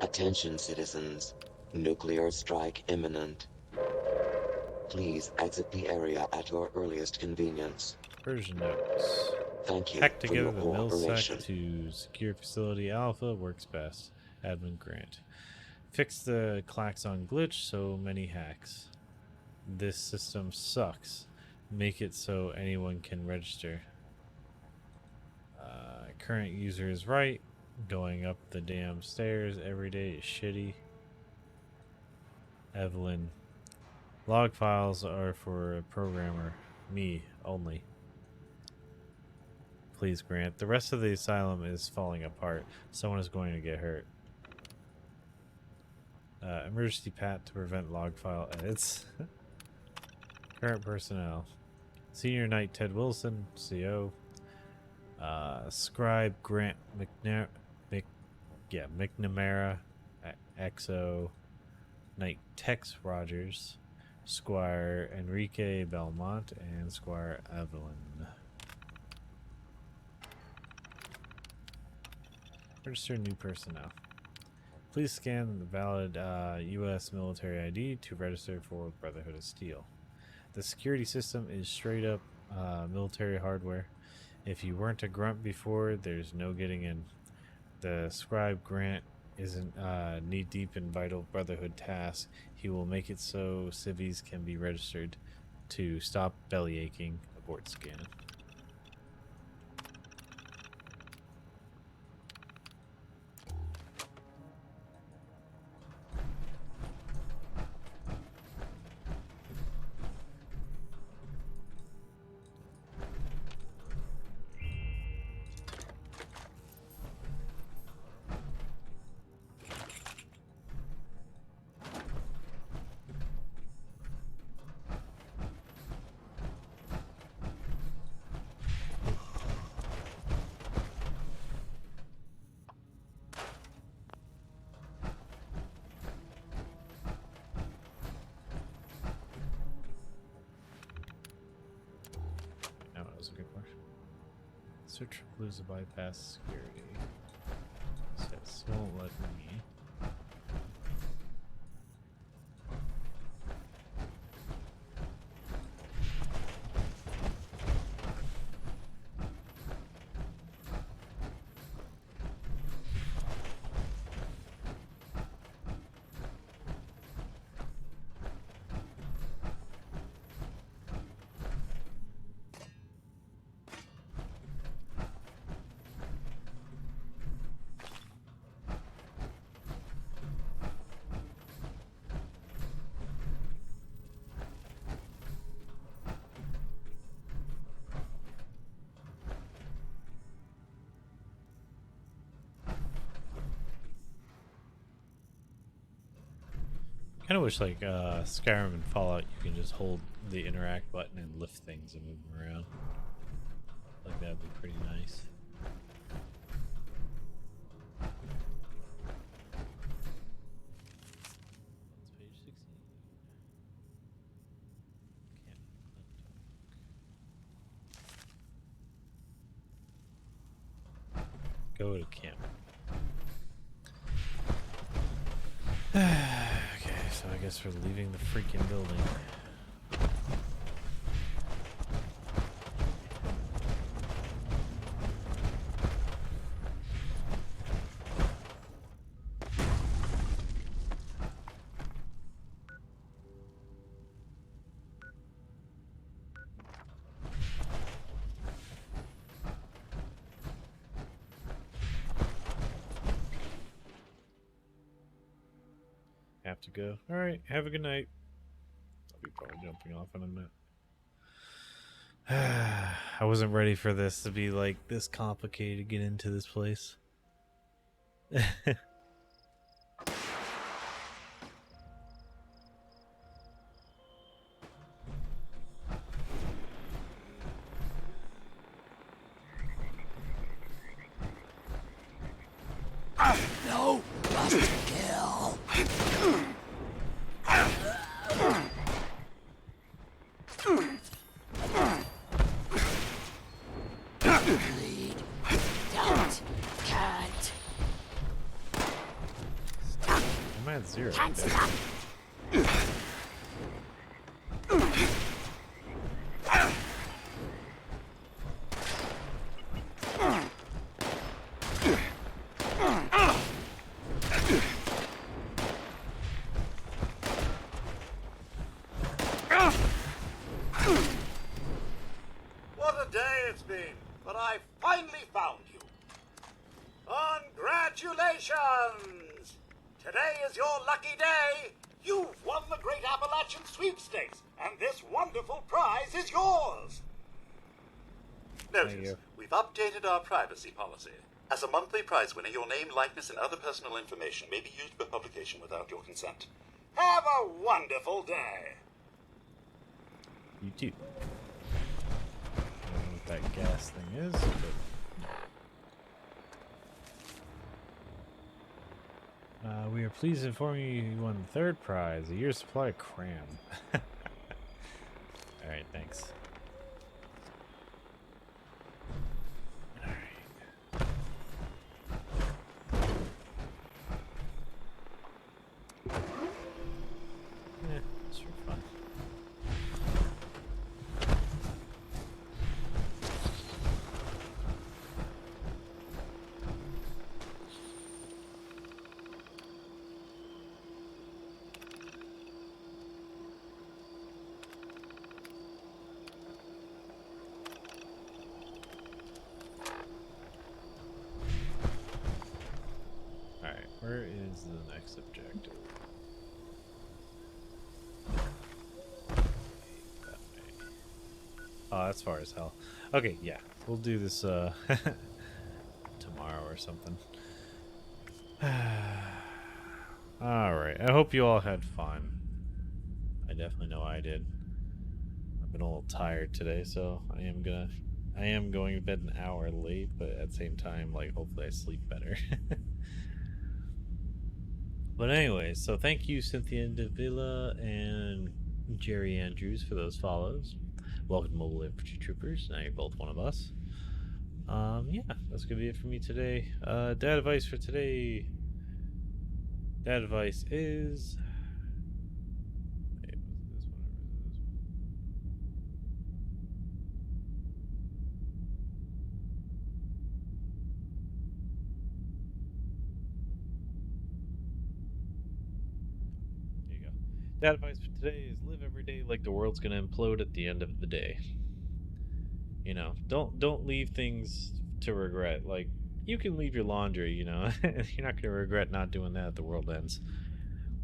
Attention citizens, nuclear strike imminent. Please exit the area at your earliest convenience. Version notes. Thank you Hack for together your the cooperation. MilSec to secure facility Alpha works best. Admin Grant. Fix the klaxon glitch so many hacks. This system sucks. Make it so anyone can register. Current user is right. Going up the damn stairs every day is shitty. Evelyn. Log files are for a programmer. Me only. Please, Grant. The rest of the asylum is falling apart. Someone is going to get hurt. Emergency pat to prevent log file edits. Current personnel. Senior Knight Ted Wilson, CO. Scribe Grant McNamara, XO. Knight Tex Rogers. Squire Enrique Belmont, and Squire Evelyn. Register new personnel. Please scan the valid U.S. military ID to register for Brotherhood of Steel. The security system is straight up military hardware. If you weren't a grunt before, there's no getting in. The scribe Grant isn't knee-deep in vital Brotherhood tasks. He will make it so civvies can be registered. To stop belly aching, abort scan. Search for clues to bypass security. Says won't let me. Kind of wish, like Skyrim and Fallout, you can just hold the interact button and lift things and move them around. Like that'd be pretty nice. That's page 16. Go to camp. Okay, so I guess we're leaving the freaking building. have to go. Alright, have a good night. I'll be probably jumping off in a minute. I wasn't ready for this to be like this complicated to get into this place. No, must kill. Bleed. Don't. Can't. I'm at 0. Can't stop. What a day it's been, but I finally found you. Congratulations! Today is your lucky day. You've won the Great Appalachian Sweepstakes, and this wonderful prize is yours. Notice, we've updated our privacy policy. As a monthly prize winner, your name, likeness, and other personal information may be used for publication without your consent. Have a wonderful day. You too. I don't know what that gas thing is, but... we are pleased to inform you you won the 3rd prize, a year's supply of cram. Alright, thanks. It's for fun. Alright, where is the next objective? Oh, that's far as hell. Okay, yeah. We'll do this tomorrow or something. Alright, I hope you all had fun. I definitely know I did. I've been a little tired today, so I am going to bed an hour late, but at the same time, like, hopefully I sleep better. But anyway, so thank you, Cynthia Davila and Jerry Andrews, for those follows. Welcome to Mobile Infantry Troopers. Now you're both one of us. Yeah, that's gonna be it for me today. Dad advice for today. Dad advice is... Dad advice for today is live every day like the world's gonna implode at the end of the day. You know, don't leave things to regret. Like, you can leave your laundry, you know, you're not gonna regret not doing that if the world ends.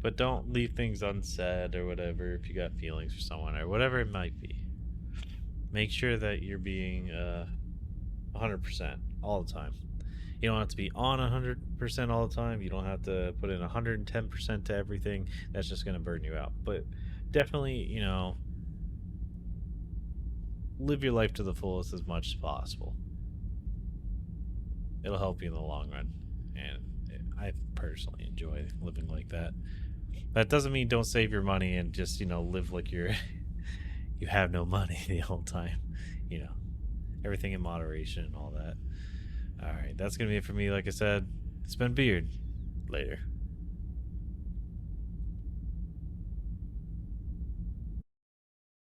But don't leave things unsaid or whatever if you got feelings for someone or whatever it might be. Make sure that you're being 100% all the time. You don't have to be on 100% all the time. You don't have to put in 110% to everything. That's just going to burn you out. But definitely, you know, live your life to the fullest as much as possible. It'll help you in the long run. And I personally enjoy living like that. That doesn't mean don't save your money and just, you know, live like you have no money the whole time. You know, everything in moderation and all that. Alright, that's going to be it for me. Like I said, it's been Beard. Later.